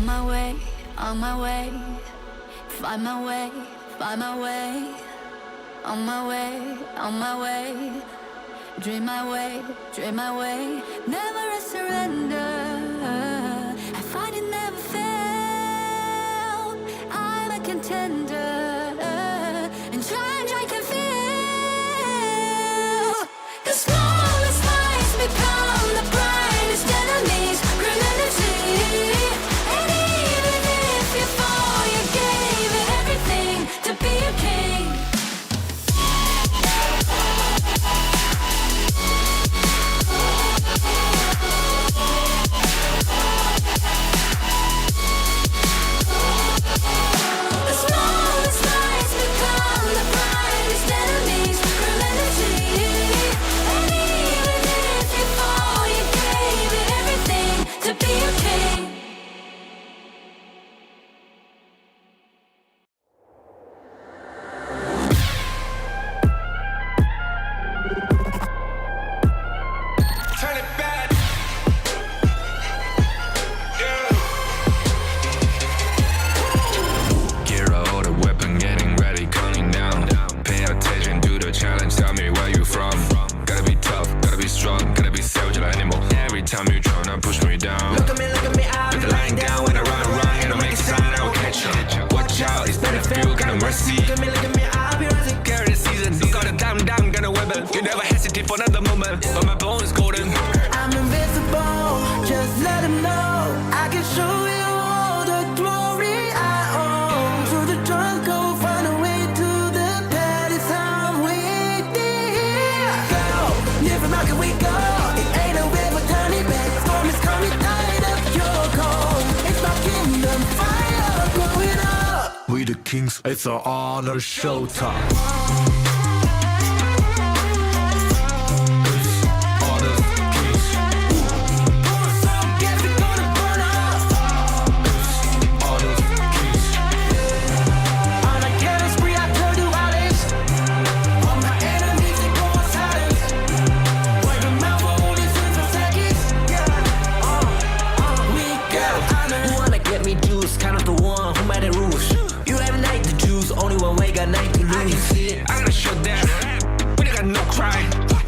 my way, on my way. Find my way, find my way. On my way, on my way. Dream my way, dream my way. Never a surrender. I find it never fail. I'm a contender. And try can feel. The smallest lies become the brightest enemies. Grenadity. And even if you fall, you gave it everything to be a king. Kings, it's an honor showtime.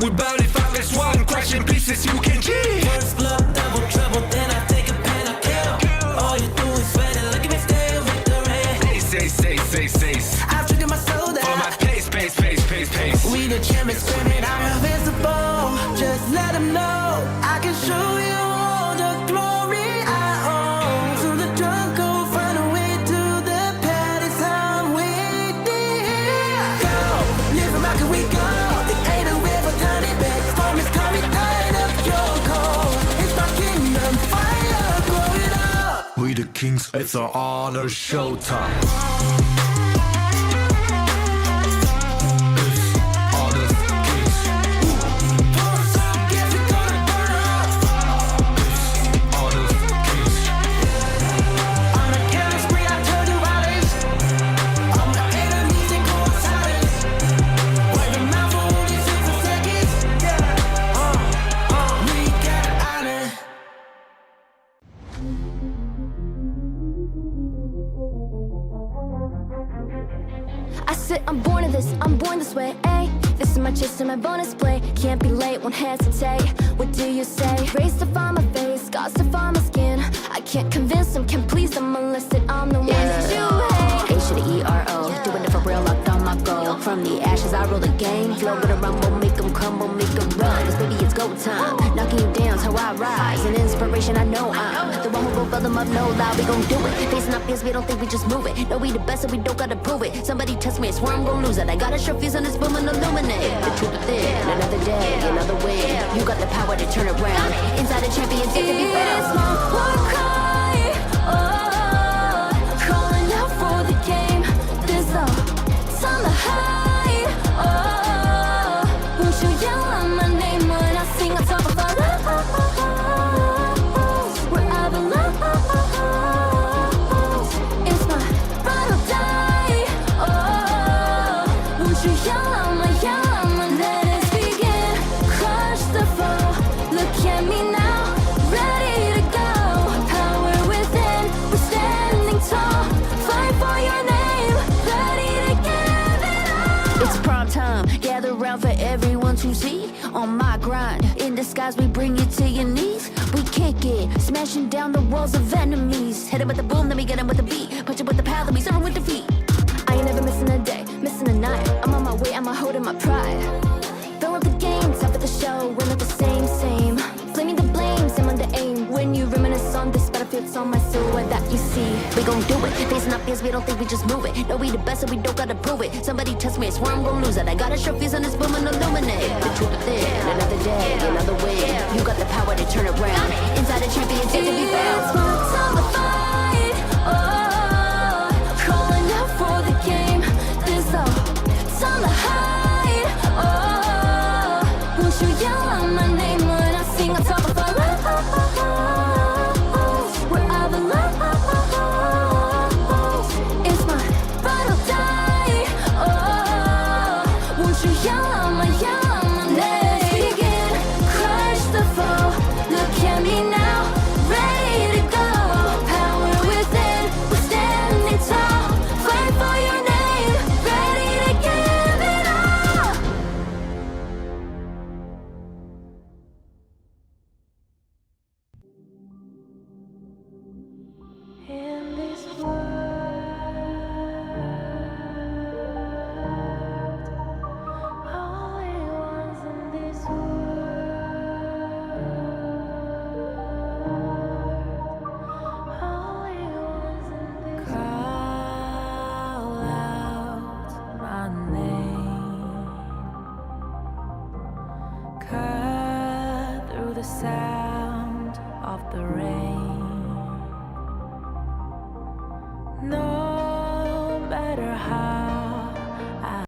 We barely found this one question pieces you can cheat. First blood, double trouble, then I take a pen, I kill. All you do is sweat and look at me still victory. Say. I've triggered my soul down. For my pace. We the champions screaming, I'm invincible. Just let them know I can show you all the glory I own. So the drunk go find a way to the palace I'm waiting. Go, live from how can we go? It ain't a river, tiny bit. Storm is coming, tired of your cold. It's my kingdom, fire, blow it up. We the Kings, it's an honor showtime. I'm born of this, I'm born this way, ayy. This is my chest and my bonus play. Can't be late, won't hesitate. What do you say? Race to find my face, scars to find my skin. I can't convince them, can't please them unless that I'm the one that you hate. H to the E-R-O, doing it for real, locked on my goal. From the ashes, I roll the game. Flow with a rumble, make them crumble, make them run. Cause baby, it's go time. Knocking you down's how I rise. An inspiration, I know I'm the one who will fill them up, no lie, we gon' do it. Facing up fears, we don't think we just move it. No, we the best and we don't gotta prove it. Somebody test me, I swear I'm gon' lose it. I got a sure fuse on this boom and illuminate. The truth within, another day, another win. You got the power to turn around. Inside a champion, take to be found. It's my war cry, oh, calling out for the game. There's a time to hide, oh, won't you yell out my name when I sing on top of the walls, where I belong. It's my ride or die, oh, won't you yell out my let us begin. Crush the foe, look at me now, ready to go. skies, we bring you to your knees. We kick it, smashing down the walls of enemies. Hit 'em with the boom, then we get 'em with the beat. Punch it with the power, then we serve 'em with defeat. I ain't never missing a day, missing a night. I'm on my way, I'm holding my pride. Fill up the game, top of the show, we're not the same. Flaming the blame, same on the aim. When you reminisce on this battlefield, it's on my silhouette that you see. We gon' do it, facing our fears, we don't think we just move it. No, we the best, so we don't gotta prove it. Somebody test me, I swear I'm gon' lose it. I got a trophies on this boom and illuminate. The truth within, another day, another win. You got the power to turn around. Inside a champion, yet to be found. It's my time to fight. Oh, calling out for the game. There's no time to hide. Oh, won't you yell out my name when I sing on top of our lungs? We're out of love. It's my ride or die. Oh, won't you yell out my name? Let's begin. Crush the foe. Look at me now, ready to go. Power within, we're standing tall. Fight for your name, ready to give it all. In this only ones in this only ones in this call out my name, cut through the sound of the rain. No matter how I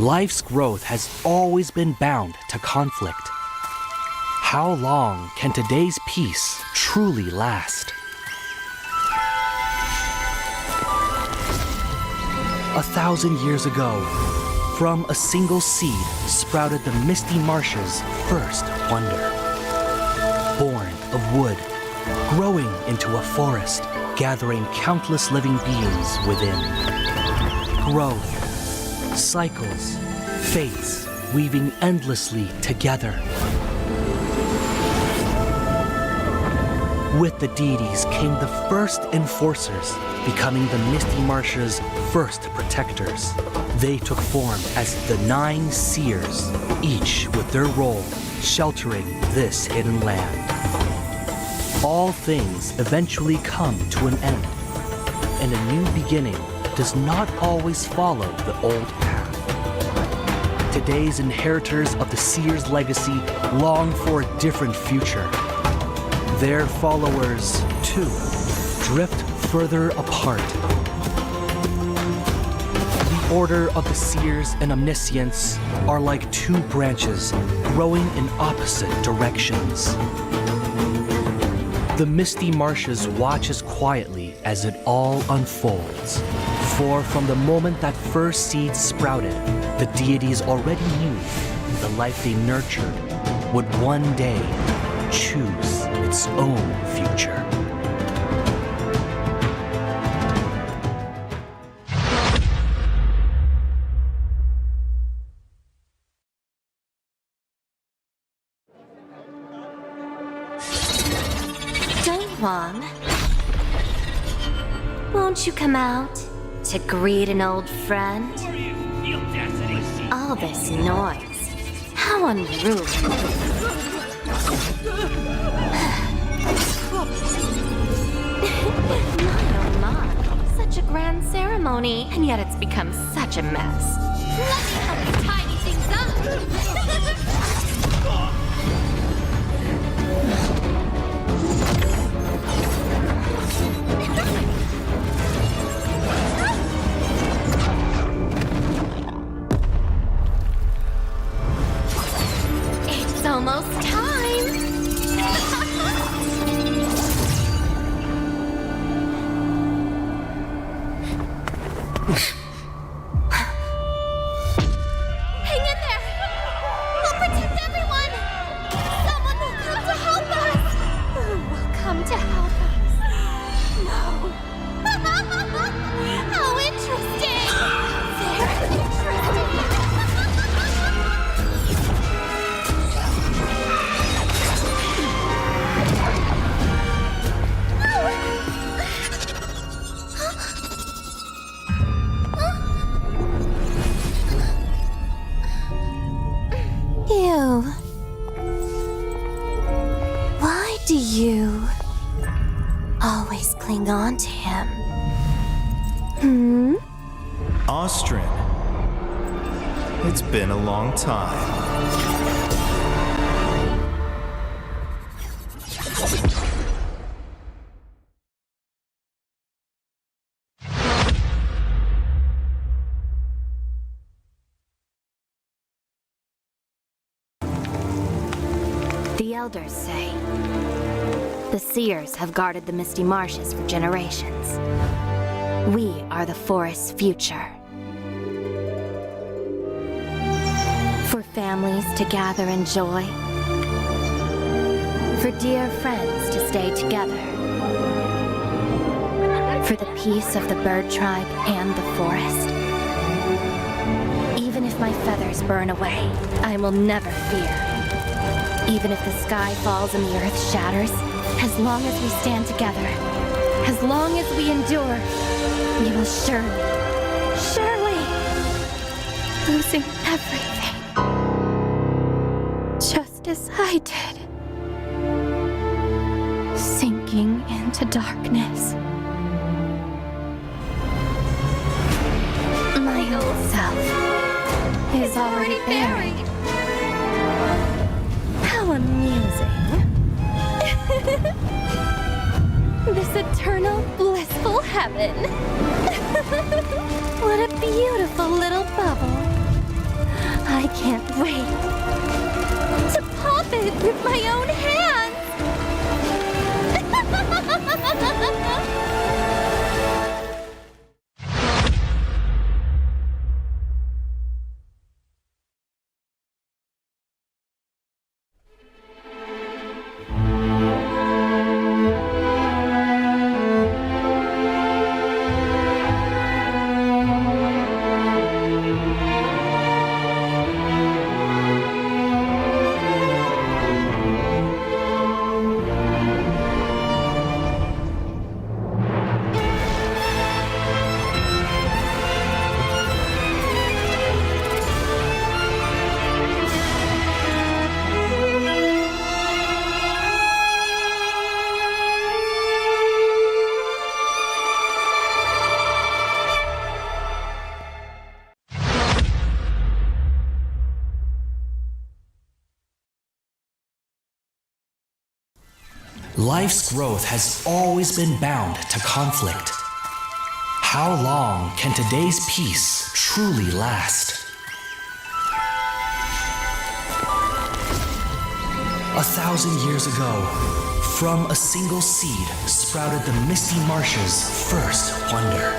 Life's growth has always been bound to conflict. How long can today's peace truly last? 1,000 years ago, from a single seed sprouted the misty marshes' first wonder. Born of wood, growing into a forest, gathering countless living beings within. Growth, cycles, fates weaving endlessly together. With the deities came the first enforcers, becoming the Misty Marsh's first protectors. They took form as the 9 seers, each with their role sheltering this hidden land. All things eventually come to an end, and a new beginning does not always follow the old path. Today's inheritors of the seer's legacy long for a different future. Their followers, too, drift further apart. The Order of the Seers and Omniscients are like 2 branches growing in opposite directions. The Misty Marshes watches quietly as it all unfolds. For from the moment that first seed sprouted, the deities already knew the life they nurtured would one day choose its own future. Wong, won't you come out to greet an old friend? All this noise, how unruly. My, such a grand ceremony, and yet it's become such a mess. Let me help you tidy things up. It's almost time! Hang in there! We'll protect everyone! Someone will come to help us! Who will come to help us? No. How interesting! Very interesting. You. Why do you always cling on to him? Austrian. It's been a long time. The elders say the seers have guarded the misty marshes for generations. We are the forest's future. For families to gather in joy. For dear friends to stay together. For the peace of the bird tribe and the forest. Even if my feathers burn away, I will never fear. Even if the sky falls and the earth shatters, as long as we stand together, as long as we endure, we will surely, losing everything. Just as I did. Sinking into darkness. My old self is already buried. How amusing. This eternal, blissful heaven. What a beautiful little bubble. can't wait to pop it with my own hands! Life's growth has always been bound to conflict. How long can today's peace truly last? 1,000 years ago, from a single seed sprouted the Misty Marsh's first wonder.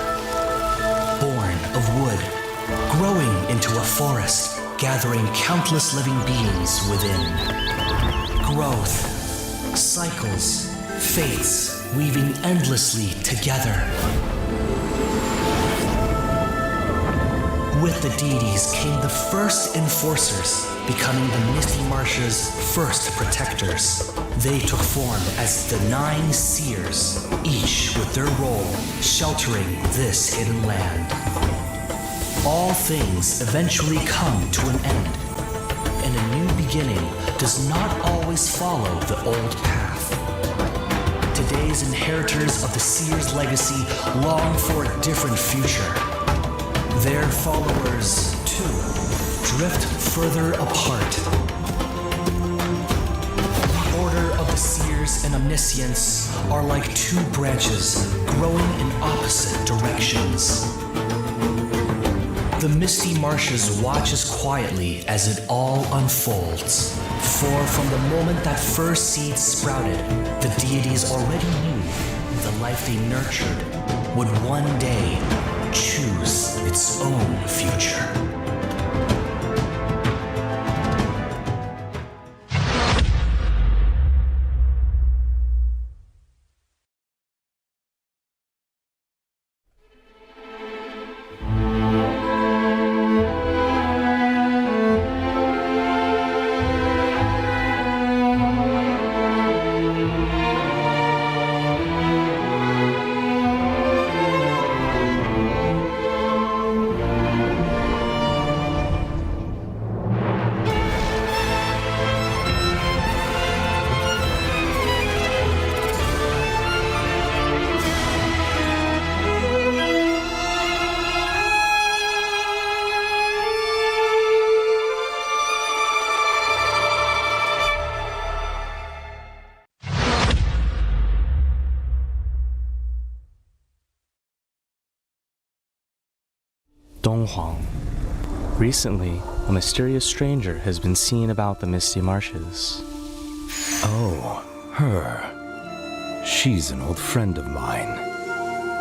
Born of wood, growing into a forest, gathering countless living beings within. Growth, cycles, fates weaving endlessly together. With the deities came the first enforcers, becoming the Misty Marsh's first protectors. They took form as the 9 seers, each with their role sheltering this hidden land. All things eventually come to an end, and a new beginning does not always follow the old path. Today's inheritors of the Seer's legacy long for a different future. Their followers, too, drift further apart. The Order of the Seers and Omniscience are like 2 branches growing in opposite directions. The Misty Marshes watches quietly as it all unfolds. For from the moment that first seed sprouted, the deities already knew the life they nurtured would one day choose its own future. Donghuang. Recently, a mysterious stranger has been seen about the Misty Marshes. Oh, her. She's an old friend of mine.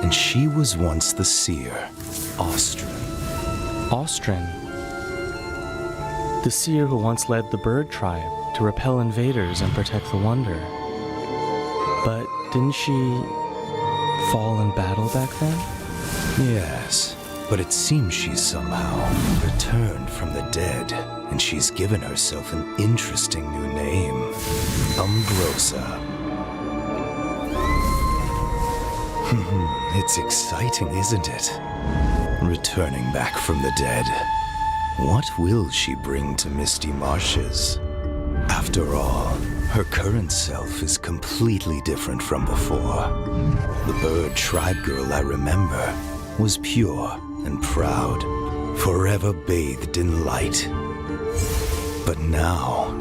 And she was once the seer, Austrin. Austrin? The seer who once led the bird tribe to repel invaders and protect the Wonder. But didn't she fall in battle back then? Yes, but it seems she's somehow returned from the dead, and she's given herself an interesting new name, Umbrosa. It's exciting, isn't it? Returning back from the dead. What will she bring to Misty Marshes? After all, her current self is completely different from before. The bird tribe girl I remember was pure and proud, forever bathed in light. But now,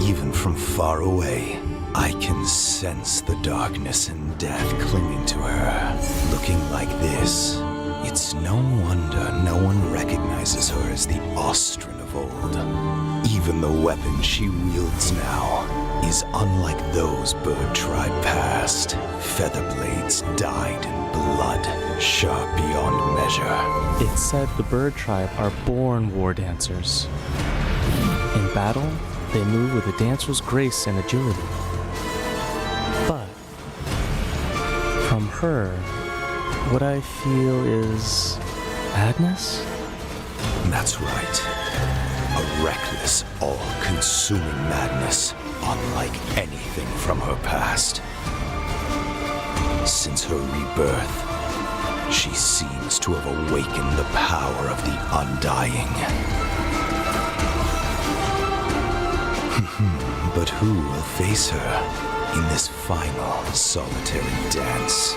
even from far away, I can sense the darkness and death clinging to her. Looking like this, it's no wonder no one recognizes her as the Austrin of tenfold. Even the weapon she wields now is unlike those bird tribe past. Feather blades dyed in blood, sharp beyond measure. It's said the bird tribe are born war dancers. In battle, they move with a dancer's grace and agility. But from her, what I feel is madness? That's right. A reckless, all-consuming madness, unlike anything from her past. Since her rebirth, she seems to have awakened the power of the Undying. But who will face her in this final solitary dance?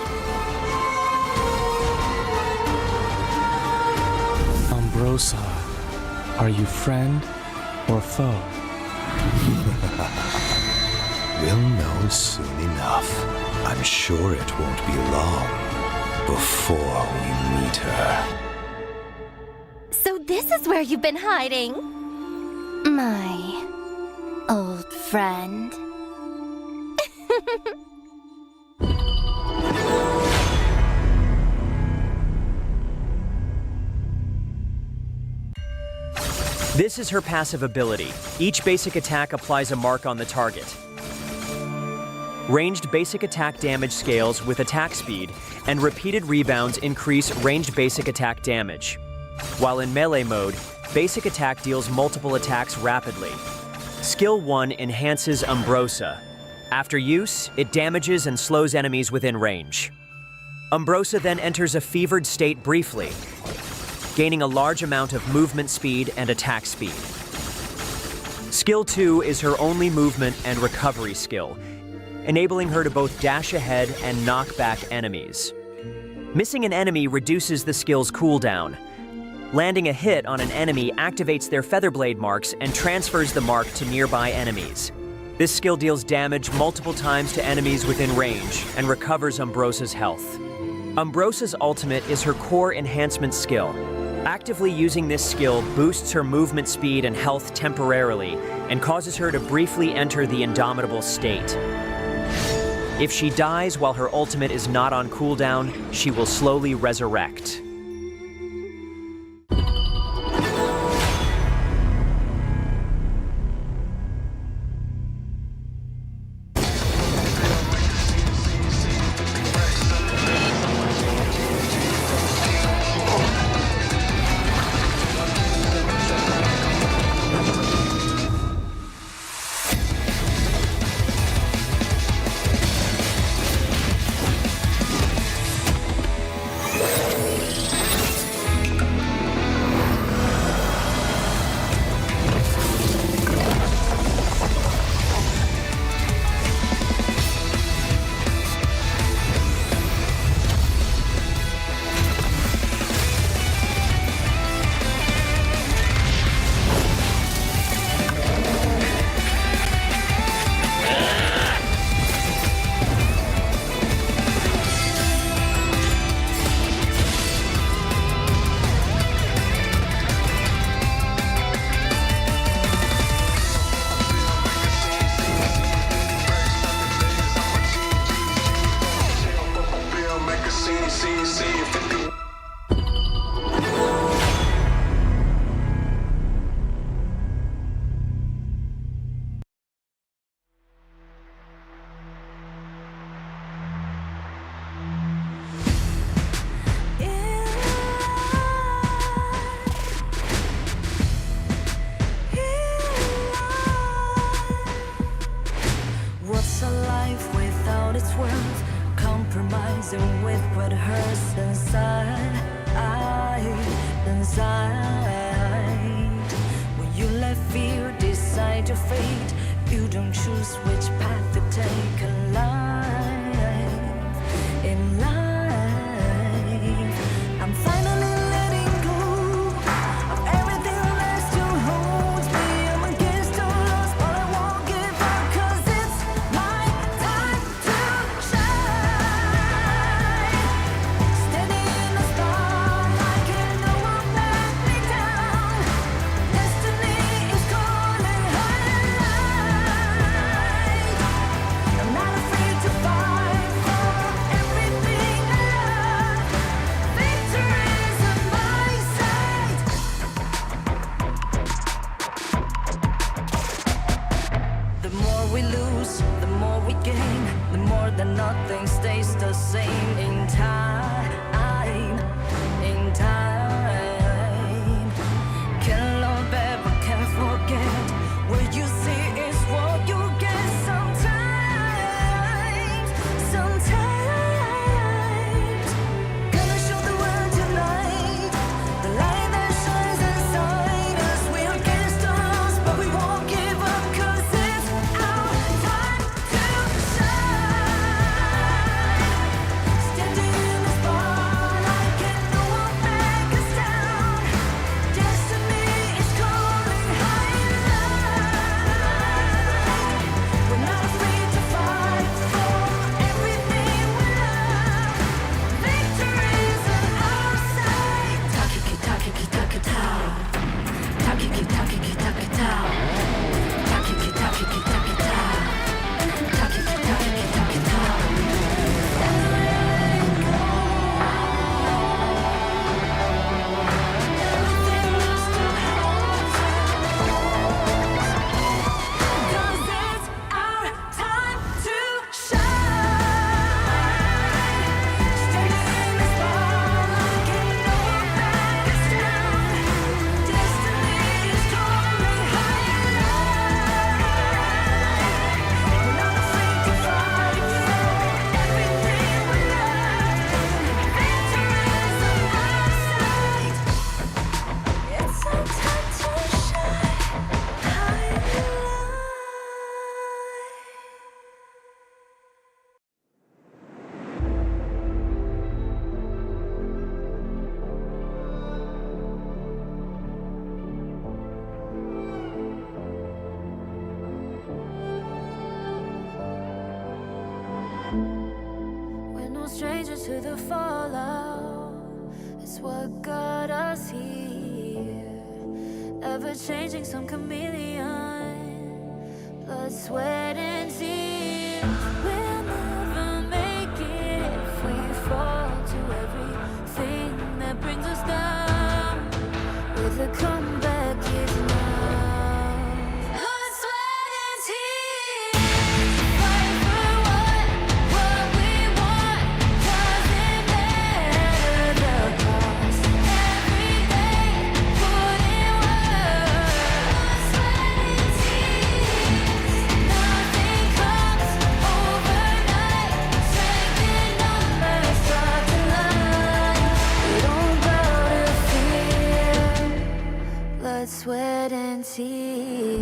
Ambrosa, are you friend or foe? We'll know soon enough. I'm sure it won't be long before we meet her. So this is where you've been hiding? My old friend. This is her passive ability. Each basic attack applies a mark on the target. Ranged basic attack damage scales with attack speed, and repeated rebounds increase ranged basic attack damage. While in melee mode, basic attack deals multiple attacks rapidly. Skill 1 enhances Ambrosa. After use, it damages and slows enemies within range. Ambrosa then enters a fevered state briefly, gaining a large amount of movement speed and attack speed. Skill 2 is her only movement and recovery skill, enabling her to both dash ahead and knock back enemies. Missing an enemy reduces the skill's cooldown. Landing a hit on an enemy activates their featherblade marks and transfers the mark to nearby enemies. This skill deals damage multiple times to enemies within range and recovers Ambrosa's health. Ambrosa's ultimate is her core enhancement skill. Actively using this skill boosts her movement speed and health temporarily and causes her to briefly enter the indomitable state. If she dies while her ultimate is not on cooldown, she will slowly resurrect. Compromising with what hurts inside. When you let fear decide your fate, you don't choose which path to take in life. In life, I'm finally letting go of everything that still holds me. I'm against all odds, but I won't give up, 'cause it's my time to shine. Standing in the starlight, can no one let me down. Destiny The more we lose, the more we gain, the more that nothing stays the same in time, in time. Can't love ever, can't forget. What you see is what you get sometimes, sometimes. Gonna show the world tonight, the light that shines inside us. We're against the odds, but we won't give up, 'cause it's our time to shine. Standing in the spotlight, can no one back us down. Destiny is calling high and light. We're not afraid to fight for everything we love. Victory's on our side. Takiki takiki takitao. Takiki takiki takitao. Takiki takiki takitao. Takiki takiki takitao. Everything must have holds us. 'Cause it's our time to shine. Standing in the spotlight, can no one back us down. Destiny is calling high and light. We're not afraid to fight for everything we love. Victory is on our side. It's our time to shine high and light. We're no strangers to the fallout. It's what got us here. Ever changing, some chameleon. Blood, sweat, and tears. We'll never make it if we fall to everything that brings us down. With a comeback is now. Blood, sweat, and tears. Fight for what we want. Doesn't matter the cost. Every day, put in work. Blood, sweat, and tears. Nothing comes overnight. Strength in numbers, start to line. We don't bow to fear. Blood, sweat, and tears.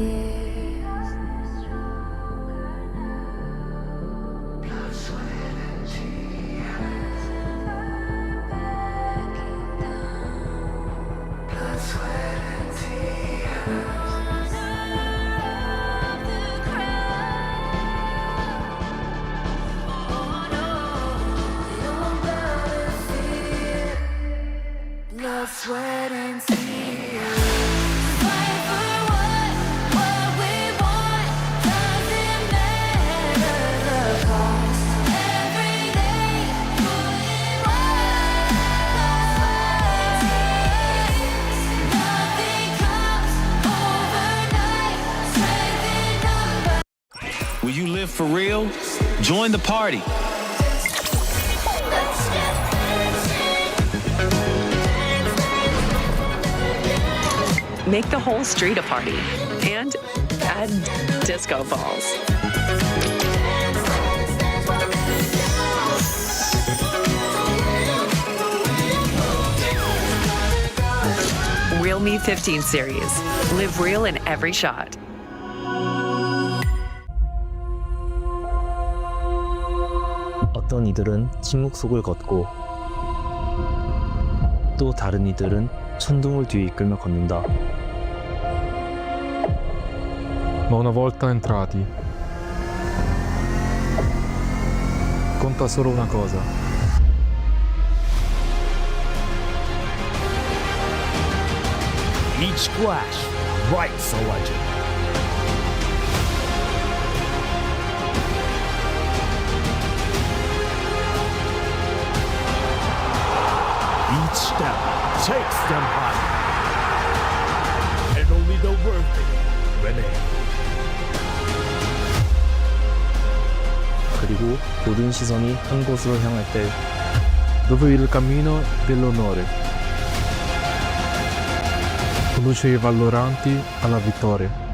Blood, sweat, and tears. Fight for what we want. Doesn't matter the cost. Every day, put in work. Blood, sweat, and tears. Nothing comes overnight. Strength in numbers. Will you live for real? Join the party. Make the whole street a party and add disco balls. Realme 15 series. Live real in every shot. 어떤 이들은 침묵 속을 걷고 또 다른 이들은 천둥을 뒤에 이끌며 걷는다. Ma una volta entrati, conta solo una cosa. Each splash writes a legend. Each step takes them higher. And only the worthy remain. 그리고 모든 시선이 한 곳으로 향할 때 Dove il cammino dell'onore conduce i valloranti alla vittoria.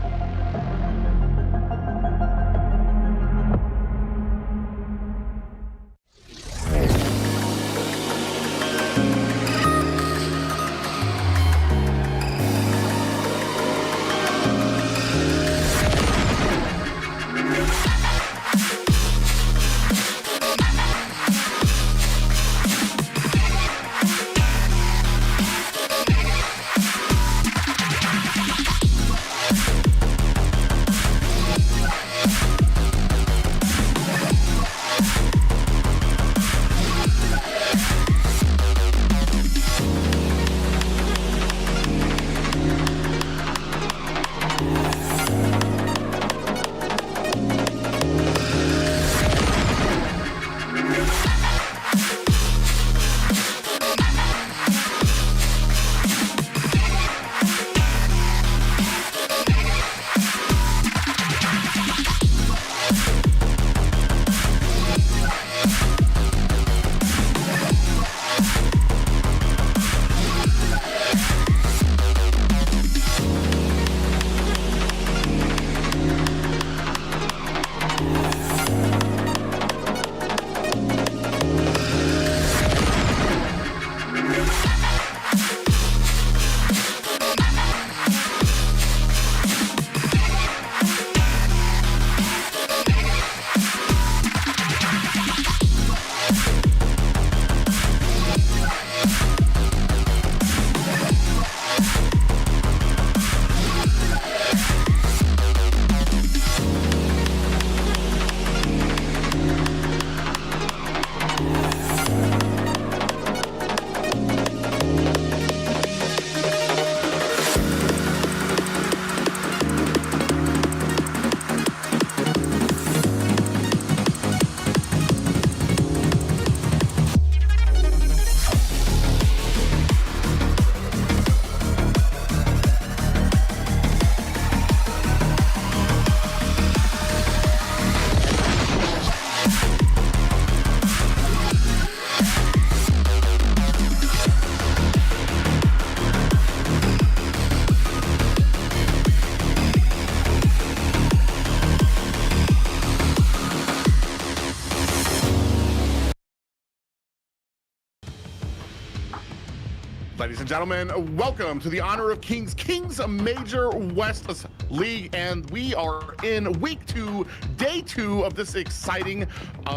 Ladies and gentlemen, welcome to the Honor of Kings, Kings Major West League, and we are in week 2, day 2 of this exciting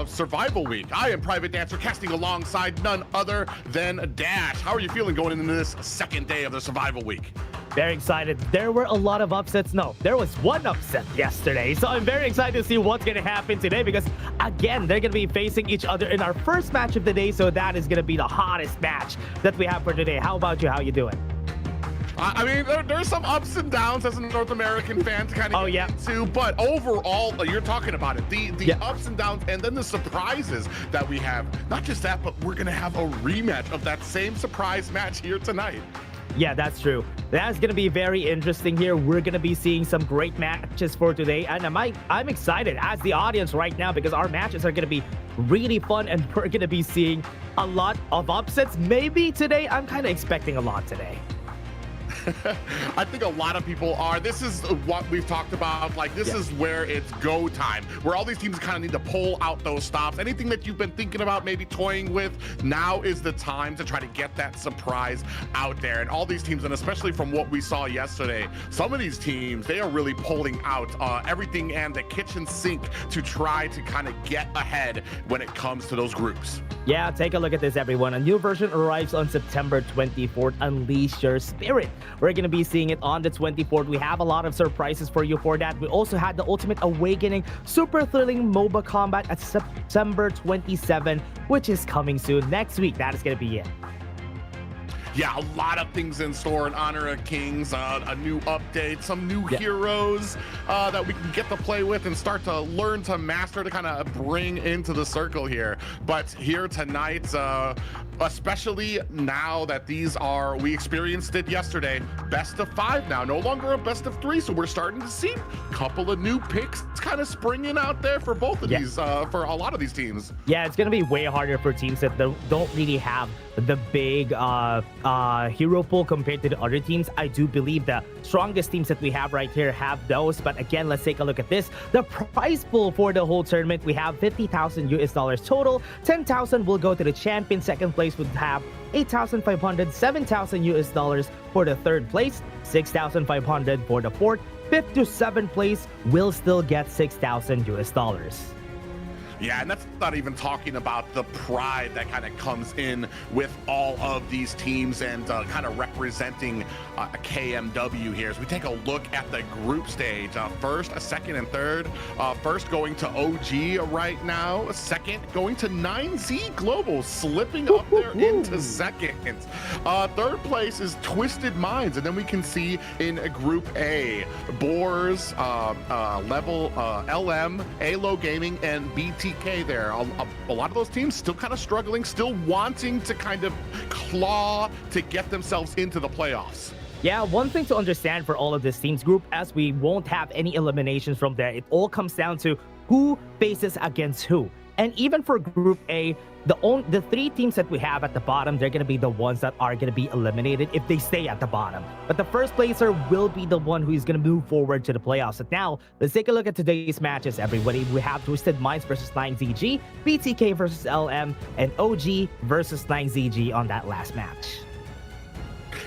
survival week. I am Private Dancer, casting alongside none other than Dash. How are you feeling going into this second day of the survival week? Very excited. There were a lot of upsets. No, there was one upset yesterday. So I'm very excited to see what's going to happen today because, again, they're going to be facing each other in our first match of the day. So that is going to be the hottest match that we have for today. How about you? How you doing? I mean, there's some ups and downs as a North American fan to kind of get into, but overall, you're talking about it. The ups and downs, and then the surprises that we have. Not just that, but we're going to have a rematch of that same surprise match here tonight. Yeah, that's true. That's going to be very interesting here. We're going to be seeing some great matches for today. And I'm excited as the audience right now because our matches are going to be really fun and we're going to be seeing a lot of upsets. Maybe today, I'm kind of expecting a lot today. I think a lot of people are. This is what we've talked about. Like, this is where it's go time, where all these teams kind of need to pull out those stops. Anything that you've been thinking about, maybe toying with, now is the time to try to get that surprise out there. And all these teams, and especially from what we saw yesterday, some of these teams, they are really pulling out everything and the kitchen sink to try to kind of get ahead when it comes to those groups. Yeah, take a look at this, everyone. A new version arrives on September 24th. Unleash your spirit. We're going to be seeing it on the 24th. We have a lot of surprises for you for that. We also had the Ultimate Awakening super thrilling MOBA combat at September 27, which is coming soon next week. That is going to be it. Yeah, a lot of things in store in honor of Kings, a new update, some new heroes that we can get to play with and start to learn to master to kind of bring into the circle here. But here tonight, especially now that we experienced it yesterday, best of 5 now, no longer a best of 3. So we're starting to see a couple of new picks kind of springing out there for both of these, for a lot of these teams. Yeah, it's going to be way harder for teams that don't really have the big hero pool compared to the other teams. I do believe the strongest teams that we have right here have those. But again, let's take a look at this. The prize pool for the whole tournament, we have $50,000 total. 10,000 will go to the champion. Second place would have 8,500, $7,000 for the third place, 6,500 for the fourth. Fifth to seventh place will still get $6,000. Yeah, and that's not even talking about the pride that kind of comes in with all of these teams and kind of representing a KMW here. As we take a look at the group stage, first, second, and third. First going to OG right now. Second going to 9Z Global, slipping up there into second. Third place is Twisted Minds, and then we can see in Group A, Boars, Level, LM, ALO Gaming, and BTK there. A lot of those teams still kind of struggling, still wanting to kind of claw to get themselves into the playoffs. Yeah, one thing to understand for all of this teams group, as we won't have any eliminations from there, it all comes down to who faces against who. And even for Group A, the 3 teams that we have at the bottom, they're going to be the ones that are going to be eliminated if they stay at the bottom. But the first placer will be the one who is going to move forward to the playoffs. And now, let's take a look at today's matches, everybody. We have Twisted Minds versus 9ZG, BTK versus LM, and OG versus 9ZG on that last match.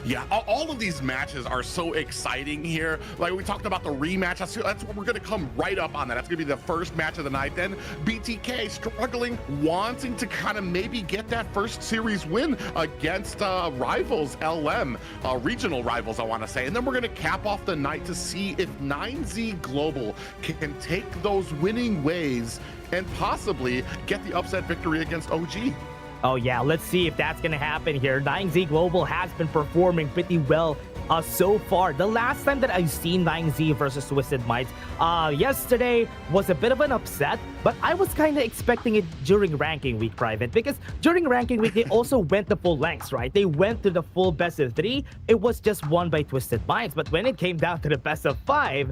Yeah, all of these matches are so exciting here. Like we talked about the rematch. That's what we're going to come right up on that. That's going to be the first match of the night. Then BTK struggling, wanting to kind of maybe get that first series win against rivals, LM, regional rivals, I want to say. And then we're going to cap off the night to see if 9Z Global can take those winning ways and possibly get the upset victory against OG. Oh yeah, let's see if that's gonna happen here. 9Z Global has been performing pretty well so far. The last time that I've seen 9Z versus Twisted Minds yesterday was a bit of an upset, but I was kind of expecting it during ranking week, Private, because during ranking week they also went the full lengths, right? They went to the full best of 3. It was just won by Twisted Minds, but when it came down to the best of 5,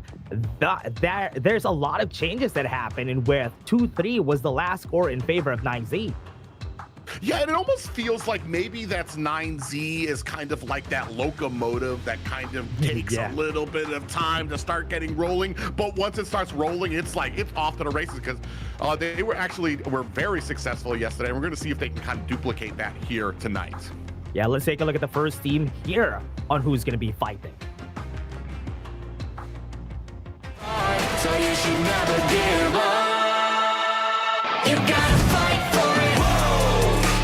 there's a lot of changes that happened, and where 2-3 was the last score in favor of 9Z. Yeah, and it almost feels like maybe that's 9Z is kind of like that locomotive that kind of takes a little bit of time to start getting rolling. But once it starts rolling, it's like it's off to the races, because they were very successful yesterday. And we're going to see if they can kind of duplicate that here tonight. Yeah, let's take a look at the first team here on who's going to be fighting. So you should never give up. You gotta fight for it.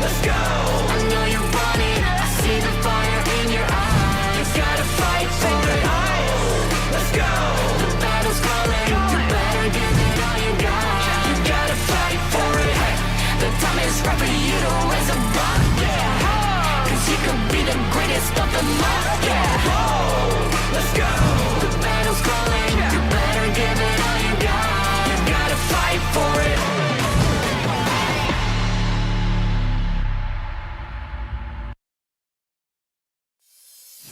Let's go! I know you want it. I see the fire in your eyes. You gotta fight for it. Let's go! The battle's calling. You better give it all you got. You gotta fight for it. The time is right for you to raise a bar. Yeah! Cause you could be the greatest of them all. Yeah! Let's go! The battle's calling. You better give it all you got. You gotta fight for it.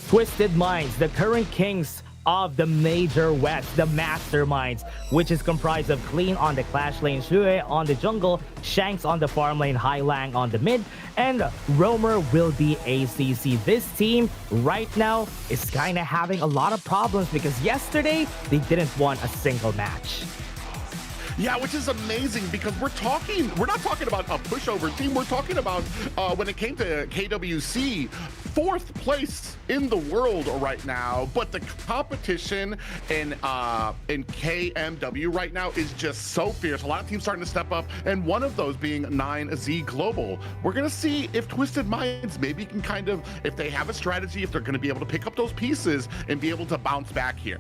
Twisted Minds, the current kings of the Major West, the Masterminds, which is comprised of Clean on the Clash lane, Shuei on the jungle, Shanks on the farm lane, Hai Lang on the mid, and Roamer will be ACC. This team right now is kind of having a lot of problems because yesterday they didn't win a single match. Yeah, which is amazing, because we're not talking about a pushover team. We're talking about when it came to KWC, 4th place in the world right now. But the competition in KMW right now is just so fierce. A lot of teams starting to step up, and one of those being 9Z Global. We're gonna see if Twisted Minds maybe can kind of, if they have a strategy, if they're gonna be able to pick up those pieces and be able to bounce back here.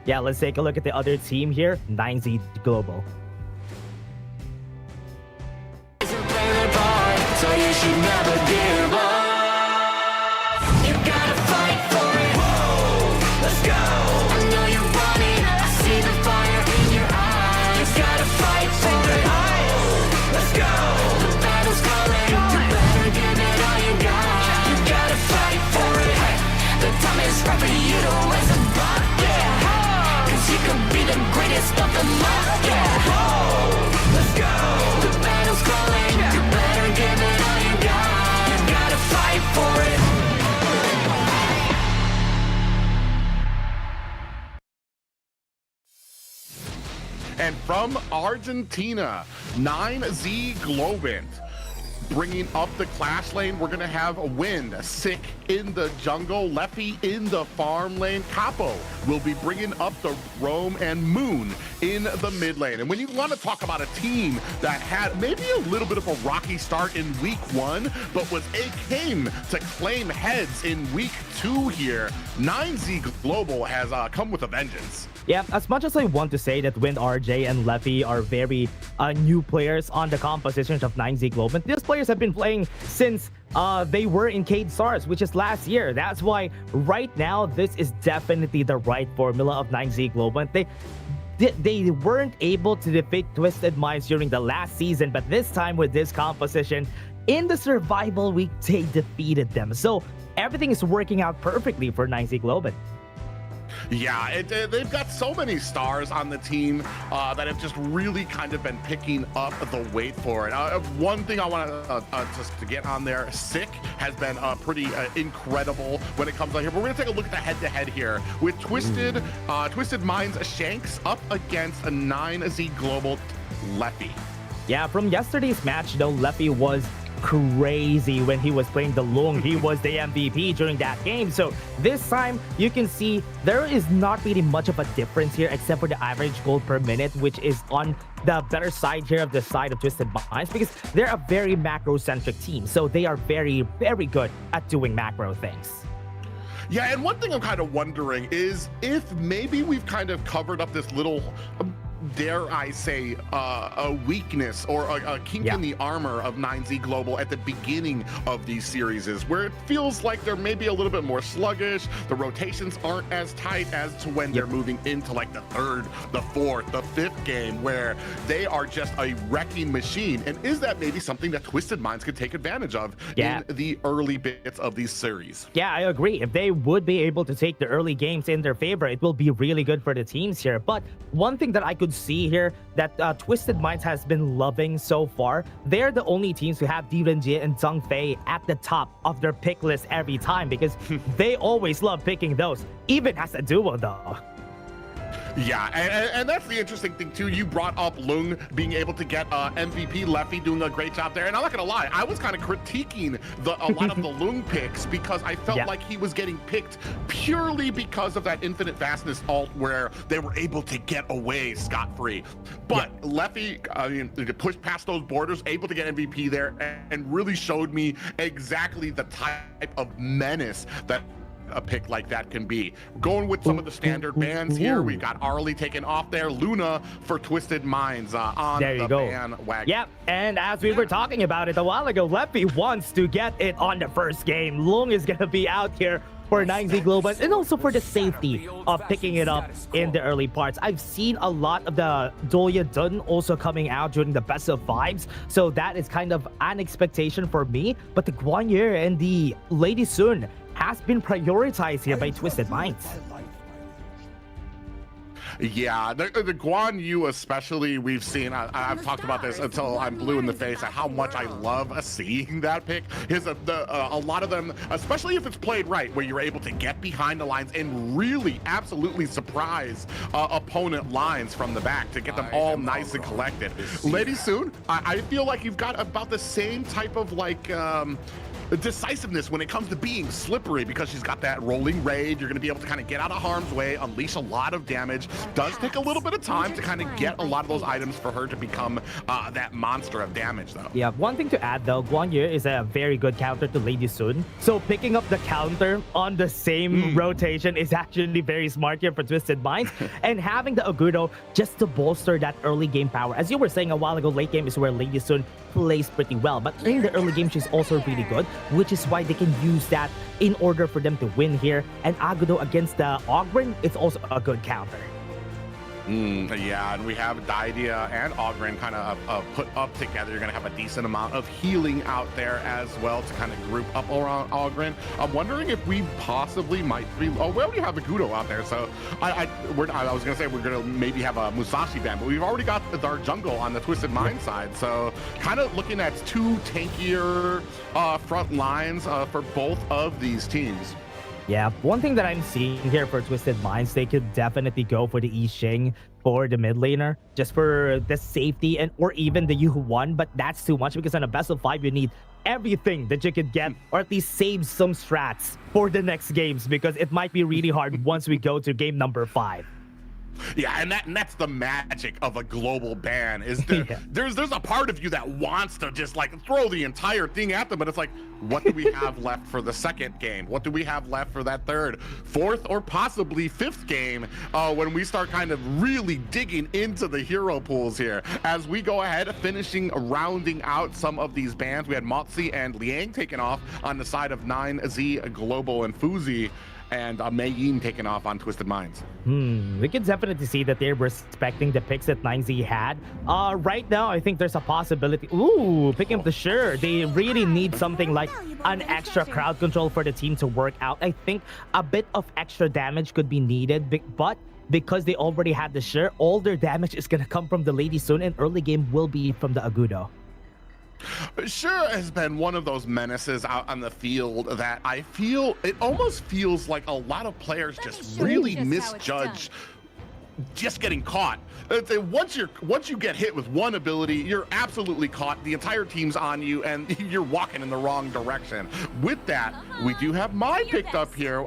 Yeah, let's take a look at the other team here, 9Z Global. So you should never give up. You And from Argentina, 9Z Globant. Bringing up the clash lane, we're going to have Wind, Sick in the jungle, Leffy in the farm lane. Capo will be bringing up the Roam, and Moon in the mid lane. And when you want to talk about a team that had maybe a little bit of a rocky start in week 1, but came to claim heads in week 2 here, 9Z Global has come with a vengeance. Yeah, as much as I want to say that Wind, RJ, and Leffy are very new players on the composition of 9Z Globant, these players have been playing since they were in Cade Stars, which is last year. That's why right now, this is definitely the right formula of 9Z Globant. They weren't able to defeat Twisted Minds during the last season, but this time with this composition, in the survival week, they defeated them. So everything is working out perfectly for 9Z Globant. Yeah, they've got so many stars on the team that have just really kind of been picking up the weight for it. One thing I want just to get on there, Sick has been pretty incredible when it comes on here. But we're going to take a look at the head-to-head here with Twisted Minds Shanks up against a 9Z Global Leffy. Yeah, from yesterday's match, though, Leffy was crazy when he was playing the Lung. He was the MVP during that game. So this time, you can see there is not really much of a difference here except for the average gold per minute, which is on the better side here of the side of Twisted Minds, because they're a very macro-centric team. So they are very, very good at doing macro things. Yeah, and one thing I'm kind of wondering is if maybe we've kind of covered up this little dare I say, a weakness or a kink in the armor of 9Z Global at the beginning of these series, where it feels like they're maybe a little bit more sluggish. The rotations aren't as tight as to when they're moving into like the third, the fourth, the fifth game, where they are just a wrecking machine. And is that maybe something that Twisted Minds could take advantage of in the early bits of these series? Yeah, I agree. If they would be able to take the early games in their favor, it will be really good for the teams here. But one thing that I could see here that Twisted Minds has been loving so far, they're the only teams who have Direnjie and Zheng Fei at the top of their pick list every time, because they always love picking those, even as a duo though. Yeah, and that's the interesting thing too. You brought up Lung being able to get MVP, Leffy doing a great job there. And I'm not gonna lie, I was kind of critiquing a lot of the Lung picks because I felt like he was getting picked purely because of that infinite vastness ult where they were able to get away scot-free. But Leffy, I mean, pushed past those borders, able to get MVP there, and really showed me exactly the type of menace that a pick like that can be. Going with some of the standard bans here, we got Arlie taken off there, Luna for Twisted Minds on the bandwagon. Yep, and as we were talking about it a while ago, Leffy wants to get it on the first game. Lung is gonna be out here for 9Z Globant, and also for the safety of picking it up in the early parts. I've seen a lot of the Doya Dun also coming out during the best of fives, so that is kind of an expectation for me. But the Guan Yu and the Lady Sun has been prioritized here by Twisted Minds. Yeah, the Guan Yu especially, we've seen, I've talked about this until I'm blue in the face, at how much I love seeing that pick. A lot of them, especially if it's played right, where you're able to get behind the lines and really absolutely surprise opponent lines from the back to get them all nice and collected. Lady Soon, I feel like you've got about the same type of like decisiveness when it comes to being slippery, because she's got that rolling raid. You're going to be able to kind of get out of harm's way, unleash a lot of damage. Does take a little bit of time to kind of get a lot of those items for her to become that monster of damage though. Yeah, one thing to add though, Guan Yu is a very good counter to Lady Sun. So picking up the counter on the same rotation is actually very smart here for Twisted Minds. And having the Aguro just to bolster that early game power. As you were saying a while ago, late game is where Lady Sun plays pretty well, but in the early game she's also really good, which is why they can use that in order for them to win here. And Aguro against the Ogren, it's also a good counter. Yeah, and we have Didia and Ogren kind of put up together. You're going to have a decent amount of healing out there as well to kind of group up around Ogren. I'm wondering if we possibly might be... Oh, we already have a Gudo out there, so I was going to say we're going to maybe have a Musashi ban, but we've already got our jungle on the Twisted Mind side, so kind of looking at two tankier front lines for both of these teams. Yeah, one thing that I'm seeing here for Twisted Minds, they could definitely go for the I Ching for the mid laner, just for the safety and or even the Yu1, but that's too much because on a best of 5, you need everything that you could get, or at least save some strats for the next games, because it might be really hard once we go to game number 5. Yeah, and that's the magic of a global ban is there's a part of you that wants to just like throw the entire thing at them, but it's like, what do we have left for the second game? What do we have left for that third, fourth, or possibly fifth game when we start kind of really digging into the hero pools here? As we go ahead, rounding out some of these bans, we had Motzi and Liang taken off on the side of 9Z, Global, and Fuzi, and Mei Yin taken off on Twisted Minds. We can definitely see that they're respecting the picks that 9Z had. Right now, I think there's a possibility. Ooh, picking up the Sure. They really need something like an extra crowd control for the team to work out. I think a bit of extra damage could be needed, but because they already had the Sure, all their damage is going to come from the Lady soon, and early game will be from the Agudo. Sure has been one of those menaces out on the field that I feel, it almost feels like a lot of players just really misjudge just getting caught. Once you get hit with one ability, you're absolutely caught. The entire team's on you, and you're walking in the wrong direction. With that, we do have Mai picked up here.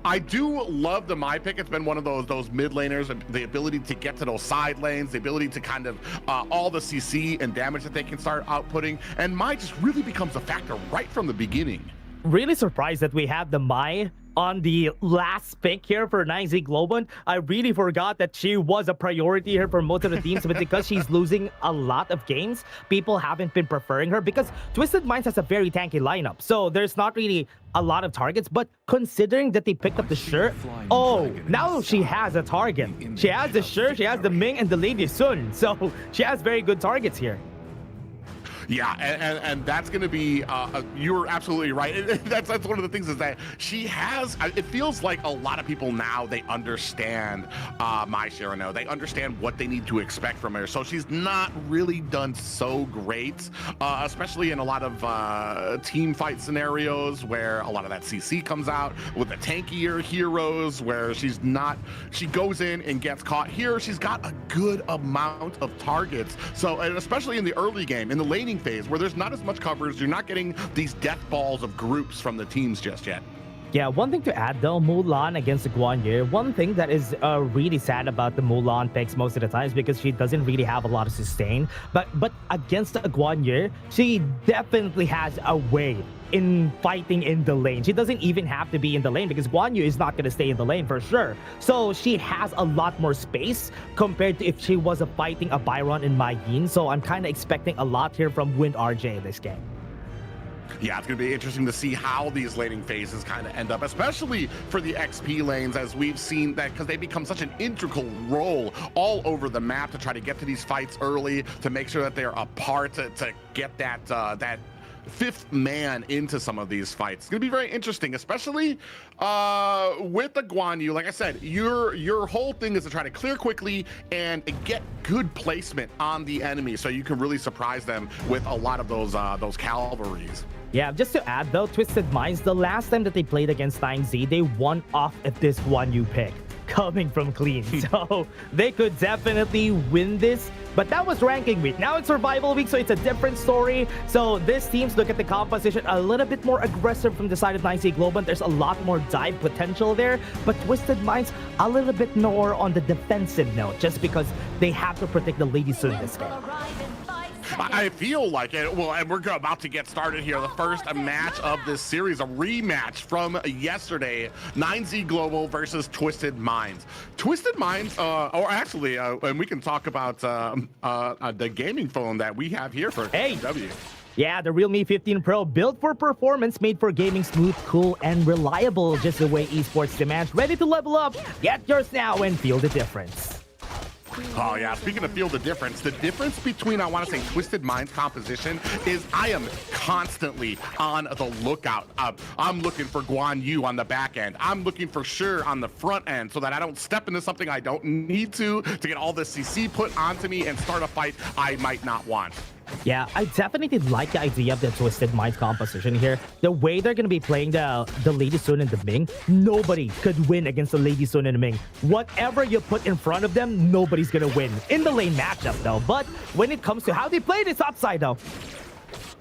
I do love the Mai pick. It's been one of those mid laners, the ability to get to those side lanes, the ability to kind of all the CC and damage that they can start outputting, and Mai just really becomes a factor right from the beginning. Really surprised that we have the Mai on the last pick here for 9Z Globant. I really forgot that she was a priority here for most of the teams, but because she's losing a lot of games, people haven't been preferring her because Twisted Minds has a very tanky lineup. So there's not really a lot of targets, but considering that they picked up the Sure, oh, now she has a target. She has the Sure, she has the Ming and the Lady Sun. So she has very good targets here. Yeah, and that's going to be, you're absolutely right. That's one of the things is that she has, it feels like a lot of people now, they understand Mai Shirano. They understand what they need to expect from her. So she's not really done so great, especially in a lot of team fight scenarios where a lot of that CC comes out with the tankier heroes where she goes in and gets caught. Here, she's got a good amount of targets. So, and especially in the early game, in the laning phase where there's not as much coverage, you're not getting these death balls of groups from the teams just yet. Yeah, one thing to add though, Mulan against the Guan Yu, one thing that is really sad about the Mulan picks most of the times because she doesn't really have a lot of sustain, but against the Guan Yu, she definitely has a way in fighting in the lane. She doesn't even have to be in the lane because Guan Yu is not going to stay in the lane for sure. So she has a lot more space compared to if she was fighting a Byron and Mai Yin. So I'm kind of expecting a lot here from Wind RJ this game. Yeah, it's going to be interesting to see how these laning phases kind of end up, especially for the XP lanes, as we've seen that because they become such an integral role all over the map to try to get to these fights early, to make sure that they're a part to get that fifth man into some of these fights. It's going to be very interesting, especially with the Guan Yu. Like I said, your whole thing is to try to clear quickly and get good placement on the enemy so you can really surprise them with a lot of those cavalries. Yeah, just to add though, Twisted Minds, the last time that they played against 9Z, they won off of this Guan Yu pick coming from clean. So they could definitely win this, but that was ranking week. Now it's survival week, so it's a different story. So this team's look at the composition a little bit more aggressive from the side of 9Z Globant. There's a lot more dive potential there, but Twisted Minds a little bit more on the defensive note, just because they have to protect the Lady Sun this game. I feel like it. Well, and we're about to get started here. The first match of this series, a rematch from yesterday, 9Z Global versus Twisted Minds. Twisted Minds, or actually, and we can talk about the gaming phone that we have here for KMW. Yeah, the Realme 15 Pro, built for performance, made for gaming, smooth, cool, and reliable, just the way esports demands. Ready to level up? Get yours now and feel the difference. Oh yeah, speaking of feel the difference between, I want to say, Twisted Minds composition is I am constantly on the lookout. I'm looking for Guan Yu on the back end. I'm looking for Sure on the front end so that I don't step into something I don't need to get all the CC put onto me and start a fight I might not want. Yeah, I definitely like the idea of the Twisted Minds composition here. The way they're going to be playing the Lady Sun and the Ming, nobody could win against the Lady Sun and the Ming. Whatever you put in front of them, nobody's going to win in the lane matchup, though. But when it comes to how they play this upside, though,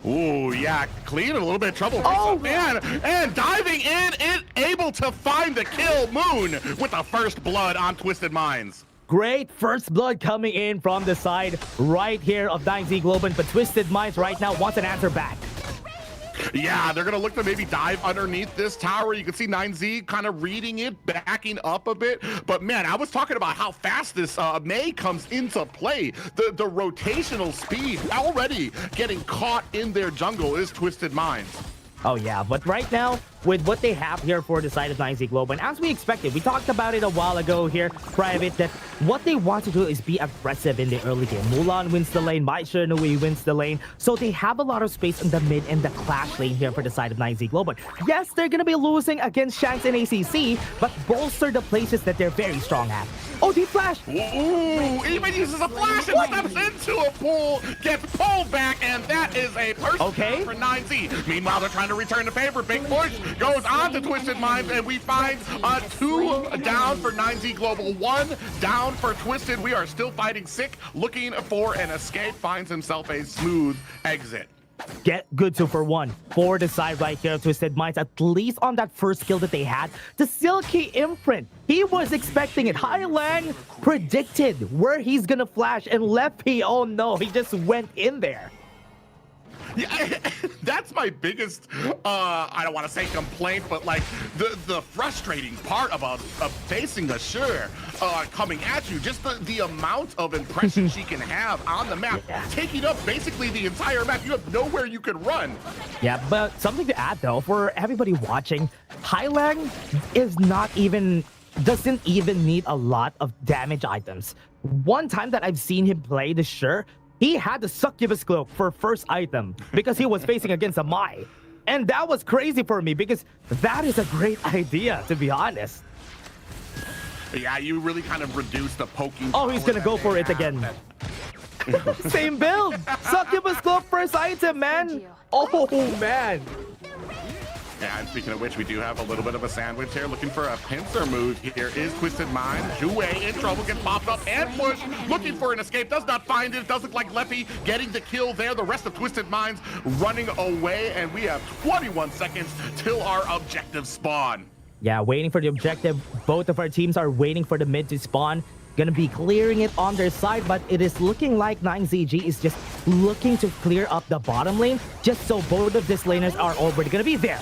ooh, yeah, Clean in a little bit of trouble. Oh, man. And diving in, able to find the kill. Moon with the first blood on Twisted Minds. Great first blood coming in from the side right here of 9Z Globant, but Twisted Minds right now wants an answer back. Yeah, they're going to look to maybe dive underneath this tower. You can see 9Z kind of reading it, backing up a bit. But man, I was talking about how fast this Mei comes into play. The rotational speed already getting caught in their jungle is Twisted Minds. Oh yeah, but right now, with what they have here for the side of 9Z Globant, as we expected, we talked about it a while ago here, Private, that what they want to do is be aggressive in the early game. Mulan wins the lane, Mai Shinui wins the lane, so they have a lot of space in the mid and the clash lane here for the side of 9Z Globant. Yes, they're gonna be losing against Shanks and ACC, but bolster the places that they're very strong at. Oh, deep flash! Ooh, even uses a flash and steps into a pool, gets pulled back, and that is a personal for 9Z. Meanwhile, they're trying to return the favor. Big push goes on to Twisted Minds, and we find 2 down for 9Z Global, 1 down for Twisted. We are still fighting Sick, looking for an escape, finds himself a smooth exit. Get good 2 for 1 for the side right here of Twisted Minds, at least on that first kill that they had. The Silky imprint, he was expecting it. Highland predicted where he's gonna flash, and Leppy, oh no, he just went in there. Yeah, that's my biggest, I don't want to say complaint, but like the frustrating part about facing the Sure coming at you, just the amount of impression she can have on the map, taking up basically the entire map. You have nowhere you could run. Yeah, but something to add though, for everybody watching, Highland is not even, doesn't even need a lot of damage items. One time that I've seen him play the Sure, he had the Succubus Cloak for first item because he was facing against a Mai. And that was crazy for me because that is a great idea, to be honest. Yeah, you really kind of reduce the poking. Oh, he's gonna go for it again. Same build. Succubus Cloak first item, man. Oh, man. Yeah, and speaking of which, we do have a little bit of a sandwich here. Looking for a pincer move here is Twisted Mind. Jue in trouble, gets popped up and pushed. Looking for an escape, does not find it. It does look like Leppy getting the kill there. The rest of Twisted Minds running away, and we have 21 seconds till our objective spawn. Yeah, waiting for the objective. Both of our teams are waiting for the mid to spawn. Gonna be clearing it on their side, but it is looking like 9ZG is just looking to clear up the bottom lane, just so both of these laners are already gonna be there.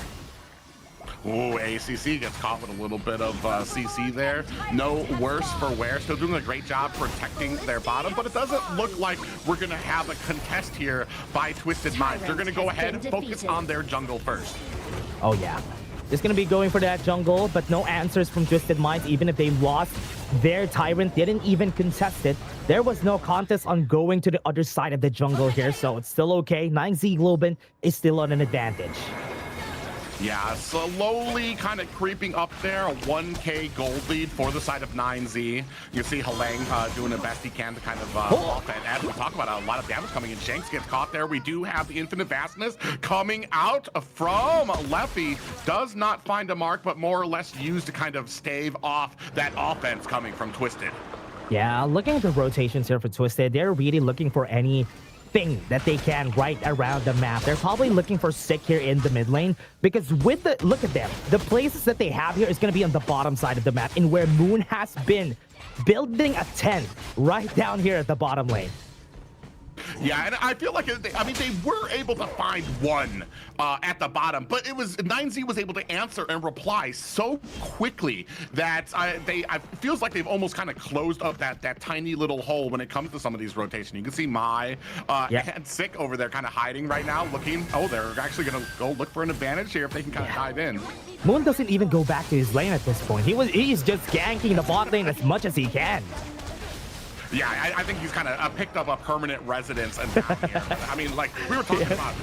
Ooh, ACC gets caught with a little bit of CC there. No worse for wear. Still doing a great job protecting their bottom, but it doesn't look like we're going to have a contest here by Twisted Minds. They're going to go ahead and focus on their jungle first. Oh, yeah. Just going to be going for that jungle, but no answers from Twisted Minds. Even if they lost, their Tyrant didn't even contest it. There was no contest on going to the other side of the jungle here, so it's still okay. 9Z Globant is still on an advantage. Yeah, slowly kind of creeping up there. A 1K gold lead for the side of 9Z. You see Halang doing the best he can to kind of off that. As we talk about a lot of damage coming in. Shanks gets caught there. We do have the infinite vastness coming out from Leppy. Does not find a mark, but more or less used to kind of stave off that offense coming from Twisted. Yeah, looking at the rotations here for Twisted, they're really looking for anything that they can right around the map. They're probably looking for Sick here in the mid lane, because with the, look at them, the places that they have here is going to be on the bottom side of the map, and where Moon has been building a tent right down here at the bottom lane. Yeah, and I feel like, I mean, they were able to find one at the bottom, but it was 9Z was able to answer and reply so quickly that it feels like they've almost kind of closed up that tiny little hole when it comes to some of these rotations. You can see Mai and Sick over there kind of hiding right now, looking. Oh, they're actually going to go look for an advantage here if they can kind of dive in. Moon doesn't even go back to his lane at this point. He's just ganking the bot lane as much as he can. Yeah, I think he's kind of picked up a permanent residence and down here. I mean, like we were talking about,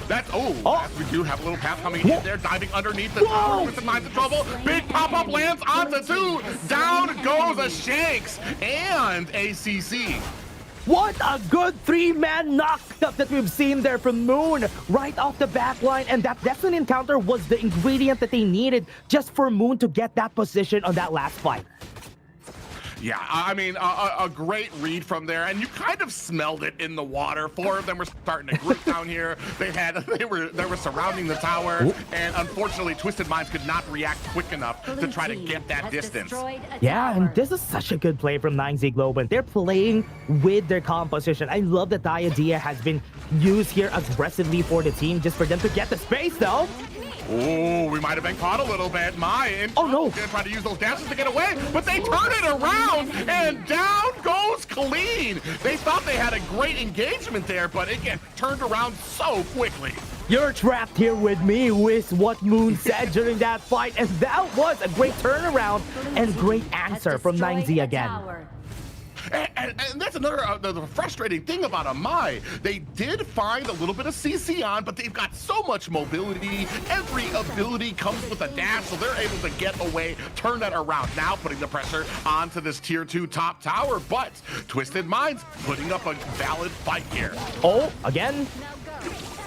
we do have a little path coming in there, diving underneath the tower with the Minds of Trouble. Big pop-up lands onto 2. Down goes a Shanks and ACC. What a good three-man knockup that we've seen there from Moon right off the back line. And that Destiny encounter was the ingredient that they needed just for Moon to get that position on that last fight. Yeah, I mean, a great read from there, and you kind of smelled it in the water. 4 of them were starting to group down here. They were surrounding the tower, and unfortunately, Twisted Minds could not react quick enough to try to get that distance. Yeah, and this is such a good play from 9Z Globant. They're playing with their composition. I love that the idea has been used here aggressively for the team, just for them to get the space, though. Oh, we might have been caught a little bit. Oh no! Gonna try to use those dashes to get away, but they turn it around, and down goes Clean. They thought they had a great engagement there, but it gets turned around so quickly. You're trapped here with me, with what Moon said during that fight, and that was a great turnaround and great answer from 9Z again. And that's another the frustrating thing about Amai. They did find a little bit of CC on, but they've got so much mobility. Every ability comes with a dash, so they're able to get away, turn that around. Now putting the pressure onto this tier 2 top tower, but Twisted Minds putting up a valid fight here. Oh, again?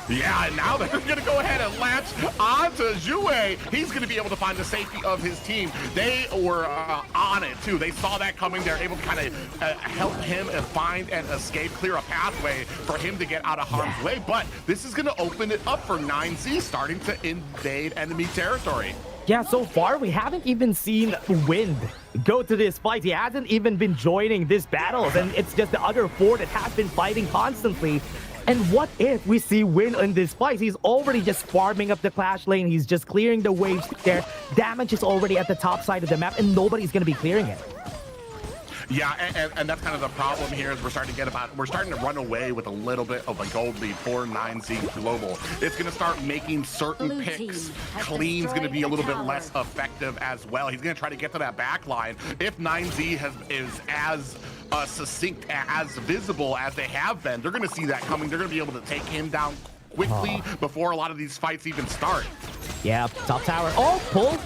Yeah, and now they're going to go ahead and latch onto Zhuwei. He's going to be able to find the safety of his team. They were on it, too. They saw that coming. They're able to kind of help him find and escape, clear a pathway for him to get out of harm's way. But this is going to open it up for 9Z, starting to invade enemy territory. Yeah, so far we haven't even seen Wind go to this fight. He hasn't even been joining this battles, and it's just the other 4 that have been fighting constantly. And what if we see Win in this fight? He's already just farming up the clash lane. He's just clearing the waves there. Damage is already at the top side of the map, and nobody's going to be clearing it. Yeah, and that's kind of the problem here is we're starting to run away with a little bit of a gold lead for 9Z Global. It's going to start making certain picks. Clean's going to be a little bit less effective as well. He's going to try to get to that back line. If 9Z is as succinct, as visible as they have been, they're going to see that coming. They're going to be able to take him down quickly before a lot of these fights even start. Yeah, top tower. Oh, pull.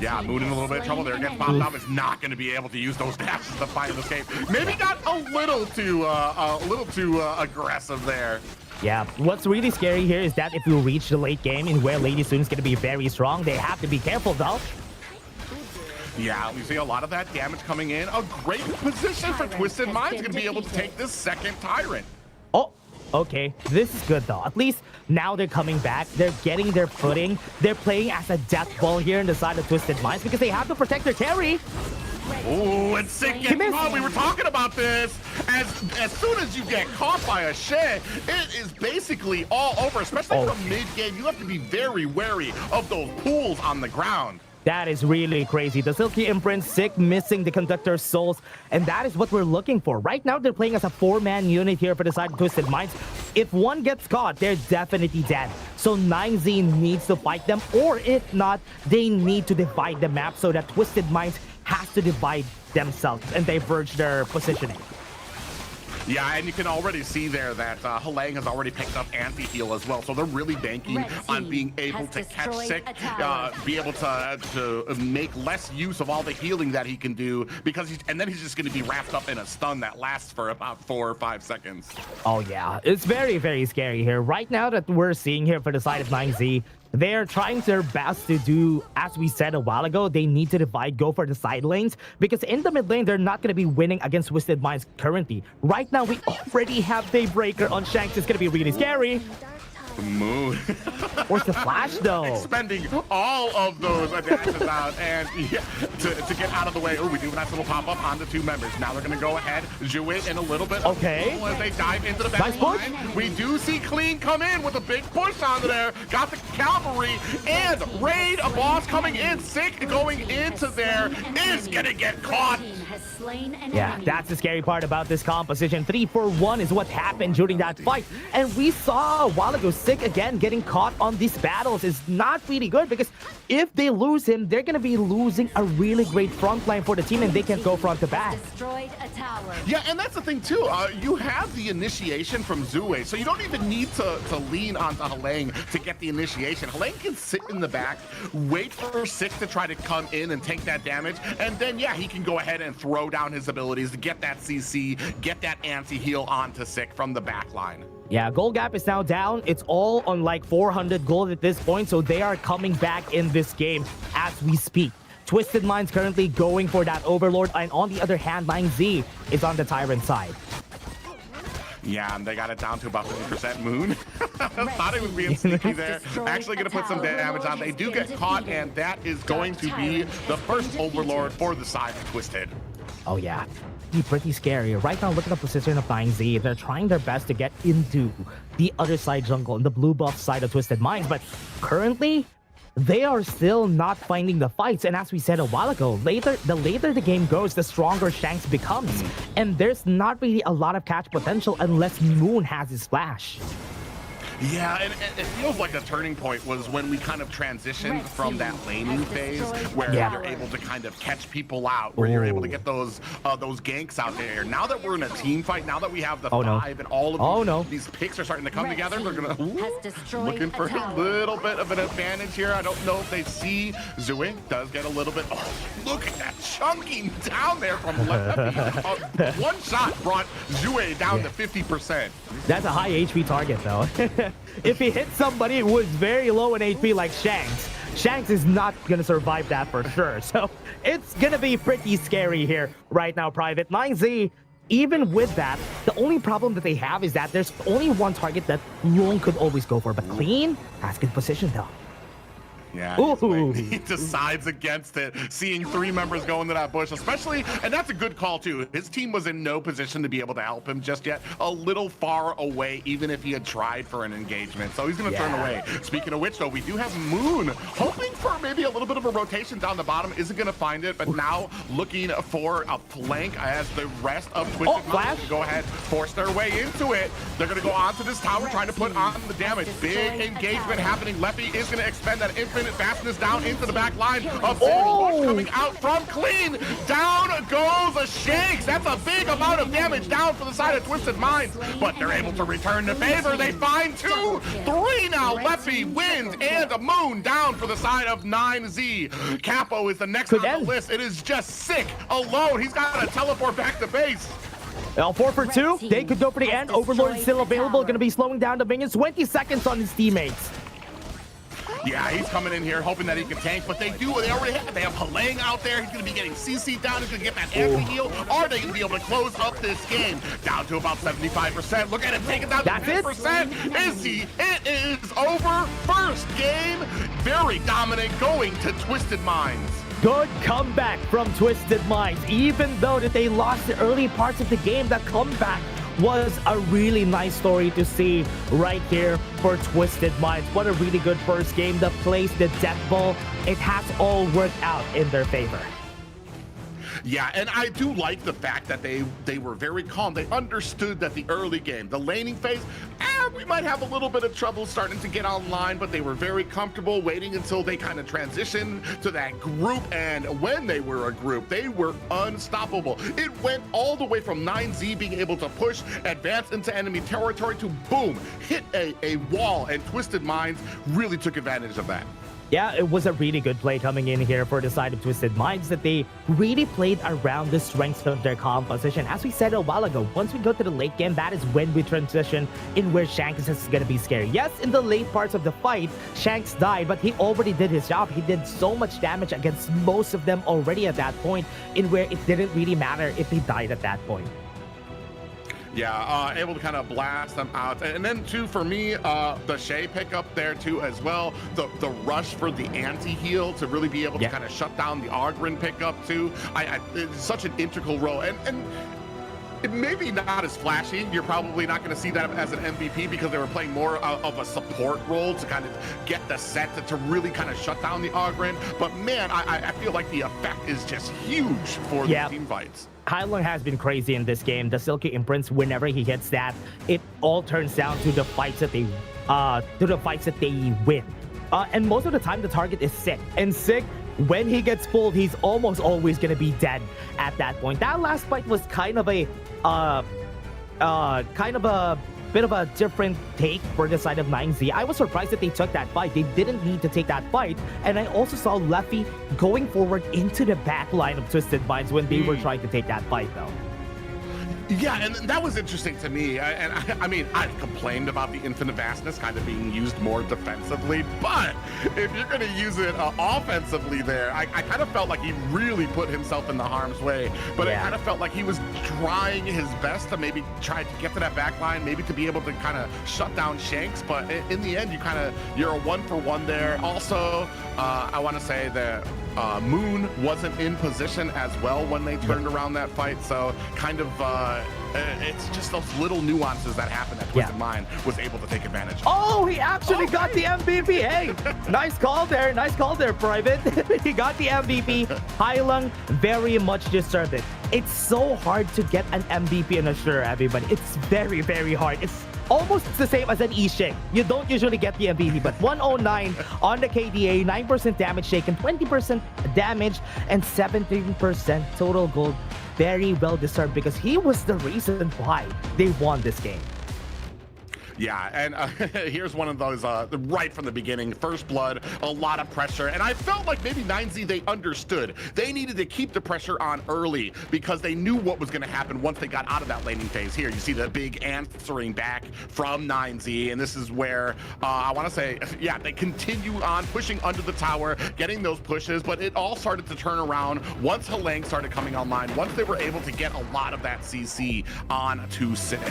Yeah, Moon in a little bit of trouble there. Gets popped up. Is not going to be able to use those dashes to fight and escape. Maybe got a little too aggressive there. Yeah, what's really scary here is that if you reach the late game in where Lady Soon's going to be very strong, they have to be careful though. Yeah, we see a lot of that damage coming in. A great position for Twisted Minds going to be able to take this second Tyrant. Oh, okay. This is good though. At least now they're coming back. They're getting their footing. They're playing as a death ball here on the side of Twisted Minds because they have to protect their carry. Oh, and Sick gets caught. We were talking about this. As soon as you get caught by a Shed, it is basically all over, especially from mid-game. You have to be very wary of those pools on the ground. That is really crazy. The Silky Imprint, Sick missing the Conductor's souls, and that is what we're looking for. Right now, they're playing as a 4-man unit here for the side of Twisted Minds. If one gets caught, they're definitely dead. So 9Z needs to fight them, or if not, they need to divide the map so that Twisted Minds has to divide themselves and diverge their positioning. Yeah, and you can already see there that Halang has already picked up anti-heal as well, so they're really banking on being able to catch Sick, be able to make less use of all the healing that he can do, because then he's just going to be wrapped up in a stun that lasts for about 4 or 5 seconds. Oh yeah, it's very, very scary here. Right now that we're seeing here for the side of 9Z, they're trying their best to do, as we said a while ago, they need to divide, go for the side lanes, because in the mid lane, they're not going to be winning against Twisted Minds currently. Right now, we already have Daybreaker on Shanks. It's going to be really scary. Moon. Where's the flash, though? Expending all of those dashes out, and yeah, to get out of the way. Oh, we do a nice little pop-up on the 2 members. Now they're going to go ahead, Zhu it in a little bit. Okay. As they dive into the back line. We do see Clean come in with a big push onto there. Got the cavalry, and Raid, a boss coming in. Sick going into there. Is going to get caught. Yeah, that's the scary part about this composition. 3-4-1 is what happened during that fight. And we saw a while ago, Sick again getting caught on these battles is not really good, because if they lose him, they're going to be losing a really great front line for the team, and they can go front to back. Yeah, and that's the thing too. You have the initiation from Zhuwei, so you don't even need to lean onto Halang to get the initiation. Halang can sit in the back, wait for Sick to try to come in and take that damage, and then yeah, he can go ahead and throw slow down his abilities, to get that CC, get that anti-heal onto Sick from the back line. Yeah, gold gap is now down. It's all on like 400 gold at this point, so they are coming back in this game as we speak. Twisted Mind's currently going for that Overlord, and on the other hand, 9Z is on the Tyrant side. Yeah, and they got it down to about 50%. Moon thought it was being sneaky there. Actually going to put some damage on. They do get caught, and that is going to be the first Overlord for the side of Twisted. Oh yeah, pretty scary. Right now, look at the position of 9Z. They're trying their best to get into the other side jungle, and the blue buff side of Twisted Minds, but currently, they are still not finding the fights. And as we said a while ago, the later the game goes, the stronger Shanks becomes. And there's not really a lot of catch potential unless Moon has his flash. Yeah, and it feels like a turning point was when we kind of transitioned from that laning phase where you're able to kind of catch people out, where you're able to get those ganks out there. Now that we're in a team fight, now that we have the five and all of these picks are starting to come together, they're gonna looking for a little bit of an advantage here. I don't know if they see Zui does get a little bit. Oh, look at that chunking down there from left. One shot brought Zui down to 50%. That's a high HP target though. If he hits somebody who is very low in HP like Shanks is not gonna survive that for sure. So it's gonna be pretty scary here right now, Private. 9Z, even with that, the only problem that they have is that there's only one target that Long could always go for, but Clean has good position though. Yeah, he decides against it, seeing three members go into that bush, especially, and that's a good call too. His team was in no position to be able to help him just yet, a little far away, even if he had tried for an engagement. So he's going to turn away. Speaking of which, though, we do have Moon hoping for maybe a little bit of a rotation down the bottom. Isn't going to find it, but now looking for a flank as the rest of Twisted Minds go ahead, force their way into it. They're going to go onto this tower, trying to put on the damage. Big engagement happening. Leffy is going to expend that infinite fastness down into the back line of coming out from Clean. Down goes a Shanks. That's a big amount of damage down for the side of Twisted Minds, but they're able to return the favor. They find 2-3 now. Leffy wins, and a Moon down for the side of 9Z. Capo is the next on the list. It is just Sick alone. He's got to teleport back to base. 4 for 2. They could go for the end. Overlord is still available. Going to be slowing down the minions. 20 seconds on his teammates. Yeah, he's coming in here hoping that he can tank, but they already have Halang out there. He's going to be getting CC down. He's going to get that anti-heal. Are they going to be able to close up this game? Down to about 75%. Look at him taking down to 10%. Is he? It is over. First game. Very dominant going to Twisted Minds. Good comeback from Twisted Minds. Even though that they lost the early parts of the game, that comeback was a really nice story to see right here for Twisted Minds. What a really good first game. The plays, the death ball, it has all worked out in their favor. Yeah, and I do like the fact that they were very calm. They understood that the early game, the laning phase, we might have a little bit of trouble starting to get online, but they were very comfortable waiting until they kind of transitioned to that group. And when they were a group, they were unstoppable. It went all the way from 9Z being able to push, advance into enemy territory to boom, hit a wall, and Twisted Minds really took advantage of that. Yeah, it was a really good play coming in here for the side of Twisted Minds, that they really played around the strengths of their composition. As we said a while ago, once we go to the late game, that is when we transition in where Shanks is going to be scary. Yes, in the late parts of the fight, Shanks died, but he already did his job. He did so much damage against most of them already at that point, in where it didn't really matter if he died at that point. Yeah, able to kind of blast them out. And then too, for me, the Shay pickup there too as well. The rush for the anti-heal to really be able to kind of shut down the Ogren pickup too. It's such an integral role. And it may be not as flashy. You're probably not going to see that as an MVP because they were playing more of a support role to kind of get the set to really kind of shut down the Ogren. But man, I feel like the effect is just huge for the team fights. Hailong has been crazy in this game. The Silky Imprints, whenever he hits that, it all turns down to the fights that they win. And most of the time, the target is Sick. And Sick, when he gets pulled, he's almost always going to be dead at that point. That last fight was kind of a kind of a bit of a different take for the side of 9Z. I was surprised that they took that fight. They didn't need to take that fight. And I also saw Leffy going forward into the back line of Twisted Minds when they were trying to take that fight, though. Yeah, and that was interesting to me. I mean, I've complained about the infinite vastness kind of being used more defensively, but if you're going to use it offensively there, I kind of felt like he really put himself in the harm's way. But it kind of felt like he was trying his best to maybe try to get to that back line, maybe to be able to kind of shut down Shanks. But in the end, you're a 1-for-1 there. Also, I want to say that Moon wasn't in position as well when they turned around that fight, so kind of it's just those little nuances that happen that Twisted Mind was able to take advantage of. Oh, he actually got the MVP. Hey, nice call there, Private. He got the MVP. Hailung very much deserved it. It's so hard to get an MVP in a Sure, everybody. It's very, very hard. It's almost the same as an Ishik. You don't usually get the MVP, but 109 on the KDA, 9% damage taken, 20% damage, and 17% total gold. Very well deserved because he was the reason why they won this game. Yeah, and here's one of those right from the beginning. First blood, a lot of pressure, and I felt like maybe 9Z, they understood. They needed to keep the pressure on early because they knew what was going to happen once they got out of that laning phase. Here, you see the big answering back from 9Z, and this is where I want to say, yeah, they continue on pushing under the tower, getting those pushes, but it all started to turn around once Halang started coming online, once they were able to get a lot of that CC on to Sick.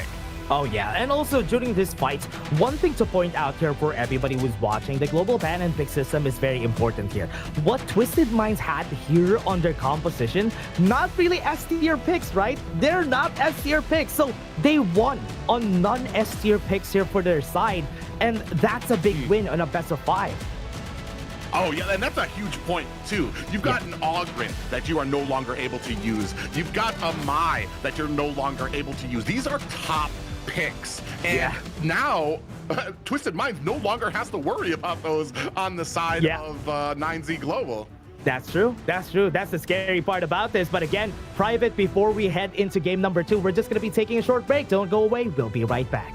Oh yeah, and also during this fight, one thing to point out here for everybody who's watching, the global ban and pick system is very important here. What Twisted Minds had here on their composition, not really S-tier picks, right? They're not S-tier picks, so they won on non-S-tier picks here for their side, and that's a big win on a best of 5. Oh, yeah, and that's a huge point, too. You've got an Ogren that you are no longer able to use. You've got a Mai that you're no longer able to use. These are top picks. And now, Twisted Minds no longer has to worry about those on the side of 9Z Global. That's true. That's true. That's the scary part about this. But again, Private, before we head into game number 2, we're just going to be taking a short break. Don't go away. We'll be right back.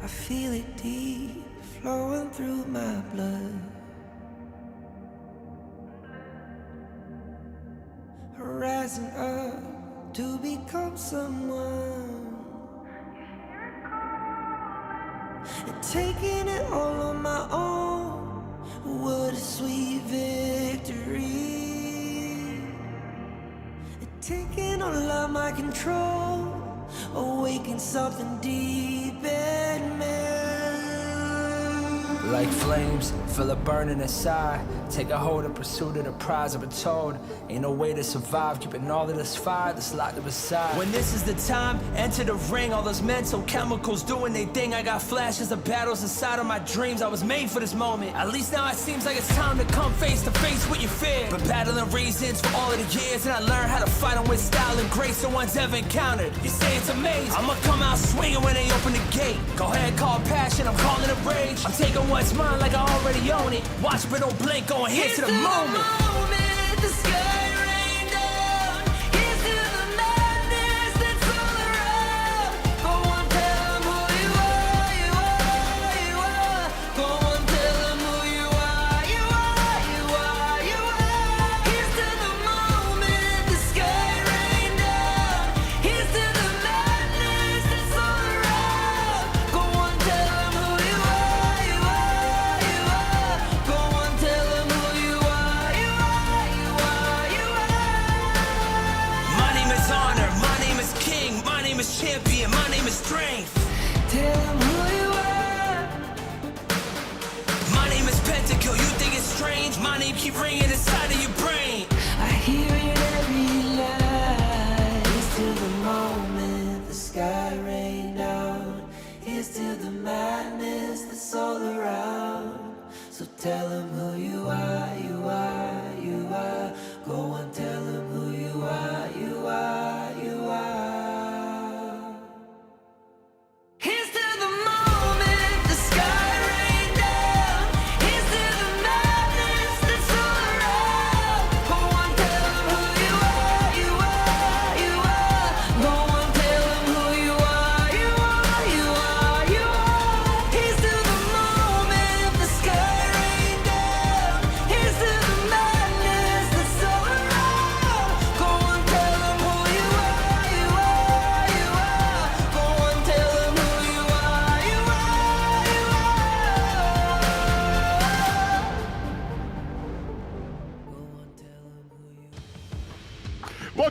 I feel it deep flowing through my blood. Rising up to become someone, and taking it all on my own. What a sweet victory. And taking all of my control, awaken something deep in me. Like flames, feel it burning inside. Take a hold in pursuit of the prize. I've been told, ain't no way to survive. Keeping all of this fire that's locked up inside. When this is the time, enter the ring. All those mental chemicals doing their thing. I got flashes of battles inside of my dreams. I was made for this moment. At least now it seems like it's time to come face to face with your fear. Been battling reasons for all of the years, and I learned how to fight them with style and grace no one's ever encountered. You say it's amazing, I'ma come out swinging when they open the gate. Go ahead, call passion, I'm calling it rage. I'm taking what's mine like I already own it. Watch but don't blink, going here to the moment. The sky rain down. Here's to the madness that's all around. Go on, tell them who you are, you are, you are. Go on, tell them who you are, you are, you are, you are. Here's to the moment, the sky rain down. Here's to the madness that's all around. Go on, tell them who you are, you are, you are. Go on, tell them who you are, you are, you are, you are. My name is honor, my name is king, my name is champion, my name is strength. Tell them who you are. My name is Pentakill, you think it's strange? My name keep ringing inside of your brain. I hear it every night. Here's to the moment the sky rain down. Here's to the madness that's all around. So tell them who you are, you are, you are. Go and tell them who you are, you are, you are. Here's to the moment the sky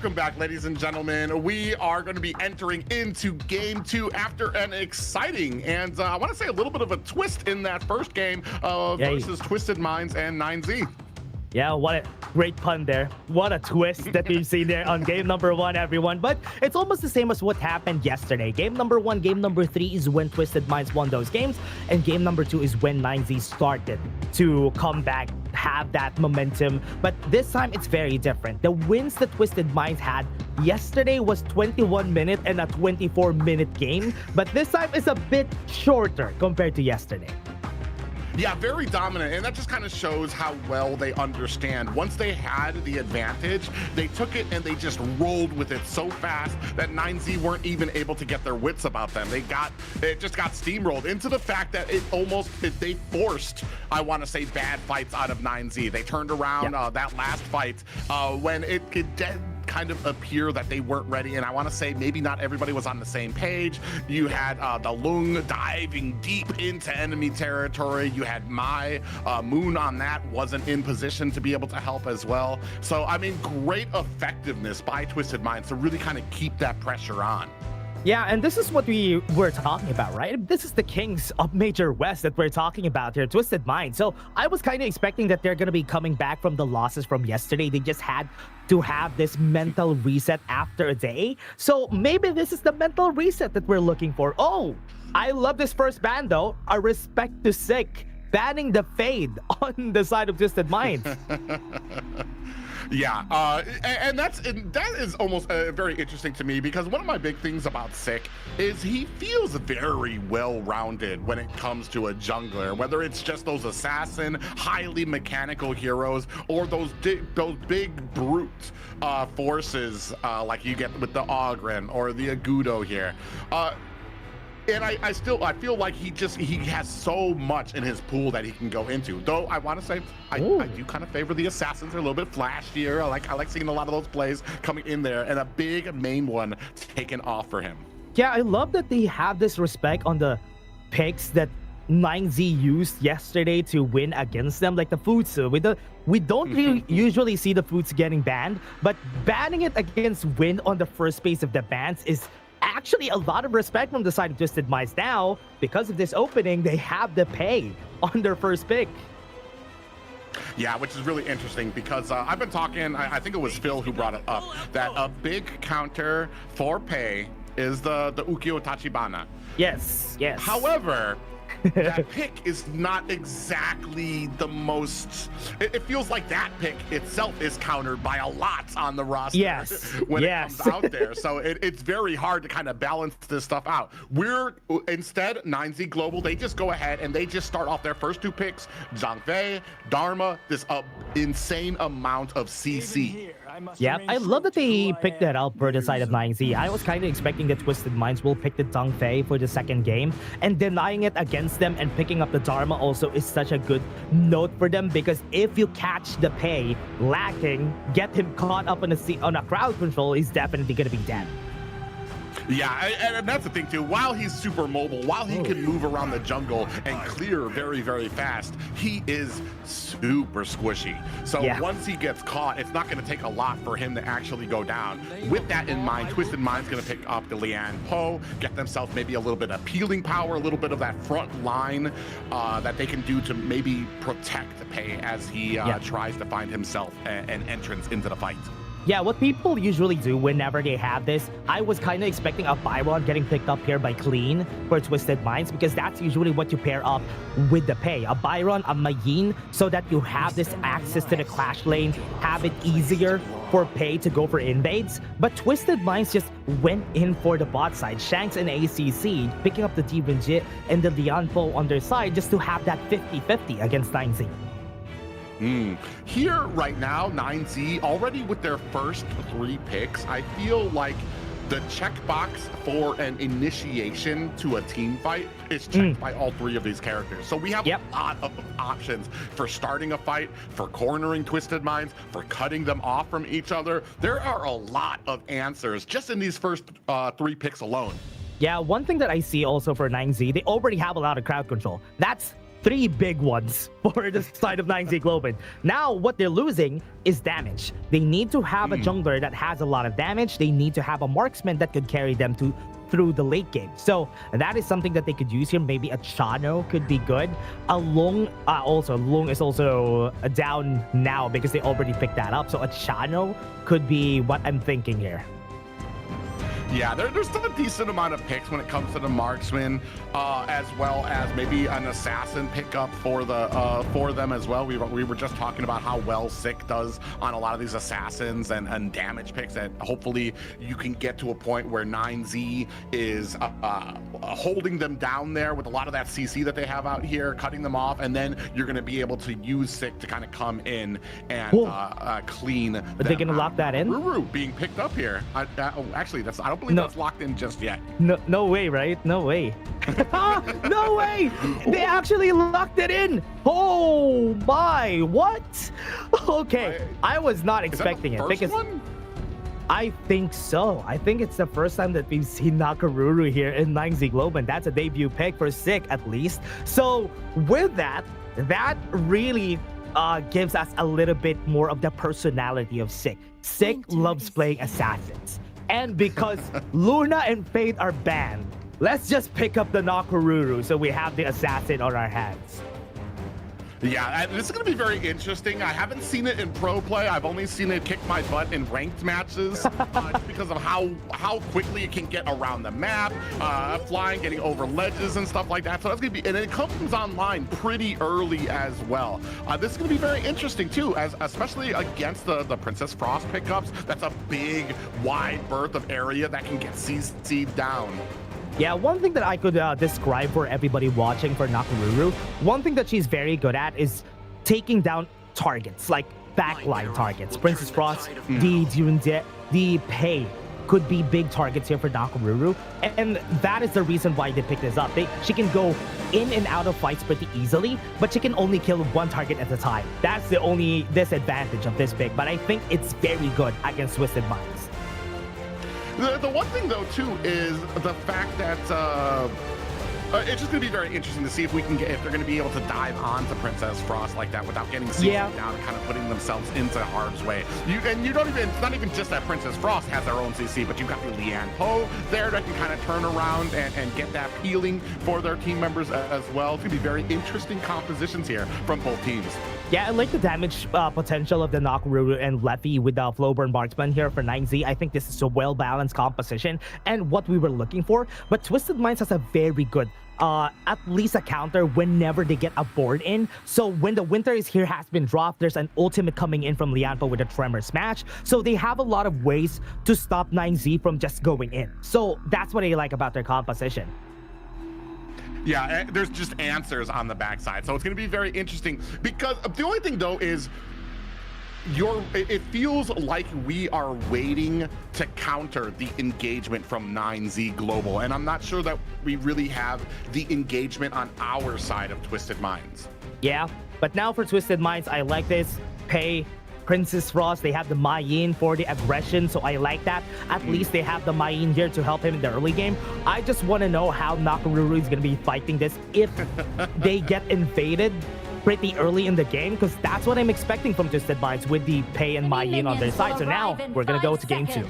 Welcome back, ladies and gentlemen. We are going to be entering into game 2 after an exciting and I want to say a little bit of a twist in that first game versus Twisted Minds and 9Z. Yeah, what a great pun there. What a twist that we've seen there on game number 1, everyone. But it's almost the same as what happened yesterday. Game number 1, game number 3 is when Twisted Minds won those games. And game number 2 is when 9Z started to come back, have that momentum. But this time, it's very different. The wins that Twisted Minds had yesterday was 21-minute and a 24-minute game. But this time is a bit shorter compared to yesterday. Yeah, very dominant, and that just kind of shows how well they understand. Once they had the advantage, they took it and they just rolled with it so fast that 9Z weren't even able to get their wits about them. It just got steamrolled into the fact that they forced, I want to say, bad fights out of 9Z. They turned around that last fight when it could kind of appear that they weren't ready, and I want to say maybe not everybody was on the same page. You had the Lung diving deep into enemy territory. You had Mai Moon on that, wasn't in position to be able to help as well. So I mean, great effectiveness by Twisted Minds to really kind of keep that pressure on. Yeah, and this is what we were talking about, right? This is the Kings of Major West that we're talking about here, Twisted Minds. So I was kind of expecting that they're going to be coming back from the losses from yesterday. They just had to have this mental reset after a day. So maybe this is the mental reset that we're looking for. Oh, I love this first ban though. A respect to Sick, banning the Fade on the side of Twisted Minds. Yeah, and that is almost very interesting to me, because one of my big things about Sick is he feels very well-rounded when it comes to a jungler, whether it's just those assassin, highly mechanical heroes, or those big brute forces like you get with the Ogren or the Agudo here. And I feel like he has so much in his pool that he can go into. Though I want to say I do kind of favor the assassins. They're a little bit flashier. I like seeing a lot of those plays coming in there, and a big main one taken off for him. Yeah, I love that they have this respect on the picks that 9Z used yesterday to win against them, like the Futsu. We don't really usually see the Futsu getting banned, but banning it against Win on the first phase of the bans is actually a lot of respect from the side of Twisted Minds. Now, because of this opening, they have the pay on their first pick. Yeah, which is really interesting, because I've been talking, I think it was Phil who brought it up, that a big counter for pay is the Ukyo Tachibana. Yes. However, that pick is not exactly the most... It feels like that pick itself is countered by a lot on the roster when it comes out there. So it's very hard to kind of balance this stuff out. Instead, 9Z Global, they just go ahead and they just start off their first 2 picks, Zhang Fei, Dharma, this insane amount of CC. Yeah, I love that they picked that out for the side of 9Z. I was kind of expecting that Twisted Minds will pick the Zhang Fei for the second game, and denying it against them and picking up the Dharma also is such a good note for them, because if you catch the pay lacking, get him caught up on a crowd control, he's definitely going to be dead. Yeah, and that's the thing too. While he's super mobile, while he can move around the jungle and clear very, very fast, he is super squishy. So once he gets caught, it's not going to take a lot for him to actually go down. With that in mind, Twisted Mind's going to pick up the Lian Po, get themselves maybe a little bit of peeling power, a little bit of that front line that they can do to maybe protect the Pei as he tries to find himself an entrance into the fight. Yeah, what people usually do whenever they have this, I was kind of expecting a Byron getting picked up here by Clean for Twisted Minds, because that's usually what you pair up with the Pei. A Byron, a Mayin, so that you have this access to the clash lane, have it easier for Pei to go for invades. But Twisted Minds just went in for the bot side. Shanks and ACC picking up the Demon Jit and the Lian Po on their side just to have that 50-50 against 9Z. Here right now, 9Z already with their first 3 picks, I feel like the checkbox for an initiation to a team fight is checked by all 3 of these characters. So we have a lot of options for starting a fight, for cornering Twisted Minds, for cutting them off from each other. There are a lot of answers just in these first 3 picks alone. Yeah, one thing that I see also for 9Z, they already have a lot of crowd control. That's three big ones for the side of 9Z Globant. Now, what they're losing is damage. They need to have a jungler that has a lot of damage. They need to have a marksman that could carry them through the late game. So that is something that they could use here. Maybe a Chano could be good. A Long, Long is also down now because they already picked that up. So a Chano could be what I'm thinking here. Yeah, there's still a decent amount of picks when it comes to the marksman, as well as maybe an assassin pickup for them as well. We were just talking about how well Sick does on a lot of these assassins and damage picks, that hopefully you can get to a point where 9Z is holding them down there with a lot of that CC that they have out here, cutting them off, and then you're going to be able to use Sick to kind of come in and clean. Are they going to lock that in? Ruru being picked up here. Actually, I don't believe that's locked in just yet. No way, right? No way. No way! They actually locked it in! Oh my, what? Okay, I was not expecting it because I think so. I think it's the first time that we've seen Nakaruru here in 9Z Globant. That's a debut pick for Sick at least. So with that really gives us a little bit more of the personality of Sick. Sick loves playing assassins. And because Luna and Fate are banned, let's just pick up the Nakaruru so we have the assassin on our hands. Yeah, this is going to be very interesting. I haven't seen it in pro play. I've only seen it kick my butt in ranked matches just because of how quickly it can get around the map, flying, getting over ledges and stuff like that. So that's going to be, and it comes online pretty early as well. This is going to be very interesting too, especially against the Princess Frost pickups. That's a big, wide berth of area that can get CC'd down. Yeah, one thing that I could describe for everybody watching for Nakaruru, one thing that she's very good at is taking down targets, like backline targets. Princess Frost, the Pei could be big targets here for Nakaruru, and that is the reason why they picked this up. She can go in and out of fights pretty easily, but she can only kill one target at a time. That's the only disadvantage of this pick, but I think it's very good against Twisted Minds. The one thing, though, too, is the fact that it's just going to be very interesting to see if they're going to be able to dive onto Princess Frost like that without getting seized down and kind of putting themselves into harm's way. It's not even just that Princess Frost has their own CC, but you've got the Lian Po there that can kind of turn around and get that healing for their team members as well. It's going to be very interesting compositions here from both teams. Yeah, I like the damage potential of the Nakaruru and Leffy with the Flowburn Marksman here for 9Z. I think this is a well-balanced composition and what we were looking for. But Twisted Minds has a very good, at least a counter whenever they get a board in. So when the Winter is here has been dropped, there's an ultimate coming in from Lianpo with a Tremor Smash. So they have a lot of ways to stop 9Z from just going in. So that's what I like about their composition. Yeah, there's just answers on the backside. So it's going to be very interesting because the only thing, though, is it feels like we are waiting to counter the engagement from 9Z Global. And I'm not sure that we really have the engagement on our side of Twisted Minds. Yeah, but now for Twisted Minds, I like this. Pei, Princess Frost, they have the Mai Yin for the aggression, so I like that. At least they have the Mai Yin here to help him in the early game. I just want to know how Nakaruru is going to be fighting this if they get invaded pretty early in the game, because that's what I'm expecting from Twisted Minds with the Pei and Mai Yin on their side. So now we're going to go to game 2.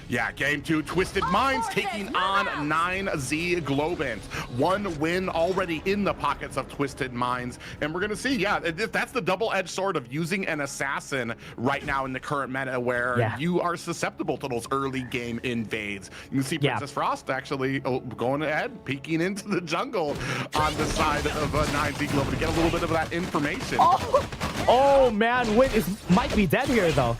Yeah, game 2, Twisted Minds taking on 9Z Globant. One win already in the pockets of Twisted Minds. And we're going to see, yeah, that's the double-edged sword of using an assassin right now in the current meta where you are susceptible to those early game invades. You can see Princess Frost actually going ahead, peeking into the jungle on the side of 9Z Globant to get a little bit of that information. Oh man, Win might be dead here, though.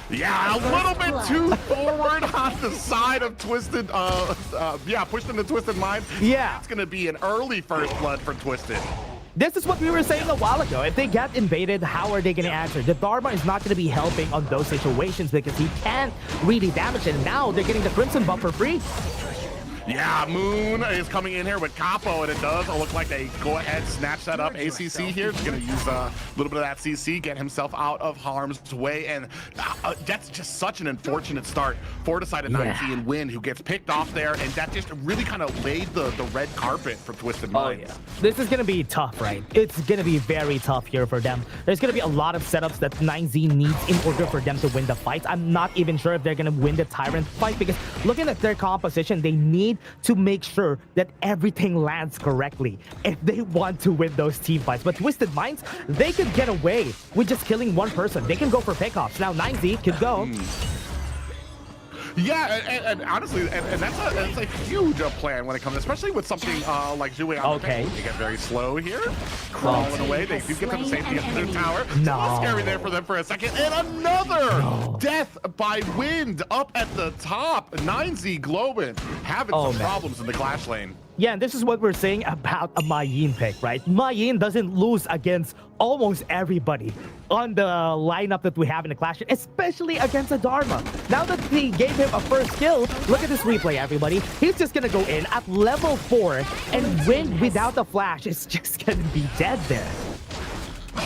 Yeah, a little bit too forward on the side of Twisted, pushed into Twisted Minds. Yeah. It's going to be an early first blood for Twisted. This is what we were saying a while ago. If they get invaded, how are they going to answer? The Dharma is not going to be helping on those situations because he can't really damage it. And now they're getting the Crimson buff for free. Yeah, Moon is coming in here with Capo, and it does look like they go ahead, snatch that up. ACC here is going to use a little bit of that CC, get himself out of harm's way, and that's just such an unfortunate start for Decided 9Z and Win, who gets picked off there, and that just really kind of laid the red carpet for Twisted Minds. Oh, yeah. This is going to be tough, right? It's going to be very tough here for them. There's going to be a lot of setups that 9Z needs in order for them to win the fights. I'm not even sure if they're going to win the Tyrant fight, because looking at their composition, they need to make sure that everything lands correctly if they want to win those team fights. But Twisted Minds, they could get away with just killing one person. They can go for pickoffs. Now 9Z could go. Yeah, and honestly, and that's a huge plan when it comes, especially with something like Zue on the pick. They get very slow here, crawling away. They do get to the safety of the tower. It's a little scary there for them for a second. And another death by Wind up at the top. 9Z Globant having some problems in the Clash lane. Yeah, and this is what we're saying about a Mayin pick, right? Mayin doesn't lose against almost everybody on the lineup that we have in the Clash, especially against a Dharma. Now that he gave him a first kill, look at this replay, everybody. He's just gonna go in at level 4 and win without a flash. It's just gonna be dead there.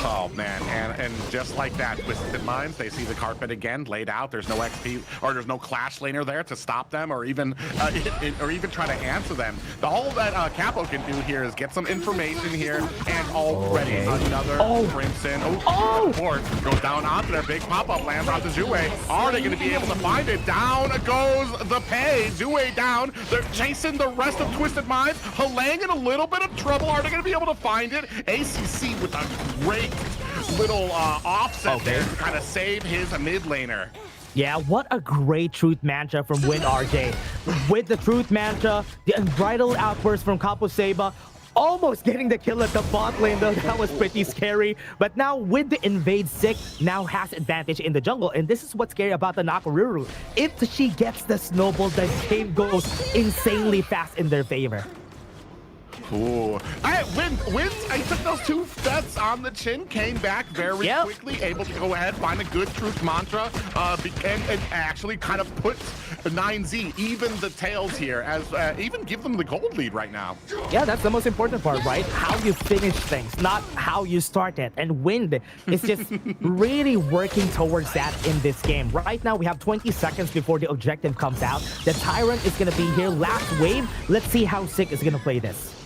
Oh man, and just like that, Twisted Minds, they see the carpet again laid out. There's no XP, or there's no Clash laner there to stop them, or even try to answer them. All that Capo can do here is get some information here, and already another Crimson. Port goes down onto their big pop-up, lands onto Zue. Are they going to be able to find it? Down goes the pay. Zue down. They're chasing the rest of Twisted Minds. Halang in a little bit of trouble. Are they going to be able to find it? ACC with a great little offset there to kind of save his mid laner. Yeah, what a great Truth Mantra from Win RJ. With the Truth Mantra, the unbridled outburst from Capo Seba, almost getting the kill at the bot lane though. That was pretty scary. But now with the Invade Sick, now has advantage in the jungle. And this is what's scary about the Nakoruru. If she gets the snowball, the game goes insanely fast in their favor. Ooh. Wins, I took those 2 bets on the chin, came back very quickly, able to go ahead, find a good Truth Mantra, and actually kind of put 9Z, even the tails here, as even give them the gold lead right now. Yeah, that's the most important part, right? How you finish things, not how you start it. And Wind is just really working towards that in this game. Right now, we have 20 seconds before the objective comes out. The Tyrant is going to be here. Last wave. Let's see how Sick is going to play this.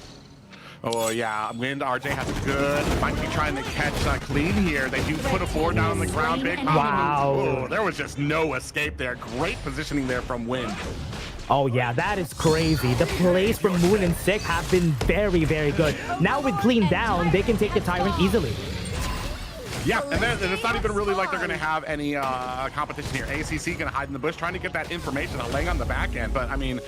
Oh yeah, Wind RJ has a good, might be trying to catch Clean here. They do put a 4 down on the ground, big pop. Wow. Oh, there was just no escape there. Great positioning there from Wind. Oh yeah, that is crazy. The plays from Moon and Sick have been very, very good. Now with Clean down, they can take the Tyrant easily. Yeah, and then it's not even really like they're going to have any competition here. ACC going to hide in the bush, trying to get that information, laying on the back end. But, I mean,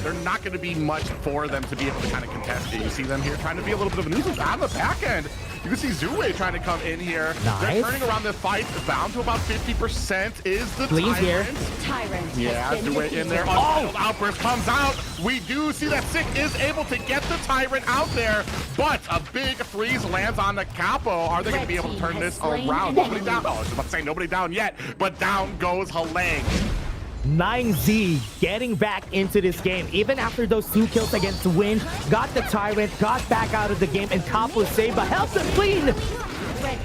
they're not going to be much for them to be able to kind of contest it. You see them here trying to be a little bit of a nuisance on the back end. You can see Zue trying to come in here. Nice. They're turning around this fight. Down to about 50% is the Tyrant. Here. Tyrant. Yeah, Zue in there. Outburst comes out. We do see that Sick is able to get the Tyrant out there, but a big freeze lands on the Capo. Are they going to be able to turn this around? Nobody down. Oh, I was about to say nobody down yet, but down goes Halang. 9Z getting back into this game. Even after those 2 kills against Win, got the Tyrant, got back out of the game, and Capo Seba helps him Clean.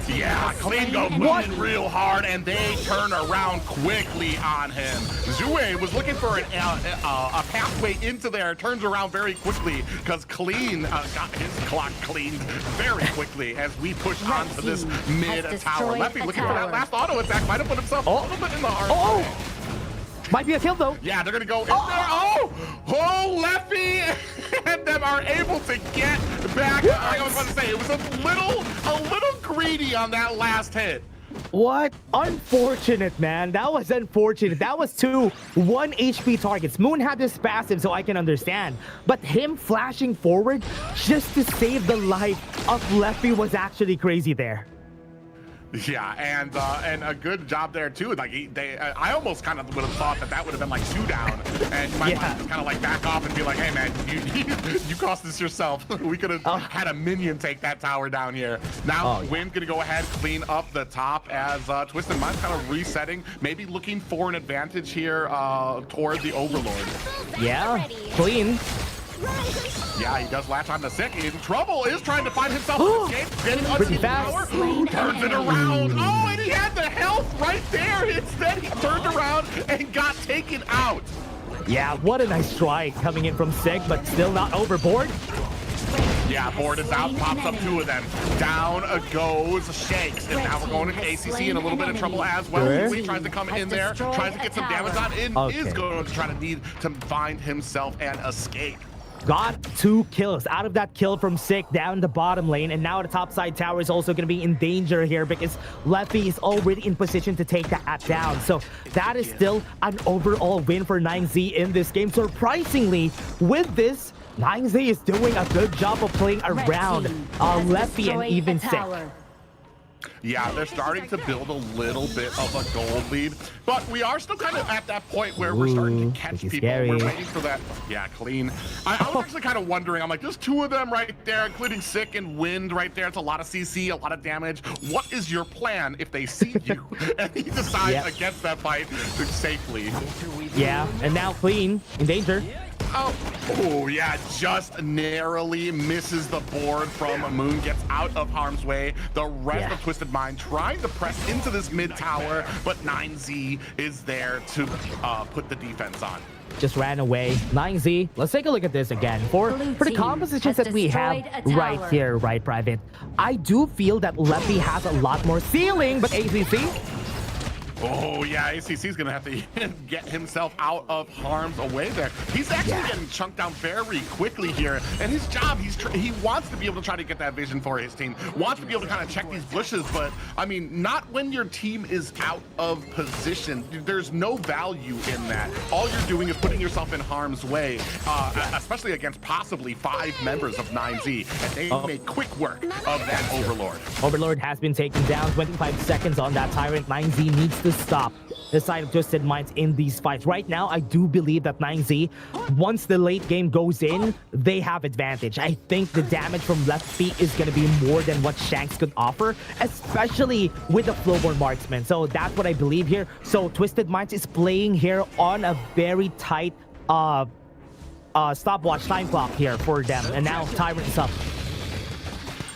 Yeah, Clean go moving real hard, and they turn around quickly on him. Zue was looking for a pathway into there, turns around very quickly, because Clean got his clock cleaned very quickly as we push onto this mid tower. Lefty looking for that last auto attack, might have put himself a little bit in the hard way. Might be a kill though. Yeah, they're gonna go in there. Oh, Leffy and them are able to get back. I was about to say it was a little greedy on that last hit. What? Unfortunate, man. That was unfortunate. That was 2 1 HP targets. Moon had this passive, so I can understand. But him flashing forward just to save the life of Leffy was actually crazy there. Yeah, and a good job there too. Like I almost kind of would have thought that would have been like 2 down, and you might want to kind of like back off and be like, hey man, you cost this yourself. We could have had a minion take that tower down here. Now Wynn's gonna go ahead, clean up the top as Twisted Mind's kind of resetting, maybe looking for an advantage here toward the Overlord. Yeah, clean. Yeah, he does latch on to Sick. In trouble, is trying to find himself an escape. Getting under the tower. Turns it around. Oh, and he had the health right there. Instead, he turned around and got taken out. Yeah, what a nice strike coming in from Sick, but still not overboard. Yeah, board is out, pops up 2 of them. Down goes Shakes. And now we're going to ACC in a little bit of trouble as well. He tries to come in there, tries to get some damage on, and is going to try to need to find himself an escape. Got 2 kills out of that kill from Sick down the bottom lane, and now the top side tower is also going to be in danger here because Leffy is already in position to take that down. So that is still an overall win for 9Z in this game. Surprisingly, with this, 9Z is doing a good job of playing around Leffy and even Sick. Yeah, they're starting to build a little bit of a gold lead, but we are still kind of at that point where we're starting to catch people. Scary. We're waiting for that. Yeah, clean. I was actually kind of wondering, I'm like, there's 2 of them right there, including Sick and Wind right there. It's a lot of CC, a lot of damage. What is your plan if they see you and he decides against that fight safely? Yeah, and now Clean in danger. Oh, yeah, just narrowly misses the board from Moon, gets out of harm's way. The rest of Twisted Mind trying to press into this mid tower, but 9Z is there to put the defense on. Just ran away. 9Z, let's take a look at this again. For the compositions that we have right here, right, Private, I do feel that Leffy has a lot more ceiling, but ACC? Oh, yeah, ACC is going to have to get himself out of harm's way there. He's actually getting chunked down very quickly here. And his job, he wants to be able to try to get that vision for his team, wants to be able to kind of check these bushes. But, I mean, not when your team is out of position. There's no value in that. All you're doing is putting yourself in harm's way, especially against possibly 5 members of 9Z. And they make quick work of that Overlord. Overlord has been taken down. 25 seconds on that Tyrant. 9Z needs to stop the side of Twisted Minds in these fights. Right now, I do believe that 9Z, once the late game goes in, they have advantage. I think the damage from Leffy is going to be more than what Shanks could offer, especially with the Flowborn Marksman. So that's what I believe here. So Twisted Minds is playing here on a very tight stopwatch time clock here for them. And now Tyrant is up.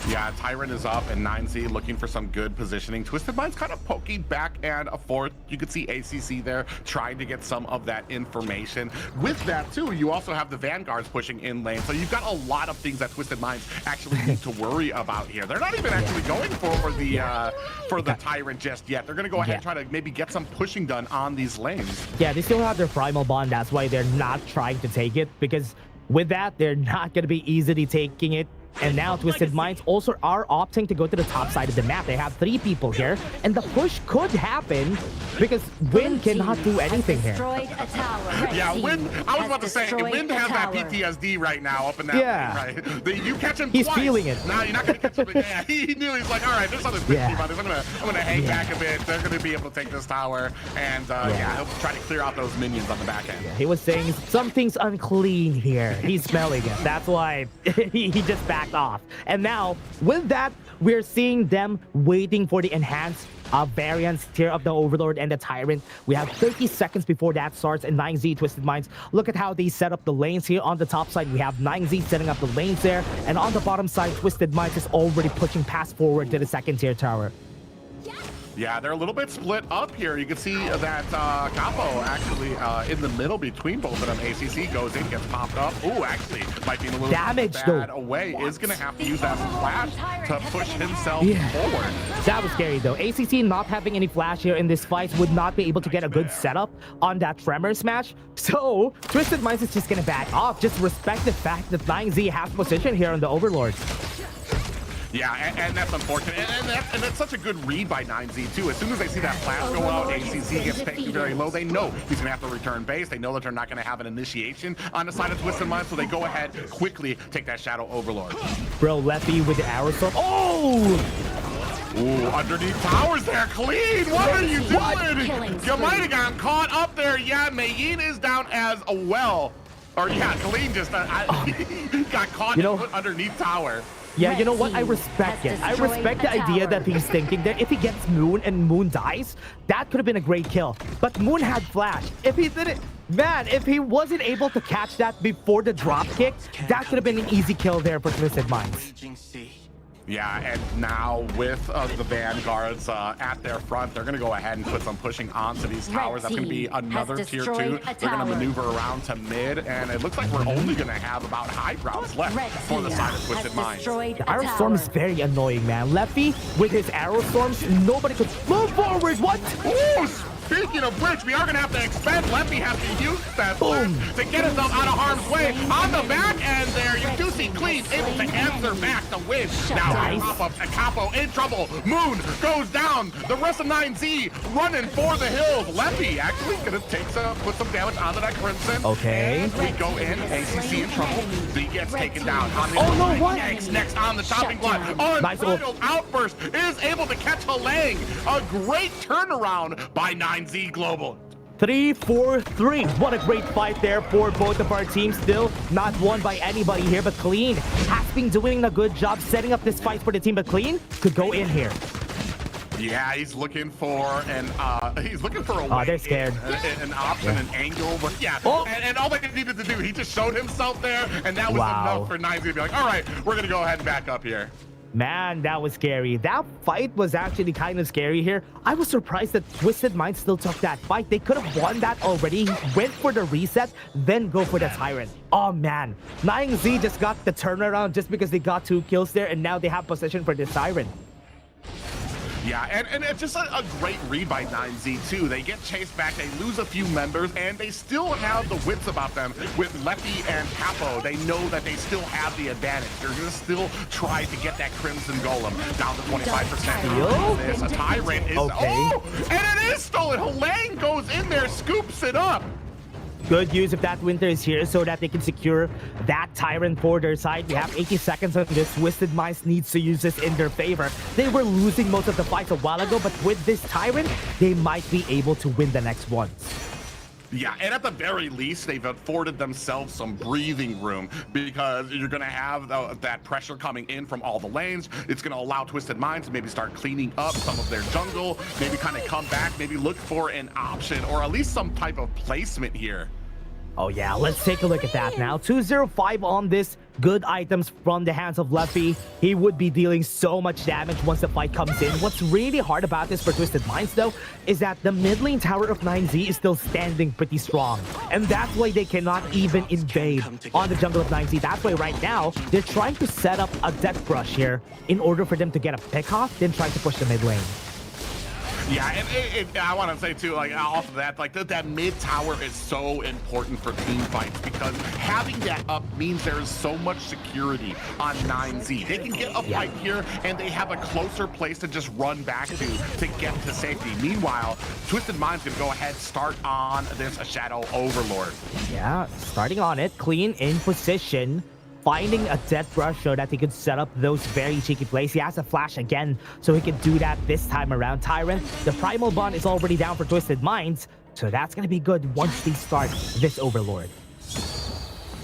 Yeah, Tyrant is up and 9Z looking for some good positioning. Twisted Mind's kind of poking back and forth. You could see ACC there trying to get some of that information. With that too, you also have the Vanguards pushing in lane. So you've got a lot of things that Twisted Minds actually need to worry about here. They're not even actually going for the Tyrant just yet. They're going to go ahead and try to maybe get some pushing done on these lanes. Yeah, they still have their Primal Bond. That's why they're not trying to take it, because with that, they're not going to be easily taking it. And now Twisted Minds also are opting to go to the top side of the map. They have 3 people here, and the push could happen because Wind cannot do anything here. Yeah, Wind, I was about to say, Wind has that PTSD right now up in that lane, right? You catch him He's twice. Feeling it. Nah, you're not going to catch him again. Yeah, he knew. He's like, all right, there's something fishy about this. I'm gonna hang back a bit. They're going to be able to take this tower, and he'll try to clear out those minions on the back end. He was saying something's unclean here. He's smelling it. That's why he just backed off. And now with that, we're seeing them waiting for the enhanced variants here of the Overlord and the Tyrant. We have 30 seconds before that starts, and 9Z Twisted Minds, look at how they set up the lanes here. On the top side, we have 9Z setting up the lanes there, and on the bottom side, Twisted Minds is already pushing past forward to the second tier tower. Yeah, they're a little bit split up here. You can see that Capo actually in the middle between both of them. ACC goes in, gets popped up. Ooh, actually, might be a little damage bad away. Is going to have to use that flash to push himself forward. That was scary, though. ACC not having any flash here in this fight would not be able to get a good setup on that Tremor smash. So, Twisted Minds is just going to back off. Just respect the fact that 9Z has position here on the Overlord. Yeah, and that's unfortunate. And that's such a good read by 9Z, too. As soon as they see that flash go out, ACC gets taken very low. They know he's going to have to return base. They know that they're not going to have an initiation on the side of Twisted Minds, so they go ahead, quickly take that Shadow Overlord. Bro, Leffy with the arrow storm. Oh! Ooh, underneath towers there, clean. What are you doing? You might have gotten caught up there. Yeah, Mayin is down as well. Or yeah, clean just got caught underneath tower. Yeah, you know what? I respect it. I respect the idea that he's thinking that if he gets Moon and Moon dies, that could have been a great kill. But Moon had flash. If he didn't, man, if he wasn't able to catch that before the drop kick, that could have been an easy kill there for Twisted Minds. Yeah, and now with the Vanguards at their front, they're going to go ahead and put some pushing onto these towers. That's going to be another tier 2. They're going to maneuver around to mid, and it looks like we're only going to have about high grounds left for the side of Twisted Minds. The Arrow Storm is very annoying, man. Lefty, with his Arrow Storms, nobody could move forward. What? Ooh, speaking of which, we are going to have to expend. Lefty has to use that flash to get himself out of harm's way. On the back end there, you do see Clean able to answer back to win. Now, pop-up, Capo in trouble. Moon goes down. The rest of 9Z running for the hills. Lefty actually going to put some damage onto that Crimson. Okay. And we go in. ACC in trouble. Z gets taken down. On the next on the chopping block. Unbridled Outburst is able to catch Halang. A great turnaround by 9Z Global. 3-4-3. What a great fight there for both of our teams. Still not won by anybody here, but Clean has been doing a good job setting up this fight for the team, but Clean could go in here. Yeah, he's looking for a way. They're scared. An option, an angle, but yeah. And all they needed to do, he just showed himself there, and that was enough for 9Z to be like, all right, we're gonna go ahead and back up here. Man, that was scary. That fight was actually kind of scary here. I was surprised that Twisted Minds still took that fight. They could have won that already. Went for the reset, then go for the Tyrant. Oh man, 9Z just got the turnaround just because they got 2 kills there, and now they have possession for the Tyrant. Yeah, and it's just a great read by 9Z too. They get chased back, they lose a few members, and they still have the wits about them with Lefty and Capo. They know that they still have the advantage. They're gonna still try to get that Crimson Golem down to 25%. This, a Tyrant is, and it is stolen. Halang goes in there, scoops it up. Good use of that Winter is here so that they can secure that Tyrant for their side. We have 80 seconds on this. Twisted Minds needs to use this in their favor. They were losing most of the fights a while ago, but with this Tyrant, they might be able to win the next ones. Yeah, and at the very least, they've afforded themselves some breathing room because you're going to have that pressure coming in from all the lanes. It's going to allow Twisted Minds to maybe start cleaning up some of their jungle, maybe kind of come back, maybe look for an option or at least some type of placement here. Oh yeah, let's take a look at that now. 205 on this. Good items from the hands of Lefty. He would be dealing so much damage once the fight comes in. What's really hard about this for Twisted Minds though is that the mid lane tower of 9Z is still standing pretty strong. And that's why they cannot even invade on the jungle of 9Z. That's why right now they're trying to set up a death brush here in order for them to get a pick off, then try to push the mid lane. Yeah, and I want to say too, like off of that, like that mid tower is so important for team fights because having that up means there is so much security on 9Z. They can get a fight here, and they have a closer place to just run back to get to safety. Meanwhile, Twisted Minds gonna go ahead start on this Shadow Overlord. Yeah, starting on it, Clean in position. Finding a death brush so that he could set up those very cheeky plays. He has a flash again, so he can do that this time around. Tyrant, the Primal Bond is already down for Twisted Minds, so that's going to be good once they start this Overlord.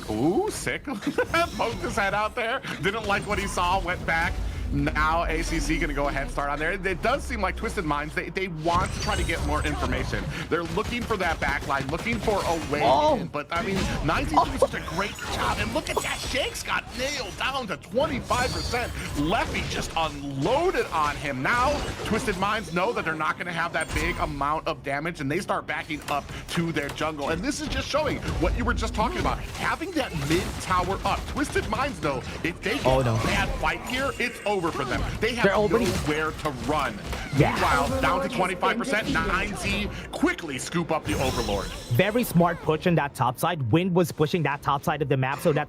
Ooh, sick. Poked his head out there. Didn't like what he saw, went back. Now ACC gonna go ahead and start on there. It does seem like Twisted Minds, they want to try to get more information. They're looking for that backline, looking for a way in. But I mean, 9Z's doing such a great job. And look at that, Shanks got nailed down to 25%. Lefty just unloaded on him. Now, Twisted Minds know that they're not gonna have that big amount of damage, and they start backing up to their jungle. And this is just showing what you were just talking about. Having that mid tower up. Twisted Minds know if they get a bad fight here, it's over for them. They have nowhere to run. Meanwhile, down to 25%, 9Z quickly scoop up the Overlord. Very smart push on that top side. Wind was pushing that top side of the map so that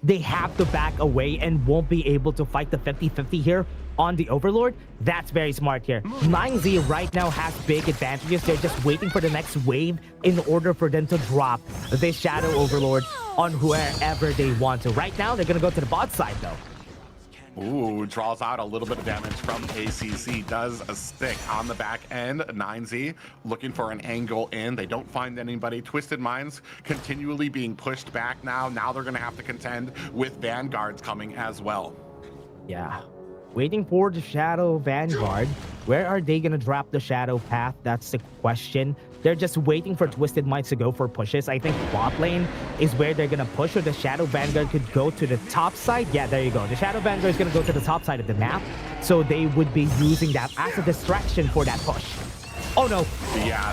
they have to back away and won't be able to fight the 50-50 here on the Overlord. That's very smart here. 9Z right now has big advantages. They're just waiting for the next wave in order for them to drop this Shadow Overlord on whoever they want to. Right now, they're gonna go to the bot side though. Ooh, draws out a little bit of damage from ACC. Does a stick on the back end. 9Z looking for an angle in. They don't find anybody. Twisted Minds continually being pushed back now. Now they're going to have to contend with Vanguards coming as well. Yeah. Waiting for the Shadow Vanguard. Where are they going to drop the Shadow Path? That's the question. They're just waiting for Twisted Minds to go for pushes. I think bot lane is where they're going to push, or the Shadow Vanguard could go to the top side. Yeah, there you go. The Shadow Vanguard is going to go to the top side of the map. So they would be using that as a distraction for that push. Oh, no. Yeah.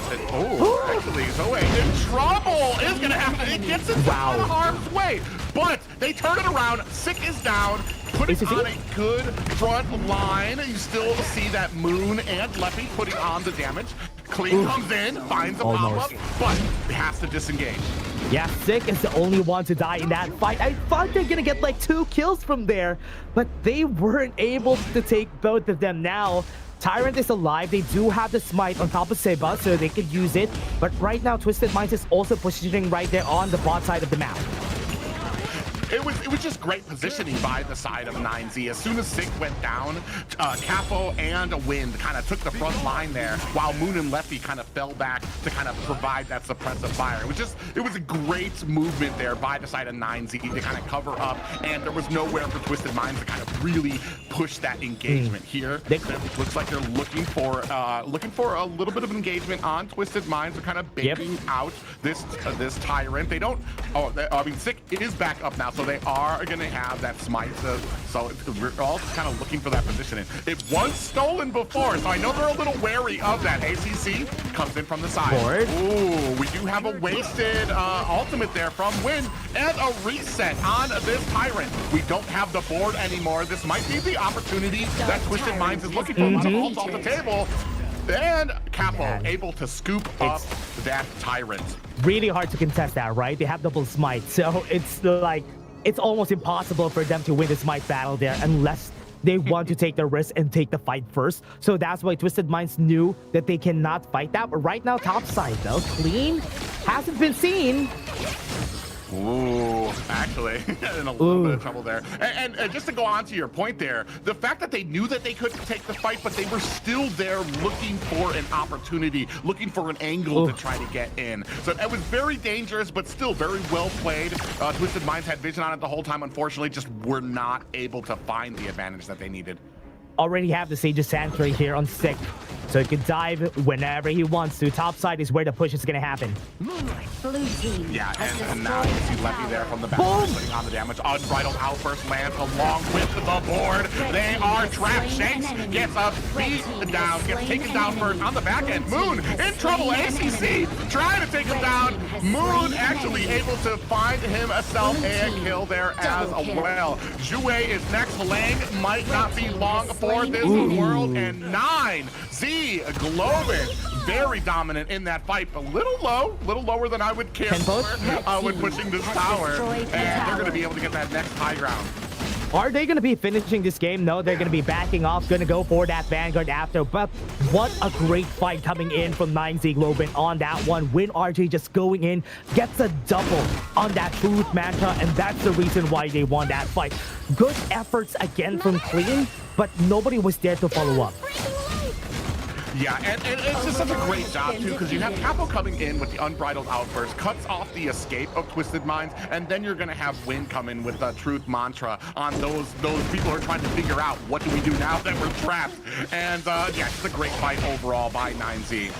Actually, Zoe in trouble. Is going to have to... It gets into harm's way. But they turn it around. Sick is down. Putting on a good front line. You still see that Moon and Leffy putting on the damage. Clean comes in, finds a pop-up, but has to disengage. Yeah, Sick is the only one to die in that fight. I thought they're gonna get like 2 kills from there, but they weren't able to take both of them now. Tyrant is alive. They do have the smite on top of Seba, so they could use it. But right now, Twisted Minds is also positioning right there on the bot side of the map. It was just great positioning by the side of 9Z. As soon as Sick went down, Capo and Wind kind of took the front line there, while Moon and Leffy kind of fell back to kind of provide that suppressive fire. It was a great movement there by the side of 9Z to kind of cover up, and there was nowhere for Twisted Minds to kind of really push that engagement here. It looks like they're looking for a little bit of engagement on Twisted Minds. They're kind of baking out this Tyrant. They don't. I mean, Sick is back up now. So they are going to have that smite. So we're all kind of looking for that positioning. It was stolen before, so I know they're a little wary of that. ACC comes in from the side. Ooh, we do have a wasted ultimate there from Wind and a reset on this Tyrant. We don't have the board anymore. This might be the opportunity that Twisted Minds is looking for. A lot of ults off the table. And Capo able to scoop up that Tyrant. Really hard to contest that, right? They have double smite, so it's like it's almost impossible for them to win the smite battle there unless they want to take the risk and take the fight first. So that's why Twisted Minds knew that they cannot fight that. But right now, top side though, Clean hasn't been seen. Ooh, actually, in a little bit of trouble there. And just to go on to your point there, the fact that they knew that they couldn't take the fight, but they were still there looking for an opportunity, looking for an angle to try to get in. So it was very dangerous, but still very well played. Twisted Minds had vision on it the whole time. Unfortunately, just were not able to find the advantage that they needed. Already have the Sage's Sanctuary here on Sick, so he can dive whenever he wants to. Top side is where the push is going to happen. Yeah, and now you see Leffy there from the back, putting on the damage. Unbridled Outburst lands along with the board. They are trapped. Shanks gets up, beat down, gets taken down first on the back end. Moon in trouble. ACC trying to take him down. Moon actually able to find himself a kill there as well. Jouet is next. Lang might not be long for this world, and 9Z Globant very dominant in that fight, but a little lower than I would care for when pushing this tower, and they're going to be able to get that next high ground. Are they going to be finishing this game? No, they're going to be backing off, going to go for that Vanguard after. But what a great fight coming in from 9Z Globant on that one. Win RJ just going in, gets a double on that Truth Mantra, and that's the reason why they won that fight. Good efforts again from Clean, but nobody was there to follow up. Yeah, and it's just such a great job, too, because you have Capo coming in with the Unbridled Outburst, cuts off the escape of Twisted Minds, and then you're going to have Wind come in with the Truth Mantra on those people who are trying to figure out what do we do now that we're trapped. And, yeah, it's a great fight overall by 9Z.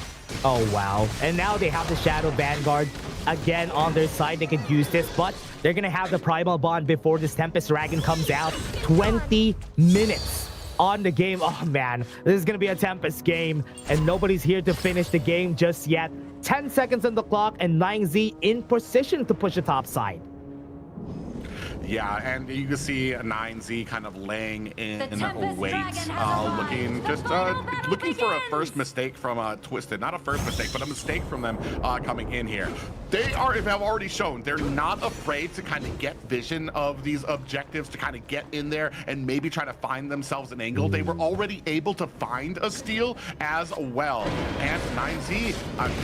Oh, wow. And now they have the Shadow Vanguard again on their side. They could use this, but they're going to have the Primal Bond before this Tempest Dragon comes out. 20 minutes on the game. Oh man, this is gonna be a Tempest game, and nobody's here to finish the game just yet. 10 seconds on the clock, and 9Z in position to push the top side. Yeah, and you can see 9Z kind of laying in wait, looking for a first mistake from Twisted. Not a first mistake, but a mistake from them coming in here. They have already shown they're not afraid to kind of get vision of these objectives, to kind of get in there and maybe try to find themselves an angle. They were already able to find a steal as well. And 9Z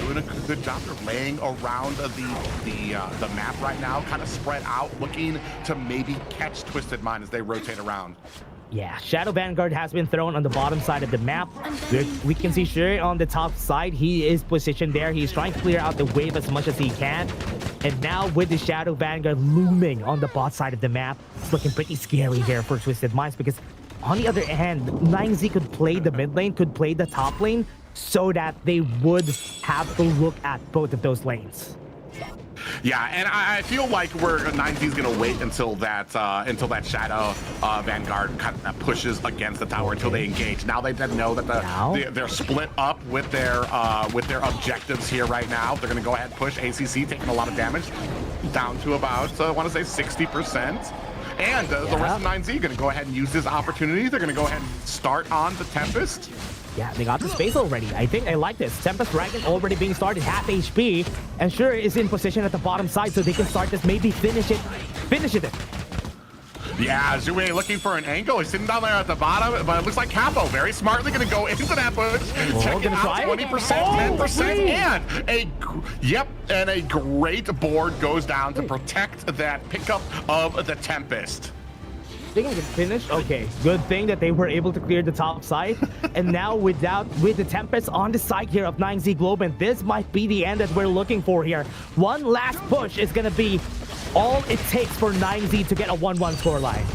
doing a good job of laying around the map right now, kind of spread out, looking to maybe catch Twisted Mind as they rotate around. Yeah, Shadow Vanguard has been thrown on the bottom side of the map. We can see Shuri on the top side. He is positioned there. He's trying to clear out the wave as much as he can. And now with the Shadow Vanguard looming on the bot side of the map, it's looking pretty scary here for Twisted Minds, because on the other hand, 9Z could play the mid lane, could play the top lane, so that they would have to look at both of those lanes. Yeah, and I feel like 9Z is gonna wait until that Shadow Vanguard kind of pushes against the tower until they engage. Now they know that they're split up with their objectives here right now. They're gonna go ahead and push. ACC taking a lot of damage, down to about I want to say 60%. And the rest of 9Z gonna go ahead and use this opportunity. They're gonna go ahead and start on the Tempest. Yeah, they got the space already. I think I like this. Tempest Dragon already being started, half HP. And Shuri is in position at the bottom side, so they can start this, maybe finish it. Yeah, Zue looking for an angle. He's sitting down there at the bottom, but it looks like Capo very smartly going to go into that push. Check it out, 20%, 10%, and a great board goes down to protect that pickup of the Tempest. They can finish. Okay, good thing that they were able to clear the top side. And now with the Tempest on the side here of 9Z Globant, this might be the end that we're looking for here. One last push is gonna be all it takes for 9Z to get a 1-1 scoreline.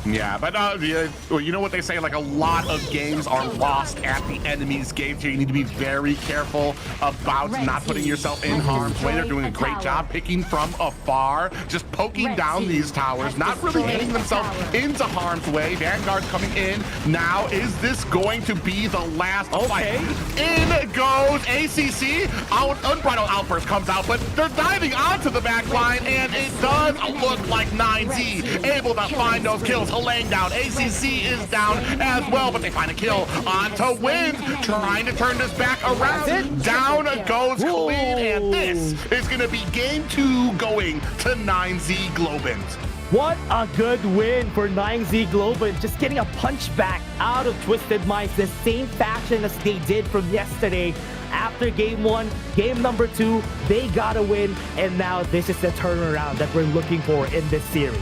Yeah, but you know what they say, like a lot of games are lost at the enemy's gates here. You need to be very careful about not putting yourself in harm's way. They're doing a great job picking from afar, just poking down these towers, not really getting themselves into harm's way. Vanguard coming in. Now, is this going to be the last fight? In goes ACC. Unbridled Outburst comes out, but they're diving onto the back line, and it does look like 9Z able to find those kills. Laying down. ACC is down as well, but they find a kill onto Wind, trying to turn this back around. Down goes Clean, and this is going to be game 2 going to 9Z Globant. What a good win for 9Z Globant, just getting a punch back out of Twisted Minds, the same fashion as they did from yesterday. After game 1, game number 2, they got a win, and now this is the turnaround that we're looking for in this series.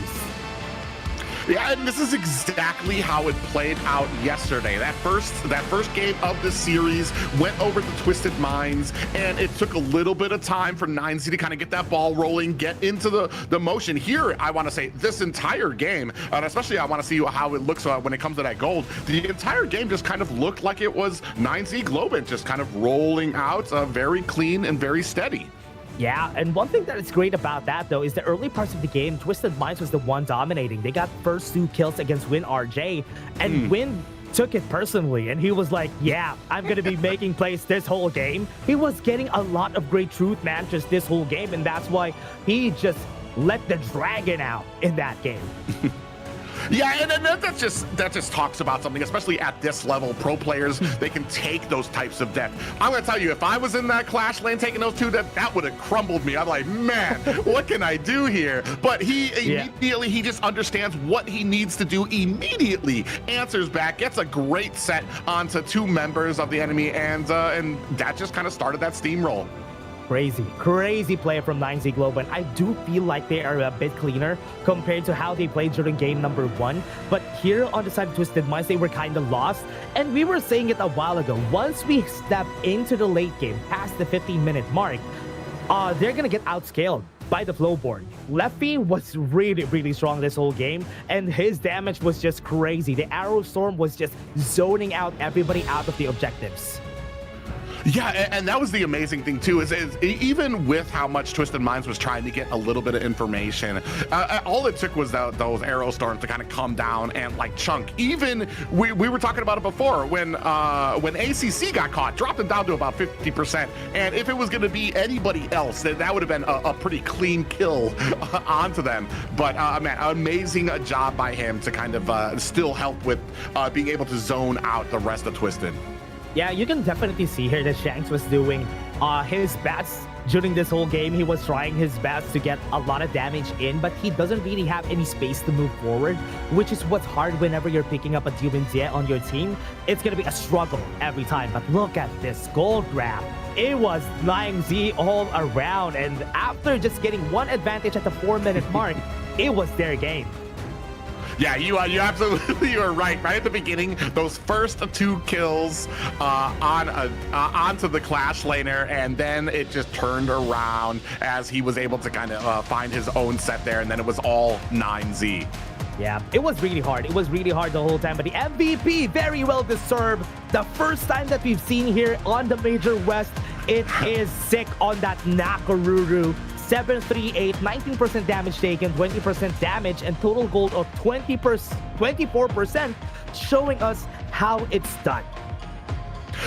Yeah, and this is exactly how it played out yesterday. That first game of the series went over the Twisted Minds, and it took a little bit of time for 9Z to kind of get that ball rolling, get into the motion. Here, I want to say this entire game, and especially I want to see how it looks when it comes to that gold. The entire game just kind of looked like it was 9Z Globant just kind of rolling out very clean and very steady. Yeah, and one thing that is great about that, though, is the early parts of the game, Twisted Minds was the one dominating. They got first 2 kills against Win RJ, and Win took it personally, and he was like, yeah, I'm going to be making plays this whole game. He was getting a lot of great truth matches this whole game, and that's why he just let the dragon out in that game. Yeah, and that just talks about something, especially at this level. Pro players, they can take those types of death. I'm gonna tell you, if I was in that Clash lane taking those 2 death, that would have crumbled me. I'm like, man, what can I do here? But he immediately, he just understands what he needs to do immediately. Answers back, gets a great set onto 2 members of the enemy, and that just kind of started that steamroll. Crazy play from 9Z Globant. I do feel like they are a bit cleaner compared to how they played during game number 1. But here on the side of Twisted Minds, they were kind of lost. And we were saying it a while ago. Once we step into the late game, past the 15-minute mark, they're going to get outscaled by the Flowborn. Leffy was really strong this whole game, and his damage was just crazy. The Arrow Storm was just zoning out everybody out of the objectives. Yeah, and that was the amazing thing too, is even with how much Twisted Minds was trying to get a little bit of information, all it took was those Arrow Storms to kind of come down and like chunk. Even we were talking about it before, when ACC got caught, dropped them down to about 50%, and if it was going to be anybody else, that would have been a pretty clean kill onto them. But man, amazing job by him to kind of still help with being able to zone out the rest of Twisted. Yeah, you can definitely see here that Shanks was doing his best during this whole game. He was trying his best to get a lot of damage in, but he doesn't really have any space to move forward, which is what's hard whenever you're picking up a Globant on your team. It's going to be a struggle every time, but look at this gold grab. It was 9Z all around, and after just getting 1 advantage at the 4-minute mark, it was their game. Yeah, you absolutely are right. Right at the beginning, those first 2 kills onto the Clash laner, and then it just turned around as he was able to kind of find his own set there, and then it was all 9Z. Yeah, it was really hard. It was really hard the whole time, but the MVP, very well deserved. The first time that we've seen here on the Major West, it is sick on that Nakaruru. 738, 19% damage taken, 20% damage, and total gold of 24%, showing us how it's done.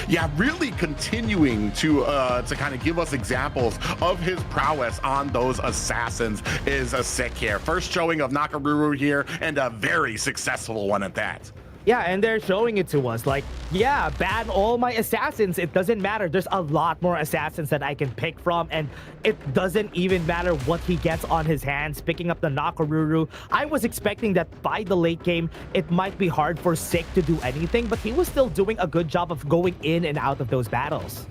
Yeah, really continuing to kind of give us examples of his prowess on those assassins is a sick here. First showing of Nakaruru here, and a very successful one at that. Yeah, and they're showing it to us. Like, yeah, ban all my assassins. It doesn't matter. There's a lot more assassins that I can pick from, and it doesn't even matter what he gets on his hands, picking up the Nakaruru. I was expecting that by the late game, it might be hard for Sick to do anything, but he was still doing a good job of going in and out of those battles.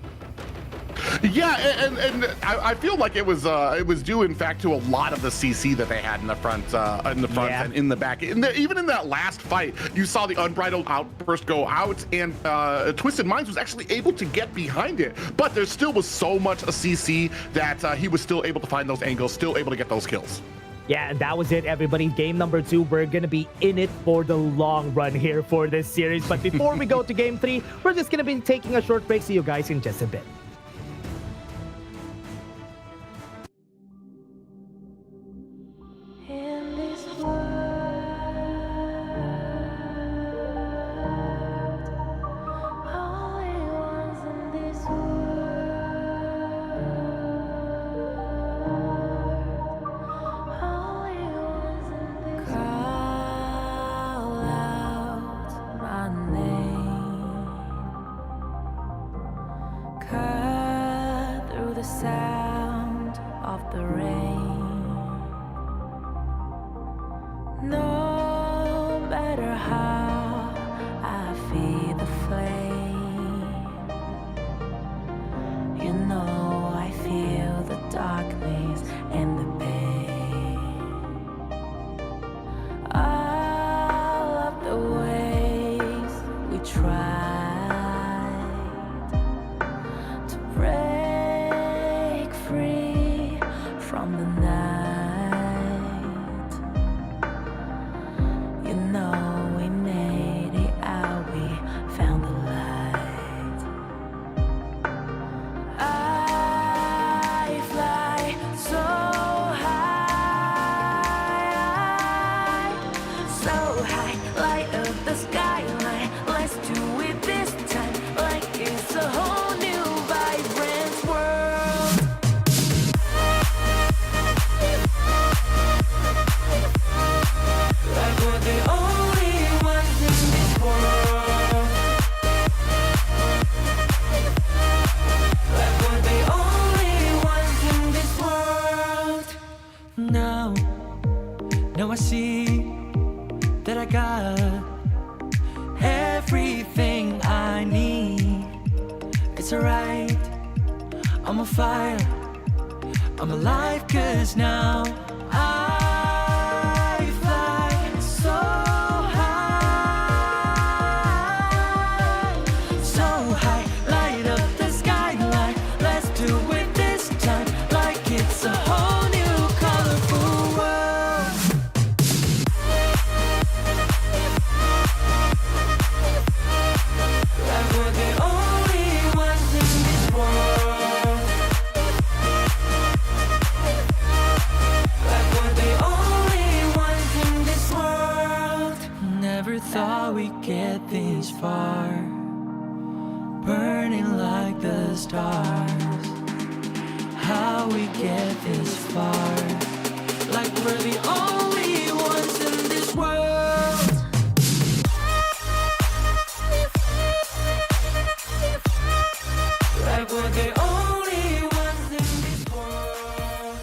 Yeah, and I feel like it was due, in fact, to a lot of the CC that they had in the front, Yeah. and in the back. Even in that last fight, you saw the Unbridled Outburst go out, and Twisted Minds was actually able to get behind it. But there still was so much a CC that he was still able to find those angles, still able to get those kills. Yeah, and that was it, everybody. Game number 2, we're going to be in it for the long run here for this series. But before we go to game 3, we're just going to be taking a short break. See you guys in just a bit. Now I see that I got everything I need. It's alright, I'm on fire, I'm alive, 'cause now I fly so high, so high, light up the skyline. Let's do it this time, like it's a whole new colorful world. Like we're the only ones in this world. Like we're the only ones in this world. Never thought we'd get this far, burning like the stars. How we get this far, like we're the only ones in this world. Like we're the only ones in this world.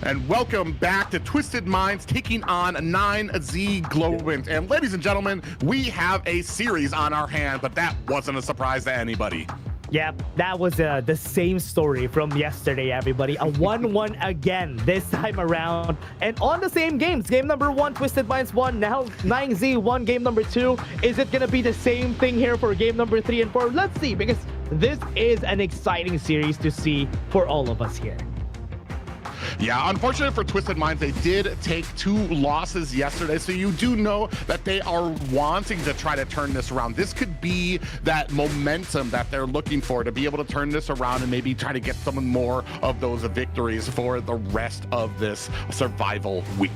And welcome back to Twisted Minds taking on 9Z Globant. And ladies and gentlemen, we have a series on our hand, but that wasn't a surprise to anybody. Yep, that was the same story from yesterday, everybody. A 1-1 again this time around. And on the same games, game number 1, Twisted Minds won. Now 9Z won game number 2. Is it going to be the same thing here for game number 3 and 4? Let's see, because this is an exciting series to see for all of us here. Yeah, unfortunate for Twisted Minds, they did take 2 losses yesterday, so you do know that they are wanting to try to turn this around. This could be that momentum that they're looking for to be able to turn this around and maybe try to get some more of those victories for the rest of this survival week.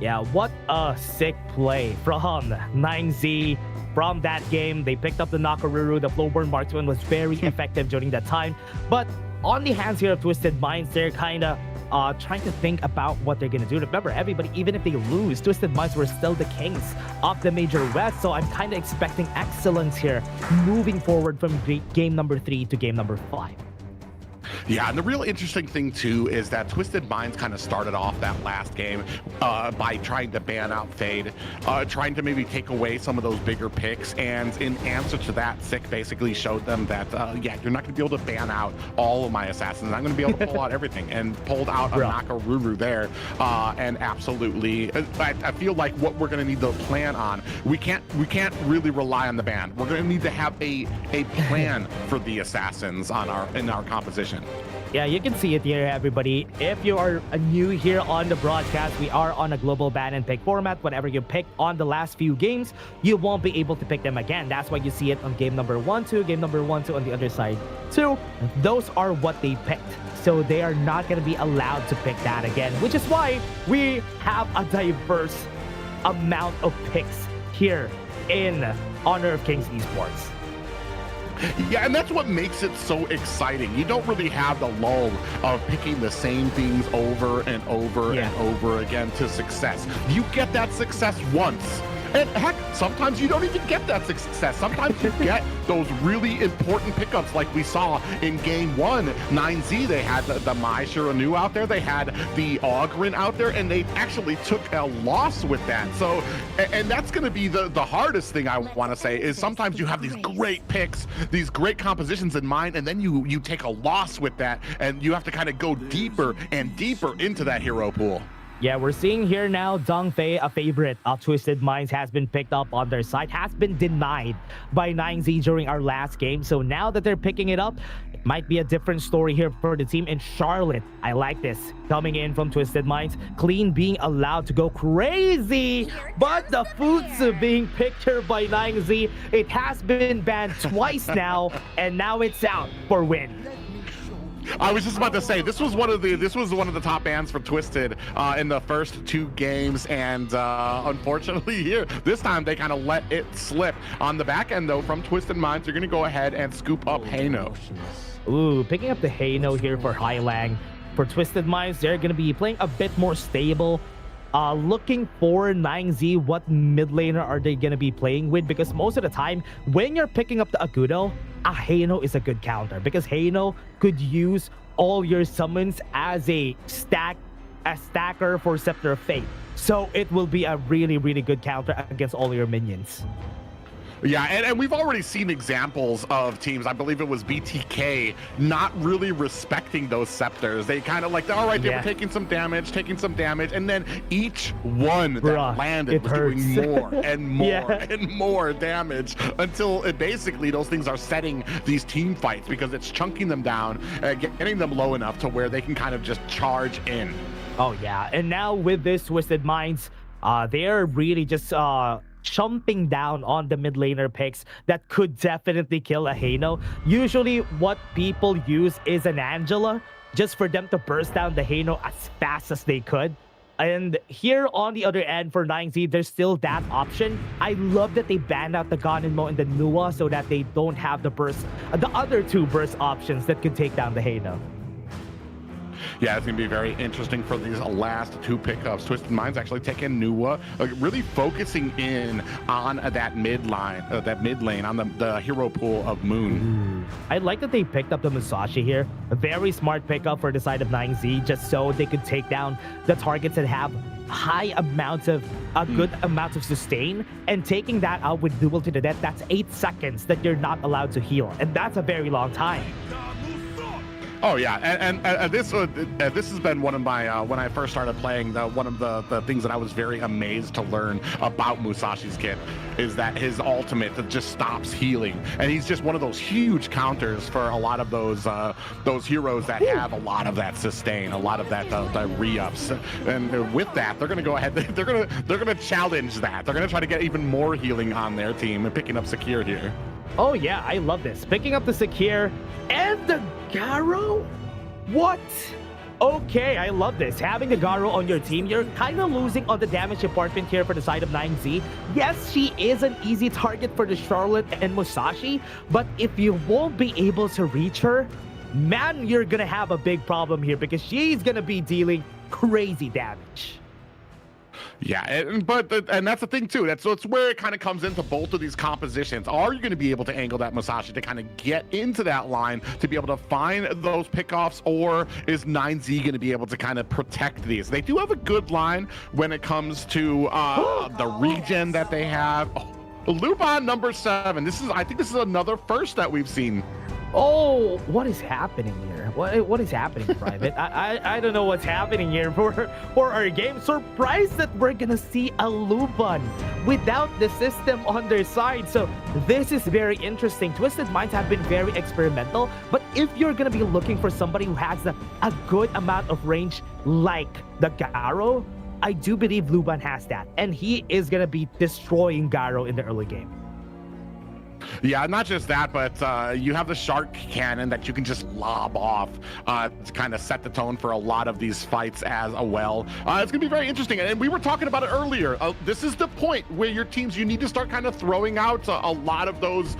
Yeah, what a sick play from 9Z. From that game, they picked up the Nakaruru. The Flowburn Marksman was very effective during that time. But on the hands here of Twisted Minds, they're kind of trying to think about what they're going to do. Remember, everybody, even if they lose, Twisted Minds were still the kings of the Major West. So I'm kind of expecting excellence here moving forward from game number 3 to game number 5. Yeah, and the real interesting thing too is that Twisted Minds kind of started off that last game by trying to ban out Fade, trying to maybe take away some of those bigger picks, and in answer to that, Sick basically showed them that, yeah, you're not going to be able to ban out all of my assassins. I'm going to be able to pull out everything, and pulled out a Nakaruru there, and absolutely, I feel like what we're going to need to plan on, we can't really rely on the ban. We're going to need to have a plan for the assassins in our composition. Yeah, you can see it here, everybody. If you are new here on the broadcast, we are on a global ban and pick format. Whatever you pick on the last few games, you won't be able to pick them again. That's why you see it on game number 1, 2, game number 1, 2 on the other side. 2, those are what they picked. So they are not going to be allowed to pick that again, which is why we have a diverse amount of picks here in Honor of Kings Esports. Yeah, and that's what makes it so exciting. You don't really have the lull of picking the same things over and over and over again to success. You get that success once. And heck, sometimes you don't even get that success. Sometimes you get those really important pickups like we saw in game 1. 9Z, they had the Mai Shiranu out there, they had the Ogren out there, and they actually took a loss with that. So, and that's going to be the hardest thing I want to say, is sometimes you have these great picks, these great compositions in mind, and then you take a loss with that, and you have to kind of go deeper and deeper into that hero pool. Yeah, we're seeing here now Dongfei, a favorite of Twisted Minds, has been picked up on their side, has been denied by 9Z during our last game. So now that they're picking it up, it might be a different story here for the team in Charlotte. I like this. Coming in from Twisted Minds, Clean being allowed to go crazy, but the Futsu being picked here by 9Z. It has been banned twice now, and now it's out for win. I was just about to say, this was one of the top bans for Twisted in the first 2 games, and unfortunately here this time they kind of let it slip. On the back end though, from Twisted Minds, they're going to go ahead and scoop up Heino. Ooh, picking up the Heino here for Highlang. For Twisted Minds, they're going to be playing a bit more stable. Looking for 9Z, what mid laner are they going to be playing with? Because most of the time, when you're picking up the Agudo, a Heino is a good counter, because Heino could use all your summons as a stacker for Scepter of Fate. So it will be a really, really good counter against all your minions. Yeah, and we've already seen examples of teams, I believe it was BTK, not really respecting those scepters. They kind of like, all right, they were taking some damage, and then each one that landed was doing more and more and more damage until it basically those things are setting these team fights, because it's chunking them down, getting them low enough to where they can kind of just charge in. Oh yeah, and now with this Twisted Minds, they're really just chumping down on the mid laner picks that could definitely kill a Heino. Usually what people use is an Angela, just for them to burst down the Heino as fast as they could. And here on the other end for 9Z, there's still that option. I love that they banned out the Ganenmo and the Nua so that they don't have the burst, the other 2 burst options that could take down the Heino. Yeah, it's going to be very interesting for these last two pickups. Twisted Minds actually taking Nuwa, really focusing in on that mid lane, on the hero pool of Moon. I like that they picked up the Musashi here. A very smart pickup for the side of 9Z, just so they could take down the targets that have high amounts of good amount of sustain, and taking that out with duel to the death, that's 8 seconds that you're not allowed to heal, and that's a very long time. Oh yeah, and this has been one of my when I first started playing, one of the things that I was very amazed to learn about Musashi's kit is that his ultimate that just stops healing, and he's just one of those huge counters for a lot of those heroes that have a lot of that sustain, a lot of that the re-ups, and with that they're gonna go ahead, they're gonna challenge that. They're gonna try to get even more healing on their team and picking up Secure here. Oh yeah, I love this. Picking up the Secure and the Garo? What? Okay, I love this. Having the Garo on your team, you're kind of losing on the damage department here for the side of 9Z. Yes, she is an easy target for the Charlotte and Musashi, but if you won't be able to reach her, man, you're gonna have a big problem here because she's gonna be dealing crazy damage. Yeah, and that's the thing too. It's where it kind of comes into both of these compositions. Are you going to be able to angle that Musashi to kind of get into that line to be able to find those pickoffs, or is 9Z going to be able to kind of protect these? They do have a good line when it comes to the regen that they have. Globant number 7. I think this is another first that we've seen. Oh, what is happening here? What is happening, Private? I don't know what's happening here for our game. Surprised that we're gonna see a Globant without the system on their side. So this is very interesting. Twisted Minds have been very experimental, but if you're gonna be looking for somebody who has a good amount of range like the Garo, I do believe Globant has that, and he is gonna be destroying Garo in the early game. Yeah, not just that, but you have the shark cannon that you can just lob off to kind of set the tone for a lot of these fights as well. It's gonna be very interesting, and we were talking about it earlier. This is the point where your teams, you need to start kind of throwing out a lot of those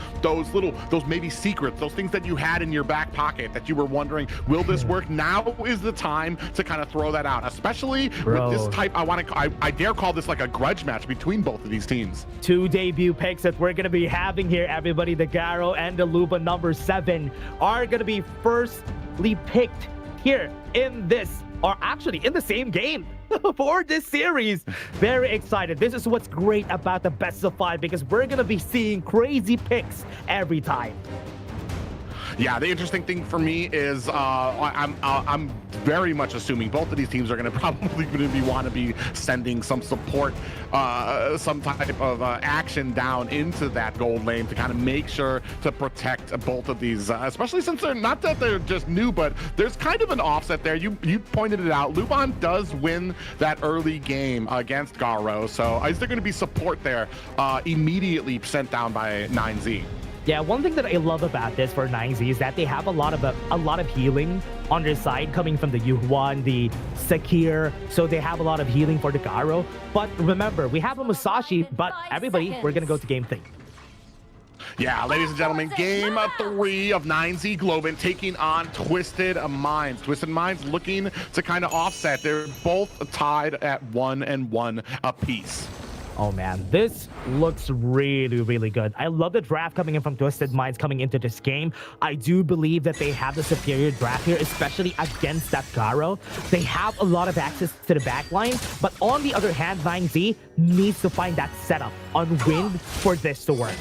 maybe secrets, those things that you had in your back pocket that you were wondering, will this work? Now is the time to kind of throw that out, especially with this type. I dare call this like a grudge match between both of these teams. 2 debut picks that we're gonna be having here, everybody. The Garo and the Globant number 7 are gonna be firstly picked here in this, or actually in the same game for this series. Very excited. This is what's great about the best of 5, because we're gonna be seeing crazy picks every time. Yeah, the interesting thing for me is I'm very much assuming both of these teams are going to probably want to be sending some support, some type of action down into that gold lane to kind of make sure to protect both of these, especially since they're not that they're just new, but there's kind of an offset there. You pointed it out. Globant does win that early game against Garo, so is there going to be support there immediately sent down by 9Z? Yeah, one thing that I love about this for 9Z is that they have a lot of healing on their side coming from the Yuhuan, the Sakir, so they have a lot of healing for the Garo. But remember, we have a Musashi, but everybody, we're gonna go to game 3. Yeah, ladies and gentlemen, game 3 of 9Z Globant taking on Twisted Minds. Twisted Minds looking to kind of offset. They're both tied at 1-1 apiece. Oh man, this looks really, really good. I love the draft coming in from Twisted Minds coming into this game. I do believe that they have the superior draft here, especially against that Garo. They have a lot of access to the backline, but on the other hand, 9Z needs to find that setup on Wind for this to work.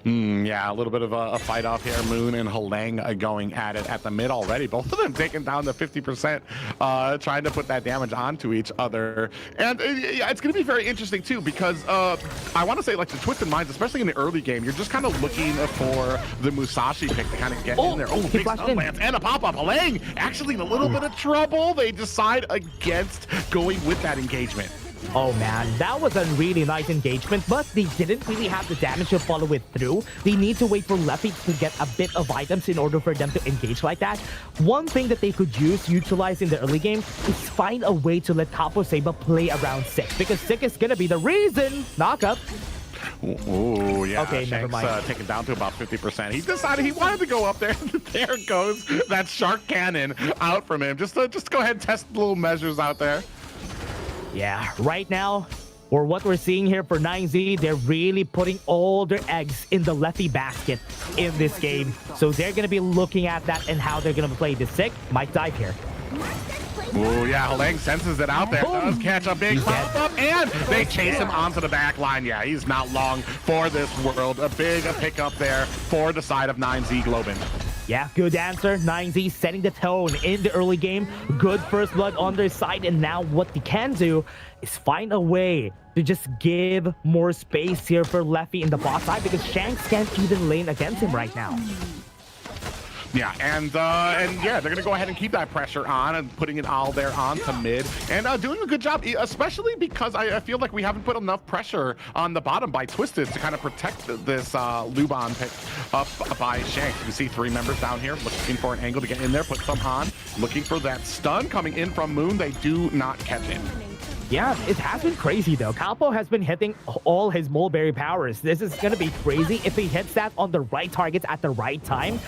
Yeah, a little bit of a fight off here. Moon and Halang going at it at the mid already. Both of them taking down the 50%, trying to put that damage onto each other. And it's going to be very interesting too, because I want to say, like, the Twisted Minds, especially in the early game, you're just kind of looking for the Musashi pick to kind of get in there. Oh, big Sunlance and a pop-up. Halang actually in a little bit of trouble. They decide against going with that engagement. Oh man, that was a really nice engagement, but they didn't really have the damage to follow it through. They need to wait for Leppy to get a bit of items in order for them to engage like that. One thing that they could utilize in the early game is find a way to let Capo Seba play around 6, because 6 is gonna be the reason, knockup. Ooh, yeah. Okay, never mind. Taken down to about 50%. He decided he wanted to go up there. There goes that shark cannon out from him. Just go ahead and test little measures out there. Yeah, right now, or what we're seeing here for 9Z, they're really putting all their eggs in the Leffy basket in this game. So they're going to be looking at that and how they're going to play this. Sick might dive here. Oh yeah, Halang senses it out there. Does catch a big pop-up, and they chase him onto the back line. Yeah, he's not long for this world. A big pickup there for the side of 9Z Globant. Yeah, good answer. 9Z setting the tone in the early game. Good first blood on their side, and now what they can do is find a way to just give more space here for Leffy in the bot side, because Shanks can't even lane against him right now. Yeah, and yeah, they're gonna go ahead and keep that pressure on and putting it all there onto mid and doing a good job, especially because I feel like we haven't put enough pressure on the bottom by Twisted to kind of protect this Luban pick up by Shanks. You can see 3 members down here looking for an angle to get in there, put some on, looking for that stun coming in from Moon. They do not catch it. Yeah, it has been crazy though. Capo has been hitting all his mulberry powers. This is going to be crazy. If he hits that on the right targets at the right time,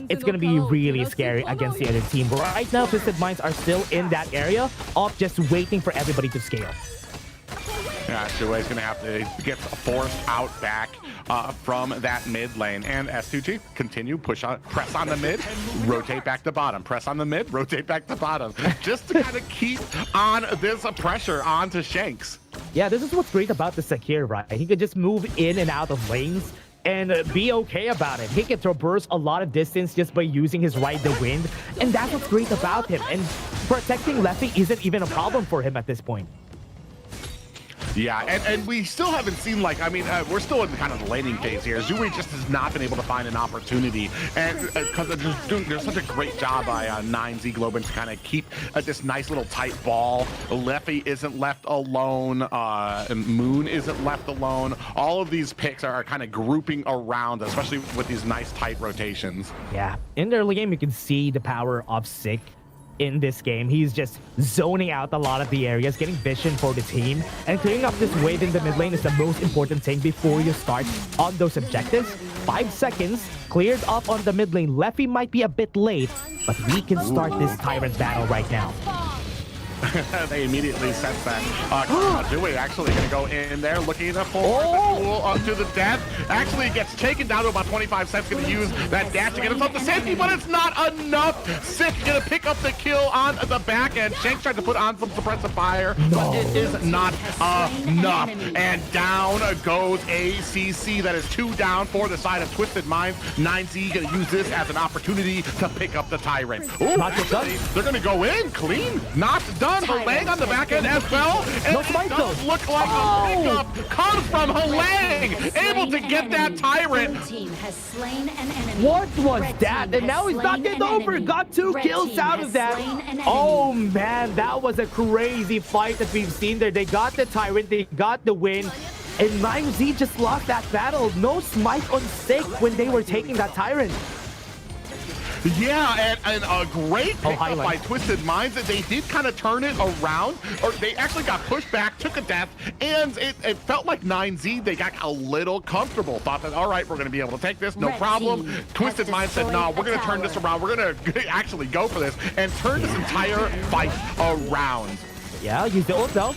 it's going to be really scary against the other team. Right now, Twisted Minds are still in that area of just waiting for everybody to scale. Yeah, Shuei's going to have to get forced out back from that mid lane. And S2G, continue, press on the mid, rotate back to bottom. Press on the mid, rotate back to bottom. Just to kind of keep on this pressure onto Shanks. Yeah, this is what's great about the Sakir, right? He could just move in and out of lanes and be okay about it. He can traverse a lot of distance just by using his Ride the Wind. And that's what's great about him. And protecting Leffy isn't even a problem for him at this point. Yeah, and we still haven't seen, like, I mean, we're still in kind of the laning phase here. Zui just has not been able to find an opportunity, and because there's such a great job by 9Z Globant to kind of keep this nice little tight ball. Leffy isn't left alone, Moon isn't left alone. All of these picks are kind of grouping around, especially with these nice tight rotations. Yeah, in the early game, you can see the power of Sick in this game. He's just zoning out a lot of the areas, getting vision for the team, and clearing up this wave in the mid lane is the most important thing before you start on those objectives. 5 seconds, cleared up on the mid lane. Leffy might be a bit late, but we can start this Tyrant battle right now. They immediately sense that. Dewey actually going to go in there, looking for the duel to the death. Actually gets taken down to about 25 cents. Going to use that dash to get himself to safety, but it's not enough. Sick going to pick up the kill on the back end. Shanks tried to put on some suppressive fire, but it is not enough. And down goes ACC. That is 2 down for the side of Twisted Minds. 9Z going to use this as an opportunity to pick up the Tyrant. Ooh, actually, they're going to go in clean. Not done. Halang on the back end as well. And it does look like a pickup comes from Halang. Able to get that Tyrant. What was that? And now he's knocked it over. Got 2 kills out of that. Oh man, that was a crazy fight that we've seen there. They got the Tyrant. They got the win. And 9Z just lost that battle. No smite on Sick when they were taking that Tyrant. Yeah, and a great pickup by Twisted Minds. They did kind of turn it around, or they actually got pushed back, took a death, and it felt like 9Z, they got a little comfortable. Thought that, all right, we're going to be able to take this, no problem. Twisted Minds said, no, we're going to turn this around. We're going to actually go for this and turn this entire fight around. Yeah, use the ult though.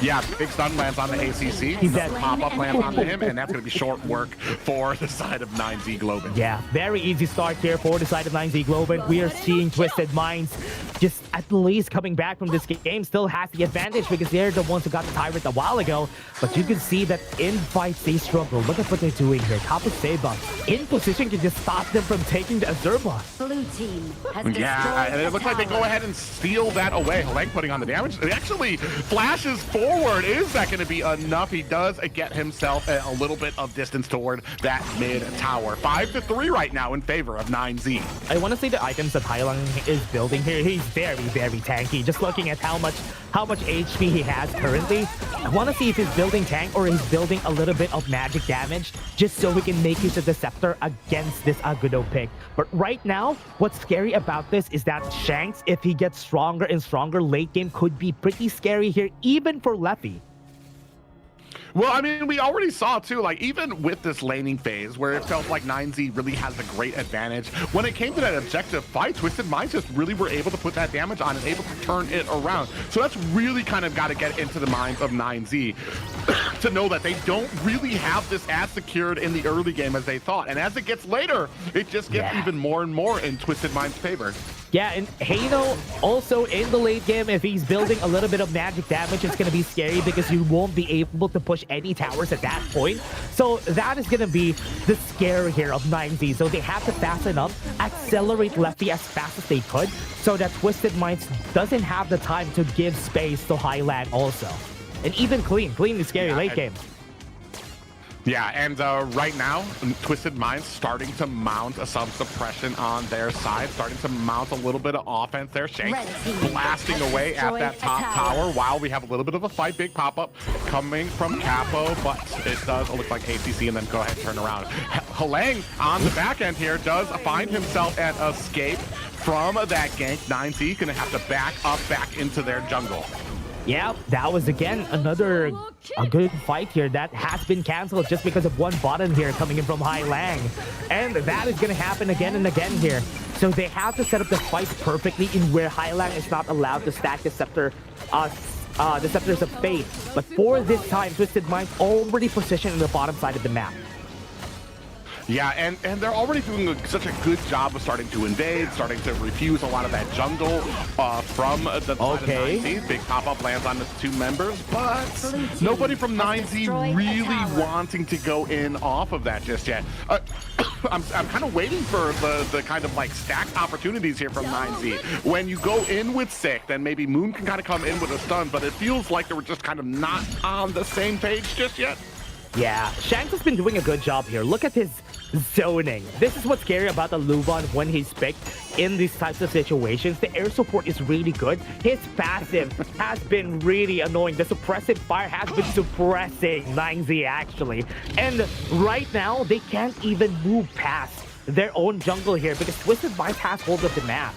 Yeah, big stun lands on the ACC. He's dead. Pop-up lands onto him, and that's going to be short work for the side of 9Z Globant. Yeah, very easy start here for the side of 9Z Globant. We are seeing Twisted Minds just at least coming back from this game. Still has the advantage because they're the ones who got the Tyrant a while ago. But you can see that in fights, they struggle. Look at what they're doing here. Capo Seba in position to just stop them from taking the Azurba. Blue team has yeah, and it looks like they go ahead and steal that away. Halang putting on the damage. It actually flashes forward. Is that going to be enough? He does get himself a little bit of distance toward that mid tower. 5-3 right now in favor of 9Z. I want to say the items that Hailang is building here, he's very, very tanky. Just looking at how much HP he has currently, I want to see if he's building tank or he's building a little bit of magic damage just so we can make use of the Scepter against this Agudo pick. But right now, what's scary about this is that Shanks, if he gets stronger and stronger late game, could be pretty scary here, even for Leffy. Well, I mean, we already saw too, like even with this laning phase where it felt like 9Z really has a great advantage, when it came to that objective fight, Twisted Minds just really were able to put that damage on and able to turn it around. So that's really kind of got to get into the minds of 9Z to know that they don't really have this as secured in the early game as they thought. And as it gets later, it just gets even more and more in Twisted Minds' favor. Yeah, and Hano also in the late game, if he's building a little bit of magic damage, it's going to be scary because you won't be able to push any towers at that point. So that is going to be the scare here of 9Z. So they have to fasten up, accelerate Lefty as fast as they could, so that Twisted Minds doesn't have the time to give space to Highland also. And even Clean is scary late game. Yeah, and right now, Twisted Minds starting to mount some suppression on their side, starting to mount a little bit of offense there. Shanks blasting away at that top tower while we have a little bit of a fight. Big pop-up coming from Capo, but it does look like ACC, and then go ahead and turn around. Halang on the back end here does find himself an escape from that gank. 9Z gonna have to back up back into their jungle. Yeah, that was again a good fight here that has been canceled just because of one button here coming in from Hai Lang. And that is going to happen again and again here. So they have to set up the fight perfectly in where Hai Lang is not allowed to stack the Scepters of Fate. But for this time, Twisted Minds already positioned in the bottom side of the map. Yeah, and they're already doing such a good job of starting to invade, starting to refuse a lot of that jungle from the side of 9Z. Big pop-up lands on the two members, but nobody from 9Z really wanting to go in off of that just yet. I'm kind of waiting for the kind of like stacked opportunities here from 9Z. When you go in with Sick, then maybe Moon can kind of come in with a stun, but it feels like they were just kind of not on the same page just yet. Yeah, Shanks has been doing a good job here. Look at his zoning. This is what's scary about the Luvon when he's picked in these types of situations. The air support is really good. His passive has been really annoying. The suppressive fire has been suppressing 9Z actually. And right now, they can't even move past their own jungle here because Twisted Minds has hold of the map.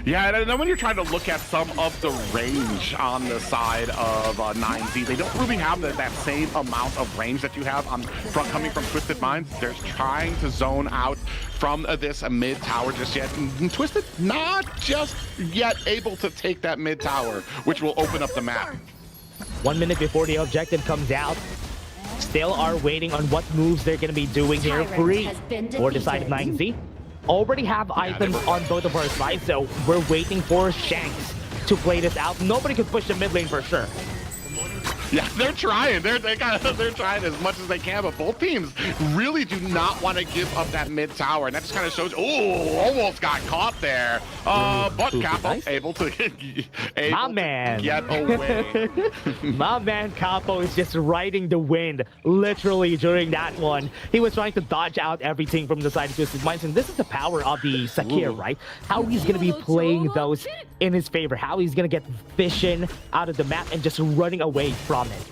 Yeah, and then when you're trying to look at some of the range on the side of 9Z, they don't really have that same amount of range that you have coming from Twisted Minds. They're trying to zone out from this mid tower just yet. And Twisted not just yet able to take that mid tower, which will open up the map. 1 minute before the objective comes out, still are waiting on what moves they're going to be doing here. Free for the side of 9Z. Already have items on both of our sides, so we're waiting for Shanks to play this out. Nobody can push the mid lane for sure. Yeah, they're trying. They're trying as much as they can, but both teams really do not want to give up that mid tower, and that just kind of shows. Oh, almost got caught there. But Capo able to get away. My man Capo is just riding the wind, literally during that one. He was trying to dodge out everything from the side of Twisted Minds, and this is the power of the Sakir, right? How he's gonna be playing those in his favor. How he's gonna get vision out of the map and just running away from it.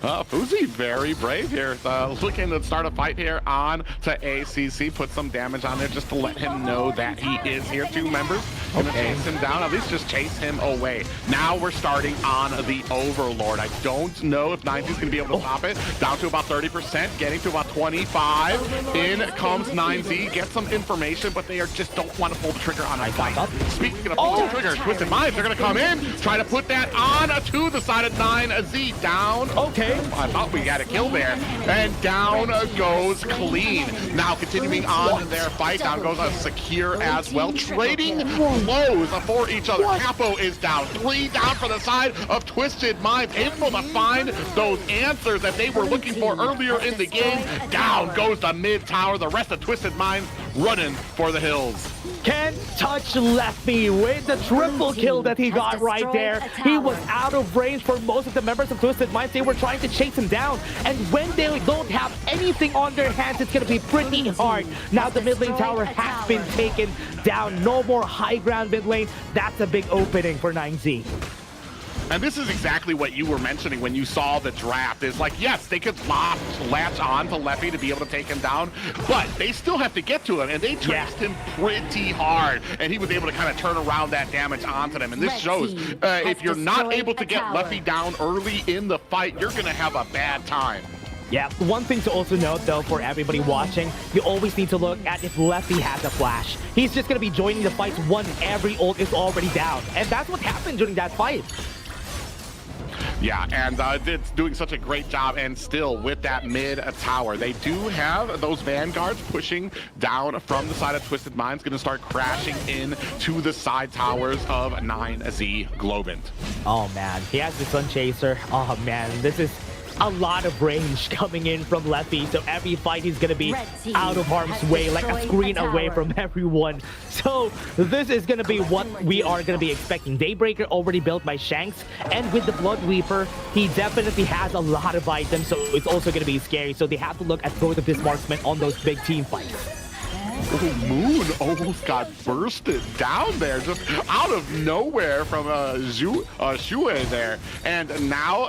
Fuzi very brave here, looking to start a fight here on to ACC, put some damage on there just to let him know that he is here. Two members gonna chase him down, at least just chase him away. Now we're starting on the Overlord. I don't know if 9Z is gonna be able to stop it. Down to about 30%, getting to about 25. In comes 9Z, get some information, but they just don't want to pull the trigger on a fight. Speaking of pulling the trigger, Twisted Minds, they're gonna come in, try to put that on to the side of 9Z. Down. I thought we had a kill there. And down goes Clean. Now continuing on their fight. Down goes a Secure as well. Trading blows for each other. Capo is down. 3 down for the side of Twisted Minds. Able to find those answers that they were looking for earlier in the game. Down goes the mid tower. The rest of Twisted Minds running for the hills. Can't touch Lefty with the triple kill that he got right there. He was out of range for most of the members of Twisted Minds. They were trying to chase him down, and when they don't have anything on their hands, it's gonna be pretty hard. Now the mid lane tower has been taken down. No more high ground mid lane. That's a big opening for 9Z. And this is exactly what you were mentioning when you saw the draft. Is like, yes, they could latch on to Leffy to be able to take him down, but they still have to get to him, and they traced him pretty hard, and he was able to kind of turn around that damage onto them. And this shows if you're not able to get Leffy down early in the fight, you're going to have a bad time. Yeah, one thing to also note though for everybody watching, you always need to look at if Leffy has a flash. He's just going to be joining the fights once every ult is already down, and that's what happened during that fight. Yeah, and it's doing such a great job, and still with that mid tower, they do have those vanguards pushing down from the side of Twisted Mind's, going to start crashing in to the side towers of 9Z Globant. Oh man, he has the Sun Chaser. Oh man, this is a lot of range coming in from Leffy, so every fight he's gonna be out of harm's way, like a screen away from everyone. So this is gonna be what we are gonna be expecting. Daybreaker already built by Shanks, and with the Blood Weeper, he definitely has a lot of items, so it's also gonna be scary. So they have to look at both of his marksmen on those big team fights. Oh, Moon almost got bursted down there, just out of nowhere from Shue there. And now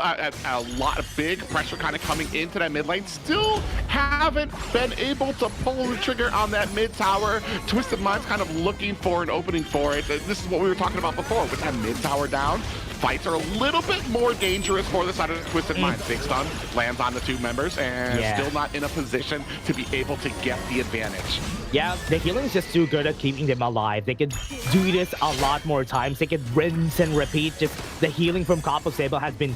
a lot of big pressure kind of coming into that mid lane. Still haven't been able to pull the trigger on that mid tower. Twisted Mind's kind of looking for an opening for it. This is what we were talking about before. With that mid tower down, fights are a little bit more dangerous for the side of the Twisted Mind. Big stun lands on the two members, and still not in a position to be able to get the advantage. Yeah, the healing is just too good at keeping them alive. They could do this a lot more times. They could rinse and repeat. Just the healing from Capo Sable has been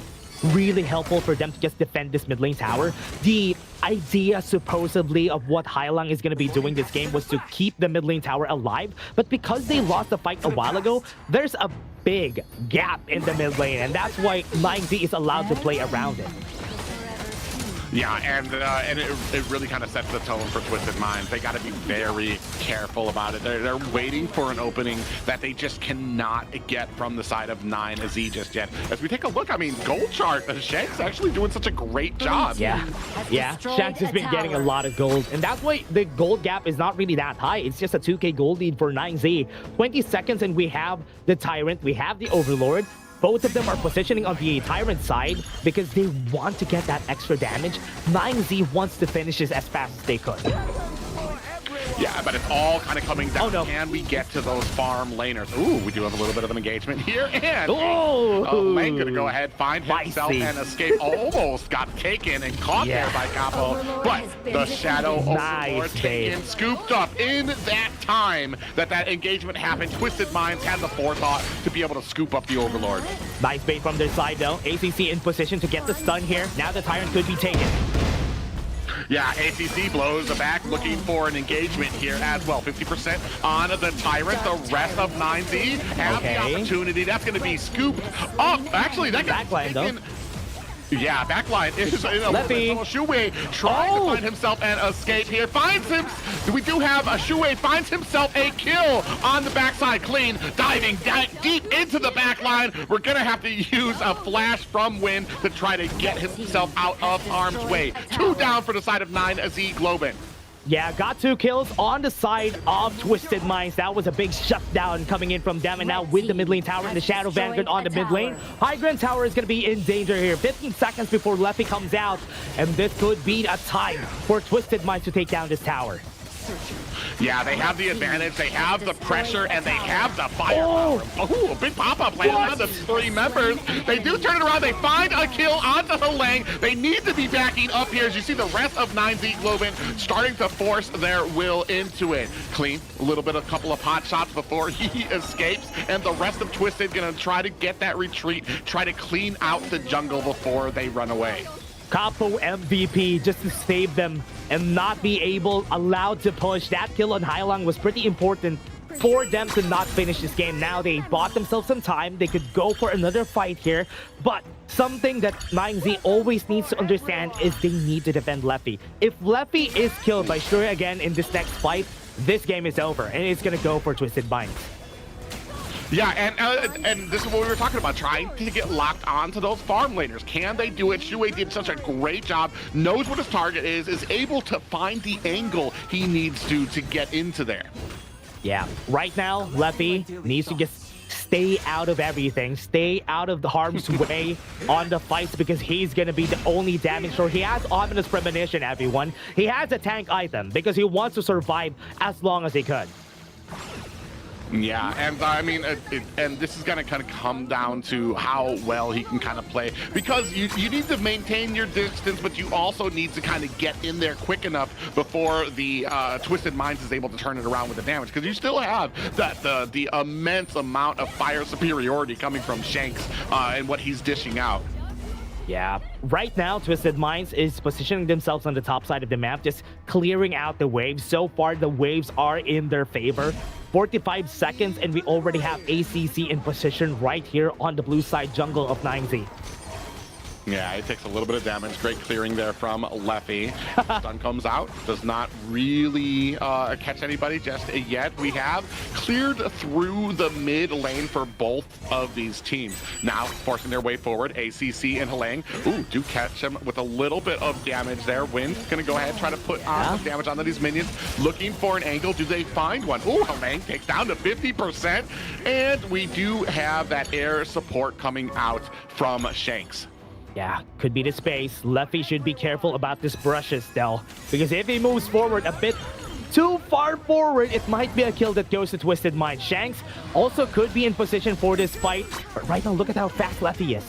really helpful for them to just defend this mid lane tower. The idea supposedly of what Hailang is going to be doing this game was to keep the mid lane tower alive, but because they lost the fight a while ago, there's a big gap in the mid lane, and that's why 9Z is allowed to play around it. Yeah, and it really kind of sets the tone for Twisted Minds. They got to be very careful about it. They're waiting for an opening that they just cannot get from the side of 9Z just yet. As we take a look, I mean, gold chart, Shanks actually doing such a great job. Yeah, Shanks has been getting a lot of gold, and that's why the gold gap is not really that high. It's just a 2k gold lead for 9Z. 20 seconds, and we have the Tyrant, we have the Overlord. Both of them are positioning on the Tyrant side because they want to get that extra damage. 9Z wants to finish this as fast as they could. Yeah, but it's all kind of coming down. Oh, no. Can we get to those farm laners? Ooh, we do have a little bit of an engagement here. And Lane gonna go ahead, find himself and escape. Almost got taken and caught there by Capo. But the Shadow Overlord taken, scooped up in that time that engagement happened. Twisted Minds had the forethought to be able to scoop up the Overlord. Nice bait from their side though. ACC in position to get the stun here. Now the Tyrant could be taken. Yeah, ACC blows back, looking for an engagement here as well. 50% on the Tyrant. The rest of 9Z have the opportunity. That's going to be scooped up. Actually, that got taken. Yeah, backline is in a little Shue trying to find himself an escape here. Finds him. We do have a Shue finds himself a kill on the backside. Clean, diving deep into the backline. We're going to have to use a flash from Win to try to get himself out of harm's way. 2 down for the side of 9Z Globant. Yeah, got 2 kills on the side of Twisted Minds. That was a big shutdown coming in from them. And now with the mid lane tower and the Shadow Vanguard on the mid lane, High Ground Tower is going to be in danger here. 15 seconds before Leffy comes out. And this could be a time for Twisted Minds to take down this tower. Yeah, they have the advantage, they have the pressure, and they have the firepower. Oh, a big pop-up land on the 3 members. They do turn it around, they find a kill onto the lane. They need to be backing up here as you see the rest of 9Z Globant starting to force their will into it. Clean, a couple of pot shots before he escapes, and the rest of Twisted gonna try to get that retreat, try to clean out the jungle before they run away. Capo MVP just to save them and not be allowed to push. That kill on Hailang was pretty important for them to not finish this game. Now they bought themselves some time. They could go for another fight here, but something that 9Z always needs to understand is they need to defend Leffy. If Leffy is killed by Shuri again in this next fight, this game is over and it's gonna go for Twisted Minds. Yeah, and this is what we were talking about, trying to get locked onto those farm laners. Can they do it? Shue did such a great job, knows what his target is able to find the angle he needs to get into there. Yeah, right now, Leffy needs to just stay out of everything, stay out of the harm's way on the fights, because he's gonna be the only damage. Or he has Ominous Premonition, everyone. He has a tank item because he wants to survive as long as he could. Yeah, and I mean, and this is going to kind of come down to how well he can kind of play, because you need to maintain your distance, but you also need to kind of get in there quick enough before the Twisted Minds is able to turn it around with the damage, because you still have that the immense amount of fire superiority coming from Shanks and what he's dishing out. Yeah, right now, Twisted Minds is positioning themselves on the top side of the map, just clearing out the waves. So far, the waves are in their favor. 45 seconds, and we already have ACC in position right here on the blue side jungle of 9Z. Yeah, it takes a little bit of damage. Great clearing there from Leffy. Stun comes out. Does not really catch anybody just yet. We have cleared through the mid lane for both of these teams. Now forcing their way forward. ACC and Halang. Ooh, do catch him with a little bit of damage there. Wynn's going to go ahead and try to put on some damage onto these minions. Looking for an angle. Do they find one? Ooh, Halang takes down to 50%. And we do have that air support coming out from Shanks. Yeah, could be the space. Leffy should be careful about this brushes, though, because if he moves forward a bit too far forward, it might be a kill that goes to Twisted Mind. Shanks also could be in position for this fight, but right now, look at how fast Leffy is.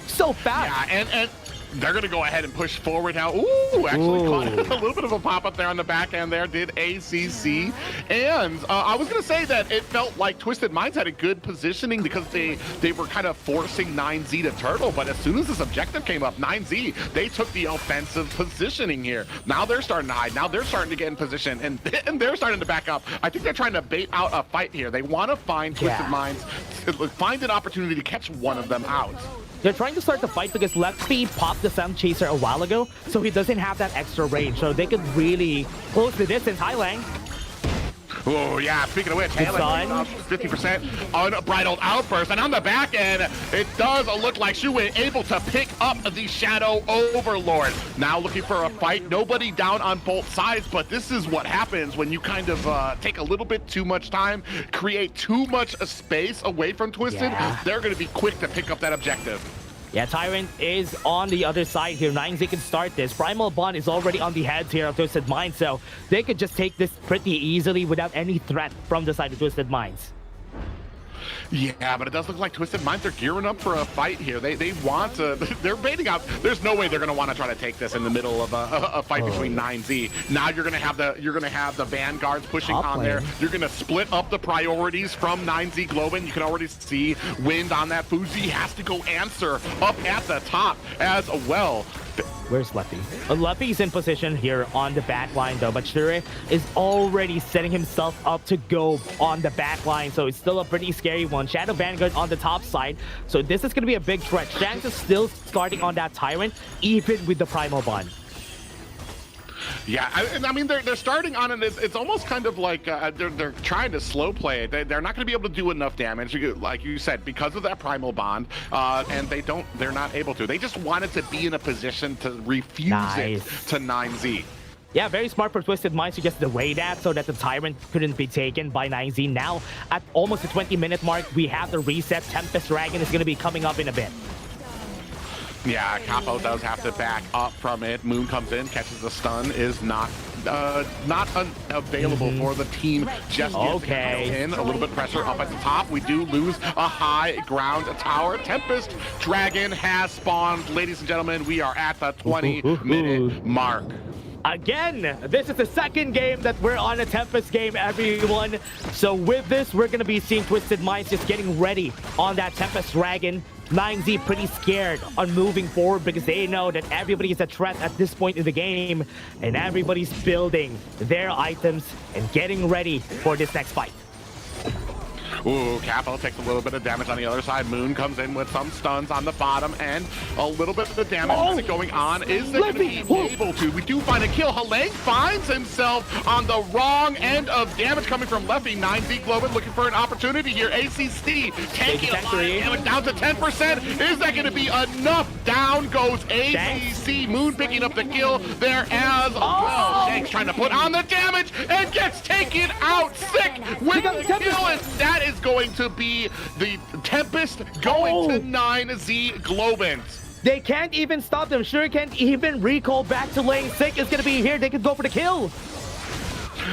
So fast! Yeah, and they're going to go ahead and push forward now. Ooh, actually caught a little bit of a pop-up there on the back end there, did ACC. And I was going to say that it felt like Twisted Minds had a good positioning because they were kind of forcing 9Z to turtle, but as soon as this objective came up, 9Z, they took the offensive positioning here. Now they're starting to hide. Now they're starting to get in position, and they're starting to back up. I think they're trying to bait out a fight here. They want to find Twisted Minds, find an opportunity to catch one of them out. They're trying to start the fight because Leffy popped the Sound Chaser a while ago, so he doesn't have that extra range, so they could really close the distance. Halang. Oh, yeah, speaking of which, Halang 50% unbridled outburst, and on the back end, it does look like Shuwei able to pick up the Shadow Overlord. Now looking for a fight, nobody down on both sides, but this is what happens when you kind of take a little bit too much time, create too much space away from Twisted. Yeah. They're going to be quick to pick up that objective. Yeah, Tyrant is on the other side here. 9Z can start this. Primal Bond is already on the heads here of Twisted Minds, so they could just take this pretty easily without any threat from the side of Twisted Minds. Yeah, but it does look like Twisted Minds are gearing up for a fight here. They want to, they're baiting out. There's no way they're going to want to try to take this in the middle of a fight between 9Z. Now you're going to have the Vanguards pushing on there. You're going to split up the priorities from 9Z Globant. You can already see Wind on that. Fuzi has to go answer up at the top as well. Where's Leffy? Leffy's in position here on the back line, though, but Shure is already setting himself up to go on the back line, so it's still a pretty scary one. Shadow Vanguard on the top side, so this is going to be a big threat. Shanks is still starting on that Tyrant, even with the Primal Bond. Yeah, I mean, they're starting on it. It's almost kind of like they're trying to slow play it. They're not going to be able to do enough damage, like you said, because of that Primal Bond, and they're not able to. They just wanted to be in a position to refuse it to 9Z. Yeah, very smart for Twisted Minds to just delay that so that the Tyrant couldn't be taken by 9Z. Now, at almost the 20-minute mark, we have the reset. Tempest Dragon is going to be coming up in a bit. Yeah, Capo does have to back up from it. Moon comes in, catches the stun, is not available for the team just yet. Okay. In a little bit of pressure up at the top. We do lose a high ground tower. Tempest Dragon has spawned. Ladies and gentlemen, we are at the 20-minute mark. Again, this is the second game that we're on a Tempest game, everyone. So with this, we're going to be seeing Twisted Minds just getting ready on that Tempest Dragon. 9Z pretty scared on moving forward because they know that everybody is a threat at this point in the game, and everybody's building their items and getting ready for this next fight. Ooh, Capo takes a little bit of damage on the other side. Moon comes in with some stuns on the bottom and a little bit of the damage is going on. Is they going to be able to? We do find a kill. Halang finds himself on the wrong end of damage coming from Leffy. 9Z Globant looking for an opportunity here. ACC taking a lot of damage down to 10%. Is that going to be enough? enough. Down goes ACC. Moon picking up the kill there as well. Shanks trying to put on the damage and gets taken out sick with the kill. And that is going to be the Tempest going to 9Z Globant. They can't even stop them. Sure can't even recall back to lane. Sick is going to be here. They could go for the kill.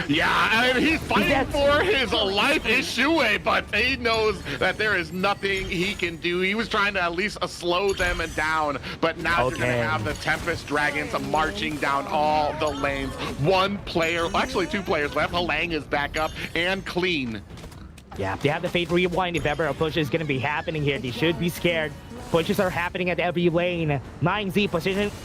Yeah, and he's fighting for his life issue, but he knows that there is nothing he can do. He was trying to at least slow them down, but now you're going to have the Tempest Dragons marching down all the lanes. One player, actually two players left. Halang is back up and clean. Yeah, they have the Fate Rewind. If ever a push is going to be happening here, they should be scared. Pushes are happening at every lane. 9Z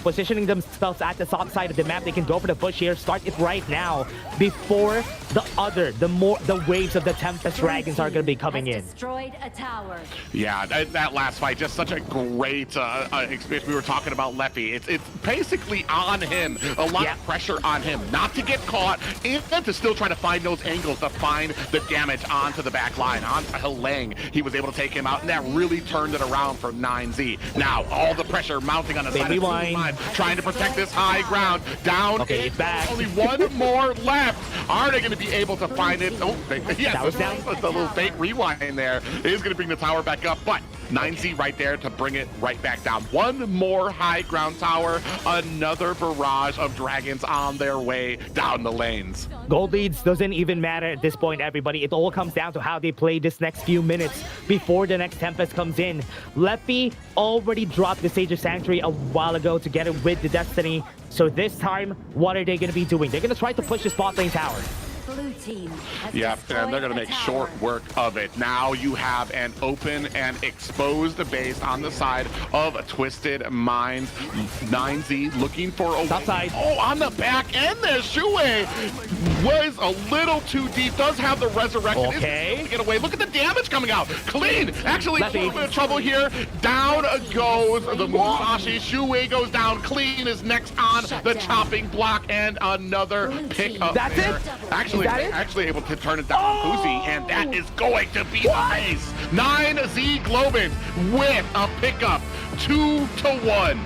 positioning themselves at the top side of the map. They can go for the push here. Start it right now before the waves of the Tempest Dragons are going to be coming in. Destroyed a tower. Yeah, that last fight, just such a great experience. We were talking about Leffy. It's basically on him. A lot of pressure on him not to get caught and to still try to find those angles to find the damage onto the back line. Onto Halang, he was able to take him out, and that really turned it around for 9Z. Now, all the pressure mounting on the side of Globant, trying to protect this high ground. Down, back. Only one more left. Are they going to be able to find it? Oh, yes, the little Fate Rewind there is going to bring the tower back up, but 9Z right there to bring it right back down. One more high ground tower, another barrage of dragons on their way down the lanes. Gold leads doesn't even matter at this point, everybody. It all comes down to how they play this next few minutes before the next Tempest comes in. Leffy already dropped the Sage of Sanctuary a while ago to get it with the Destiny. So this time, what are they going to be doing? They're going to try to push this bot lane tower. Blue team yeah, and they're going to make short work of it. Now you have an open and exposed base on the side of Twisted Minds. 9Z looking for a top side. Oh, on the back end there, Shui was a little too deep. Does have the resurrection. Okay. To get away. Look at the damage coming out. Clean. Actually, a little bit of trouble here. Down goes the Musashi. Shui goes down. Clean is next on the chopping block, and another pick up. That's there. it. Actually able to turn it down on Pussy, and that is going to be the base. 9Z Globant with a pickup, 2-1.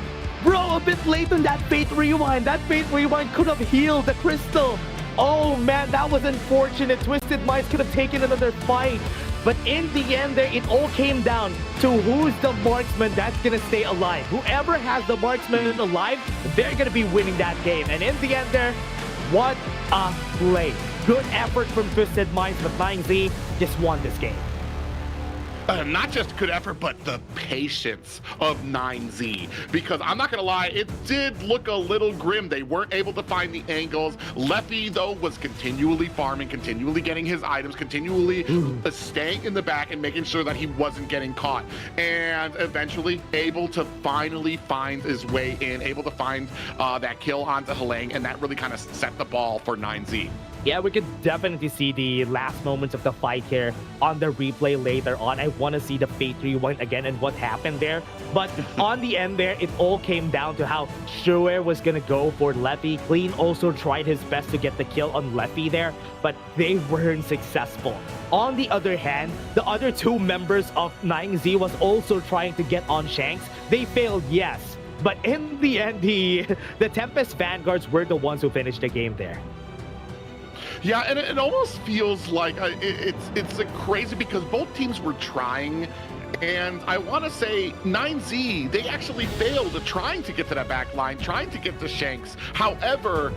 Bro, a bit late on that Fate Rewind. That Fate Rewind could have healed the crystal. Oh man, that was unfortunate. Twisted Minds could have taken another fight. But in the end there, it all came down to who's the marksman that's going to stay alive. Whoever has the marksman alive, they're going to be winning that game. And in the end there, what a play. Good effort from Twisted Minds, but 9Z just won this game. Not just good effort, but the patience of 9Z. Because I'm not going to lie, it did look a little grim. They weren't able to find the angles. Leffy, though, was continually farming, continually getting his items, continually staying in the back and making sure that he wasn't getting caught. And eventually able to finally find his way in, able to find that kill onto Halang, and that really kind of set the ball for 9Z. Yeah, we could definitely see the last moments of the fight here on the replay later on. I want to see the Fate Rewind again and what happened there. But on the end there, it all came down to how Shuer was going to go for Leffy. Clean also tried his best to get the kill on Leffy there, but they weren't successful. On the other hand, the other two members of 9Z was also trying to get on Shanks. They failed, yes. But in the end, the Tempest Vanguards were the ones who finished the game there. Yeah, and it almost feels like it's crazy because both teams were trying, and I want to say 9Z, they actually failed at trying to get to that back line, trying to get to Shanks. However,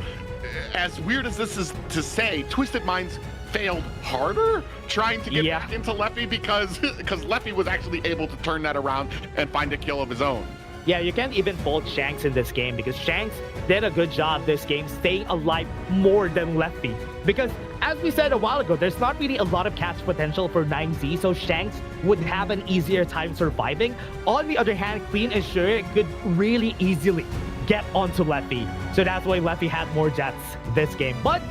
as weird as this is to say, Twisted Minds failed harder trying to get back into Leffy because Leffy was actually able to turn that around and find a kill of his own. Yeah, you can't even fault Shanks in this game because Shanks did a good job this game staying alive more than Leffy. Because as we said a while ago, there's not really a lot of catch potential for 9Z, so Shanks would have an easier time surviving. On the other hand, Clean and Shure could really easily get onto Leffy. So that's why Leffy had more jets this game. But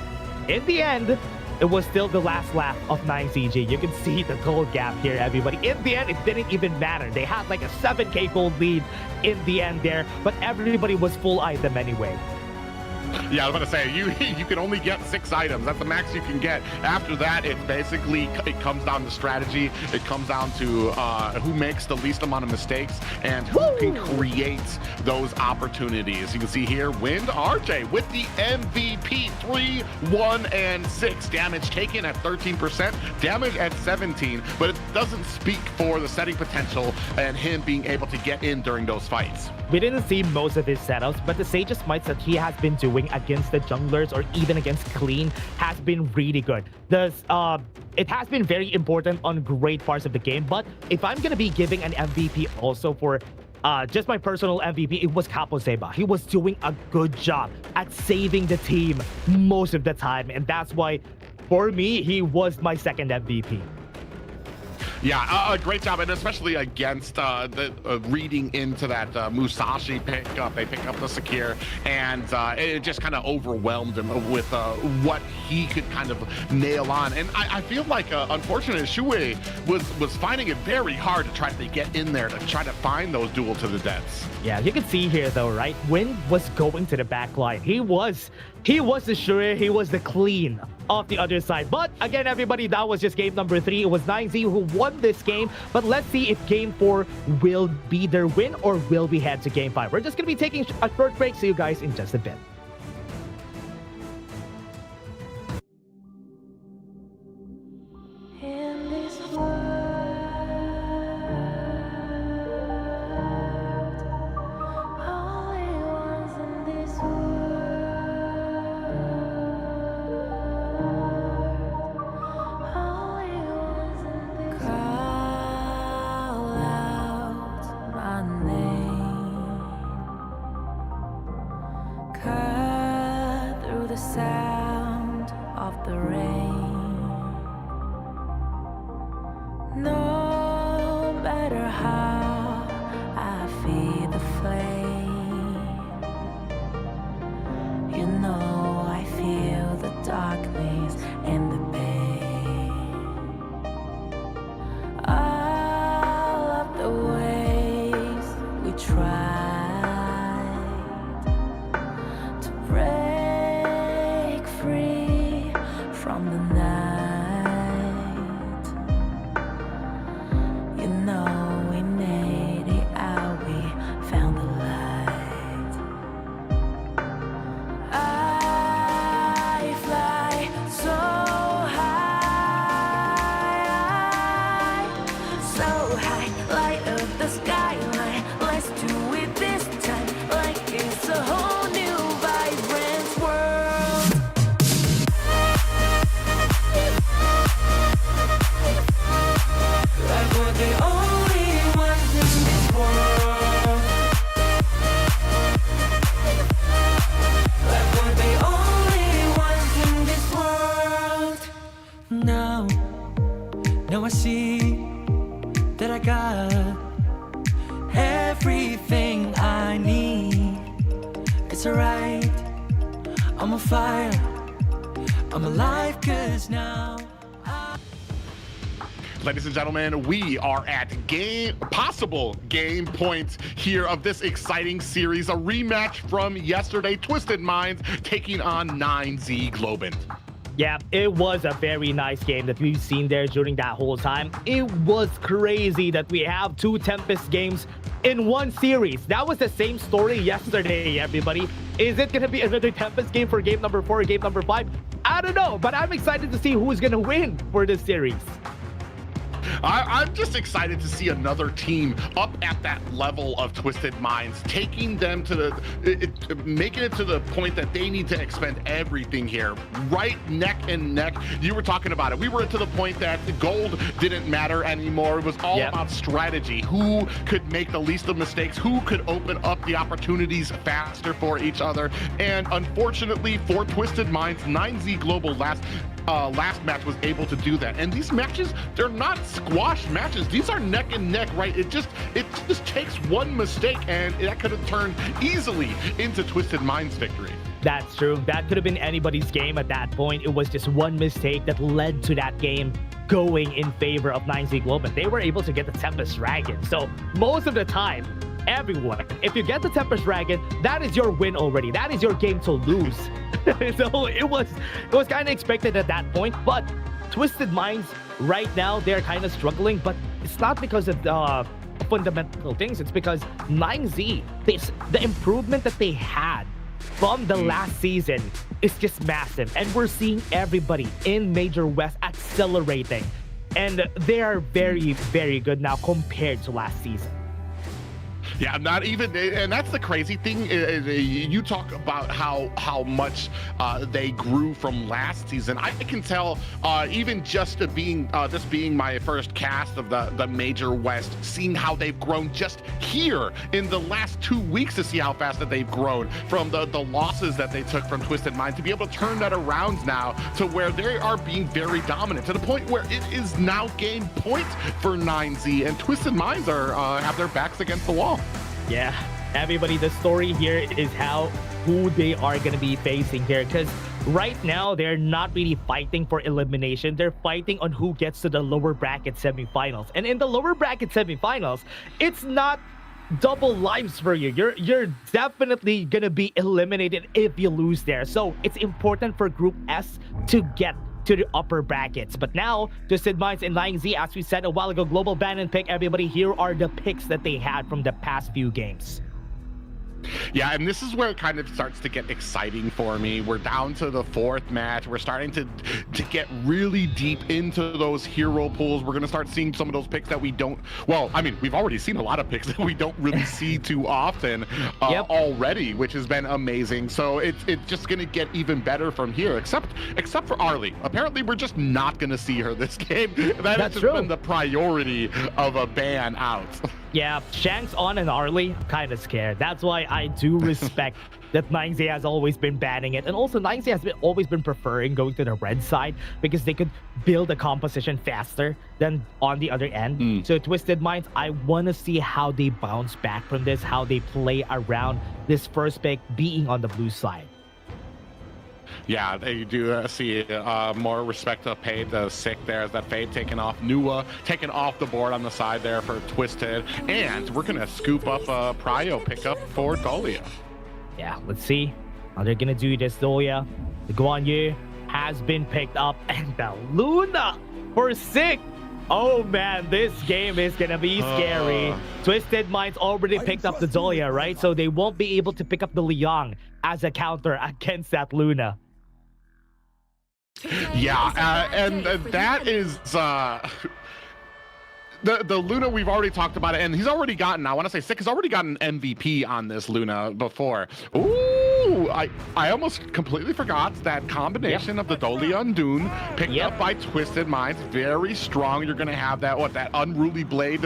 in the end, it was still the last lap of 9CG. You can see the gold gap here, everybody. In the end, it didn't even matter. They had like a 7k gold lead in the end there, but everybody was full item anyway. Yeah, I was about to say, you can only get 6 items. That's the max you can get. After that, it comes down to strategy. It comes down to who makes the least amount of mistakes and who can create those opportunities. You can see here, Wind RJ with the MVP, 3, 1, and 6. Damage taken at 13%, damage at 17, but it doesn't speak for the setting potential and him being able to get in during those fights. We didn't see most of his setups, but the Sage's Mites that he has been doing against the junglers or even against Clean has been really good. It has been very important on great parts of the game, but if I'm going to be giving an MVP also for just my personal MVP, it was Capo Zeba. He was doing a good job at saving the team most of the time, and that's why, for me, he was my second MVP. Yeah, great job, and especially against the reading into that Musashi pickup. They pick up the Secure, and it just kind of overwhelmed him with what he could kind of nail on. And I feel like, unfortunately, Shui was finding it very hard to try to get in there to try to find those duel to the deaths. Yeah, you can see here though, right? Wind was going to the back line. He was the Shui, he was the Clean off the other side. But again, everybody, that was just game number 3. It was 9Z who won this game. But let's see if game 4 will be their win or will we head to game 5. We're just going to be taking a short break. See you guys in just a bit. Now I see that I got everything I need. It's alright, I'm on fire, I'm alive, cause now Ladies and gentlemen, we are at possible game point here of this exciting series, a rematch from yesterday, Twisted Minds taking on 9Z Globant. Yeah, it was a very nice game that we've seen there during that whole time. It was crazy that we have 2 Tempest games in one series. That was the same story yesterday, everybody. Is it going to be another Tempest game for game number 4 or game number 5? I don't know, but I'm excited to see who's going to win for this series. I'm just excited to see another team up at that level of Twisted Minds, taking them to making it to the point that they need to expend everything here, right neck and neck. You were talking about it. We were to the point that the gold didn't matter anymore. It was all about strategy. Who could make the least of mistakes? Who could open up the opportunities faster for each other? And unfortunately for Twisted Minds, 9Z Global last match was able to do that. And these matches, they're not squash matches. These are neck and neck, right? It just takes one mistake and that could have turned easily into Twisted Minds' victory. That's true. That could have been anybody's game at that point. It was just one mistake that led to that game going in favor of 9Z Globant. They were able to get the Tempest Dragon. So most of the time, everyone. If you get the Tempest Dragon, that is your win already. That is your game to lose. So it was kind of expected at that point, but Twisted Minds right now, they're kind of struggling, but it's not because of the fundamental things. It's because 9Z, the improvement that they had from the last season is just massive. And we're seeing everybody in Major West accelerating. And they are very, very good now compared to last season. Yeah, not even, and that's the crazy thing. You talk about how much they grew from last season. I can tell, even just being my first cast of the Major West, seeing how they've grown just here in the last 2 weeks to see how fast that they've grown from the losses that they took from Twisted Minds to be able to turn that around now to where they are being very dominant to the point where it is now game point for 9Z, and Twisted Minds are have their backs against the wall. Yeah, everybody, the story here is who they are going to be facing here, because right now they're not really fighting for elimination. They're fighting on who gets to the lower bracket semifinals. And in the lower bracket semifinals, it's not double lives for you. You're definitely going to be eliminated if you lose there. So it's important for Group S to get to the upper brackets. But now, Twisted Minds and 9Z, as we said a while ago, global ban and pick, everybody, here are the picks that they had from the past few games. Yeah, and this is where it kind of starts to get exciting for me. We're down to the 4th match. We're starting to get really deep into those hero pools. We're going to start seeing some of those picks that we don't, well, I mean, we've already seen a lot of picks that we don't really see too often already, which has been amazing. So it's just going to get even better from here, except for Arlie. Apparently, we're just not going to see her this game. That's just been the priority of a ban out. Yeah, Shanks on and Arlie, kind of scared. That's why I do respect that 9Z has always been banning it. And also 9Z has always been preferring going to the red side because they could build a composition faster than on the other end. So Twisted Minds, I want to see how they bounce back from this, how they play around this first pick being on the blue side. Yeah, they do see more respect to Paid, the sick there, as that Fade taken off. Nua taken off the board on the side there for Twisted. And we're going to scoop up a Prio pickup for Dolia. Yeah, let's see how they're going to do this, Dolia. The Guan Yu has been picked up, and the Luna for sick. Oh man, this game is going to be scary. Twisted Minds already picked up the Dolia, right? So they won't be able to pick up the Liang as a counter against that Luna. Yeah, and that is the Luna. We've already talked about it, and he's already gotten, I want to say Sick has already gotten MVP on this Luna before. Ooh, I almost completely forgot that combination of the Dolia and Dune picked up by Twisted Minds. Very strong. You're going to have that Unruly Blade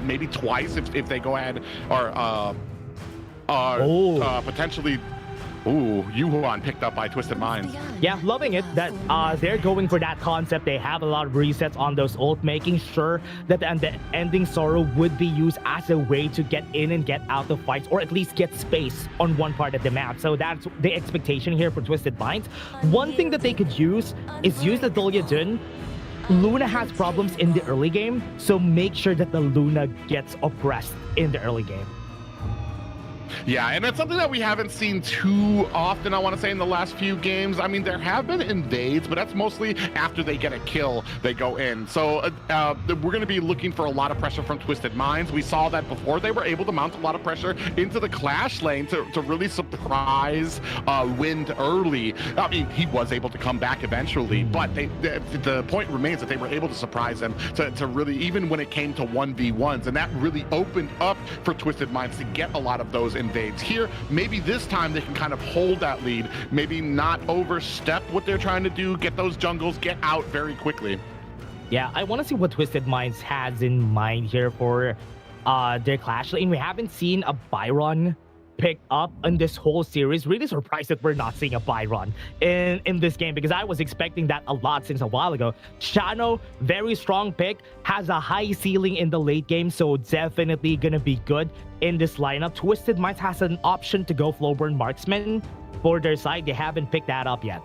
maybe twice if they go ahead or potentially. Ooh, Yuhuan picked up by Twisted Minds. Yeah, loving it that they're going for that concept. They have a lot of resets on those ult, making sure that the Ending Sorrow would be used as a way to get in and get out of fights, or at least get space on one part of the map. So that's the expectation here for Twisted Minds. One thing that they could use is use the Dolia Dun. Luna has problems in the early game, so make sure that the Luna gets oppressed in the early game. Yeah, and it's something that we haven't seen too often, I want to say, in the last few games. I mean, there have been invades, but that's mostly after they get a kill, they go in. So we're going to be looking for a lot of pressure from Twisted Minds. We saw that before. They were able to mount a lot of pressure into the Clash lane to really surprise Wind early. I mean, he was able to come back eventually, but the point remains that they were able to surprise him to really, even when it came to 1v1s, and that really opened up for Twisted Minds to get a lot of those invades here. Maybe this time they can kind of hold that lead, maybe not overstep what they're trying to do, get those jungles, get out very quickly. Yeah, I want to see what Twisted Minds has in mind here for their Clash lane. We haven't seen a Byron picked up in this whole series. Really surprised that we're not seeing a Byron in this game, because I was expecting that a lot since a while ago. Shano, very strong pick, has a high ceiling in the late game, so definitely gonna be good in this lineup. Twisted Minds has an option to go Flowburn Marksman for their side. They haven't picked that up yet.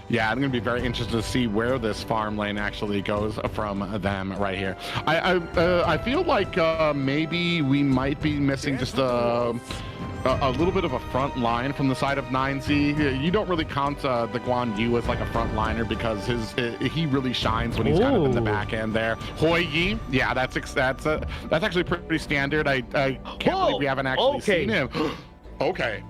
Yeah, I'm going to be very interested to see where this farm lane actually goes from them right here. I feel like maybe we might be missing just a little bit of a front line from the side of 9Z. You don't really count the Guan Yu as like a front liner because he really shines when he's kind of in the back end there. Hoi Yi, yeah, that's actually pretty standard. I can't believe we haven't actually seen him. Okay.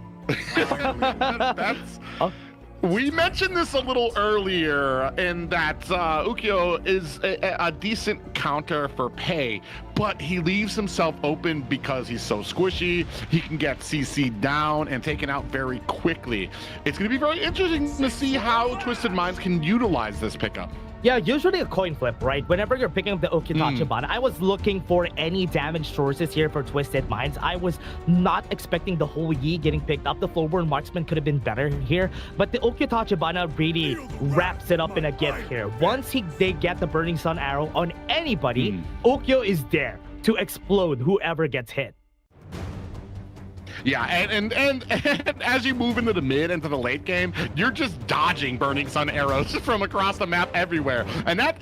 We mentioned this a little earlier in that Ukyo is a decent counter for Pei, but he leaves himself open because he's so squishy. He can get CC'd down and taken out very quickly. It's going to be very interesting to see how Twisted Minds can utilize this pickup. Yeah, usually a coin flip, right? Whenever you're picking up the Ukyo Tachibana, I was looking for any damage sources here for Twisted Minds. I was not expecting the whole Yi getting picked up. The Flowborn Marksman could have been better here, but the Ukyo Tachibana really wraps it up in a gift here. Once they get the Burning Sun arrow on anybody, Ukyo is there to explode whoever gets hit. Yeah, and as you move into the mid and to the late game, you're just dodging Burning Sun arrows from across the map everywhere. And that's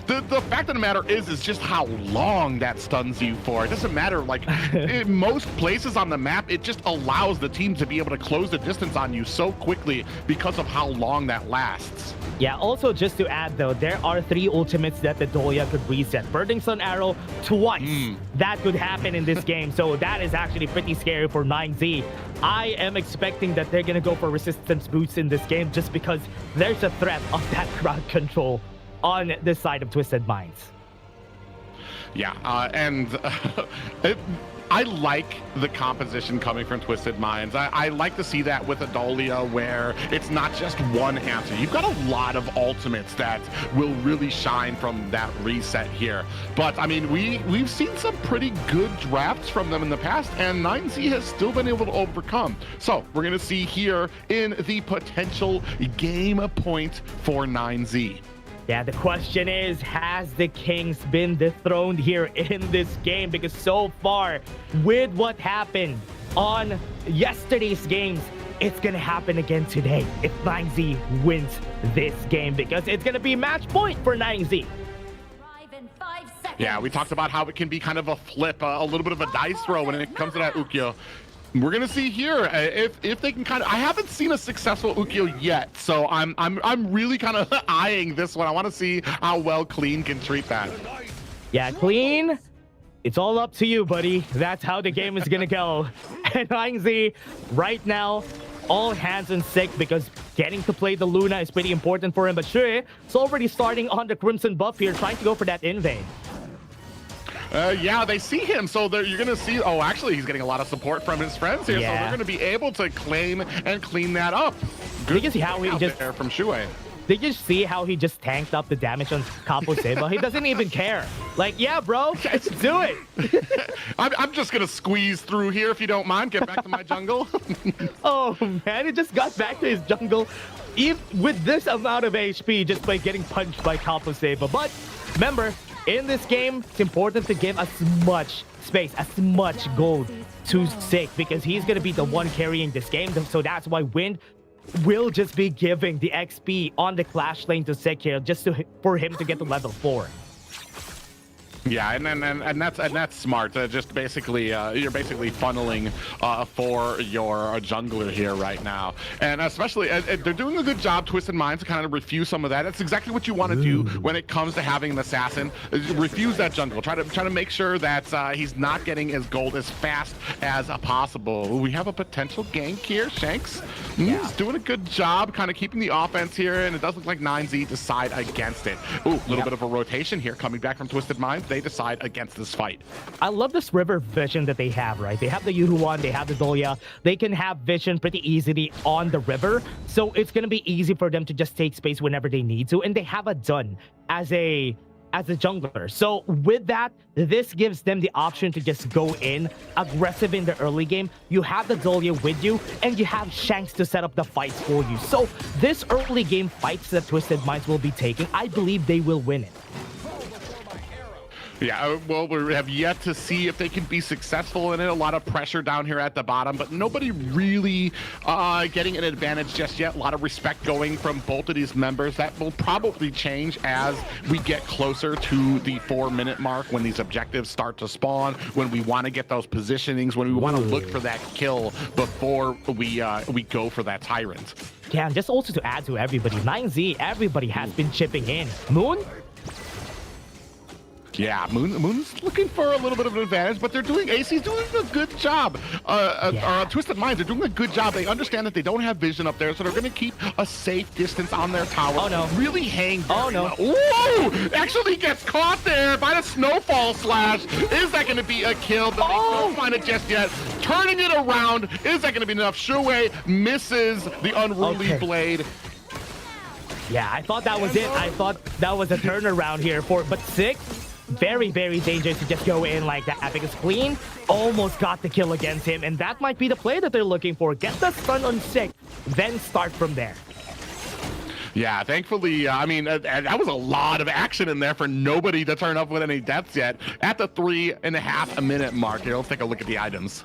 the fact of the matter is just how long that stuns you for. It doesn't matter, like in most places on the map, it just allows the team to be able to close the distance on you so quickly because of how long that lasts. Yeah, also just to add though, there are 3 ultimates that the Dolia could reset. Burning Sun arrow twice. That could happen in this game, so that is actually pretty scary for 9Z. I am expecting that they're gonna go for resistance boosts in this game just because there's a threat of that crowd control on this side of Twisted Minds. Yeah, I like the composition coming from Twisted Minds. I like to see that with Adolia where it's not just one answer. You've got a lot of ultimates that will really shine from that reset here. But I mean, we've seen some pretty good drafts from them in the past, and 9Z has still been able to overcome. So we're gonna see here in the potential game point for 9Z. Yeah, the question is, has the Kings been dethroned here in this game? Because so far, with what happened on yesterday's games, it's gonna happen again today if 9Z wins this game, because it's gonna be match point for 9Z. Yeah, we talked about how it can be kind of a flip, a little bit of a dice throw when it comes to that Ukyo. We're gonna see here if they can kind of. I haven't seen a successful Ukyo yet, so I'm really kind of eyeing this one. I want to see how well Clean can treat that. Yeah, Clean, it's all up to you, buddy. That's how the game is gonna go. And 9Z right now, all hands on sick because getting to play the Luna is pretty important for him. But Shui is already starting on the Crimson buff here, trying to go for that invade. Yeah, they see him, so you're going to see... Oh, actually, he's getting a lot of support from his friends here, so they're going to be able to claim and clean that up. Good. You see how he just... there from Shui. Did you see how he just tanked up the damage on Capo Seba? He doesn't even care. Like, yeah, bro, let's do it. I'm just going to squeeze through here if you don't mind. Get back to my jungle. Oh, man, he just got back to his jungle. Even with this amount of HP, just by getting punched by Capo Seba. But remember, in this game, it's important to give as much space, as much gold to Sick, because he's going to be the one carrying this game. So that's why Wind will just be giving the XP on the Clash lane to Sick here, just for him to get to level 4. Yeah, and that's smart. Just basically, you're basically funneling for your jungler here right now, and especially they're doing a good job. Twisted Minds to kind of refuse some of that. That's exactly what you want to do when it comes to having an assassin. Refuse that jungle. Try to make sure that he's not getting his gold as fast as possible. Ooh, we have a potential gank here. Shanks, he's doing a good job, kind of keeping the offense here, and it does look like 9Z decide against it. Ooh, a little bit of a rotation here coming back from Twisted Minds. They decide against this fight. I love this river vision that they have, right? They have the Yuhuan, they have the Dolia. They can have vision pretty easily on the river, so it's going to be easy for them to just take space whenever they need to, and they have a Dun as a jungler. So with that, this gives them the option to just go in aggressive in the early game. You have the Dolia with you, and you have Shanks to set up the fights for you. So this early game fights that Twisted Minds will be taking, I believe they will win it. Yeah, well, we have yet to see if they can be successful in it. A lot of pressure down here at the bottom, but nobody really getting an advantage just yet. A lot of respect going from both of these members. That will probably change as we get closer to the 4-minute mark, when these objectives start to spawn, when we want to get those positionings, when we want to look for that kill before we go for that Tyrant. Yeah, and just also to add to everybody, 9Z, everybody has been chipping in. Moon? Yeah, Moon's looking for a little bit of an advantage, but AC's doing a good job. Twisted Minds are doing a good job. They understand that they don't have vision up there, so they're going to keep a safe distance on their tower. Oh, no. Really hang down. Oh, no. Whoa! Actually gets caught there by the Snowfall Slash. Is that going to be a kill? But they don't find it just yet. Turning it around. Is that going to be enough? Shuwei misses the Unruly Blade. Yeah, I thought that was it. I thought that was a turnaround here but Sick, very, very dangerous to just go in like that, because Clean almost got the kill against him, and that might be the play that they're looking for. Get the stun on Sick, then start from there. Yeah, thankfully, I mean, that was a lot of action in there for nobody to turn up with any deaths yet. At the 3.5-minute mark here, let's take a look at the items.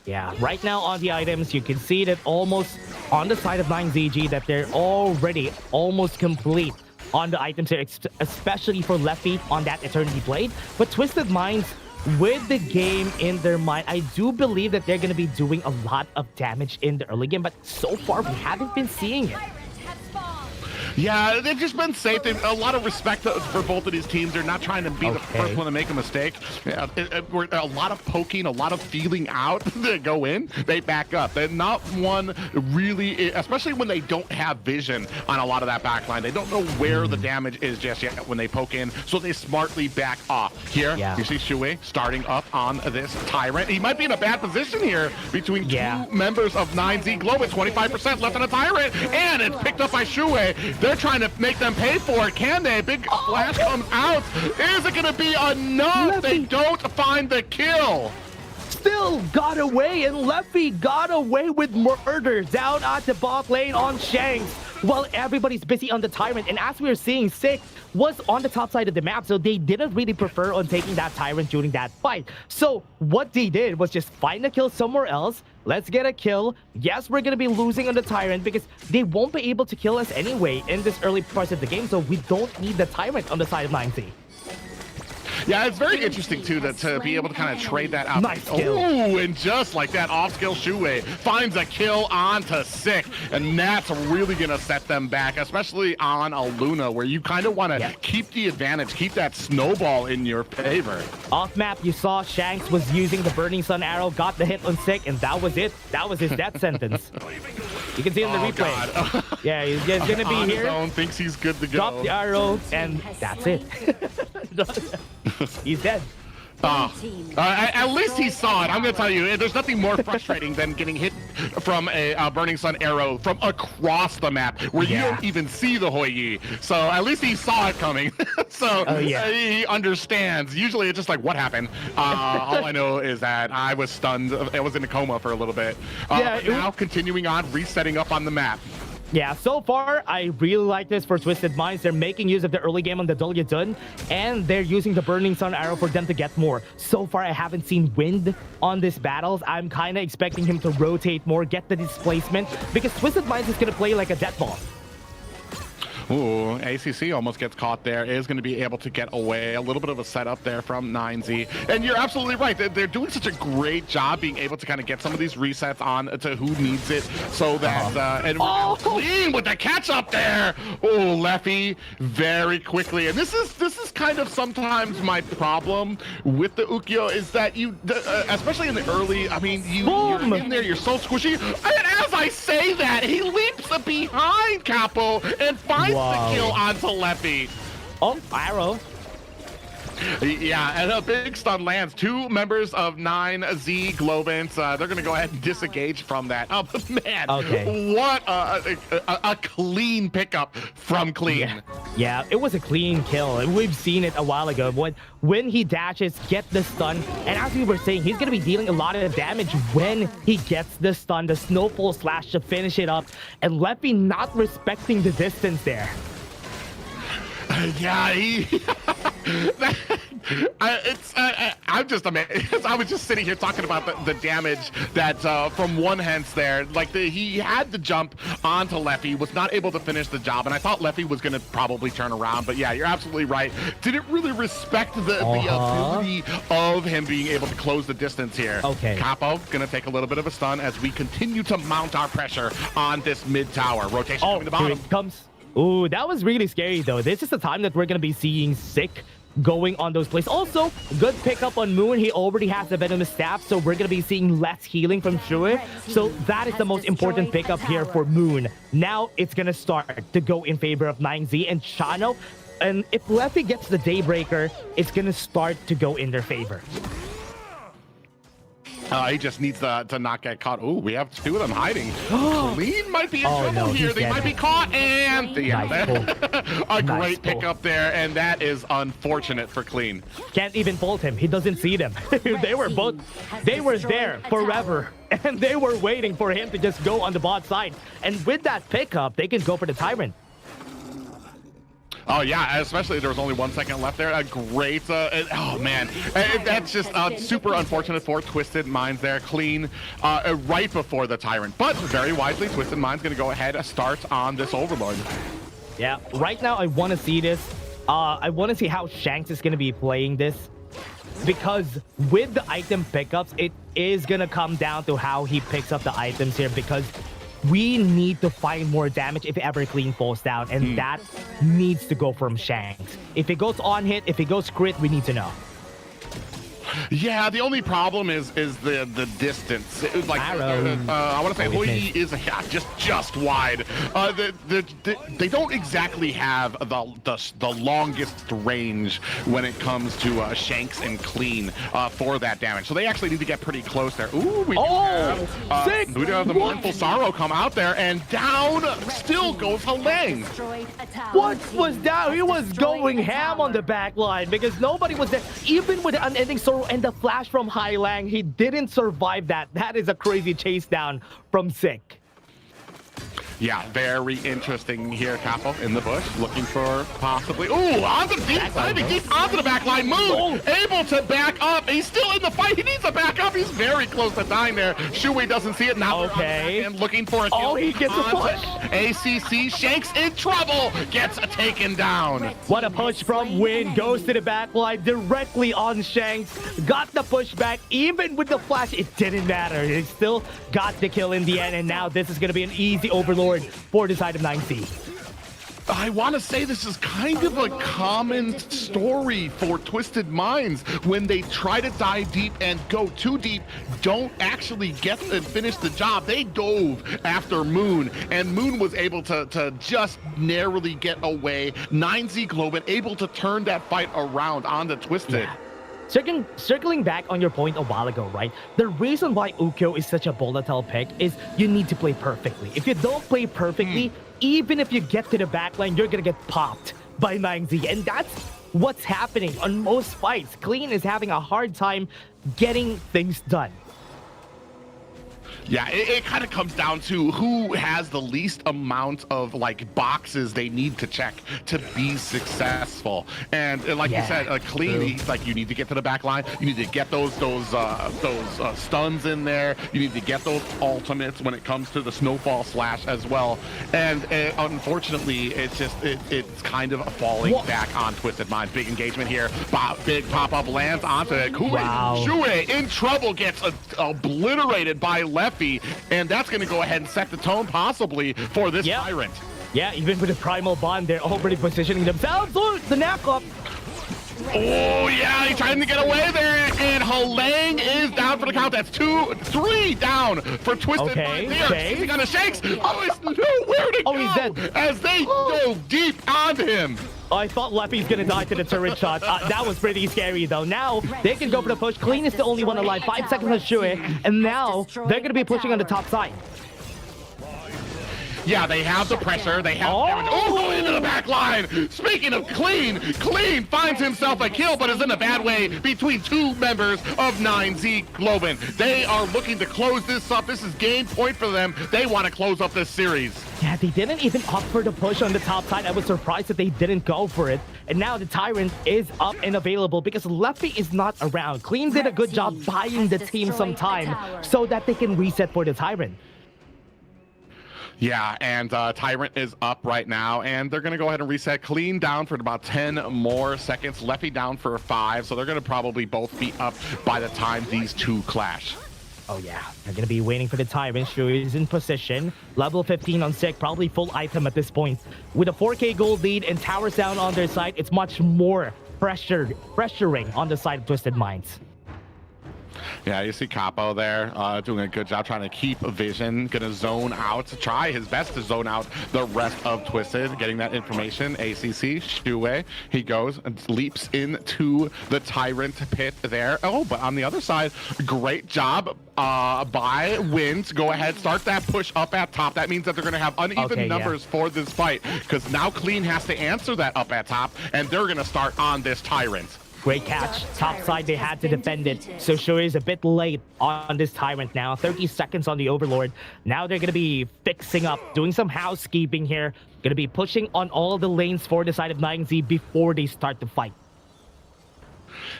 Yeah, right now on the items, you can see that almost on the side of 9ZG that they're already almost complete on the items here, especially for Lefty on that Eternity Blade. But Twisted Minds, with the game in their mind, I do believe that they're going to be doing a lot of damage in the early game, but so far we haven't been seeing it. Yeah, they've just been safe. A lot of respect for both of these teams. They're not trying to be the first one to make a mistake. A lot of poking, a lot of feeling out to go in. They back up. They're not one really, especially when they don't have vision on a lot of that backline. They don't know where the damage is just yet when they poke in, so they smartly back off. Here, you see Shuwei starting up on this Tyrant. He might be in a bad position here between two members of 9Z Globant. 25% left on a Tyrant, and it's picked up by Shuwei. They're trying to make them pay for it. Can they? Big flash comes out. Is it going to be enough? They don't find the kill. Still got away, and Leffy got away with murder down at the bot lane on Shanks while everybody's busy on the Tyrant. And as we were seeing, Sick was on the top side of the map, so they didn't really prefer on taking that Tyrant during that fight. So what they did was just find a kill somewhere else. Let's get a kill. Yes, we're going to be losing on the Tyrant because they won't be able to kill us anyway in this early parts of the game, so we don't need the Tyrant on the side of 9Z. Yeah, it's very interesting, too, to be able to kind of trade that out. Nice kill. Oh, and just like that, off-skill Shuwei finds a kill onto Sick, and that's really going to set them back, especially on a Luna, where you kind of want to keep the advantage, keep that snowball in your favor. Off-map, you saw Shanks was using the Burning Sun arrow, got the hit on Sick, and that was it. That was his death sentence. You can see in the replay. Yeah, he's just going to be here. His own, thinks he's good to go. Drop the arrow, and that's it. He's dead. At least he saw it. I'm going to tell you, there's nothing more frustrating than getting hit from a Burning Sun arrow from across the map where you don't even see the Hoi-Yi. So at least he saw it coming. So he understands. Usually it's just like, what happened? All I know is that I was stunned. I was in a coma for a little bit. Now continuing on, resetting up on the map. Yeah, so far, I really like this for Twisted Minds. They're making use of the early game on the Dulyadun, and they're using the Burning Sun arrow for them to get more. So far, I haven't seen Wind on these battles. I'm kind of expecting him to rotate more, get the displacement, because Twisted Minds is going to play like a death ball. Ooh, ACC almost gets caught there. Is going to be able to get away. A little bit of a setup there from 9Z. And you're absolutely right. They're doing such a great job being able to kind of get some of these resets on to who needs it so that... and Clean with the catch up there. Oh, Leffy very quickly. And this is kind of sometimes my problem with the Ukyo is that you, especially in the early, I mean, you're in there, you're so squishy. And as I say that, he leaps behind Capo and finds the kill onto Leffy. Oh, arrow. Yeah, and a big stun lands. Two members of 9Z Globant. They're going to go ahead and disengage from that. Oh, man. Okay. What a clean pickup from Clean. Yeah, it was a clean kill. We've seen it a while ago. When he dashes, get the stun. And as we were saying, he's going to be dealing a lot of damage when he gets the stun, the Snowfall Slash to finish it up. And Leffy not respecting the distance there. Yeah, I'm just amazed. I was just sitting here talking about the damage that from one Hence there. Like he had to jump onto Leffy, was not able to finish the job, and I thought Leffy was going to probably turn around. But yeah, you're absolutely right. Didn't really respect the ability of him being able to close the distance here. Okay. Capo going to take a little bit of a stun as we continue to mount our pressure on this mid tower. Rotation coming to bottom. Here it comes. Ooh, that was really scary though. This is the time that we're going to be seeing Sick going on those plays. Also, good pickup on Moon. He already has the venomous staff, so we're going to be seeing less healing from Shui. So that is the most important pickup here for Moon. Now it's going to start to go in favor of 9Z and Chano. And if Leffy gets the Daybreaker, it's going to start to go in their favor. He just needs to not get caught. Ooh, we have two of them hiding. Clean might be in trouble here. They might be caught, and a great pickup there, and that is unfortunate for Clean. Can't even fault him. He doesn't see them. They were there forever, and they were waiting for him to just go on the bot side. And with that pickup, they can go for the Tyrant. Oh, yeah, especially there was only 1 second left there. A great, oh, man. That's just super unfortunate for Twisted Minds there. Clean right before the Tyrant. But very wisely, Twisted Minds going to go ahead and start on this Overlord. Yeah, right now I want to see this. I want to see how Shanks is going to be playing this. Because with the item pickups, it is going to come down to how he picks up the items here. Because we need to find more damage if ever Clean falls down, and that needs to go from Shanks. If it goes on hit, if it goes crit, we need to know. Yeah, the only problem is the distance. It was like I want to say Hoi is just wide. They don't exactly have the longest range when it comes to Shanks and Clean for that damage. So they actually need to get pretty close there. Ooh, we do have the Mournful Sorrow come out there, and down still goes Halang. What was down? He was going ham on the back line because nobody was there. Even with the Unending Sorrow and the flash from Hailang, he didn't survive that. That is a crazy chase down from Sick. Yeah, very interesting here. Capo in the bush, looking for possibly. Ooh, onto the deep side, deep onto the back line. Moon able to back up. He's still in the fight. He needs to back up. He's very close to dying there. Shui doesn't see it now. Okay. And looking for a kill. Oh, he gets a push. ACC Shanks in trouble. Gets taken down. What a push from Win. Goes to the back line directly on Shanks. Got the pushback. Even with the flash, it didn't matter. He still got the kill in the end. And now this is going to be an easy Overlord for the side of 9C. I want to say this is kind of a common story for Twisted Minds. When they try to dive deep and go too deep, don't actually get and finish the job. They dove after Moon, and Moon was able to just narrowly get away. 9Z Globant able to turn that fight around onto Twisted. Yeah. Circling back on your point a while ago, right? The reason why Ukyo is such a volatile pick is you need to play perfectly. If you don't play perfectly, even if you get to the backline, you're gonna get popped by 9Z. And that's what's happening on most fights. Clean is having a hard time getting things done. Yeah, it kind of comes down to who has the least amount of like boxes they need to check to be successful. And like you said, Clean, he's like, you need to get to the back line. You need to get those stuns in there. You need to get those ultimates when it comes to the Snowfall Slash as well. And unfortunately, it's just it's kind of falling back on Twisted Minds. Big engagement here. Big pop-up lands onto it. Shui in trouble, gets obliterated by Leffy, and that's going to go ahead and set the tone possibly for this Tyrant. Yeah, even with the Primal Bond, they're already positioning themselves. Look, the nap up. Oh, yeah, he's trying to get away there, and Halang is down for the count. That's 3 down for Twisted Minds. They are chasing on the Shanks. Oh, he's nowhere to go. He's dead. As they go deep onto him. I thought Leffy's gonna die to the turret shot. That was pretty scary though. Now they can go for the push. Clean is the only one alive. 5 seconds on Shui, and now they're gonna be pushing on the top side. Yeah, they have the pressure. They have going into the back line. Speaking of Clean, Clean finds himself a kill, but is in a bad way between two members of 9Z Globant. They are looking to close this up. This is game point for them. They want to close up this series. Yeah, they didn't even opt for the push on the top side. I was surprised that they didn't go for it. And now the Tyrant is up and available because Leffy is not around. Clean did a good job buying the team some time so that they can reset for the Tyrant. Yeah, and Tyrant is up right now, and they're going to go ahead and reset. Clean down for about 10 more seconds. Leffy down for 5, so they're going to probably both be up by the time these two clash. Oh yeah, they're going to be waiting for the Tyrant. Shui is in position. Level 15 on Sick, probably full item at this point. With a 4K gold lead and towers down on their side, it's much more pressuring on the side of Twisted Minds. Yeah, you see Capo there doing a good job trying to keep vision, gonna zone out, try his best to zone out the rest of Twisted, getting that information. ACC, Shue, he goes and leaps into the Tyrant pit there. Oh, but on the other side, great job by Win to go ahead, start that push up at top. That means that they're gonna have uneven numbers for this fight, because now Clean has to answer that up at top, and they're gonna start on this Tyrant. Great catch. Top side, they had to defend it. So Shui is a bit late on this Tyrant now. 30 seconds on the Overlord. Now they're going to be fixing up, doing some housekeeping here. Going to be pushing on all the lanes for the side of 9Z before they start the fight.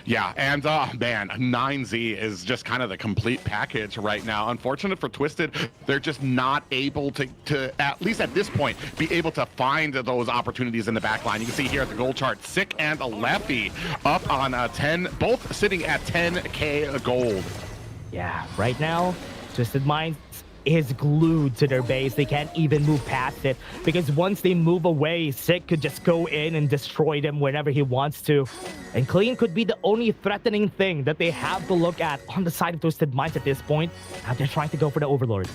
Yeah, and man, 9Z is just kind of the complete package right now. Unfortunate for Twisted, they're just not able to at least at this point, be able to find those opportunities in the back line. You can see here at the gold chart, Sick and Leffy up on 10, both sitting at 10K gold. Yeah, right now, Twisted Minds is glued to their base. They can't even move past it because once they move away, Sick could just go in and destroy them whenever he wants to. And Clean could be the only threatening thing that they have to look at on the side of Twisted Minds at this point. Now they're trying to go for the Overlord.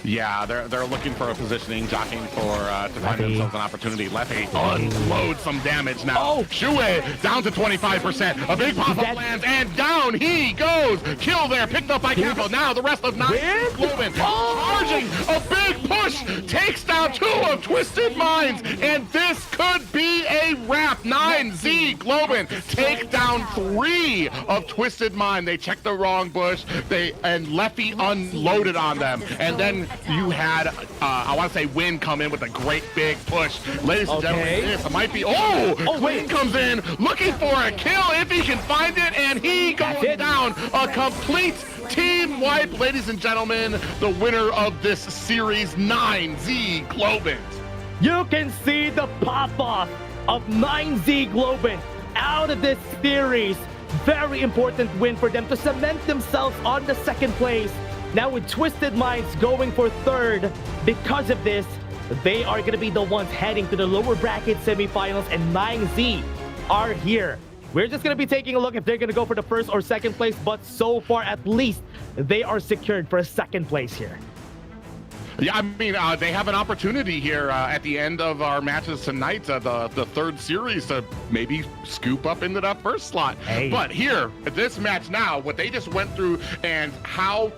Yeah, they're looking for a positioning, jockeying for to find themselves an opportunity. Leffy unloads some damage now. Oh. Shue down to 25%. A big pop-up lands, and down he goes. Kill there, picked up by Capo. Now the rest of 9 Globant charging a big push, takes down 2 of Twisted Minds, and this could be a wrap. 9Z Globant take down 3 of Twisted Mind. They checked the wrong bush, and Leffy unloaded on them, and then you had, I want to say, Win come in with a great big push. Ladies and gentlemen, this might be, Win comes in looking for a kill if he can find it, and he goes down. A complete team wipe, ladies and gentlemen. The winner of this series, 9Z Globant. You can see the pop-off of 9Z Globant out of this series. Very important win for them to cement themselves on the second place. Now with Twisted Minds going for 3rd, because of this, they are going to be the ones heading to the lower bracket semifinals, and 9Z are here. We're just going to be taking a look if they're going to go for the 1st or 2nd place, but so far at least they are secured for a 2nd place here. Yeah, I mean, they have an opportunity here at the end of our matches tonight, the 3rd series, to maybe scoop up into that 1st slot. But here, this match now, what they just went through and how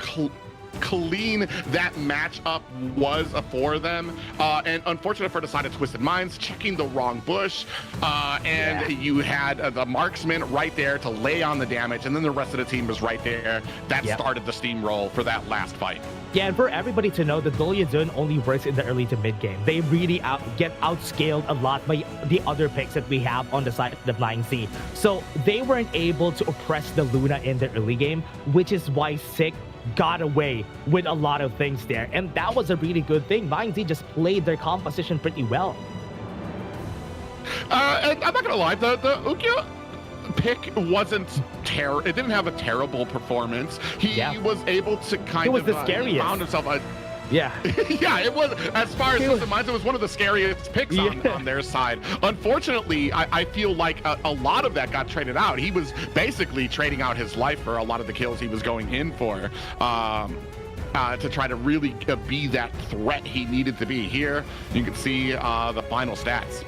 clean that matchup was for them, and unfortunate for the side of Twisted Minds, checking the wrong bush, and you had the marksman right there to lay on the damage, and then the rest of the team was right there. That started the steamroll for that last fight. Yeah, and for everybody to know, the Dolyadun only works in the early to mid game. They really get outscaled a lot by the other picks that we have on the side of the 9Z. So they weren't able to oppress the Luna in the early game, which is why Sick got away with a lot of things there. And that was a really good thing. 9Z just played their composition pretty well. And I'm not going to lie, the Ukyo pick wasn't it didn't have a terrible performance. He was able to kind of the scariest. He found himself a yeah, it was, as far as Twisted Minds, it was one of the scariest picks on their side. Unfortunately, I feel like a lot of that got traded out. He was basically trading out his life for a lot of the kills he was going in for, to try to really be that threat he needed to be. Here, you can see the final stats.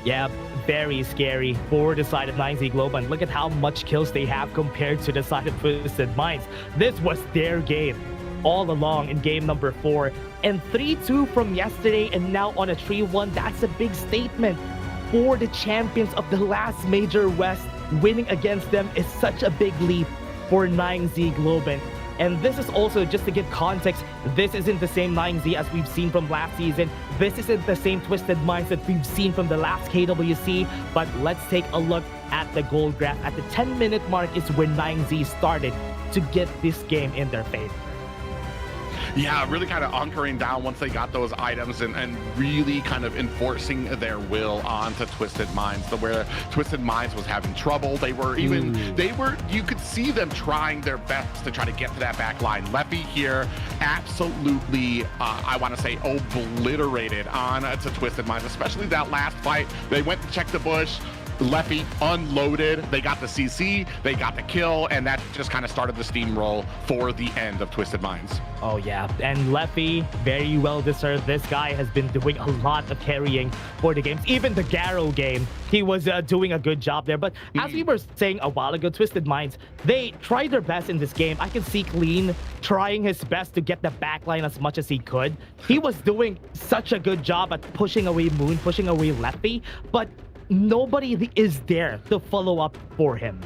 Yeah, very scary for the side of 9Z Globant. Look at how much kills they have compared to the side of Twisted Minds. This was their game all along in game number 4. And 3-2 from yesterday, and now on a 3-1. That's a big statement for the champions of the last Major West. Winning against them is such a big leap for 9Z Globant. And this is also, just to give context, this isn't the same 9Z as we've seen from last season. This isn't the same Twisted Minds that we've seen from the last KWC. But let's take a look at the goal graph. At the 10-minute mark is when 9Z started to get this game in their favor. Yeah, really kind of hunkering down once they got those items and really kind of enforcing their will onto Twisted Minds, where Twisted Minds was having trouble. You could see them trying their best to try to get to that back line. Leffy here absolutely, I want to say, obliterated on to Twisted Minds, especially that last fight. They went to check the bush. Leffy unloaded, they got the CC, they got the kill, and that just kind of started the steamroll for the end of Twisted Minds. Oh yeah, and Leffy, very well deserved. This guy has been doing a lot of carrying for the games. Even the Garo game, he was doing a good job there. But as we were saying a while ago, Twisted Minds, they tried their best in this game. I can see Clean trying his best to get the backline as much as he could. He was doing such a good job at pushing away Moon, pushing away Leffy, but nobody is there to follow up for him.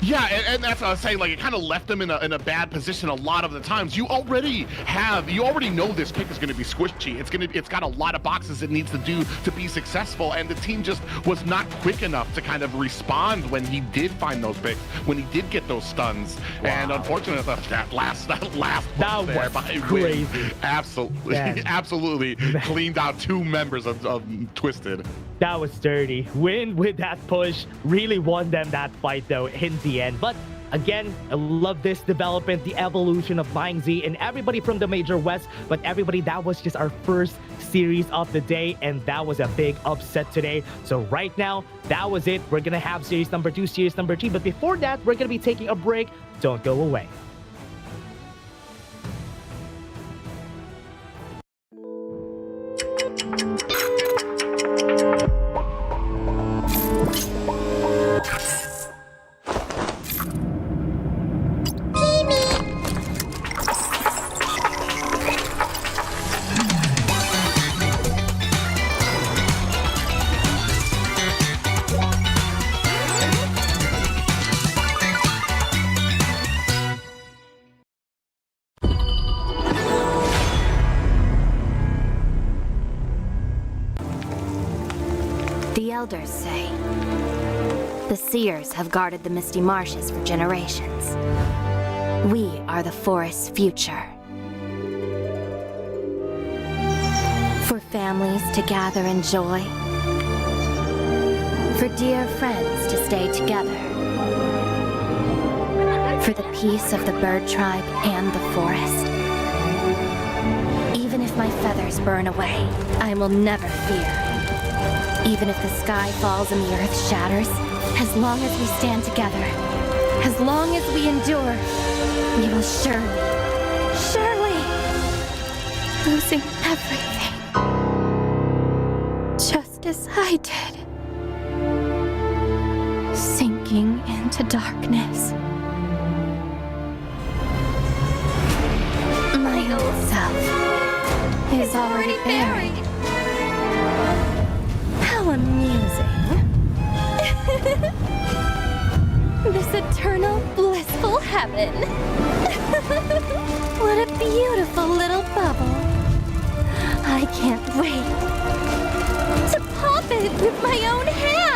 Yeah, and that's what I was saying. Like, it kind of left them in a bad position a lot of the times. You already know this pick is going to be squishy. It's got a lot of boxes it needs to do to be successful, and the team just was not quick enough to kind of respond when he did find those picks, when he did get those stuns. Wow. And unfortunately, that last that was crazy. Absolutely cleaned out 2 members of Twisted. That was dirty. Win with that push really won them that fight though in the end. But again, I love this development, the evolution of 9Z and everybody from the Major West. But everybody, that was just our first series of the day, and that was a big upset today. So right now, that was it. We're gonna have series number 2, series number 3. But before that, we're gonna be taking a break. Don't go away. The elders say the seers have guarded the misty marshes for generations. We are the forest's future. For families to gather in joy. For dear friends to stay together. For the peace of the bird tribe and the forest. Even if my feathers burn away, I will never fear. Even if the sky falls and the earth shatters, as long as we stand together, as long as we endure, we will surely, losing everything. Just as I did. Sinking into darkness. My old self is already buried. How amusing. This eternal, blissful heaven. What a beautiful little bubble. I can't wait to pop it with my own hands.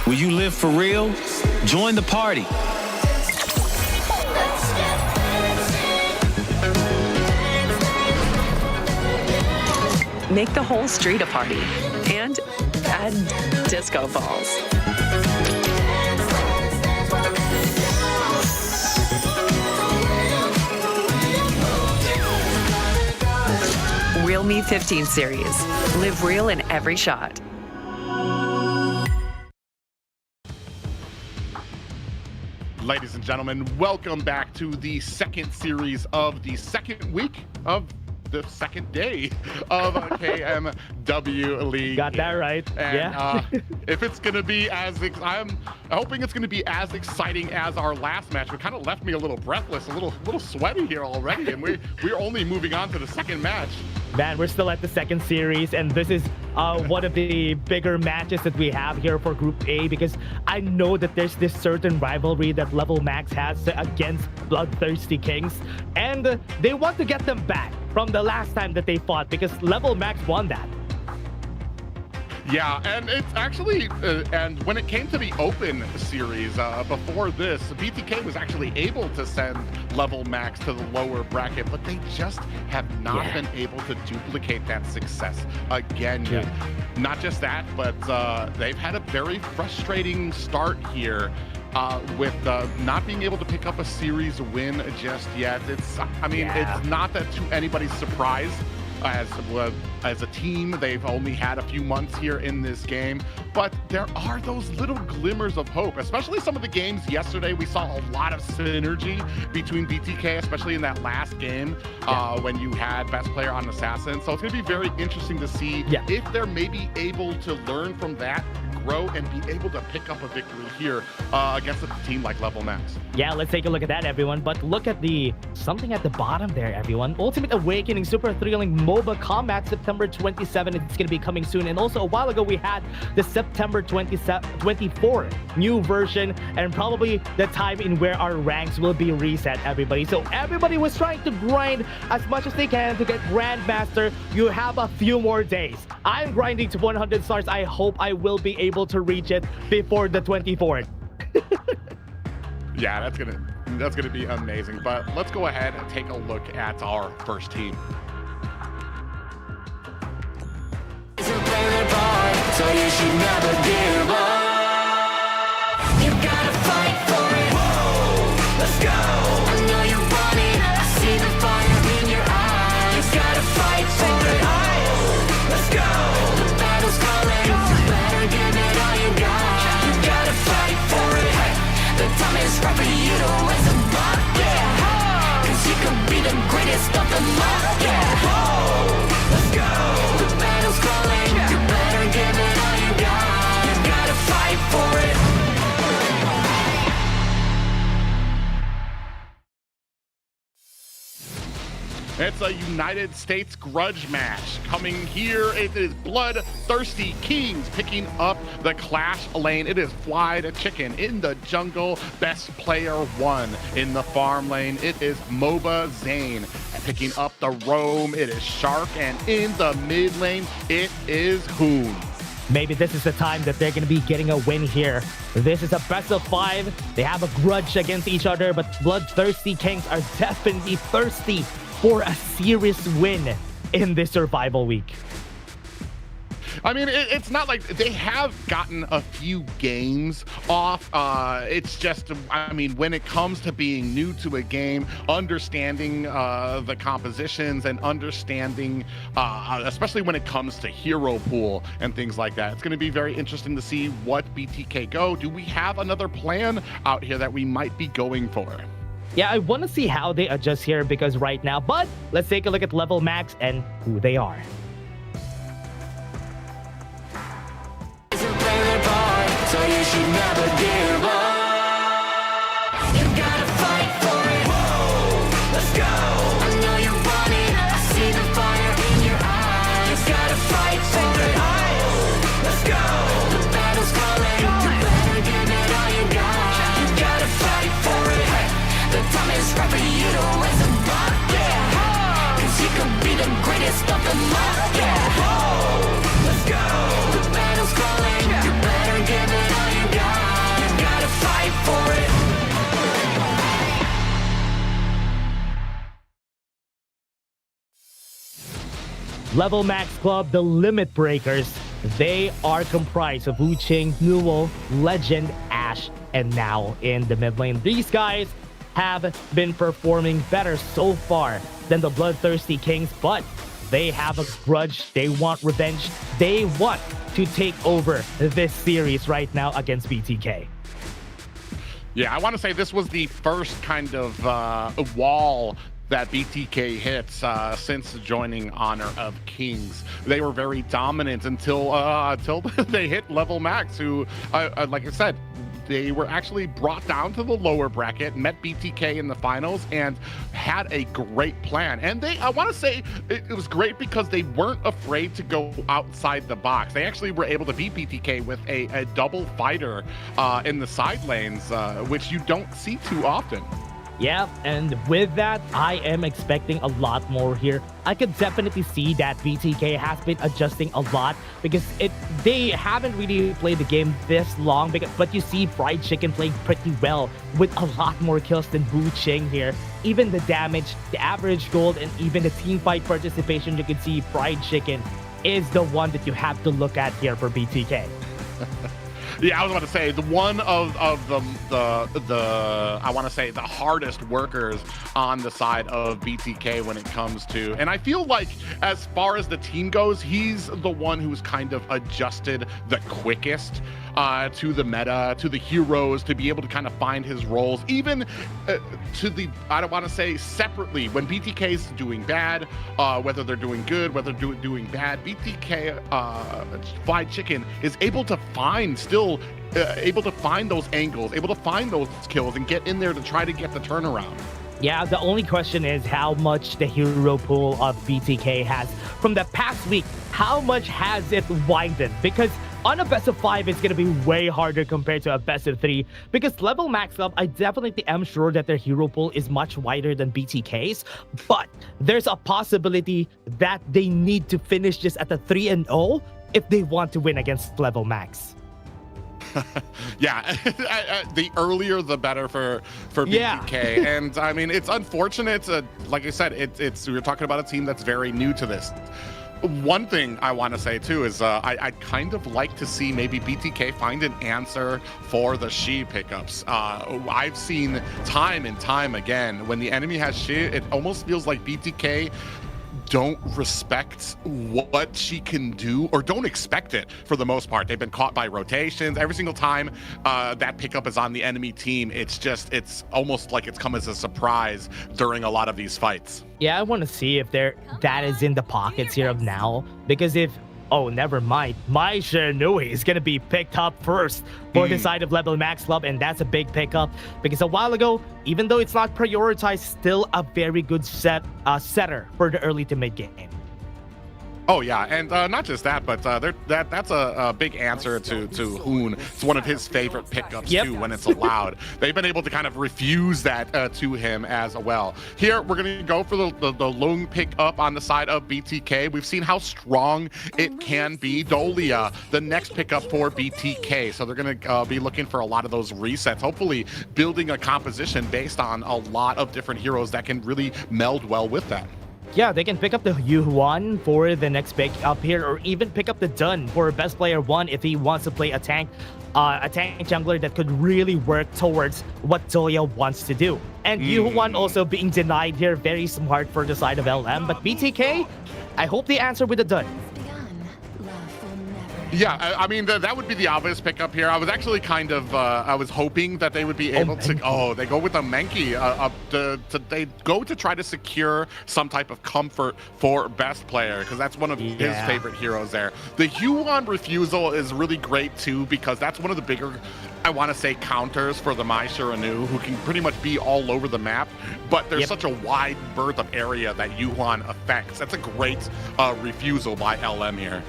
Will you live for real? Join the party. make the whole street a party, and add disco balls. Real Me 15 series. Live real in every shot. Ladies and gentlemen, welcome back to the second series of the second week of the second day of KMW League. Got that right. And, yeah. If it's going to be I'm hoping it's going to be as exciting as our last match. It kind of left me a little breathless, a little sweaty here already, and we're only moving on to the second match. Man, we're still at the second series, and this is one of the bigger matches that we have here for Group A, because I know that there's this certain rivalry that Level Max has against BloodThirstyKings, and they want to get them back from the last time that they fought, because Level Max won that. Yeah, and it's actually, and when it came to the Open series, before this, BTK was actually able to send Level Max to the lower bracket, but they just have not been able to duplicate that success again. Not just that, but they've had a very frustrating start here. With not being able to pick up a series win just yet. It's not that to anybody's surprise. As a team, they've only had a few months here in this game, but there are those little glimmers of hope, especially some of the games yesterday. We saw a lot of synergy between BTK, especially in that last game when you had best player on Assassin. So it's going to be very interesting to see if they're maybe able to learn from that, grow, and be able to pick up a victory here against a team like Level Max. Yeah, let's take a look at that, everyone. But look at something at the bottom there, everyone. Ultimate Awakening Super Thrilling MOBA Combat September 27. It's going to be coming soon. And also a while ago, we had the September 24 new version, and probably the time in where our ranks will be reset, everybody. So everybody was trying to grind as much as they can to get Grandmaster. You have a few more days. I'm grinding to 100 stars. I hope I will be able to reach it before the 24th. Yeah, that's gonna be amazing. But let's go ahead and take a look at our first team. So you should never give up. You gotta fight for it. Whoa, let's go. I know you want it. I see the fire in your eyes. You gotta fight for it. Let's go. The battle's calling. You better give it all you got. You gotta fight for it. The time is right for you to raise them up, yeah. Cause you could be the greatest of them all, yeah. Let's go. The battle's calling. You better give it all you got. You gotta fight for it. It's a United States grudge match coming here. It is BloodThirstyKings picking up the Clash lane. It is Fly the Chicken in the jungle. Best player 1 in the farm lane. It is MOBA Zane picking up the roam. It is Shark, and in the mid lane, it is Hoon. Maybe this is the time that they're going to be getting a win here. This is a best of 5. They have a grudge against each other, but BloodThirstyKings are definitely thirsty for a serious win in this survival week. I mean, it's not like they have gotten a few games off. It's just, I mean, when it comes to being new to a game, understanding the compositions and understanding, especially when it comes to hero pool and things like that, it's going to be very interesting to see what BTK go. Do we have another plan out here that we might be going for? Yeah, I want to see how they adjust here, because right now, but let's take a look at Level Max and who they are. So you should never give up. You gotta fight for it. Whoa, let's go. I know you want it. I see the fire in your eyes. You gotta fight for it. Let's go. The battle's calling. You better give it all you got. You gotta fight for it. The time is right for you to raise them up, yeah. Cause you could be the greatest of them all, yeah. Let's go. The battle's calling. You better give it all you got. You gotta fight for it. Level Max Club, the Limit Breakers, they are comprised of Wu Qing, Nuo, Legend, Ashe, and now in the mid lane. These guys have been performing better so far than the BloodThirstyKings, but they have a grudge. They want revenge. They want to take over this series right now against BTK. Yeah, I want to say this was the first kind of wall that BTK hits since joining Honor of Kings. They were very dominant until they hit Level Max, who, like I said, they were actually brought down to the lower bracket, met BTK in the finals, and had a great plan. And I want to say it was great because they weren't afraid to go outside the box. They actually were able to beat BTK with a double fighter in the side lanes, which you don't see too often. Yeah, and with that, I am expecting a lot more here. I could definitely see that BTK has been adjusting a lot because they haven't really played the game this long, but you see Fried Chicken playing pretty well with a lot more kills than Wu Qing here. Even the damage, the average gold, and even the team fight participation, you can see Fried Chicken is the one that you have to look at here for BTK. Yeah, I was about to say the one of the I want to say the hardest workers on the side of BTK when it comes to, and I feel like as far as the team goes, he's the one who's kind of adjusted the quickest to the meta, to the heroes, to be able to kind of find his roles, even to the, I don't want to say separately, when BTK's doing bad, whether they're doing good, whether they're doing bad, BTK Fried Chicken is able to find able to find those angles, able to find those kills and get in there to try to get the turnaround. Yeah, the only question is how much the hero pool of BTK has from the past week. How much has it widened? Because on a best of 5, it's going to be way harder compared to a best of 3. Because Level Max Club, I definitely am sure that their hero pool is much wider than BTK's. But there's a possibility that they need to finish this at a 3-0 if they want to win against Level Max. Yeah, the earlier the better for BTK. Yeah. And I mean, it's unfortunate. Like I said, we're talking about a team that's very new to this. One thing I want to say too is I'd kind of like to see maybe BTK find an answer for the She pickups. I've seen time and time again when the enemy has She, it almost feels like BTK don't respect what she can do, or don't expect it for the most part. They've been caught by rotations every single time that pickup is on the enemy team. It's almost like it's come as a surprise during a lot of these fights. Yeah, I want to see if that is in the pockets here of now, because if never mind, Mai Shiranui is gonna be picked up first for the side of Level Max Club, and that's a big pickup because a while ago, even though it's not prioritized, still a very good setter for the early to mid game. Oh yeah, and not just that, but that's a big answer to Hoon. It's one of his favorite pickups too when it's allowed. They've been able to kind of refuse that to him as well. Here we're gonna go for the lone pickup on the side of BTK. We've seen how strong it can be. Dolia, the next pickup for BTK. So they're gonna be looking for a lot of those resets. Hopefully building a composition based on a lot of different heroes that can really meld well with that. Yeah, they can pick up the Yuhuan for the next pick up here, or even pick up the Dun for best player 1 if he wants to play a tank jungler that could really work towards what Dolia wants to do. And Yuhuan also being denied here, very smart for the side of LM. But BTK, I hope they answer with a Dun. Yeah, I mean, that would be the obvious pickup here. I was actually kind of, I was hoping that they would be able to, they go with a Menki. They go to try to secure some type of comfort for best player, because that's one of his favorite heroes there. The Huan refusal is really great too, because that's one of the bigger, I want to say, counters for the Mai Shiranui, who can pretty much be all over the map, but there's such a wide berth of area that Yuan affects. That's a great refusal by LM here.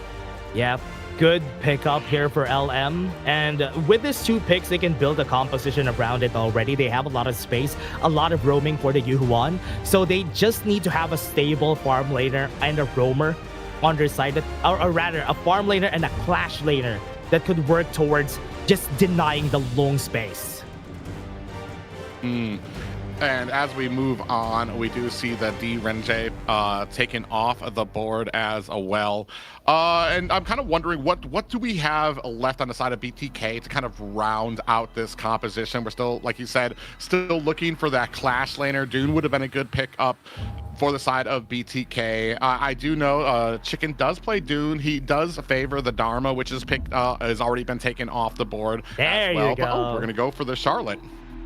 Yep. Good pickup here for LM, and with these 2 picks, they can build a composition around it already. They have a lot of space, a lot of roaming for the Yuhuan, so they just need to have a stable farm laner and a roamer on their side, or rather a farm laner and a clash laner that could work towards just denying the long space. And as we move on, we do see the D Renje taken off of the board as well. And I'm kind of wondering, what do we have left on the side of BTK to kind of round out this composition? We're still, like you said, still looking for that Clash laner. Dune would have been a good pickup for the side of BTK. I do know Chicken does play Dune. He does favor the Dharma, which is has already been taken off the board. There as well. you go. But, we're gonna go for the Charlotte.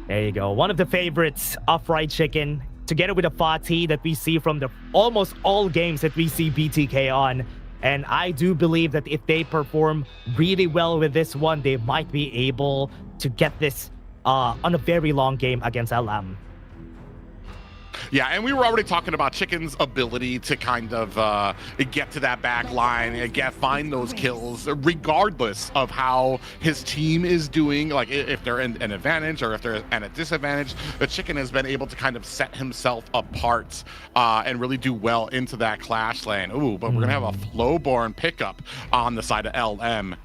There you go. One of the favorites of Fried Chicken, together with the Fatih that we see from the almost all games that we see BTK on. And I do believe that if they perform really well with this one, they might be able to get this on a very long game against LM. Yeah, and we were already talking about Chicken's ability to kind of get to that back line and find those kills, regardless of how his team is doing. Like if they're in an advantage or if they're at a disadvantage, the Chicken has been able to kind of set himself apart and really do well into that Clash lane. Ooh, but we're gonna have a Flowborn pickup on the side of LM.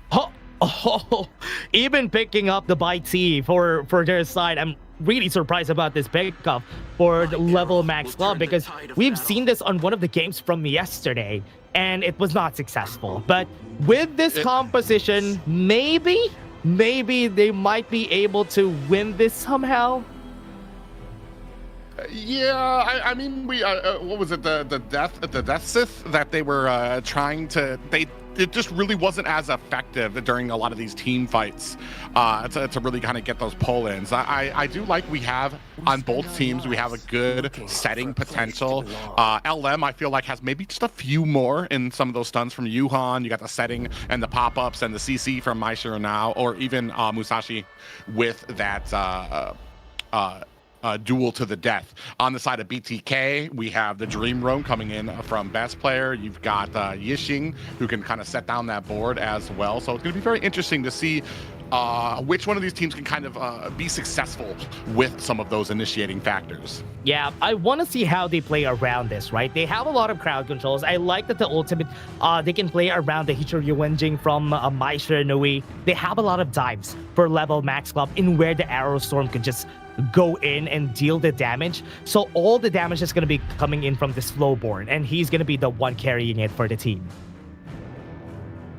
Oh, even picking up the BT for their side. I'm really surprised about this pickup for the level max club, because we've seen this on one of the games from yesterday and it was not successful. But with this composition, maybe they might be able to win this somehow. Yeah, I mean, we what was it, the death Sith that they were trying to it just really wasn't as effective during a lot of these team fights to really kind of get those pull-ins. I do like we have on both teams, we have a good setting potential. LM, I feel like, has maybe just a few more in some of those stuns from Yuhan. You got the setting and the pop-ups and the CC from Maishiro now, or even Musashi with that duel to the death. On the side of BTK, we have the Dream Roam coming in from best player. You've got Yixing, who can kind of set down that board as well. So it's going to be very interesting to see which one of these teams can kind of be successful with some of those initiating factors. Yeah, I want to see how they play around this, right? They have a lot of crowd controls. I like that the ultimate, they can play around the Hichiryu Wenjing from Maishiro Nui. They have a lot of dives for level max club in where the Arrow Storm could just go in and deal the damage. So all the damage is going to be coming in from this Flowborn, and he's going to be the one carrying it for the team.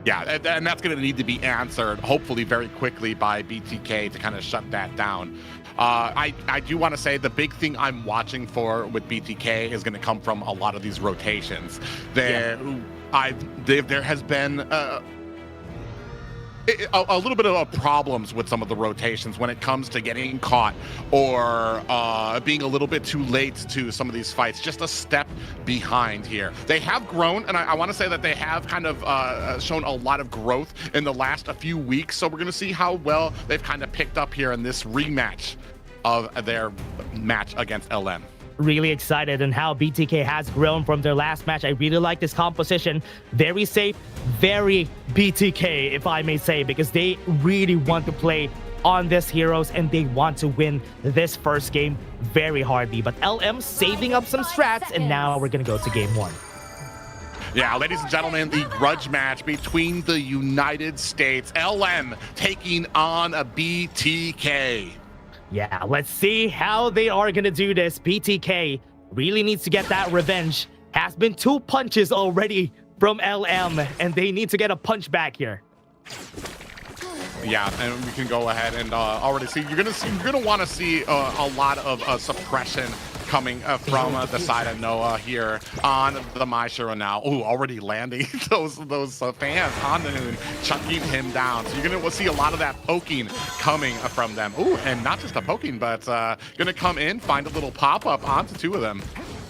Yeah, and that's going to need to be answered, hopefully very quickly, by BTK to kind of shut that down. I do want to say the big thing I'm watching for with BTK is going to come from a lot of these rotations. There has been a little bit of problems with some of the rotations when it comes to getting caught or being a little bit too late to some of these fights, just a step behind here. They have grown, and I want to say that they have kind of shown a lot of growth in the last few weeks, so we're going to see how well they've kind of picked up here in this rematch of their match against LM. Really excited on how BTK has grown from their last match. I really like this composition. Very safe, very BTK, if I may say, because they really want to play on this heroes and they want to win this first game very hardly. But LM saving up some strats, and now we're gonna go to game one. Yeah, ladies and gentlemen, the grudge match between the United States. LM taking on a BTK. Yeah, let's see how they are going to do this. BTK really needs to get that revenge. Has been 2 punches already from LM, and they need to get a punch back here. Yeah, and we can go ahead and already see. You're gonna want to see a lot of suppression coming from the side of Noah here on the Maishiro now. Ooh, already landing those fans on the Noon, chucking him down. So you're gonna see a lot of that poking coming from them. Ooh, and not just a poking, but gonna come in, find a little pop-up onto 2 of them.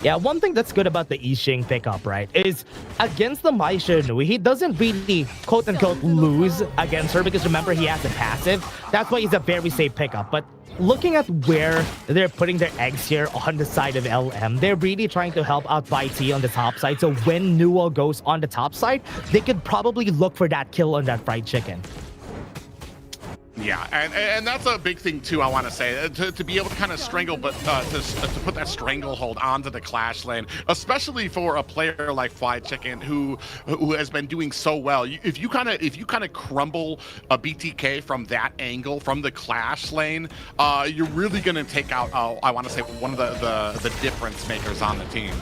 Yeah, one thing that's good about the Yixing pickup, right, is against the Maishiro Nui, he doesn't really, quote-unquote, lose against her, because remember, he has a passive. That's why he's a very safe pickup. But looking at where they're putting their eggs here on the side of LM, they're really trying to help out YT on the top side. So when Newell goes on the top side, they could probably look for that kill on that fried chicken. Yeah, and that's a big thing too. I want to say to be able to kind of strangle, but to put that stranglehold onto the Clash lane, especially for a player like Fly Chicken who has been doing so well. If you kind of crumble a BTK from that angle, from the Clash lane, you're really gonna take out. I want to say one of the difference makers on the team.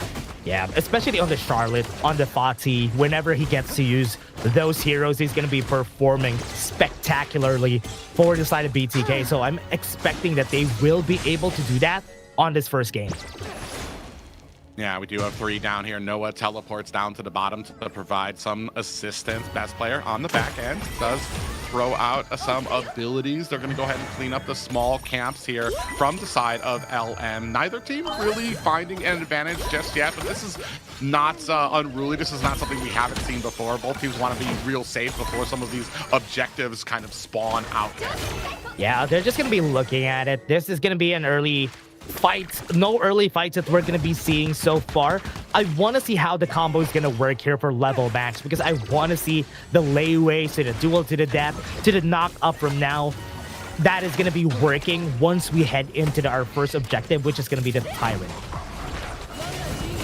Yeah, especially on the Charlotte, on the Fati, whenever he gets to use those heroes, he's going to be performing spectacularly for the side of BTK. So I'm expecting that they will be able to do that on this first game. Yeah, we do have 3 down here. Noah teleports down to the bottom to provide some assistance. Best player on the back end does throw out some abilities. They're going to go ahead and clean up the small camps here from the side of LM. Neither team really finding an advantage just yet, but this is not unruly. This is not something we haven't seen before. Both teams want to be real safe before some of these objectives kind of spawn out there. Yeah, they're just going to be looking at it. This is going to be an early fight. No early fights that we're going to be seeing so far. I want to see how the combo is going to work here for level max, because I want to see the layaway, to the duel to the death, to the knock up from now. That is going to be working once we head into our first objective, which is going to be the Tyrant.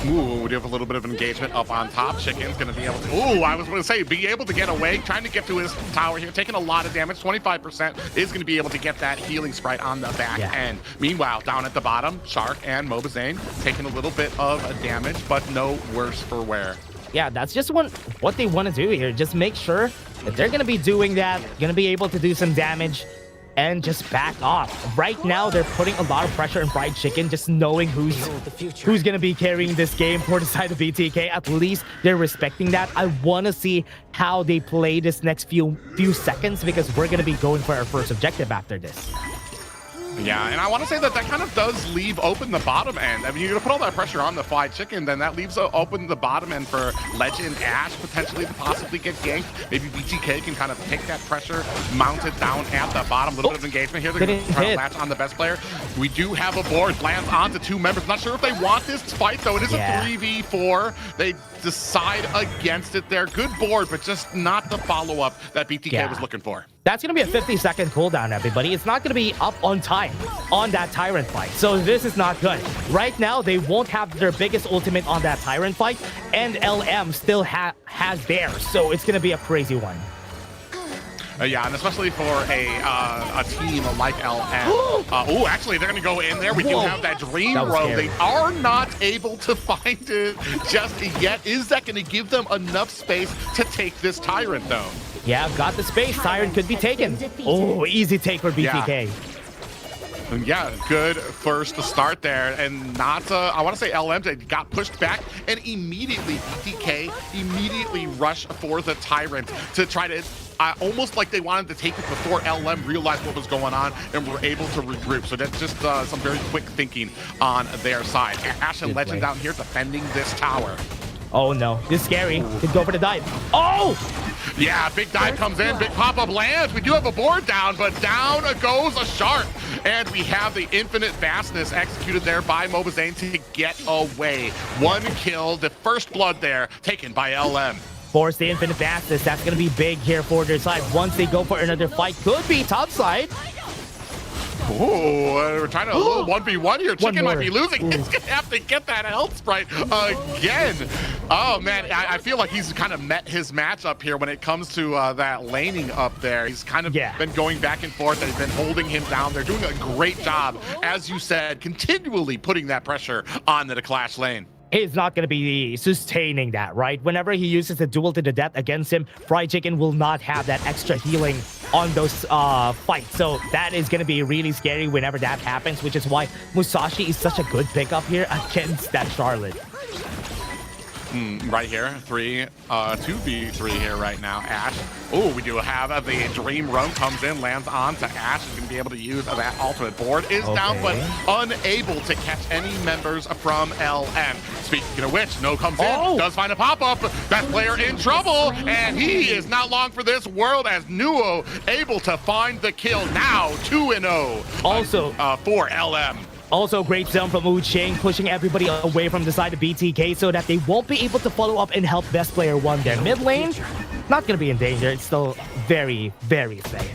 Ooh, we do have a little bit of engagement up on top. Chicken's going to be able to... Ooh, I was going to say, be able to get away, trying to get to his tower here, taking a lot of damage. 25% is going to be able to get that healing sprite on the back end. Meanwhile, down at the bottom, Shark and Mobazane taking a little bit of damage, but no worse for wear. Yeah, that's just what they want to do here. Just make sure that they're going to be doing that, going to be able to do some damage, and just back off. Right now, they're putting a lot of pressure on Fried Chicken, just knowing who's going to be carrying this game for the side of BTK. At least they're respecting that. I want to see how they play this next few seconds, because we're going to be going for our first objective after this. Yeah, and I want to say that kind of does leave open the bottom end. I mean, you're going to put all that pressure on the Fly Chicken, then that leaves open the bottom end for Legend Ash potentially to possibly get ganked. Maybe BTK can kind of take that pressure, mount it down at the bottom. A little bit of engagement here. They're going to try to latch on the best player. We do have a board. Lands onto 2 members. Not sure if they want this fight, though. It is a 3v4. They decide against it there. Good board, but just not the follow-up that BTK was looking for. That's going to be a 50-second cooldown, everybody. It's not going to be up on time on that Tyrant fight. So this is not good. Right now, they won't have their biggest ultimate on that Tyrant fight, and LM still has theirs. So it's going to be a crazy one. Yeah, and especially for a team like LM. Oh, actually, they're going to go in there. We do have that Dream Row. They are not able to find it just yet. Is that going to give them enough space to take this Tyrant, though? Yeah, got the space. Tyrant could be taken. Oh, easy take for BTK. Yeah, good first start there, and not I want to say LM got pushed back, and immediately BTK immediately rushed for the Tyrant to try to almost like they wanted to take it before LM realized what was going on and were able to regroup. So that's just some very quick thinking on their side. Ash and Legend down here defending this tower. Oh no, this is scary. Could go for the dive. Oh! Yeah, big dive comes in, big pop-up lands. We do have a board down, but down goes a Shark. And we have the infinite vastness executed there by Mobazane to get away. 1 kill, the first blood there, taken by LM. Force the infinite vastness. That's going to be big here for their side. Once they go for another fight, could be top side. Oh, we're trying to a little 1v1 here. Chicken might be losing. He's going to have to get that health sprite again. Oh, man, I feel like he's kind of met his matchup here when it comes to that laning up there. He's kind of been going back and forth. They've been holding him down. They're doing a great job, as you said, continually putting that pressure on the Clash lane. He's not going to be sustaining that, right? Whenever he uses the duel to the death against him, Fried Chicken will not have that extra healing on those fights. So that is going to be really scary whenever that happens, which is why Musashi is such a good pickup here against that Charlotte. Right here, 2v3 here right now. Ash. Oh, we do have the Dream Roam comes in, lands on to Ash. Is going to be able to use that ultimate board. Is down, but unable to catch any members from LM. Speaking of which, No comes in, does find a pop-up. That player in trouble, and he is not long for this world as Nuo able to find the kill. Now 2-0 also for LM. Also, great zone from Wu Ching, pushing everybody away from the side of BTK so that they won't be able to follow up and help best player 1 there. Mid lane, not going to be in danger. It's still very, very safe.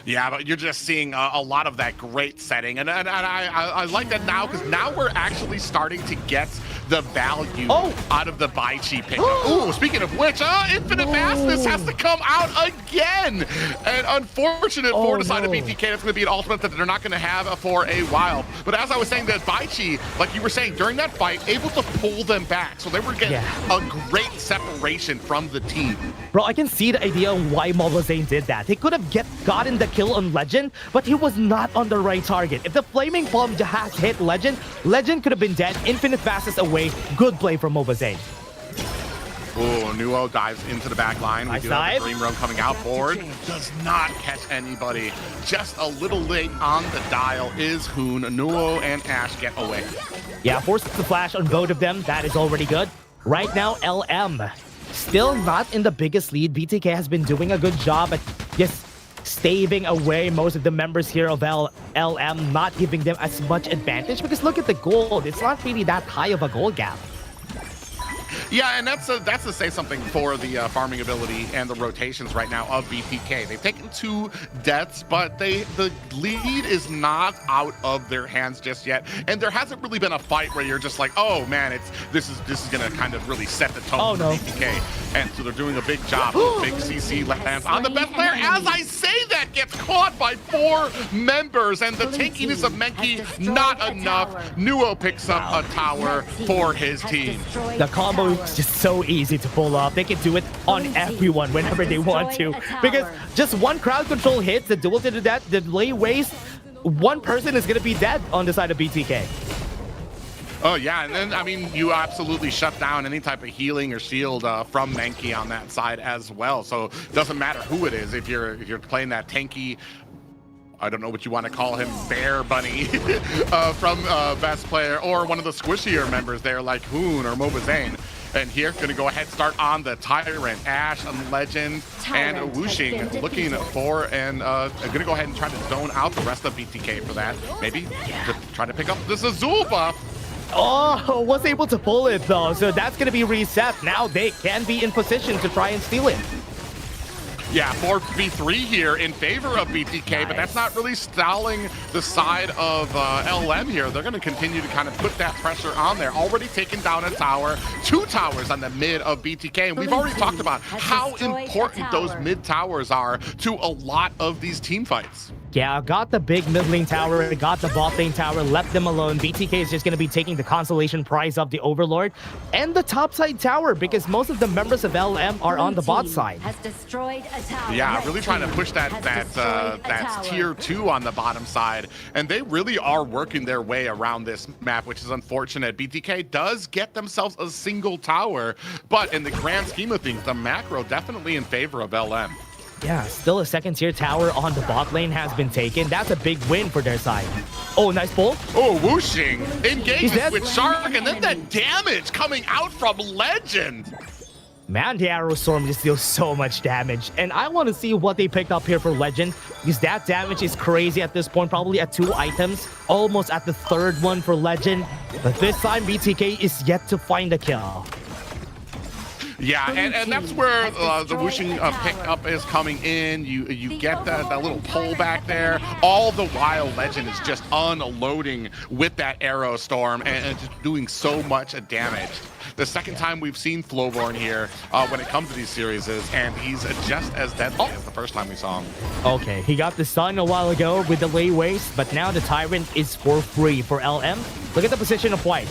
Yeah, but you're just seeing a lot of that great setting. And I like that now, because now we're actually starting to get the value out of the Baichi pickup. Ooh, speaking of which, Infinite Vastness has to come out again. And unfortunate for the side of BTK, that's going to be an ultimate that they're not going to have for a while. But as I was saying, that Baichi, like you were saying, during that fight, able to pull them back. So they were getting a great separation from the team. Bro, I can see the idea why Malazane did that. He could have gotten the kill on Legend, but he was not on the right target. If the Flaming Palm has hit Legend, Legend could have been dead. Infinite Fastest away. Good play from Malazane. Oh, Nuo dives into the back line. We do have the Dream Room coming out forward. Does not catch anybody. Just a little late on the dial is Hoon. Nuo and Ash get away. Yeah, forces the flash on both of them. That is already good. Right now, LM still not in the biggest lead. BTK has been doing a good job at just staving away most of the members here of LM, not giving them as much advantage, because look at the gold. It's not really that high of a gold gap. Yeah, and that's to say something for the farming ability and the rotations right now of BTK. They've taken 2 deaths, but the lead is not out of their hands just yet. And there hasn't really been a fight where you're just like, oh man, this is gonna kind of really set the tone for BTK. And so they're doing a big job. Big CC lands on the best player. As I say that, gets caught by 4 members, and the tankiness of Menki not enough. Nuo picks up a tower for his team. The combo is just so easy to pull off. They can do it on everyone whenever they want to, because just one crowd control hit, the duel to the death, the delay waste, one person is going to be dead on the side of BTK. Oh yeah, and then I mean you absolutely shut down any type of healing or shield from Menki on that side as well. So it doesn't matter who it is, if you're playing that tanky, I don't know what you want to call him, Bear Bunny from Best Player, or one of the squishier members there like Hoon or Mobazane. And here, going to go ahead and start on the Tyrant. Ash and Legend and Wuxing looking for, and going to go ahead and try to zone out the rest of BTK for that. Maybe to try to pick up this Azul buff. Oh, was able to pull it though, so that's going to be reset. Now they can be in position to try and steal it. Yeah, 4v3 here in favor of BTK, but that's not really stalling the side of LM here. They're going to continue to kind of put that pressure on there. Already taken down a tower, 2 towers on the mid of BTK, and we've already talked about how important those mid towers are to a lot of these team fights. Yeah, got the big mid lane tower, got the bot lane tower, left them alone. BTK is just going to be taking the consolation prize of the Overlord and the top side tower, because most of the members of LM are on the bot side. Yeah, really trying to push that tier 2 on the bottom side, and they really are working their way around this map, which is unfortunate. BTK does get themselves a single tower, but in the grand scheme of things, the macro definitely in favor of LM. Yeah, still a 2nd tier tower on the bot lane has been taken. That's a big win for their side. Oh, nice pull. Oh, Wuxing engages with Shark, and then that damage coming out from Legend. Man, the Arrow Storm just deals so much damage. And I want to see what they picked up here for Legend, because that damage is crazy at this point. Probably at 2 items, almost at the 3rd one for Legend. But this time, BTK is yet to find a kill. Yeah, and that's where the Wuxing pickup is coming in. You get that little pull back there. All the while, Legend is just unloading with that Arrow Storm and just doing so much damage. The 2nd time we've seen Flowborn here when it comes to these series, and he's just as deadly as the 1st time we saw him. Okay, he got the stun a while ago with the lay waste, but now the Tyrant is for free for LM. Look at the position of White.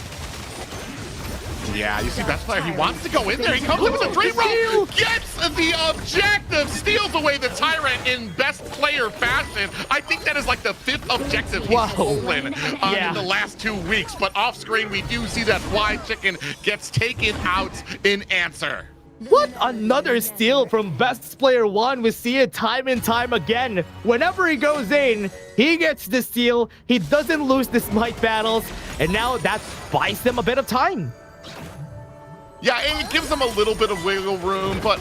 Yeah, you see Best Player, he wants to go in there. He comes in with a Dream Roll, gets the objective, steals away the Tyrant in Best Player fashion. I think that is like the 5th objective he's stolen in the last 2 weeks. But off screen, we do see that Fly Chicken gets taken out in answer. What another steal from Best Player 1. We see it time and time again. Whenever he goes in, he gets the steal. He doesn't lose the smite battles, and now that buys them a bit of time. Yeah, it gives them a little bit of wiggle room, but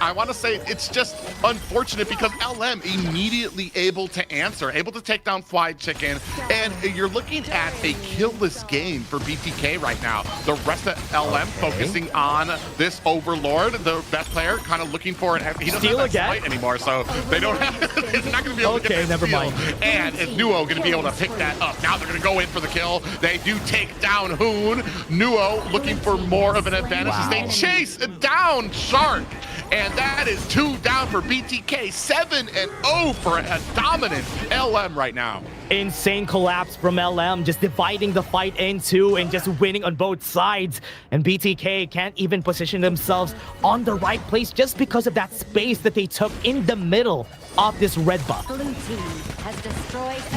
I want to say it's just unfortunate because LM immediately able to answer, able to take down Fried Chicken, and you're looking at a killless game for BTK right now. The rest of LM focusing on this Overlord, the best player, kind of looking for it. He doesn't have that fight anymore, so they don't have. It's not going to be able to get that steal. And is Nuo going to be able to pick that up? Now they're going to go in for the kill. They do take down Hoon. Nuo looking for more of an advantage. As they chase down Shark, and that is 2 down for BTK, 7-0 for a dominant LM right now. Insane collapse from LM, just dividing the fight in two and just winning on both sides. And BTK can't even position themselves on the right place just because of that space that they took in the middle of this red buff.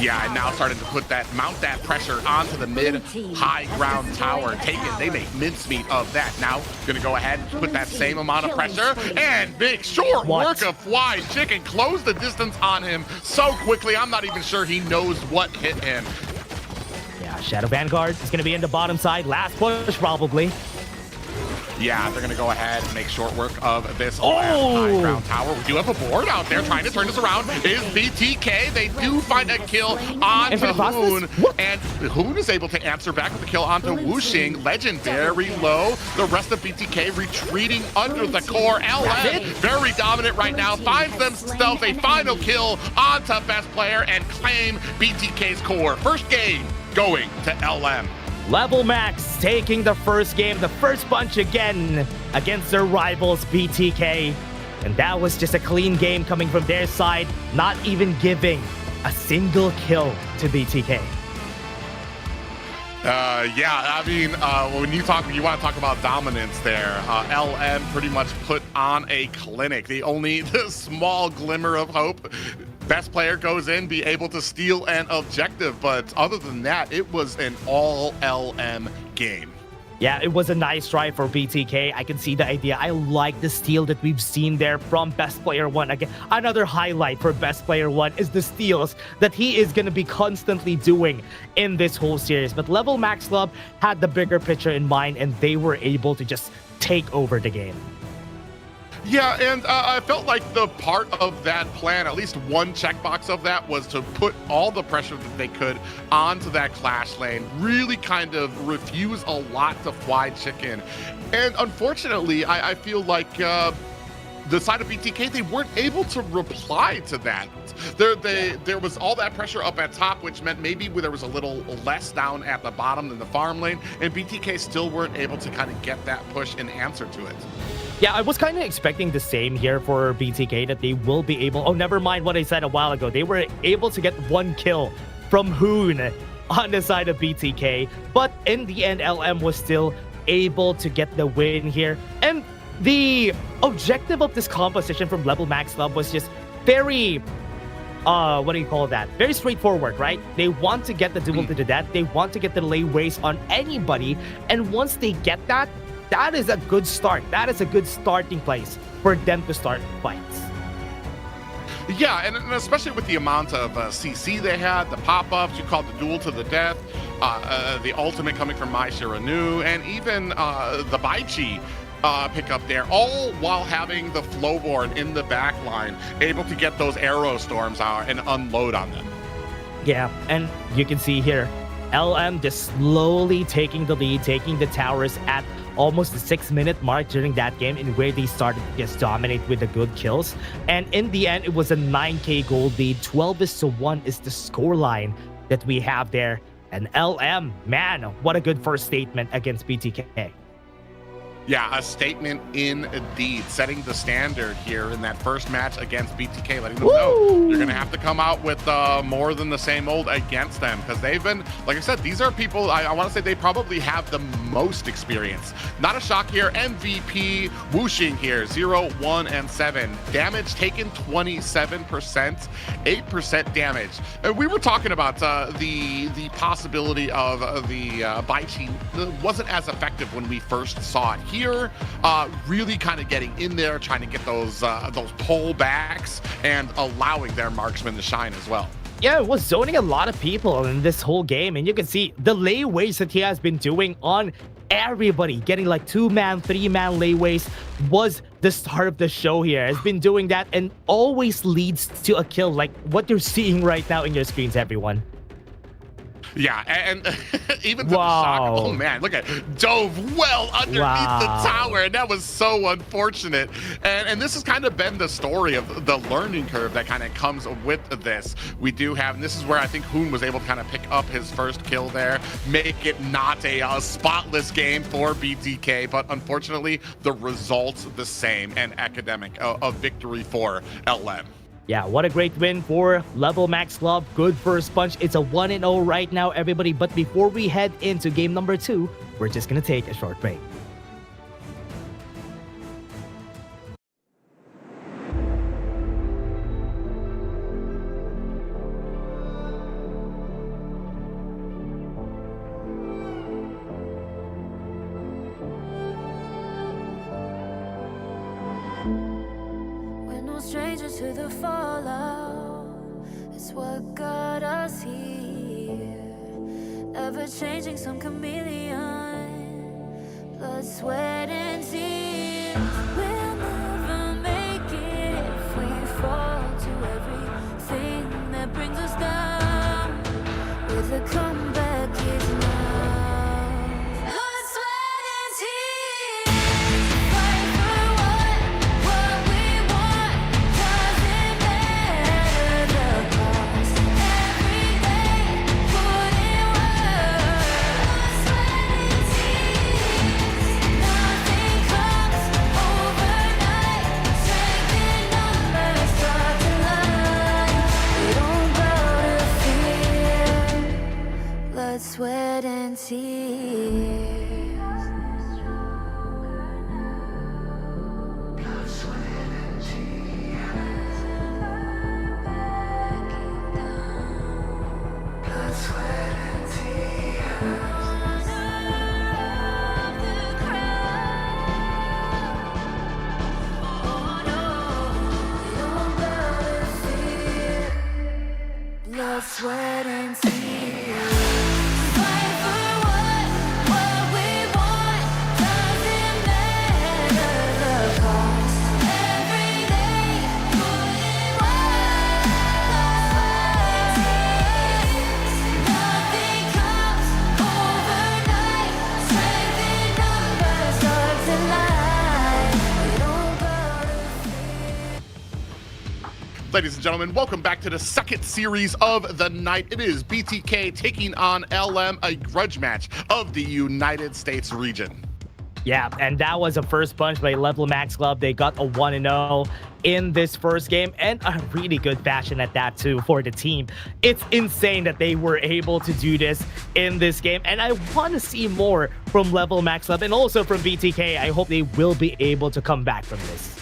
Yeah, and now starting to mount that pressure onto the mid-high ground tower. They make mincemeat of that. Now gonna go ahead and put that same amount of pressure and big short work of Fried Chicken. Close the distance on him so quickly. I'm not even sure he knows what hit him. Yeah, Shadow Vanguard is gonna be in the bottom side. Last push probably. Yeah, they're going to go ahead and make short work of this high ground tower. We do have a board out there trying to turn this around. Is BTK. They do find a kill onto Hoon. And Hoon is able to answer back with a kill onto Wuxing. Legend very low. The rest of BTK retreating under the core. LM very dominant right now. Finds themselves a final kill onto best player and claim BTK's core. First game going to LM. Level Max taking the first game, the first punch again against their rivals BTK. And that was just a clean game coming from their side, not even giving a single kill to BTK. Yeah, I mean, when you want to talk about dominance there, LM pretty much put on a clinic. The small glimmer of hope. Best player goes in, be able to steal an objective, but other than that, it was an all LM game. Yeah, it was a nice try for BTK. I can see the idea. I like the steal that we've seen there from Best Player 1. Again, another highlight for Best Player 1 is the steals that he is going to be constantly doing in this whole series. But Level Max Club had the bigger picture in mind, and they were able to just take over the game. Yeah, and I felt like the part of that plan, at least one checkbox of that, was to put all the pressure that they could onto that Clash lane, really kind of refuse a lot to Fried Chicken. And unfortunately, I feel like the side of BTK, they weren't able to reply to that. There was all that pressure up at top, which meant maybe there was a little less down at the bottom than the farm lane, and BTK still weren't able to kind of get that push and answer to it. Yeah, I was kind of expecting the same here for BTK, that they will be able... Oh, never mind what I said a while ago. They were able to get one kill from Hoon on the side of BTK. But in the end, LM was still able to get the win here. And the objective of this composition from Level Max Club was just very... what do you call that? Very straightforward, right? They want to get the duel to the death. They want to get the lay waste on anybody. And once they get that, that is a good start. That is a good starting place for them to start fights. Yeah, and especially with the amount of CC they had, the pop-ups, you called the duel to the death, the ultimate coming from Mai Shiranu, and even the Baichi pickup there, all while having the Flowborn in the back line, able to get those arrow storms out and unload on them. Yeah, and you can see here, LM just slowly taking the lead, taking the towers at almost the 6-minute mark during that game, in where they started to just dominate with the good kills. And in the end, it was a 9k gold lead. 12-1 is the scoreline that we have there. And LM, man, what a good first statement against BTK. Yeah, a statement indeed, setting the standard here in that first match against BTK, letting them know you're going to have to come out with more than the same old against them, because they've been, like I said, these are people, I want to say they probably have the most experience. Not a shock here, MVP Wuxing here, 0, 1, and 7. Damage taken 27%, 8% damage. And we were talking about the possibility of the Baichi wasn't as effective when we first saw it. Here, really kind of getting in there, trying to get those pullbacks and allowing their marksman to shine as well. Yeah, it was zoning a lot of people in this whole game, and you can see the lay waste that he has been doing on everybody getting like 2-man, 3-man layways was the start of the show here. Has been doing that and always leads to a kill, like what you're seeing right now in your screens, everyone. Yeah, and even to the shock, oh man, look at dove well underneath the tower, and that was so unfortunate. And this has kind of been the story of the learning curve that kind of comes with this. We do have, and this is where I think Hoon was able to kind of pick up his first kill there, make it not a spotless game for BTK, but unfortunately the results the same, and academic, a victory for LM. Yeah, what a great win for Level Max Club. Good first punch. It's a 1-0 right now, everybody. But before we head into game number 2, we're just going to take a short break. Strangers to the fallout, it's what got us here. Ever changing, some chameleon, blood, sweat, and tears. We'll never make it if we fall to everything that brings us down. With a comeback is now. Blood, sweat, and tears. Fight for what we want. Doesn't matter the cost. Every day, put in work. Blood, sweat, and tears. Nothing comes overnight. Strength in numbers, start to line. We don't bow to fear. Blood, sweat, and tears. Blood, sweat, and tears. Fight for what we want. Doesn't matter the cost. Every day, put in work. Nothing comes overnight. Strength in numbers, start to line. We don't bow to Ladies and gentlemen, welcome back to the second series of the night. It is BTK taking on LM, a grudge match of the United States region. Yeah, and that was a first punch by Level Max Club. They got a 1-0 in this first game, and a really good fashion at that too for the team. It's insane that they were able to do this in this game, and I want to see more from Level Max Club and also from BTK. I hope they will be able to come back from this.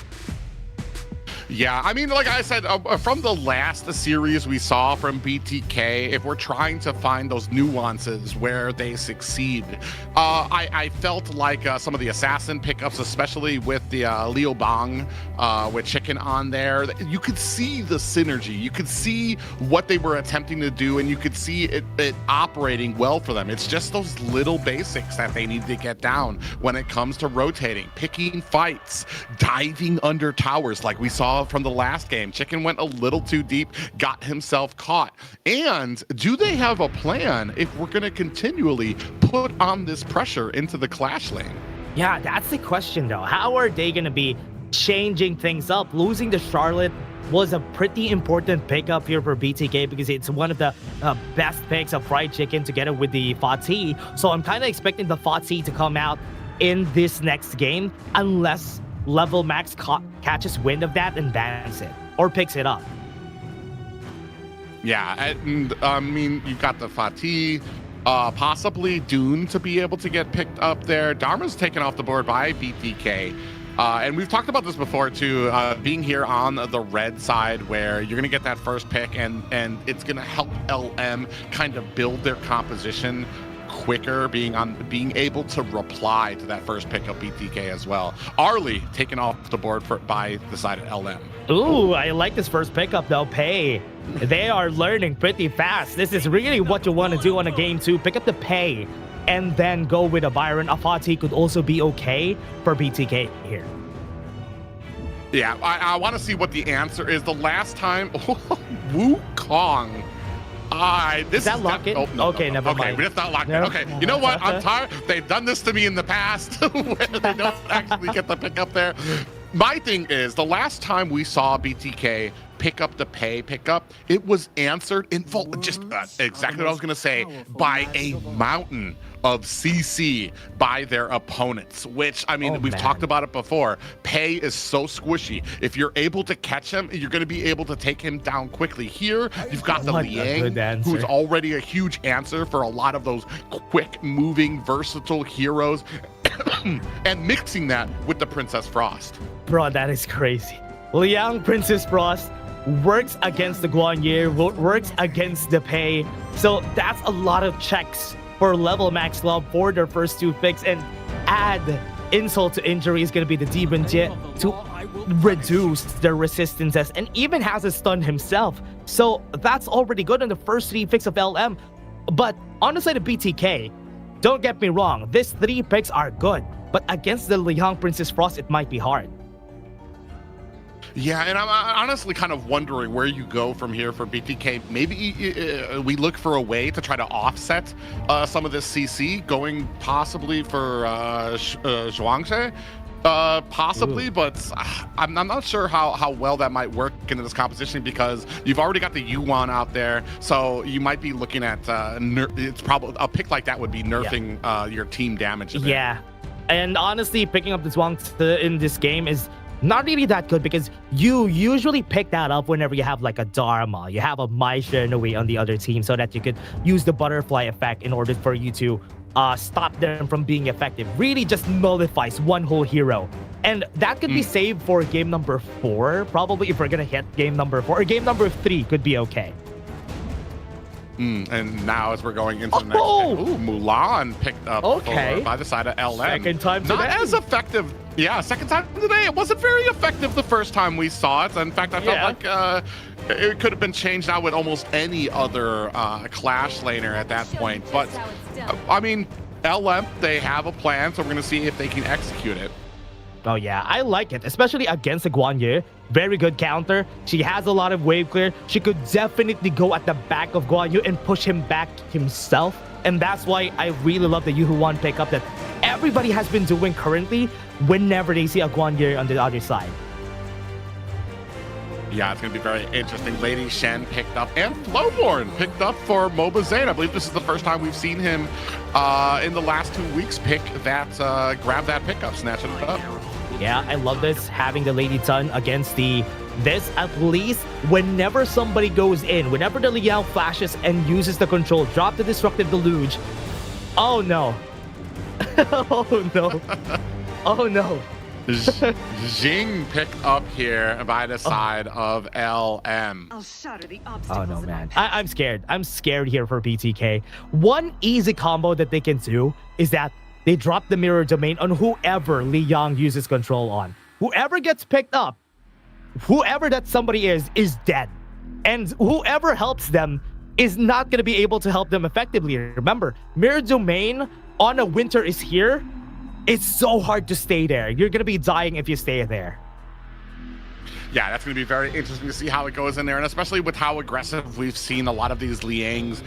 Yeah, I mean, like I said, from the last series we saw from BTK, if we're trying to find those nuances where they succeed, I felt like some of the assassin pickups, especially with the Liu Bang with Chicken on there, you could see the synergy. You could see what they were attempting to do, and you could see it operating well for them. It's just those little basics that they need to get down when it comes to rotating, picking fights, diving under towers like we saw from the last game. Chicken went a little too deep, got himself caught. And do they have a plan if we're going to continually put on this pressure into the clash lane? Yeah, that's the question though. How are they going to be changing things up? Losing the Charlotte was a pretty important pickup here for BTK because it's one of the best picks of Fried Chicken together with the Fatih. So I'm kind of expecting the Fatih to come out in this next game unless Level Max catches wind of that and bans it or picks it up. Yeah, and I mean, you've got the Fatih, possibly Dune to be able to get picked up there. Dharma's taken off the board by BTK. And we've talked about this before too, being here on the red side where you're going to get that first pick and it's going to help LM kind of build their composition quicker, being able to reply to that first pick of BTK as well. Arlie taken off the board by the side of LM. Ooh, I like this first pickup though. Pei. They are learning pretty fast. This is really what you want to do on a game 2. Pick up the Pei and then go with a Byron. Afati could also be okay for BTK here. Yeah, I want to see what the answer is. The last time, Wukong. Is that lock it? Okay, never mind. Okay, it's not locked in. Okay, you know what? I'm tired. They've done this to me in the past where they don't actually get the pickup there. My thing is, the last time we saw BTK pick up the pickup, it was answered in full, just exactly what I was going to say, by a mountain of CC by their opponents, which, I mean, we've talked about it before. Pei is so squishy. If you're able to catch him, you're going to be able to take him down quickly. Here, you've got the Liang, who's already a huge answer for a lot of those quick moving, versatile heroes, and mixing that with the Princess Frost. Bro, that is crazy. Liang, Princess Frost, works against the Guanyu, works against the Pei. So that's a lot of checks for level max club for their first 2 picks, and add insult to injury is going to be the Demon Jit to reduce their resistances, and even has a stun himself. So that's already good in the first 3 picks of LM. But honestly, the BTK, don't get me wrong, these 3 picks are good, but against the Liang Princess Frost, it might be hard. Yeah, and I'm honestly kind of wondering where you go from here for BTK. Maybe we look for a way to try to offset some of this CC, going possibly for Zhuangzi. Possibly, Ooh. But I'm not sure how well that might work into this composition, because you've already got the Yuan out there, so you might be looking at it's probably a pick like that would be nerfing your team damage a bit. Yeah, and honestly, picking up the Zhuangzi in this game is not really that good, because you usually pick that up whenever you have like a Dharma, you have a Mai Shenhui on the other team, so that you could use the butterfly effect in order for you to stop them from being effective. Really just nullifies one whole hero. And that could be saved for game number 4, probably, if we're gonna hit game number 4. Or game number 3 could be okay. And now as we're going into the next game, Mulan picked up by the side of LM. Second time today. Not as effective. Yeah, second time today. It wasn't very effective the first time we saw it. In fact, I felt like it could have been changed out with almost any other Clash laner at that point. But, I mean, LM, they have a plan, so we're going to see if they can execute it. Oh yeah, I like it, especially against the Guanyu. Very good counter. She has a lot of wave clear. She could definitely go at the back of Guanyu and push him back himself. And that's why I really love the Yuhuan pickup that everybody has been doing currently whenever they see a Guanyu on the other side. Yeah, it's going to be very interesting. Lady Shen picked up, and Flowborn picked up for Mobazane. I believe this is the first time we've seen him in the last 2 weeks grab that pickup, snatch it up. Yeah, I love this, having the Lady Sun against this. At least whenever somebody goes in, whenever the Liao flashes and uses the control, drop the Destructive Deluge. Oh no. Oh no. Oh no. Jing picked up here by the side of LM. Oh no, man. I'm scared. I'm scared here for BTK. One easy combo that they can do is that they drop the mirror domain on whoever Liang uses control on. Whoever gets picked up, whoever that somebody is dead. And whoever helps them is not going to be able to help them effectively. Remember, mirror domain on a winter is here. It's so hard to stay there. You're going to be dying if you stay there. Yeah, that's going to be very interesting to see how it goes in there, and especially with how aggressive we've seen a lot of these Liangs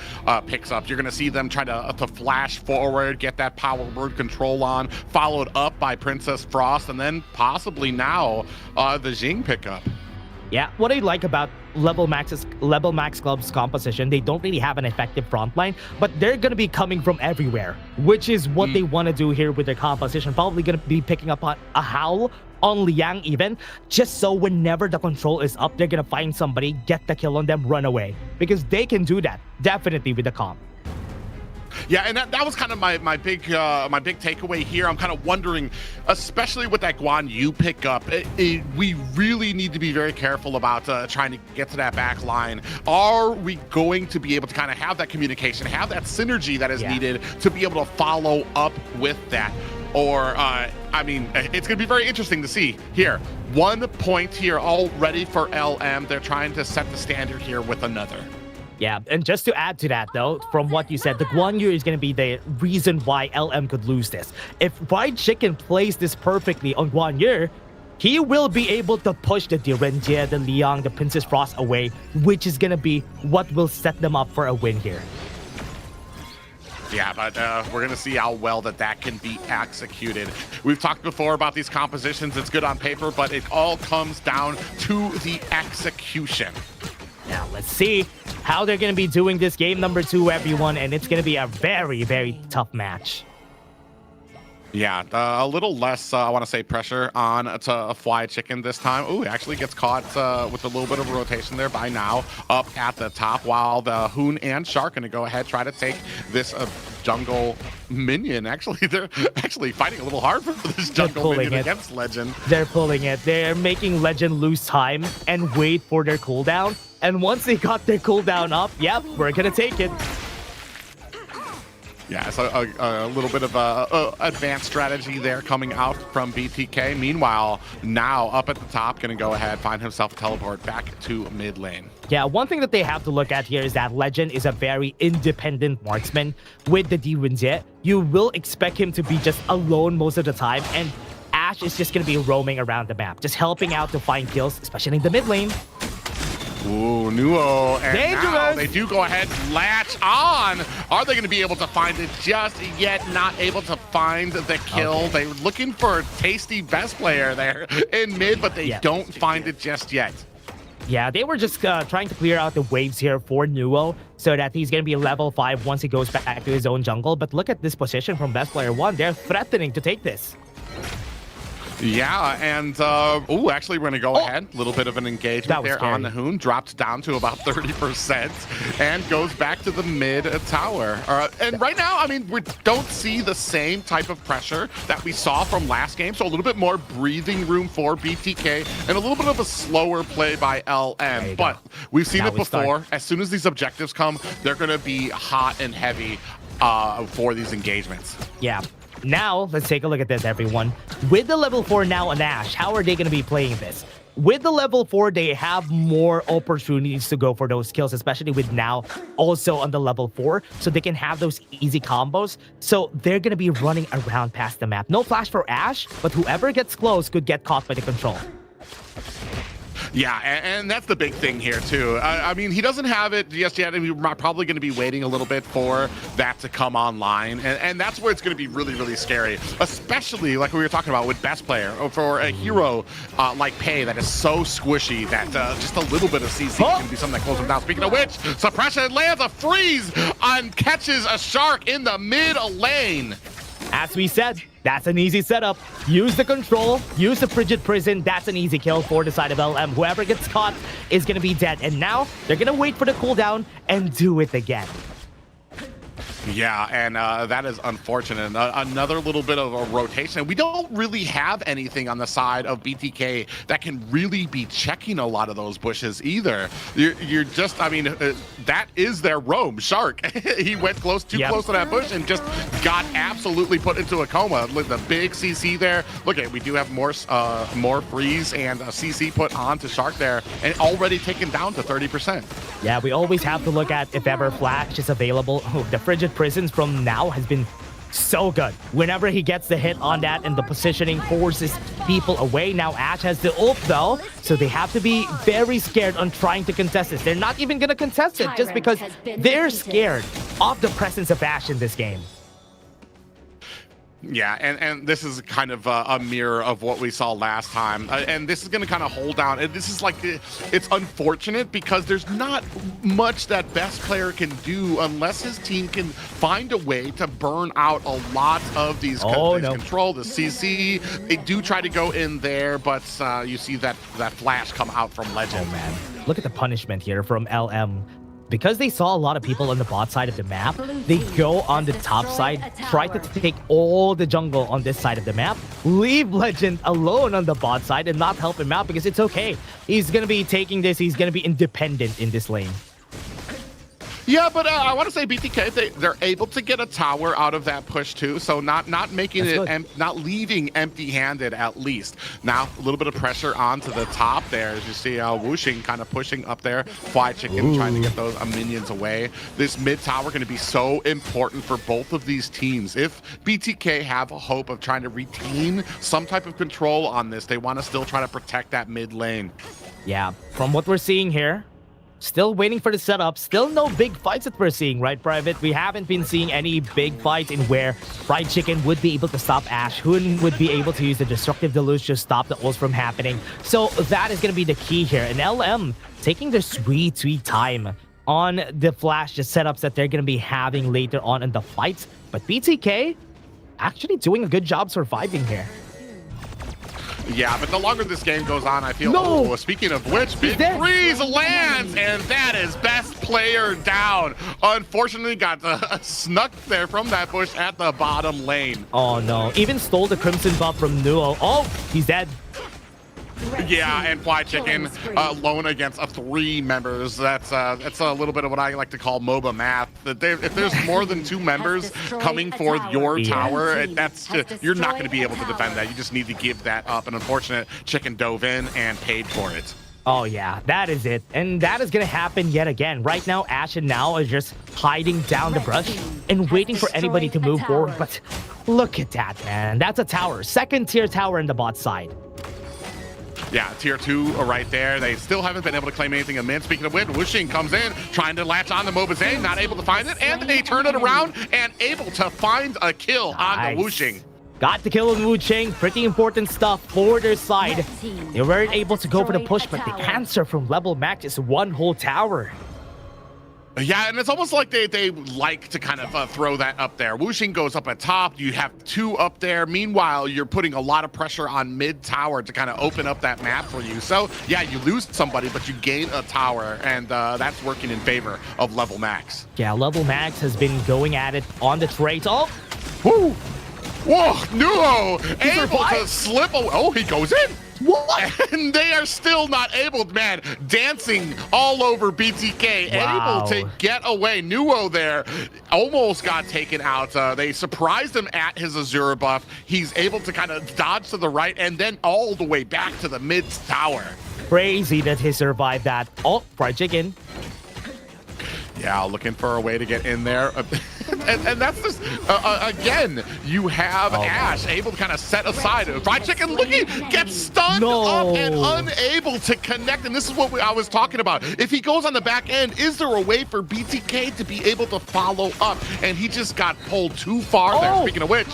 picks up. You're going to see them try to flash forward, get that power word control on, followed up by Princess Frost, and then possibly now the Jing pickup. Yeah, what I like about Level Max Club's composition, they don't really have an effective front line, but they're going to be coming from everywhere, which is what they want to do here with their composition. Probably going to be picking up on a Howl on Liang even, just so whenever the control is up, they're going to find somebody, get the kill on them, run away. Because they can do that, definitely, with the comp. Yeah, and that was kind of my big takeaway here. I'm kind of wondering, especially with that Guanyu pickup, we really need to be very careful about trying to get to that back line. Are we going to be able to kind of have that communication, have that synergy that is needed to be able to follow up with that? Or, I mean, it's going to be very interesting to see here. 1 point here already for LM. They're trying to set the standard here with another. Yeah, and just to add to that, though, from what you said, the Guan Yu is going to be the reason why LM could lose this. If Fried Chicken plays this perfectly on Guan Yu, he will be able to push the Direnjie, the Liang, the Princess Frost away, which is going to be what will set them up for a win here. Yeah, but we're going to see how well that can be executed. We've talked before about these compositions. It's good on paper, but it all comes down to the execution. Now, let's see how they're going to be doing this game number 2, everyone, and it's going to be a very, very tough match. Yeah, a little less, I want to say, pressure on to Fly Chicken this time. Ooh, actually gets caught with a little bit of a rotation there by now up at the top, while the Hoon and Shark going to go ahead, try to take this jungle minion. Actually, they're actually fighting a little hard for this jungle minion against Legend. They're pulling it. They're making Legend lose time and wait for their cooldown. And once they got their cooldown up, yep, we're going to take it. Yeah, so a little bit of advanced strategy there coming out from BTK. Meanwhile, now up at the top, going to go ahead, find himself a teleport back to mid lane. Yeah, one thing that they have to look at here is that Legend is a very independent marksman with the Direnjie. You will expect him to be just alone most of the time, and Ashe is just going to be roaming around the map, just helping out to find kills, especially in the mid lane. Ooh, Nuo, and now they do go ahead and latch on. Are they going to be able to find it just yet? Not able to find the kill. Okay. They're looking for a tasty best player there in mid, but they don't find it just yet. Yeah, they were just trying to clear out the waves here for Nuo so that he's going to be level 5 once he goes back to his own jungle. But look at this position from best player 1. They're threatening to take this. Yeah, and ooh, actually, we're going to go ahead. A little bit of an engagement there on the Hoon. Drops down to about 30% and goes back to the mid tower. And right now, I mean, we don't see the same type of pressure that we saw from last game. So a little bit more breathing room for BTK and a little bit of a slower play by LM. But we've seen it before. As soon as these objectives come, they're going to be hot and heavy for these engagements. Yeah. Now, let's take a look at this, everyone. With the level 4 now on Ashe, how are they going to be playing this? With the level 4, they have more opportunities to go for those kills, especially with now also on the level 4, so they can have those easy combos. So they're going to be running around past the map. No flash for Ashe, but whoever gets close could get caught by the control. Yeah, and that's the big thing here, too. I mean, he doesn't have it just yet, and we're probably going to be waiting a little bit for that to come online. And that's where it's going to be really, really scary, especially like we were talking about with best player, or for a hero like Pei that is so squishy that just a little bit of CC can be something that closes him down. Speaking of which, Suppression lands a freeze and catches a Shark in the mid lane. As we said, that's an easy setup. Use the control, use the Frigid Prison. That's an easy kill for the side of LM. Whoever gets caught is going to be dead. And now they're going to wait for the cooldown and do it again. Yeah, and that is unfortunate. Another little bit of a rotation. We don't really have anything on the side of BTK that can really be checking a lot of those bushes either. You're just, I mean, that is their roam, Shark. He went close to that bush and just got absolutely put into a coma. Look, the big CC there. Look at, we do have more freeze and a CC put onto Shark there, and already taken down to 30%. Yeah, we always have to look at if ever flash is available. Oh, the Frigid Prisons from now has been so good. Whenever he gets the hit on that and the positioning forces people away. Now Ashe has the ult though, so they have to be very scared on trying to contest this. They're not even going to contest it just because they're scared of the presence of Ashe in this game. Yeah, and this is kind of a mirror of what we saw last time. And this is going to kind of hold down. And this is like, it's unfortunate because there's not much that best player can do unless his team can find a way to burn out a lot of these control, the CC. They do try to go in there, but you see that flash come out from Legend. Oh, man. Look at the punishment here from LM. Because they saw a lot of people on the bot side of the map, they go on the top side, try to take all the jungle on this side of the map, leave Legend alone on the bot side and not help him out because it's okay. He's going to be taking this. He's going to be independent in this lane. Yeah, but I want to say BTK, they're able to get a tower out of that push too, so not making not leaving empty-handed at least. Now a little bit of pressure onto the top there, as you see Wuxing kind of pushing up there. Fly Chicken trying to get those minions away. This mid tower going to be so important for both of these teams. If BTK have a hope of trying to retain some type of control on this, they want to still try to protect that mid lane. Yeah, from what we're seeing here, still waiting for the setup. Still no big fights that we're seeing, right, Private? We haven't been seeing any big fights in where Fried Chicken would be able to stop Ashe. Hoon would be able to use the Destructive Deluge to stop the ults from happening. So that is going to be the key here. And LM taking their sweet time on the flash, the setups that they're going to be having later on in the fights. But BTK actually doing a good job surviving here. Yeah, but the longer this game goes on, I feel... Oh, speaking of which, Big Freeze lands, and that is best player down. Unfortunately, got snuck there from that bush at the bottom lane. Oh, no. Even stole the Crimson buff from Nuo. Oh, he's dead. Yeah, and Fly Chicken alone against 3 members. That's a little bit of what I like to call MOBA math. If there's more than 2 members coming for your tower, you're not going to be able to defend that. You just need to give that up. And unfortunate, Chicken dove in and paid for it. Oh yeah, that is it. And that is going to happen yet again. Right now, Ashe and Now is just hiding down the brush and waiting for anybody to move forward. But look at that, man. That's a tower. 2nd tier tower in the bot side. Yeah, tier 2 right there. They still haven't been able to claim anything in mid. Speaking of which, Wuxing comes in, trying to latch on to Mobazane, not able to find it, and they turn it around and able to find a kill on the Wuxing. Got the kill on Wuxing. Pretty important stuff for their side. They weren't able to go for the push, but the answer from Level Max is 1 whole tower. Yeah, and it's almost like they like to kind of throw that up there. Wuxing goes up at top. You have 2 up there. Meanwhile, you're putting a lot of pressure on mid tower to kind of open up that map for you. So, yeah, you lose somebody, but you gain a tower, and that's working in favor of Level Max. Yeah, Level Max has been going at it on the trade. Oh! Woo! Whoa! Nuo able to slip away. Oh, he goes in! What? And they are still not able, man, dancing all over BTK, able to get away. Nuo there almost got taken out. They surprised him at his Azura buff. He's able to kind of dodge to the right and then all the way back to the mid tower. Crazy that he survived that. Oh, Fried Chicken. Yeah, looking for a way to get in there. and that's just, again, you have Ashe able to kind of set aside. Fried Chicken looking, gets stunned up and unable to connect. And this is what I was talking about. If he goes on the back end, is there a way for BTK to be able to follow up? And he just got pulled too far there. Speaking of which,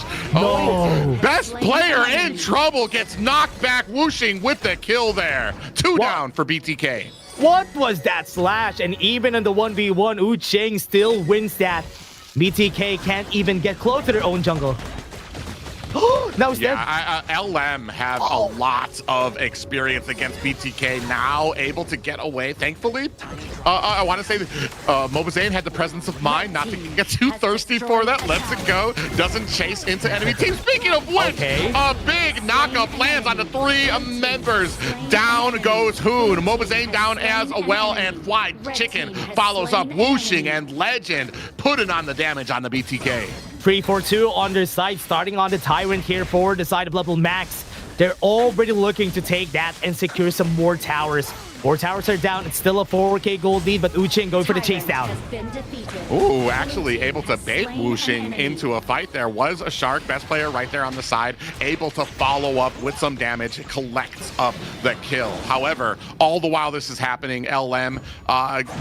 best player in trouble gets knocked back. Wuxing with the kill there. 2 down for BTK. What was that slash? And even in the 1v1, Wuxing still wins that. BTK can't even get close to their own jungle. Now he's dead. LM have a lot of experience against BTK, now able to get away, thankfully. I want to say Mobazane had the presence of mind not to get too thirsty for that. Lets it go. Doesn't chase into enemy team. Speaking of which, a big knockup lands on the 3 members. Down goes Hoon. Mobazane down as well, and Fly Chicken follows up. Wuxing and Legend putting on the damage on the BTK. 3-4-2 on their side, starting on the Tyrant here for the side of Level Max. They're already looking to take that and secure some more towers. 4 towers are down. It's still a 4K gold lead, but Wuxing going for the chase down. Ooh, actually able to bait Wuxing into a fight there. Was a Shark, best player right there on the side, able to follow up with some damage, collects up the kill. However, all the while this is happening, LM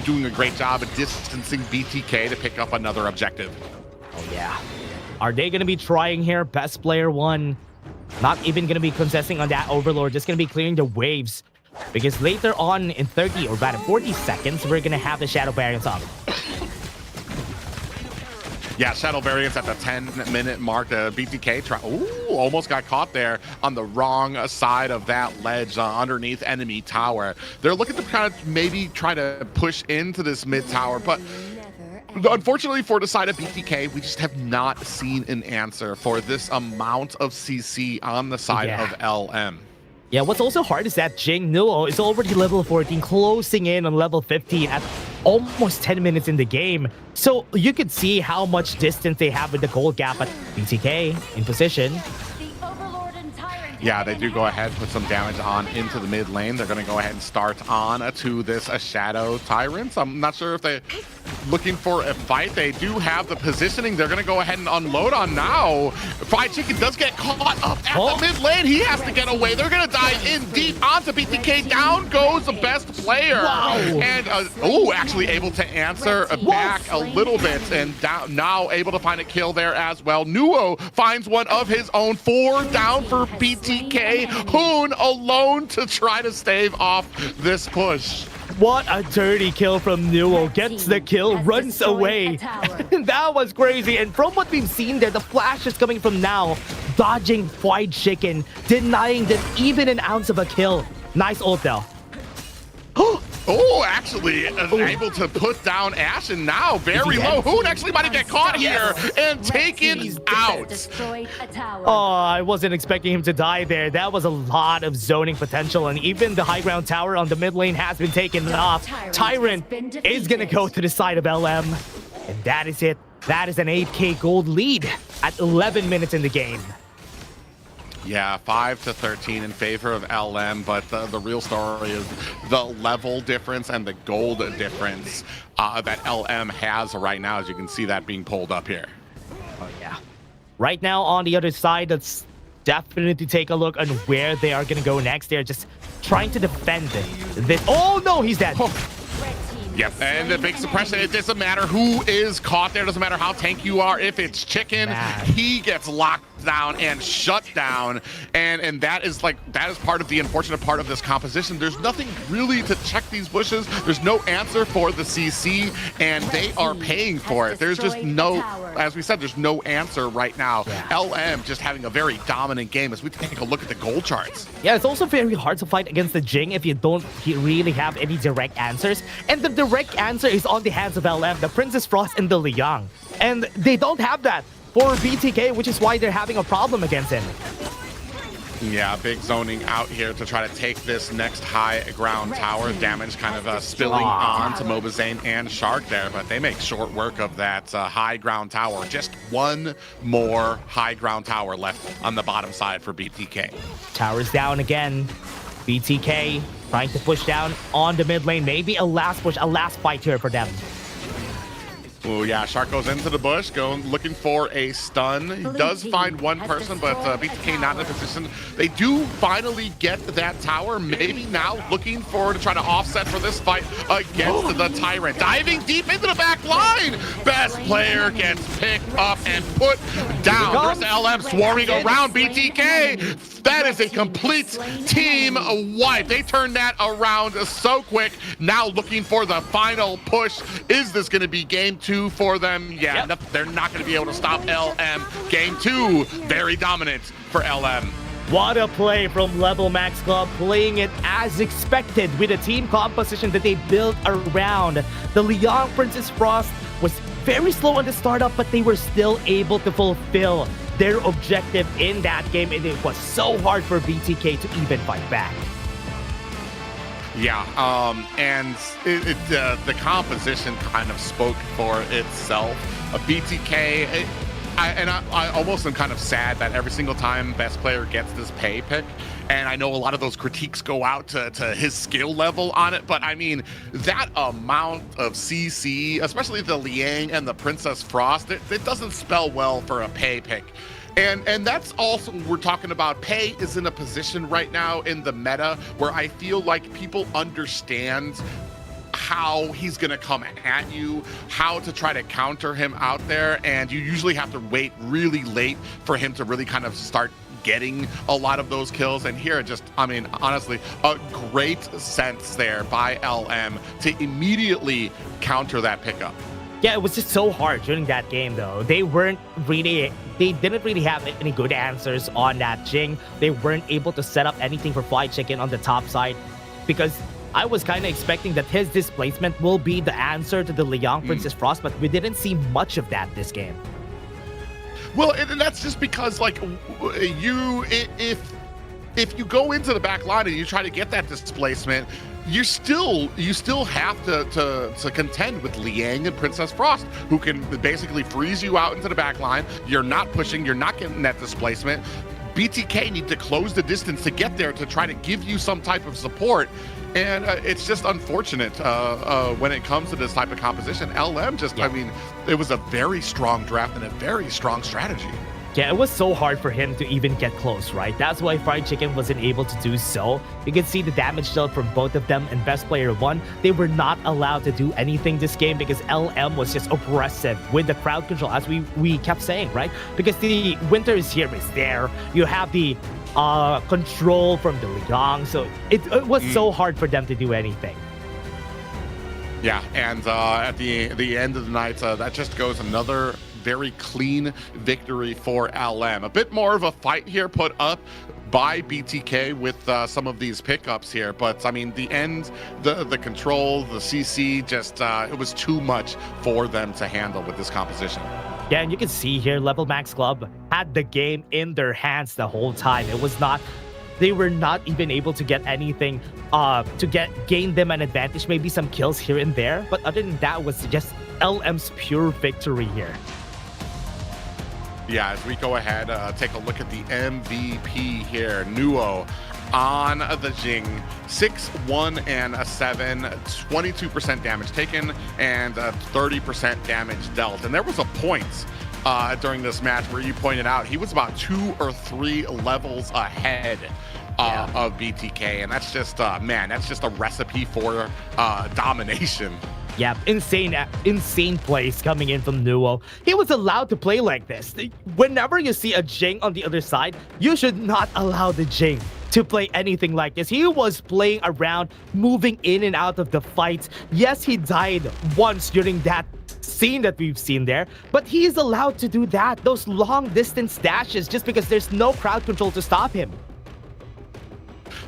doing a great job of distancing BTK to pick up another objective. Oh yeah. Are they going to be trying here? Best player 1. Not even going to be contesting on that Overlord. Just going to be clearing the waves. Because later on in 30 or about 40 seconds, we're going to have the Shadow Variants up. Yeah, Shadow Variants at the 10-minute mark. The BTK almost got caught there on the wrong side of that ledge underneath enemy tower. They're looking to kind of maybe try to push into this mid tower, but unfortunately for the side of BTK, we just have not seen an answer for this amount of CC on the side of LM. Yeah, what's also hard is that Jing Nuo is already level 14, closing in on level 15 at almost 10 minutes in the game. So you could see how much distance they have with the gold gap, but BTK in position. Yeah, they do go ahead, put some damage on into the mid lane. They're going to go ahead and start on to this Shadow Tyrants. I'm not sure if they're looking for a fight. They do have the positioning. They're going to go ahead and unload on now. Fried Chicken does get caught up at the mid lane. He has to get away. They're going to dive in deep onto BTK. Down goes the best player. Wow. And, actually able to answer back a little bit. And now able to find a kill there as well. Nuo finds one of his own. 4 down for BTK. Hoon alone to try to stave off this push. What a dirty kill from Nuo. Gets the kill, runs away. That was crazy. And from what we've seen there, the flash is coming from now, dodging Fried Chicken, denying them even an ounce of a kill. Nice ult though. Oh, actually able to put down Ashen now. Very low. Hoon actually might get caught here and taken out. Oh, I wasn't expecting him to die there. That was a lot of zoning potential, and even the high ground tower on the mid lane has been taken off. Tyrant is going to go to the side of LM, and that is it. That is an 8k gold lead at 11 minutes in the game. Yeah, 5-13 in favor of LM, but the real story is the level difference and the gold difference that LM has right now, as you can see that being pulled up here. Oh, yeah. Right now on the other side, let's definitely take a look on where they are going to go next. They're just trying to defend this. Oh, no, he's dead. Yep, and the big suppression, it doesn't matter who is caught there, doesn't matter how tanky you are. If it's Chicken, he gets locked down and shut down, and that is part of the unfortunate part of this composition. There's nothing really to check these bushes. There's no answer for the CC, and they are paying for it. There's just no, as we said, there's no answer right now. LM just having a very dominant game as we take a look at the goal charts. Yeah, it's also very hard to fight against the Jing if you don't really have any direct answers, and the direct answer is on the hands of LM, the Princess Frost and the Liang, and they don't have that for BTK, which is why they're having a problem against him. Yeah, big zoning out here to try to take this next high ground tower. Damage kind of spilling on to Mobazane and Shark there, but they make short work of that high ground tower. Just one more high ground tower left on the bottom side for BTK. Tower's down again. BTK trying to push down on the mid lane. Maybe a last push, a last fight here for them. Oh yeah, Shark goes into the bush, looking for a stun. He does find one person, but BTK not in a position. They do finally get that tower. Maybe now looking forward to try to offset for this fight against the Tyrant. Diving deep into the back line. Best player gets picked up and put down. There's LM swarming around BTK. That is a complete team wipe. They turned that around so quick. Now looking for the final push. Is this going to be game 2 for them? Yeah, they're not going to be able to stop LM. Game 2, very dominant for LM. What a play from Level Max Club, playing it as expected with a team composition that they built around. The Liang Princess Frost was very slow on the startup, but they were still able to fulfill their objective in that game, and it was so hard for BTK to even fight back. Yeah, and the composition kind of spoke for itself. BTK, I almost am kind of sad that every single time best player gets this pay pick, and I know a lot of those critiques go out to his skill level on it, but I mean, that amount of CC, especially the Liang and the Princess Frost, it doesn't spell well for a pay pick. And that's also, we're talking about, Pei is in a position right now in the meta where I feel like people understand how he's going to come at you, how to try to counter him out there, and you usually have to wait really late for him to really kind of start getting a lot of those kills. And here, just, I mean, honestly, a great sense there by LM to immediately counter that pickup. Yeah, it was just so hard during that game, though. They didn't really have any good answers on that Jing. They weren't able to set up anything for Fried Chicken on the top side, because I was kind of expecting that his displacement will be the answer to the Liang Princess Frost, but we didn't see much of that this game. Well, and that's just because, like, if if you go into the back line and you try to get that displacement, you still have to contend with Liang and Princess Frost, who can basically freeze you out into the back line. You're not pushing, you're not getting that displacement. BTK need to close the distance to get there to try to give you some type of support. And it's just unfortunate when it comes to this type of composition. LM just, I mean, it was a very strong draft and a very strong strategy. Yeah, it was so hard for him to even get close, right? That's why Fried Chicken wasn't able to do so. You can see the damage dealt from both of them, and Best Player won. They were not allowed to do anything this game because LM was just aggressive with the crowd control, as we kept saying, right? Because the Winter is here, is there. You have the control from the Liang, so it was so hard for them to do anything. Yeah, and at the end of the night, that just goes another very clean victory for LM. A bit more of a fight here put up by BTK with some of these pickups here, but I mean, the end, the control, the CC, just it was too much for them to handle with this composition. Yeah, and you can see here, Level Max Club had the game in their hands the whole time. It was not, they were not even able to get anything to gain them an advantage, maybe some kills here and there, but other than that, was just LM's pure victory here. Yeah, as we go ahead, take a look at the MVP here. Nuo on the Jing, 6-1 and a 7, 22% damage taken and 30% damage dealt. And there was a point during this match where you pointed out he was about 2 or 3 levels ahead of BTK, and that's just man, that's just a recipe for domination. Yeah, insane plays coming in from Nuo. He was allowed to play like this. Whenever you see a Jing on the other side, you should not allow the Jing to play anything like this. He was playing around, moving in and out of the fights. Yes, he died once during that scene that we've seen there, but he's allowed to do that, those long distance dashes, just because there's no crowd control to stop him.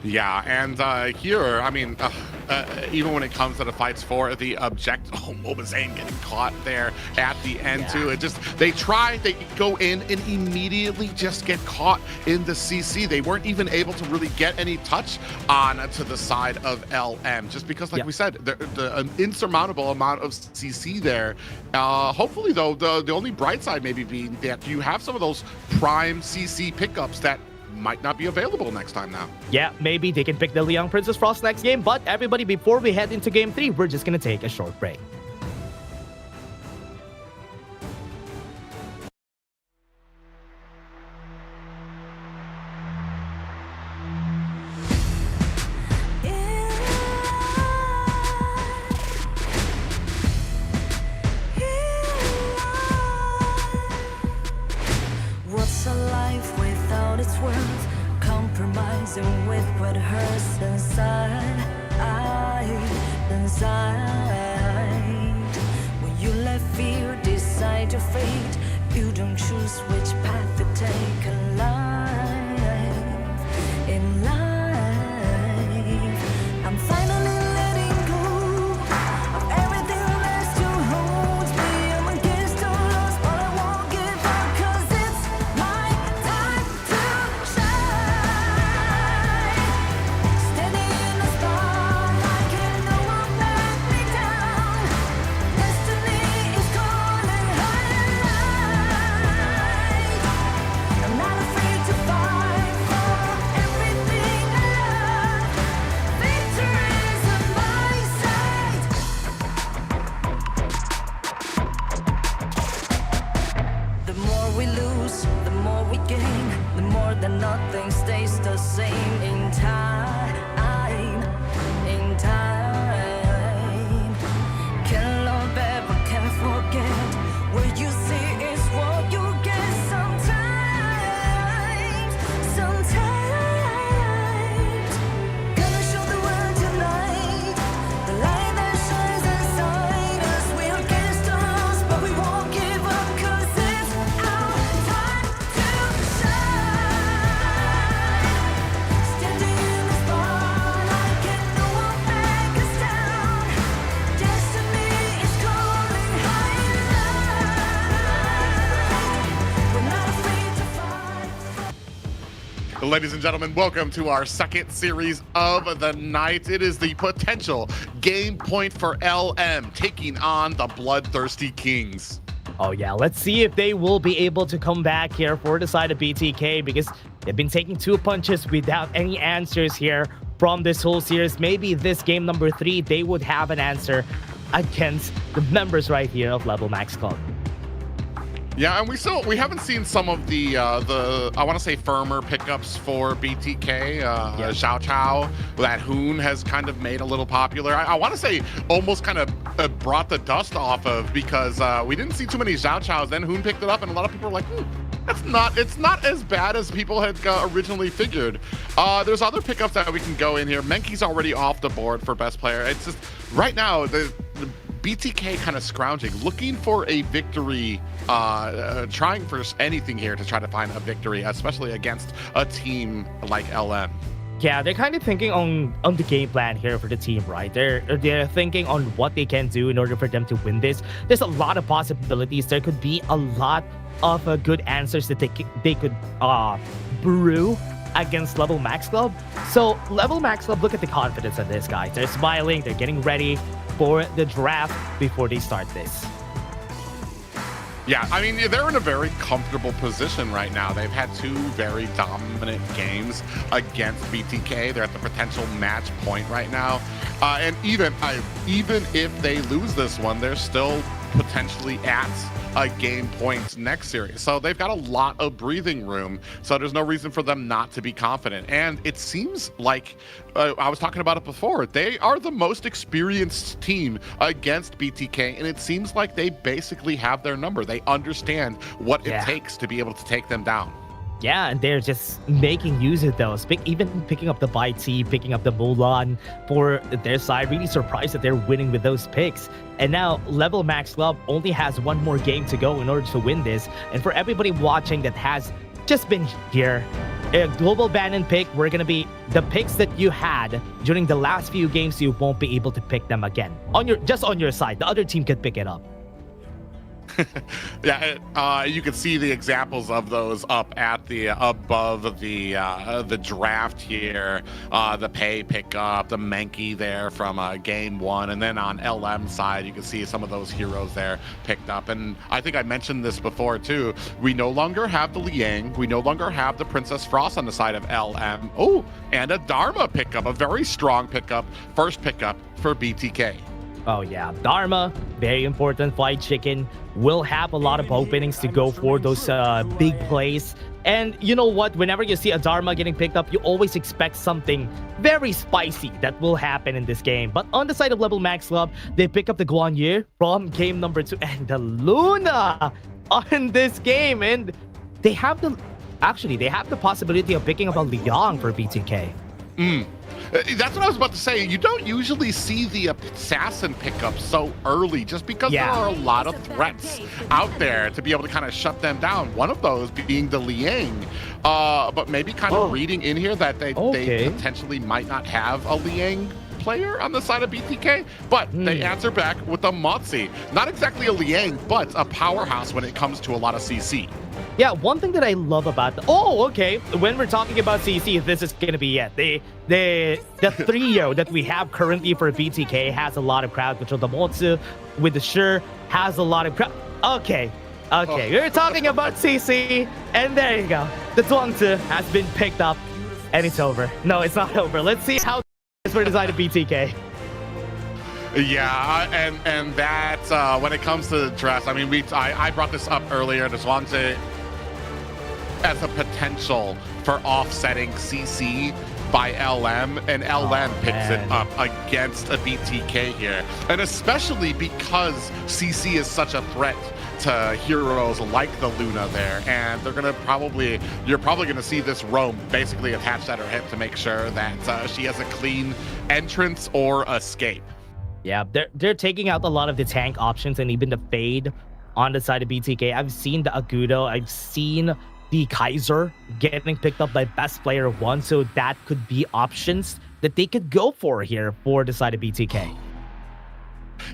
Yeah, and here, I mean, even when it comes to the fights for the objective, Mobazane getting caught there at the end too. It just, they go in and immediately just get caught in the CC. They weren't even able to really get any touch on to the side of LM, just because, like we said, the insurmountable amount of CC there. Hopefully, though, the only bright side maybe being that you have some of those prime CC pickups that might not be available next time now. Yeah, maybe they can pick the Liang Princess Frost next game, but everybody, before we head into Game 3, we're just gonna take a short break. What's a life without its worth? Compromising with what hurts inside. When you let fear decide your fate, you don't choose which path to take in life. In life, I'm finally letting go of everything that still holds me. I'm against the loss, but I won't give up, 'cause it's my time to shine. Standing in the spotlight, and no one let me down. Destiny is calling high. I'm not afraid to fight for everything Ladies and gentlemen, welcome to our second series of the night. It is the potential game point for LM taking on the Bloodthirsty Kings. Oh yeah, let's see if they will be able to come back here for the side of BTK, because they've been taking 2 punches without any answers here from this whole series. Maybe this game number 3, they would have an answer against the members right here of Level Max Club. Yeah, and we haven't seen some of the I want to say firmer pickups for BTK. Xiao Chao, that Hoon has kind of made a little popular. I want to say almost kind of brought the dust off of, because we didn't see too many Xiao Chaos. Then Hoon picked it up, and a lot of people are like, it's not as bad as people had originally figured. There's other pickups that we can go in here. Menki's already off the board for best player. It's just right now the BTK kind of scrounging, looking for a victory, trying for anything here to try to find a victory, especially against a team like LM. Yeah, they're kind of thinking on the game plan here for the team, right? They're thinking on what they can do in order for them to win this. There's a lot of possibilities. There could be a lot of good answers that they could brew against Level Max Club. So Level Max Club, look at the confidence of this, guys. They're smiling, they're getting ready for the draft before they start this. Yeah, I mean, they're in a very comfortable position right now. They've had 2 very dominant games against BTK. They're at the potential match point right now. And even if they lose this one, they're still potentially at a game point next series. So they've got a lot of breathing room. So there's no reason for them not to be confident. And it seems like, I was talking about it before, they are the most experienced team against BTK. And it seems like they basically have their number. They understand what it takes to be able to take them down. Yeah, and they're just making use of those. Even picking up the Baiti, picking up the Mulan for their side. Really surprised that they're winning with those picks. And now Level Max Club only has 1 more game to go in order to win this. And for everybody watching that has just been here, a global ban and pick, we're going to be the picks that you had during the last few games. You won't be able to pick them again. Just on your side, the other team could pick it up. Yeah, you can see the examples of those up at the above the draft here. The Pei pickup, the Menki there from game 1, and then on LM side, you can see some of those heroes there picked up. And I think I mentioned this before too. We no longer have the Liang. We no longer have the Princess Frost on the side of LM. Oh, and a Dharma pickup, a very strong pickup, first pickup for BTK. Oh yeah, Dharma, very important. Flight Chicken will have a lot of openings to go for those big plays. And you know what? Whenever you see a Dharma getting picked up, you always expect something very spicy that will happen in this game. But on the side of Level Max Club, they pick up the Guan Yu from game number 2 and the Luna on this game. And they have the possibility of picking up a Liang for BTK. That's what I was about to say. You don't usually see the assassin pickup so early, just because there are a lot of threats out there to be able to kind of shut them down. One of those being the Liang, but maybe kind of reading in here that they potentially might not have a Liang player on the side of BTK, but they answer back with a Motzi. Not exactly a Liang, but a powerhouse when it comes to a lot of CC. Yeah, one thing that I love about when we're talking about CC, this is gonna be it. The trio that we have currently for BTK has a lot of crowd control. The Motsu with the Sure has a lot of crowd. Okay, we're talking about CC, and there you go. The Zhuangzi has been picked up, and it's over. No, it's not over. Let's see how it's for the side of BTK. Yeah, and that when it comes to the dress, I mean, I brought this up earlier. The Zhuangzi as a potential for offsetting CC by LM, and LM picks it up against a BTK here. And especially because CC is such a threat to heroes like the Luna there, and you're probably gonna see this roam basically attached at her hip to make sure that she has a clean entrance or escape. Yeah, they're taking out a lot of the tank options and even the Fade on the side of BTK. I've seen the Agudo, I've seen the Kaiser getting picked up by best player 1, so that could be options that they could go for here for the side of BTK.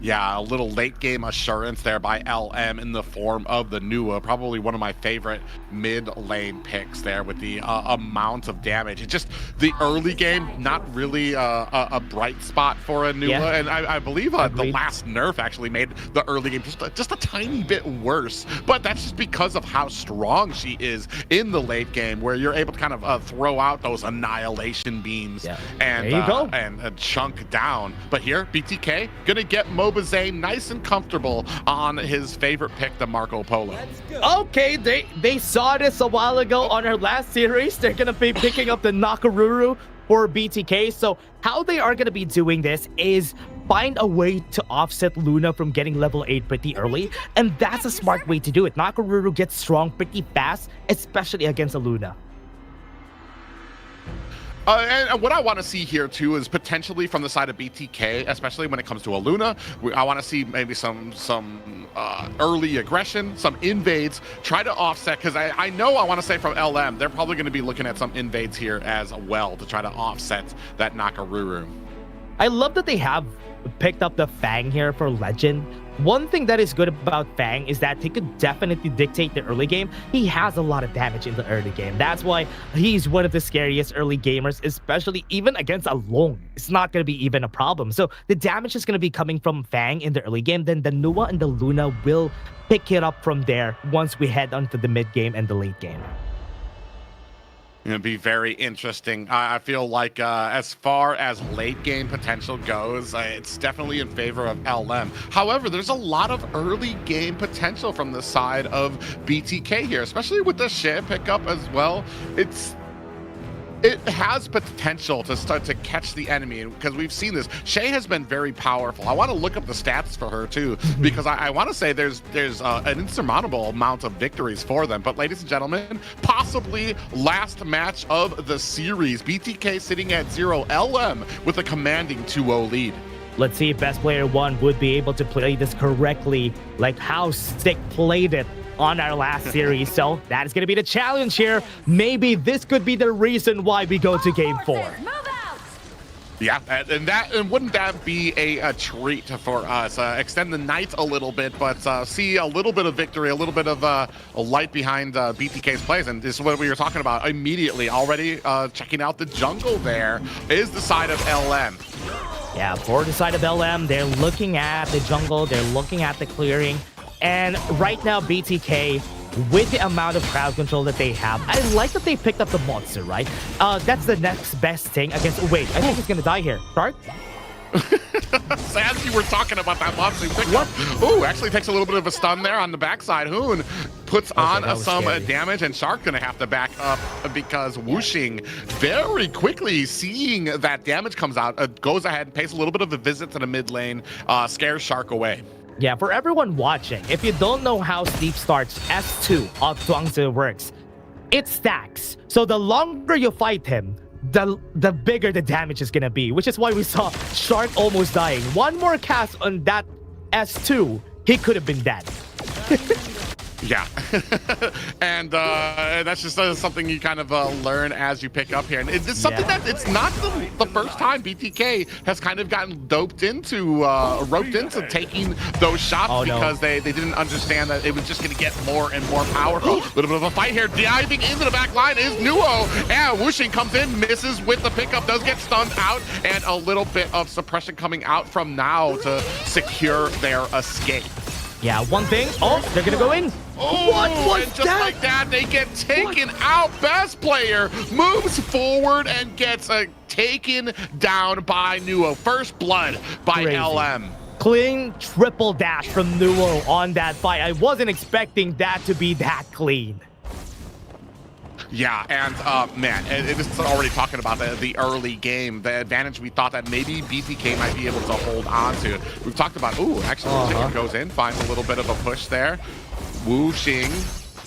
Yeah, a little late game assurance there by LM in the form of the Nua. Probably one of my favorite mid lane picks there with the amount of damage. It's just the early game, not really a bright spot for a Nua. And I believe the last nerf actually made the early game just a tiny bit worse. But that's just because of how strong she is in the late game, where you're able to kind of throw out those annihilation beams and there you go. And chunk down. But here, BTK gonna get Mobazane nice and comfortable on his favorite pick, the Marco Polo. Okay, they saw this a while ago on our last series. They're gonna be picking up the Nakaruru for BTK. So how they are gonna be doing this is find a way to offset Luna from getting level 8 pretty early, and that's a smart way to do it. Nakaruru gets strong pretty fast, especially against a Luna. And what I want to see here too is potentially from the side of BTK, especially when it comes to a Luna, I want to see maybe some early aggression, some invades, try to offset, because I know I want to say from LM, they're probably going to be looking at some invades here as well to try to offset that Nakaruru. I love that they have picked up the Fang here for Legend. One thing that is good about Fang is that he could definitely dictate the early game. He has a lot of damage in the early game. That's why he's one of the scariest early gamers, especially even against a Long. It's not going to be even a problem. So the damage is going to be coming from Fang in the early game. Then the Nua and the Luna will pick it up from there once we head onto the mid game and the late game. It'll be very interesting. I feel like as far as late game potential goes, it's definitely in favor of LM. However, there's a lot of early game potential from the side of BTK here, especially with the Shay pickup as well. It has potential to start to catch the enemy, because we've seen this. Shay has been very powerful. I want to look up the stats for her too, because I want to say there's an insurmountable amount of victories for them. But ladies and gentlemen, possibly last match of the series. BTK sitting at 0, LM with a commanding 2-0 lead. Let's see if Best Player 1 would be able to play this correctly, like how Stick played it on our last series. So that is going to be the challenge here. Maybe this could be the reason why we go to game 4. Yeah, and wouldn't that be a treat for us? Extend the night a little bit, but see a little bit of victory, a little bit of a light behind BTK's plays. And this is what we were talking about immediately. Already checking out the jungle there is the side of LM. Yeah, for the side of LM, they're looking at the jungle, they're looking at the clearing. And right now, BTK, with the amount of crowd control that they have, I like that they picked up the monster, right? That's the next best thing against... Wait, I think he's going to die here. Shark? As you were talking about that monster pickup. Ooh, actually takes a little bit of a stun there on the backside. Hoon puts on some damage, and Shark going to have to back up because Whooshing very quickly, seeing that damage comes out, goes ahead and pays a little bit of a visit to the mid lane, scares Shark away. Yeah, for everyone watching, if you don't know how Sleep Start's S2 of Zhuangzi works, it stacks. So the longer you fight him, the bigger the damage is gonna be, which is why we saw Shark almost dying. One more cast on that S2, he could have been dead. Yeah, and that's just something you kind of learn as you pick up here. And it's something that it's not the first time BTK has kind of gotten roped into taking those shots because they didn't understand that it was just going to get more and more powerful. A little bit of a fight here. Diving into the back line is Nuo. And Whooshing comes in, misses with the pickup, does get stunned out, and a little bit of suppression coming out from Now to secure their escape. Yeah, one thing. Oh, they're going to go in. Oh, what was and just that? Like that, they get taken out. Best Player moves forward and gets taken down by Nuo. First blood by LM. Clean triple dash from Nuo on that fight. I wasn't expecting that to be that clean. Yeah, and man, this is already talking about the early game, the advantage we thought that maybe BTK might be able to hold on to. We've talked about, actually Chicken goes in, finds a little bit of a push there. Whooshing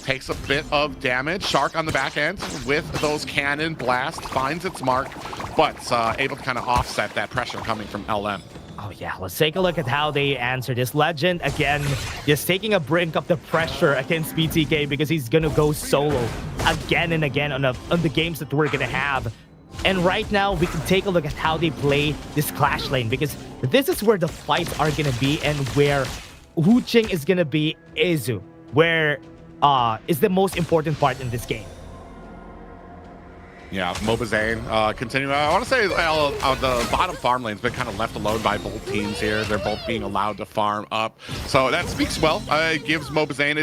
takes a bit of damage. Shark on the back end with those cannon blast, finds its mark, but able to kind of offset that pressure coming from LM. Oh yeah, let's take a look at how they answer this. Legend, again, just taking a brink of the pressure against BTK because he's gonna go solo again and again on the games that we're gonna have. And right now, we can take a look at how they play this Clash lane, because this is where the fights are going to be and where Wu Ching is going to be Ezu, where is the most important part in this game. Yeah, Mobazane continuing. I want to say the bottom farm lane's been kind of left alone by both teams here. They're both being allowed to farm up. So that speaks well. It gives Mobazane,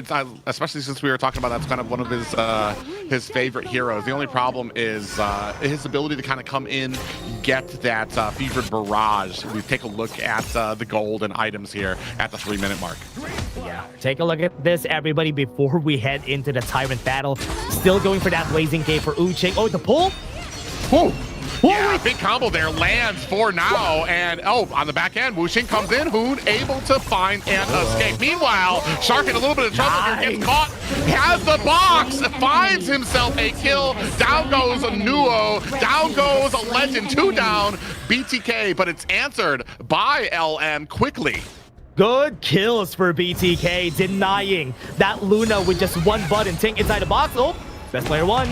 especially since we were talking about that's kind of one of his favorite heroes. The only problem is his ability to kind of come in, get that fevered barrage. We take a look at the gold and items here at the 3-minute mark. Yeah, take a look at this, everybody, before we head into the Tyrant battle. Still going for that Blazing Cape for Wu Ching. Oh, the pull. Whoa. Yeah, big combo there lands for now, and on the back end, Wu Ching comes in, Hoon able to find an escape. Meanwhile, Shark in a little bit of trouble here, gets caught, has the box, finds himself a kill. Down goes a Nuo, down goes a Legend, 2 down, BTK, but it's answered by LM quickly. Good kills for BTK, denying that Luna with just one button. Ting inside the box. Oh, best player won.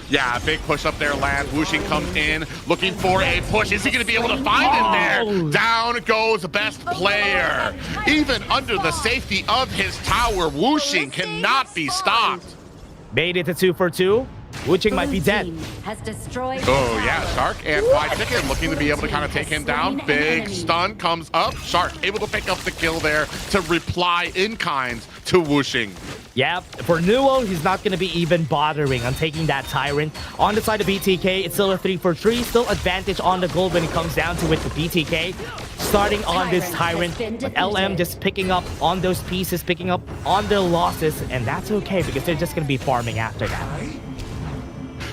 Yeah, big push up there lands. Wu Ching comes in, looking for a push. Is he going to be able to find it there? Down goes best player. Even under the safety of his tower, Wu Ching cannot be stopped. Made it to 2 for 2. Wu Ching might be dead. Has destroyed. Oh yeah, Shark and Five Chicken looking to be able to kind of take him down. Big stun comes up. Shark able to pick up the kill there to reply in kind to Wu Ching. Yeah, for Nuo, he's not going to be even bothering on taking that Tyrant. On the side of BTK, it's still a 3 for 3. Still advantage on the gold when it comes down to it. The BTK starting on this Tyrant. But LM just picking up on those pieces, picking up on their losses. And that's okay because they're just going to be farming after that.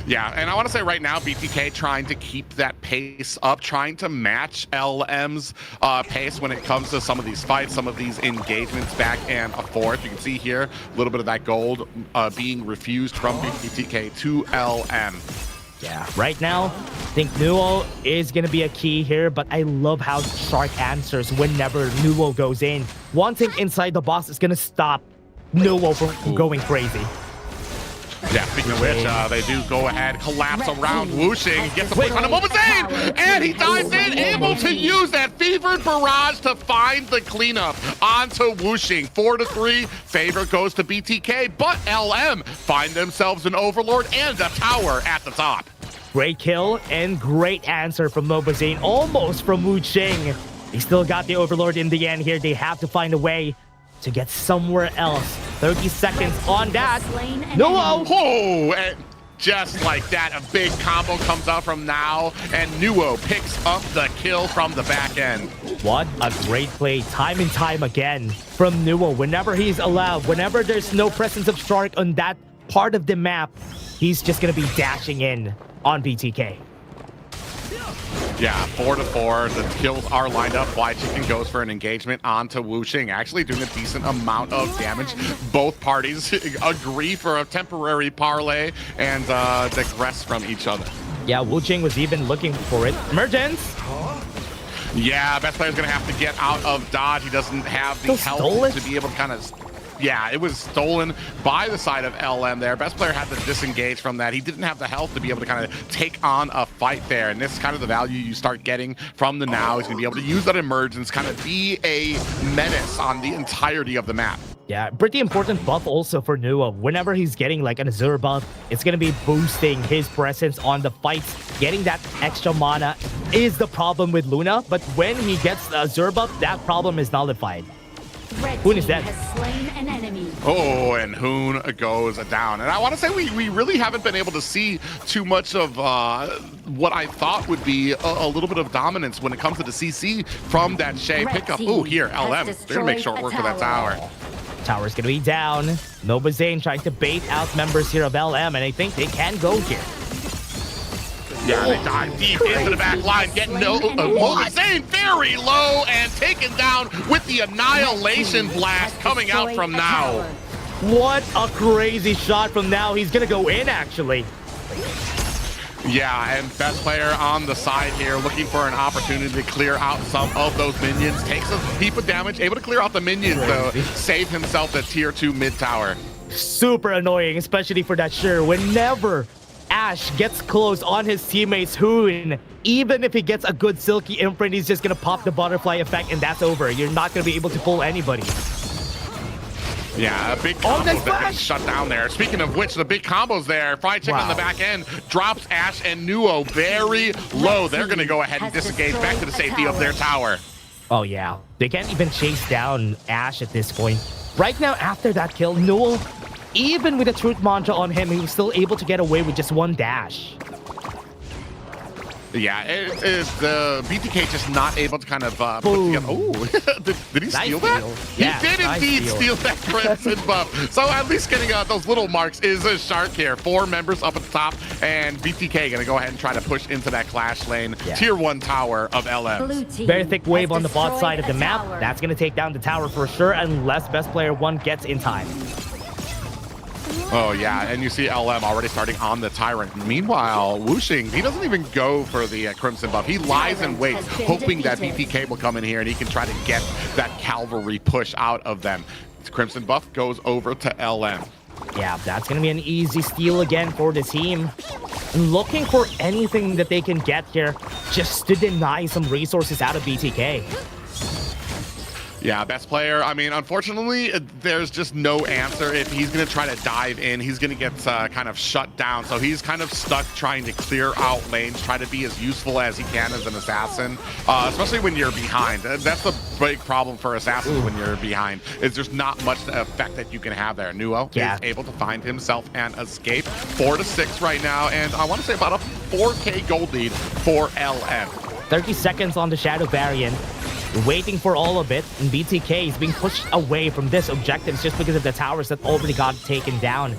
Yeah, and I want to say right now, BTK trying to keep that pace up, trying to match LM's pace when it comes to some of these fights, some of these engagements back and forth. You can see here a little bit of that gold being refused from BTK to LM. Yeah, right now, I think Nuo is going to be a key here, but I love how Shark answers whenever Nuo goes in. One thing inside the box is going to stop Nuo from going crazy. Yeah, speaking of which, they do go ahead, collapse around Wu Ching, gets the push on a Mobazane, and he dives in, able to use that fevered barrage to find the cleanup onto Wu Ching. 4 to 3, favor goes to BTK, but LM find themselves an Overlord and a tower at the top. Great kill and great answer from Mobazane, almost from Wu Ching. They still got the Overlord in the end here. They have to find a way to get somewhere else. 30 seconds on that. Nuo! Oh, and just like that, a big combo comes out from now, and Nuo picks up the kill from the back end. What a great play, time and time again from Nuo. Whenever he's allowed, whenever there's no presence of Shark on that part of the map, he's just gonna be dashing in on BTK. Yeah, 4 to 4. The kills are lined up. Fly Chicken goes for an engagement onto Wu Ching, actually doing a decent amount of damage. Both parties agree for a temporary parlay and digress from each other. Yeah, Wu Ching was even looking for it. Emergence! Yeah, best player's gonna have to get out of dodge. He doesn't have the health to be able to kind of... Yeah, it was stolen by the side of LM there. Best player had to disengage from that. He didn't have the health to be able to kind of take on a fight there. And this is kind of the value you start getting from the now. He's going to be able to use that emergence, kind of be a menace on the entirety of the map. Yeah, pretty important buff also for Nuo. Whenever he's getting like an Azure buff, it's going to be boosting his presence on the fights. Getting that extra mana is the problem with Luna. But when he gets the Azure buff, that problem is nullified. Hoon is dead. Oh, and Hoon goes down. And I want to say we really haven't been able to see too much of what I thought would be a little bit of dominance when it comes to the CC from that Shay pickup. Oh, here, LM. They're going to make short work of that tower. Tower's going to be down. Mobazane trying to bait out members here of LM, and I think they can go here. Yeah, they dive deep into the back line, getting Mobazane very low and taken down with the Annihilation Blast coming out from now. What a crazy shot from now. He's going to go in, actually. Yeah, and best player on the side here, looking for an opportunity to clear out some of those minions. Takes a heap of damage, able to clear out the minions, though. Save himself the tier 2 mid tower. Super annoying, especially for that Sure. Whenever Ash gets close on his teammates, Hoon, even if he gets a good Silky imprint, he's just gonna pop the butterfly effect and that's over. You're not gonna be able to pull anybody. Yeah, a big combo that gets shut down there. Speaking of which, the big combos there. Fried Chicken on the back end drops Ash and Nuo very low. They're going to go ahead and disengage back to the safety of their tower. Oh, yeah. They can't even chase down Ash at this point. Right now, after that kill, Nuo, even with a Truth Mantra on him, he was still able to get away with just one dash. Yeah, the BTK just not able to kind of put together. Oh, did he steal that? Yeah, he did indeed steal that crimson buff. So at least getting those little marks is a Shark here. 4 members up at the top, and BTK gonna go ahead and try to push into that clash lane. Yeah. Tier 1 tower of LM. Very thick wave on the bot side of the map. That's gonna take down the tower for sure, unless best player 1 gets in time. Oh, yeah, and you see LM already starting on the Tyrant. Meanwhile, Wuxing, he doesn't even go for the Crimson buff. He lies and waits, hoping that BTK will come in here and he can try to get that cavalry push out of them. The Crimson buff goes over to LM. Yeah, that's going to be an easy steal again for the team. Looking for anything that they can get here just to deny some resources out of BTK. Yeah, best player. I mean, unfortunately, there's just no answer. If he's going to try to dive in, he's going to get kind of shut down. So he's kind of stuck trying to clear out lanes, try to be as useful as he can as an assassin, especially when you're behind. That's the big problem for assassins when you're behind, is there's not much effect that you can have there. Nuo is able to find himself an escape. 4-6 right now, and I want to say about a 4K gold lead for LM. 30 seconds on the Shadow Variant. Waiting for all of it, and BTK is being pushed away from this objective just because of the towers that already got taken down.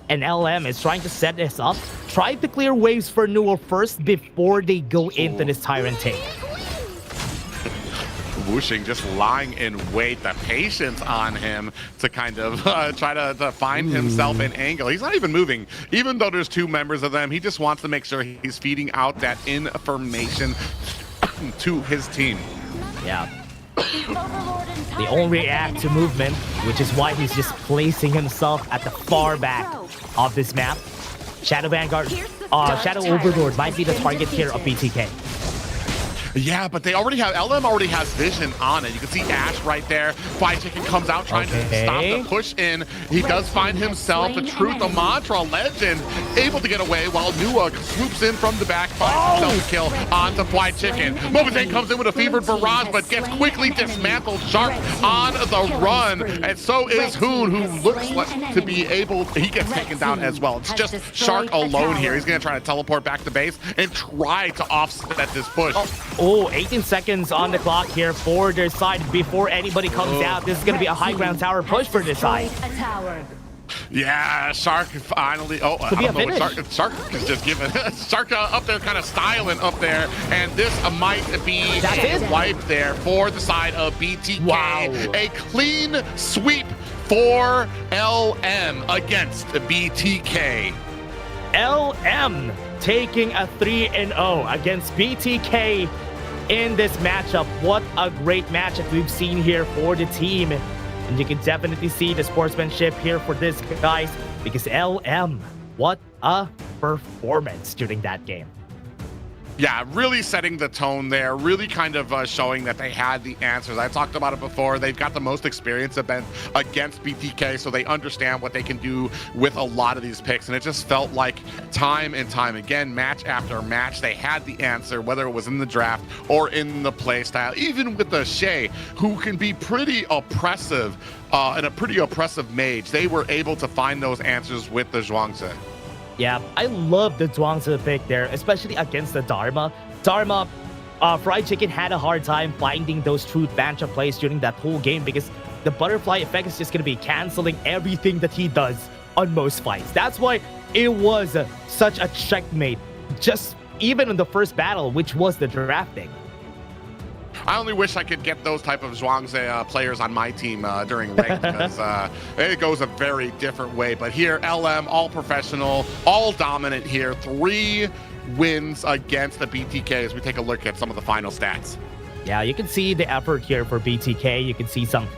And LM is trying to set this up, try to clear waves for Nuo first before they go into this Tyrant take. Wuxing just lying in wait, the patience on him to kind of try to find himself an angle. He's not even moving. Even though there's 2 members of them, he just wants to make sure he's feeding out that information to his team. Yeah. They only react to movement, which is why he's just placing himself at the far back of this map. Shadow Vanguard, Shadow Overlord might be the target here of BTK. Yeah, but they already have, LM already has vision on it. You can see Ash right there. Fried Chicken comes out trying to stop the push in. He does find himself a Truth, a Mantra legend, able to get away while Nuo swoops in from the back, finds himself a kill onto Fried Chicken. Mobazane comes in with a fevered barrage, but gets quickly dismantled. Shark on the run, and so is Hoon, who looks like to be able, he gets taken down as well. It's just Shark alone here. He's going to try to teleport back to base and try to offset this push. Oh, 18 seconds on the clock here for their side before anybody comes out. This is going to be a high ground tower push for this side. Yeah, Shark finally. Oh, I don't know what Shark is just giving. Shark up there, kind of styling up there, and this might be a wipe there for the side of BTK. Wow. A clean sweep for LM against BTK. LM taking a 3-0 against BTK in this matchup. What a great matchup we've seen here for the team. And you can definitely see the sportsmanship here for this, guys, because LM, what a performance during that game. Yeah, really setting the tone there, really kind of showing that they had the answers. I talked about it before. They've got the most experience against BTK, so they understand what they can do with a lot of these picks. And it just felt like time and time again, match after match, they had the answer, whether it was in the draft or in the play style. Even with the Shay, who can be pretty oppressive and a pretty oppressive mage, they were able to find those answers with the Zhuangzi. Yeah, I love the Zhuangzi pick there, especially against the Dharma. Dharma, Fried Chicken had a hard time finding those Truth Mantra plays during that whole game because the butterfly effect is just going to be canceling everything that he does on most fights. That's why it was such a checkmate, just even in the first battle, which was the drafting. I only wish I could get those type of Zhuangzi players on my team during ranked because it goes a very different way. But here, LM, all professional, all dominant here. 3 wins against the BTK as we take a look at some of the final stats. Yeah, you can see the effort here for BTK. You can see some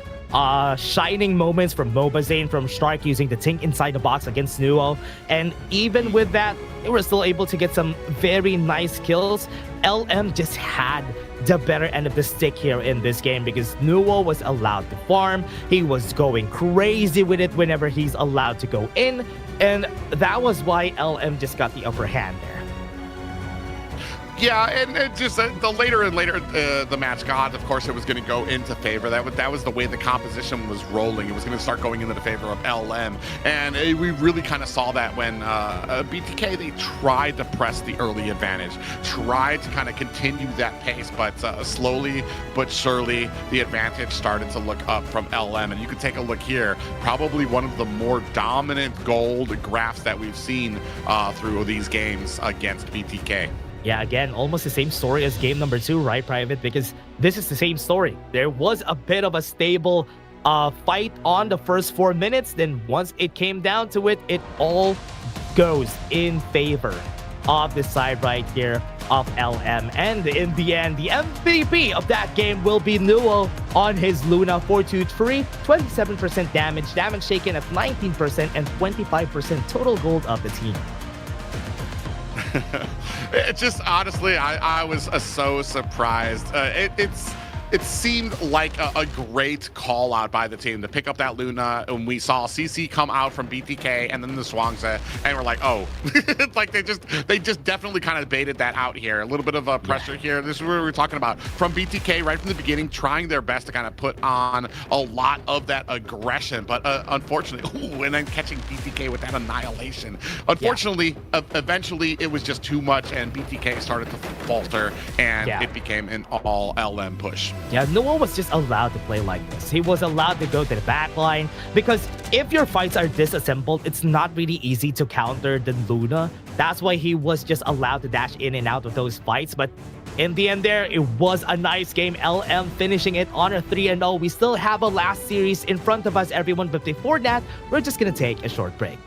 shining moments from Mobazane, from Stark using the Tink inside the box against Nuo. And even with that, they were still able to get some very nice kills. LM just had the better end of the stick here in this game because Nuo was allowed to farm. He was going crazy with it whenever he's allowed to go in. And that was why LM just got the upper hand there. Yeah, and it just the later and later the match got, of course, it was going to go into favor. That was the way the composition was rolling. It was going to start going into the favor of LM, and we really kind of saw that when BTK, they tried to press the early advantage, tried to kind of continue that pace, but slowly but surely the advantage started to look up from LM. And you can take a look here, probably one of the more dominant gold graphs that we've seen through these games against BTK. Yeah, again, almost the same story as game number 2, right, Private? Because this is the same story. There was a bit of a stable fight on the first 4 minutes. Then once it came down to it, it all goes in favor of the side right here of LM. And in the end, the MVP of that game will be Nuo on his Luna 423. 27% damage taken at 19%, and 25% total gold of the team. It just, honestly, I was so surprised. It seemed like a great call out by the team to pick up that Luna, and we saw CC come out from BTK and then the Swangza, and we're like, oh, like they just definitely kind of baited that out here. A little bit of pressure here. This is what we were talking about from BTK right from the beginning, trying their best to kind of put on a lot of that aggression, but unfortunately, and then catching BTK with that annihilation. Unfortunately, eventually it was just too much, and BTK started to falter, and it became an all LM push. Yeah, Nuo was just allowed to play like this. He was allowed to go to the back line because if your fights are disassembled, it's not really easy to counter the Luna. That's why he was just allowed to dash in and out of those fights. But in the end there, it was a nice game. LM finishing it on a 3-0. We still have a last series in front of us, everyone. But before that, we're just going to take a short break.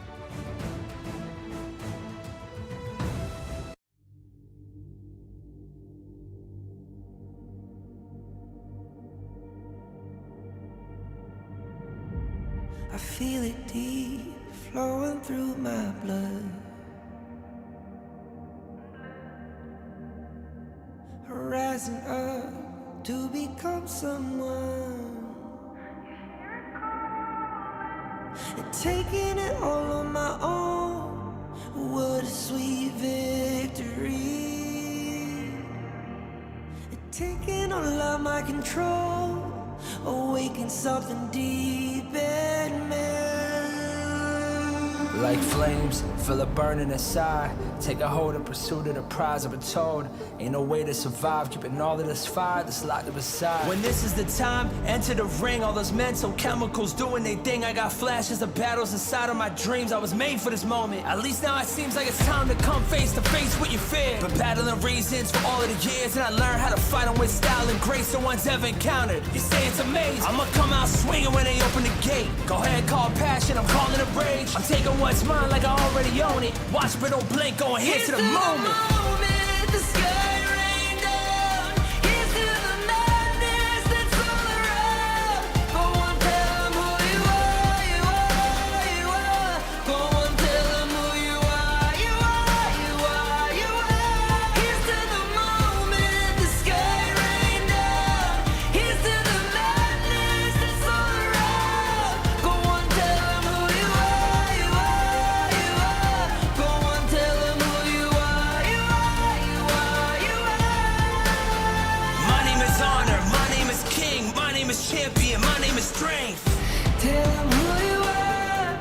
I feel it deep, flowing through my blood. Rising up to become someone, and taking it all on my own. What a sweet victory. And taking all of my control, awaken something deep in me. Like flames, feel it burning inside. Take a hold of pursuit of the prize. I've been told ain't no way to survive, keeping all of this fire that's locked up aside. When this is the time, enter the ring. All those mental chemicals doing their thing. I got flashes of battles inside of my dreams. I was made for this moment. At least now it seems like it's time to come face to face with your fear. Been battling reasons for all of the years, and I learned how to fight them with style and grace no one's ever encountered. You say it's amazing, I'ma come out swinging when they open the gate. Go ahead, call passion, I'm calling it rage. I'm taking what's mine like I already own it. Watch but don't blink, going here to the moment. The sky rained down. Here's to the madness that's all around. Go on, tell them who you are, you are, you are. Go on, tell them who you are, you are, you are, you are. Here's to the moment, the sky rained down. Here's to the madness that's all around. Go on, tell them who you are, you are, you are. Go on, tell them who you are, you are, you are, you are. My name is honor, my name is king, my name is champion, my name is strength. Tell them who you are.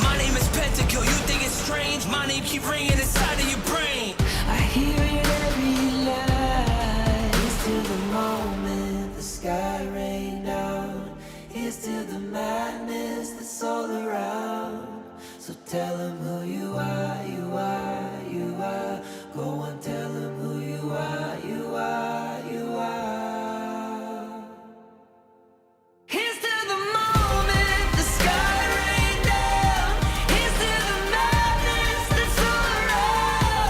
My name is Pentakill, you think it's strange? My name keep ringing inside of your brain. I hear it every night. Here's to the moment the sky rained down. Here's to the madness that's all around. So tell them who you are, you are, you are. Go on, tell them who you are, you are, you are. Here's to the moment the sky rained down. Here's to the madness that's all around.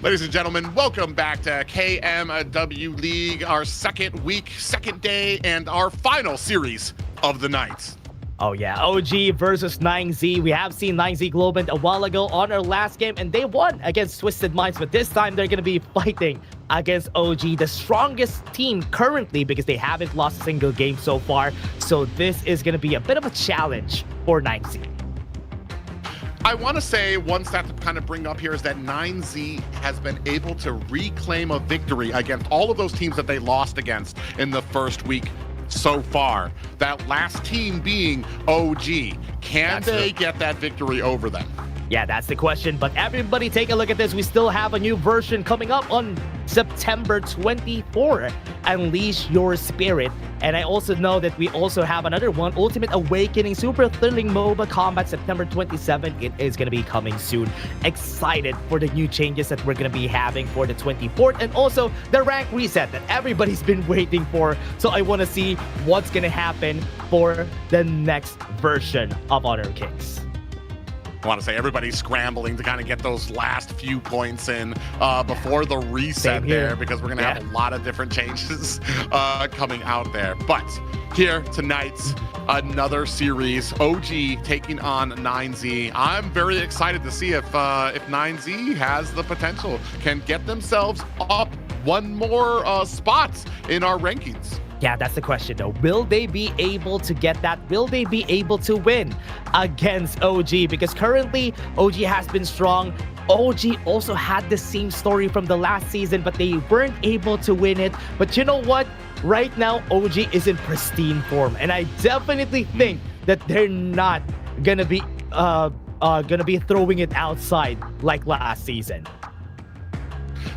Ladies and gentlemen, welcome back to KMW League, our second week, second day, and our final series of the night. Oh yeah, OG versus 9Z. We have seen 9Z Globant a while ago on our last game, and they won against Twisted Minds, but this time they're going to be fighting against OG, the strongest team currently because they haven't lost a single game so far. So this is going to be a bit of a challenge for 9Z. I want to say one stat to kind of bring up here is that 9Z has been able to reclaim a victory against all of those teams that they lost against in the first week so far. That last team being OG. Can they get that victory over them? Yeah, that's the question. But everybody take a look at this. We still have a new version coming up on September 24. Unleash Your Spirit. And I also know that we also have another one, Ultimate Awakening Super Thrilling MOBA Combat, September 27. It is going to be coming soon. Excited for the new changes that we're going to be having for the 24th. And also the rank reset that everybody's been waiting for. So I want to see what's going to happen for the next version of Honor Kings. I want to say everybody's scrambling to kind of get those last few points in before the reset there, because we're going to have a lot of different changes coming out there. But here tonight, another series, OG taking on 9Z. I'm very excited to see if 9Z has the potential, can get themselves up one more spot in our rankings. Yeah, that's the question though. Will they be able to get that? Will they be able to win against OG? Because currently, OG has been strong. OG also had the same story from the last season, but they weren't able to win it. But you know what? Right now, OG is in pristine form. And I definitely think that they're not gonna be throwing it outside like last season.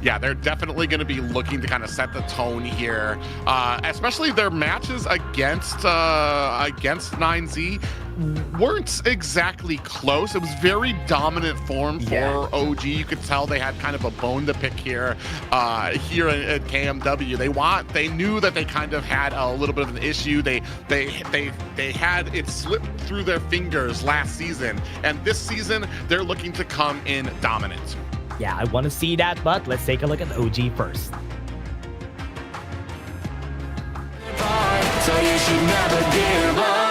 Yeah, they're definitely going to be looking to kind of set the tone here, especially their matches against 9Z weren't exactly close. It was very dominant form for OG. You could tell they had kind of a bone to pick here at KMW. They knew that they kind of had a little bit of an issue. They had it slip through their fingers last season, and this season they're looking to come in dominant. Yeah, I want to see that, but let's take a look at OG first. So you should never give up.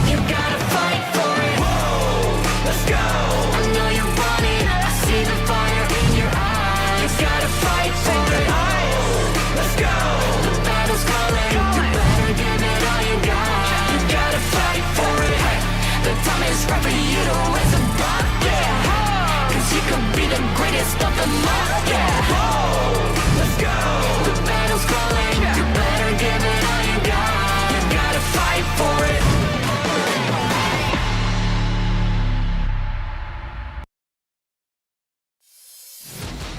You gotta fight for it. Whoa, let's go. I know you want it. I see the fire in your eyes. You gotta fight for it. Oh, let's go. The battle's calling. You better give it all you got. You gotta fight for it. The time is right for you to raise a bar. Yeah. You could be the greatest of them all, yeah. Whoa, let's go. The battle's calling. You better give it all you got. You gotta fight for it.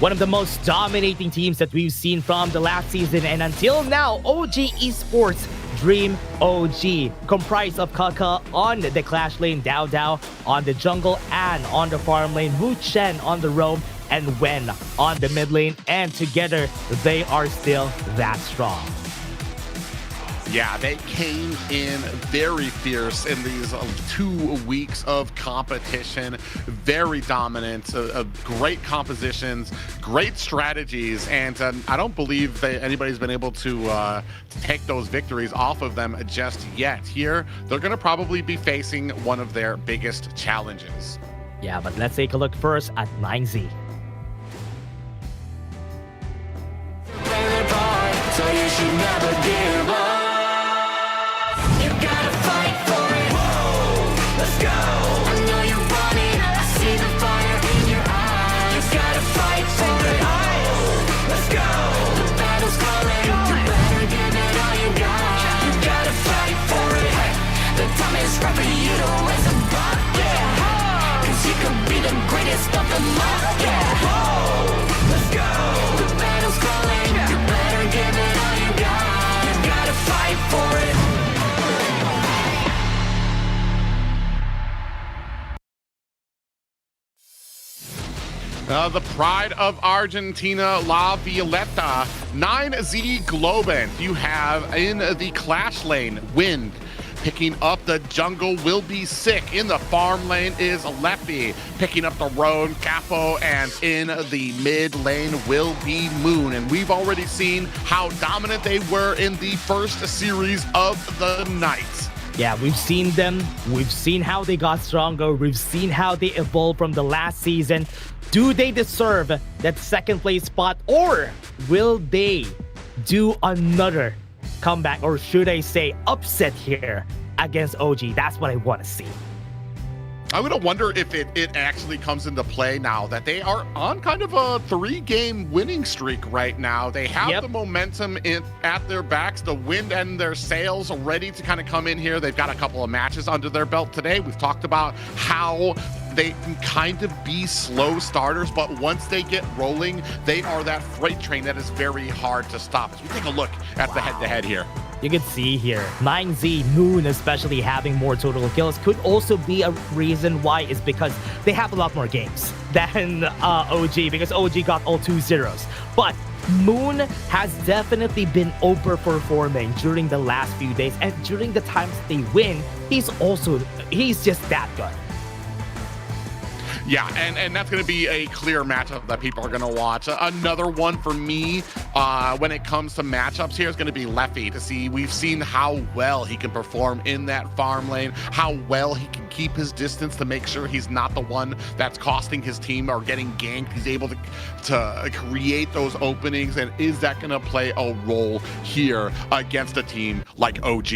One of the most dominating teams that we've seen from the last season, and until now, OG Esports Dream OG, comprised of Kaka on the Clash lane, Dao Dao on the jungle, and on the farm lane, Wu Chen on the roam, and Wen on the mid lane, and together they are still that strong. Yeah, they came in very fierce in these 2 weeks of competition. Very dominant, great compositions, great strategies, and I don't believe that anybody's been able to take those victories off of them just yet. Here, they're going to probably be facing one of their biggest challenges. Yeah, but let's take a look first at 9Z. So you should never give up. You gotta fight for it. Whoa, let's go. I know you want it. I see the fire in your eyes. You gotta fight for it. Oh, let's go. The battle's calling. You better give it all you got. You gotta fight for it. The time is right for you to raise a bar. Yeah. Cause you could be the greatest of them all. Yeah. Whoa, let's go. The battle's calling. You better give it all you got. You gotta fight for it. The pride of Argentina, La Violeta, 9Z Globant. You have in the Clash lane, Wind, Picking up the jungle will be Sick. In the farm lane is Leffy. Picking up the road, Capo, and in the mid lane will be Moon. And we've already seen how dominant they were in the first series of the night. Yeah, we've seen them. We've seen how they got stronger. We've seen how they evolved from the last season. Do they deserve that second place spot, or will they do another comeback, or should I say upset here against OG? That's what I want to see. I'm going to wonder if it actually comes into play now that they are on kind of a 3-game winning streak right now. They have the momentum at their backs, the wind and their sails ready to kind of come in here. They've got a couple of matches under their belt today. We've talked about how they can kind of be slow starters, but once they get rolling, they are that freight train that is very hard to stop. As we take a look at the head-to-head here. You can see here, 9Z, Moon especially having more total kills could also be a reason why, is because they have a lot more games than OG, because OG got all 2 zeros. But Moon has definitely been overperforming during the last few days, and during the times they win, he's just that good. Yeah, and that's going to be a clear matchup that people are going to watch. Another one for me when it comes to matchups here is going to be Leffy. To see, we've seen how well he can perform in that farm lane, how well he can keep his distance to make sure he's not the one that's costing his team or getting ganked. He's able to create those openings, and is that going to play a role here against a team like OG?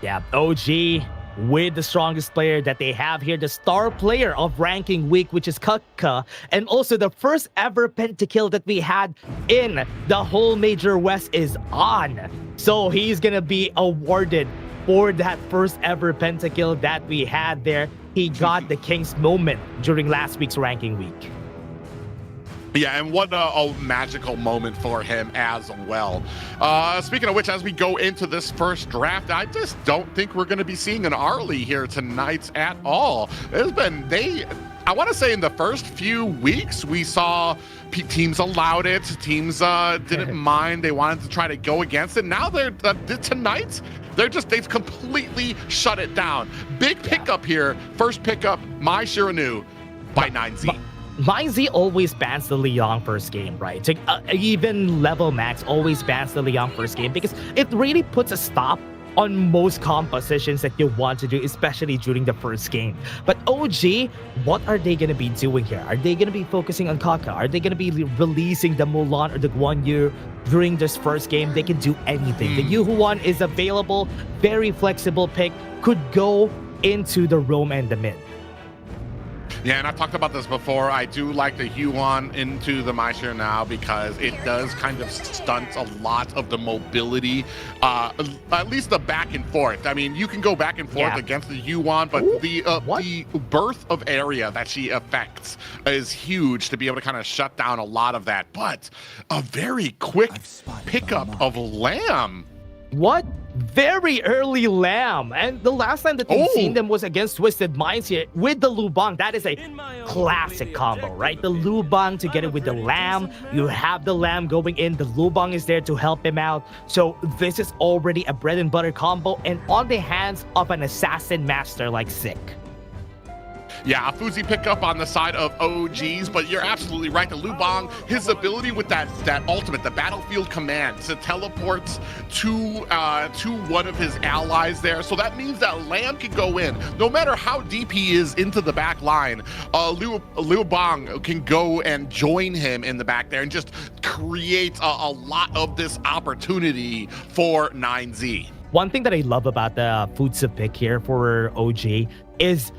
Yeah, OG with the strongest player that they have here, the star player of ranking week, which is Kaka, and also the first ever pentakill that we had in the whole Major West is on. So he's gonna be awarded for that first ever pentakill that we had there. He got the King's moment during last week's ranking week. Yeah, and what a magical moment for him as well. Speaking of which, as we go into this first draft, I just don't think we're going to be seeing an Arlie here tonight at all. There's been, I want to say in the first few weeks, we saw teams allowed it. Teams didn't mind. They wanted to try to go against it. Now tonight, they've completely shut it down. Big pickup here. First pickup, My Shiranu by 9Z. 9Z always bans the Leon first game, right? Even level max always bans the Leon first game, because it really puts a stop on most compositions that you want to do, especially during the first game. But OG, what are they going to be doing here? Are they going to be focusing on Kaka? Are they going to be releasing the Mulan or the Guan Yu during this first game? They can do anything. The Yuhuan is available, very flexible pick, could go into the roam and the mid. Yeah, and I've talked about this before. I do like the Huan into the Maishir now because it does kind of stunt a lot of the mobility, at least the back and forth. I mean, you can go back and forth against the Huan, but the birth of area that she affects is huge to be able to kind of shut down a lot of that. But a very quick pickup of Lamb. What? Very early Lamb. And the last time that we've seen them was against Twisted Minds here with the Lubang. That is a classic combo, right? The Lubang together with the Lamb. You have the Lamb going in. The Lubang is there to help him out. So this is already a bread and butter combo, and on the hands of an assassin master like Sick. Yeah, a Fuzi pickup on the side of OGs, but you're absolutely right. The Lubang, his ability with that ultimate, the battlefield command to teleport to one of his allies there. So that means that Lamb can go in. No matter how deep he is into the back line, Lubang can go and join him in the back there and just create a lot of this opportunity for 9Z. One thing that I love about the Fuzi pick here for OG is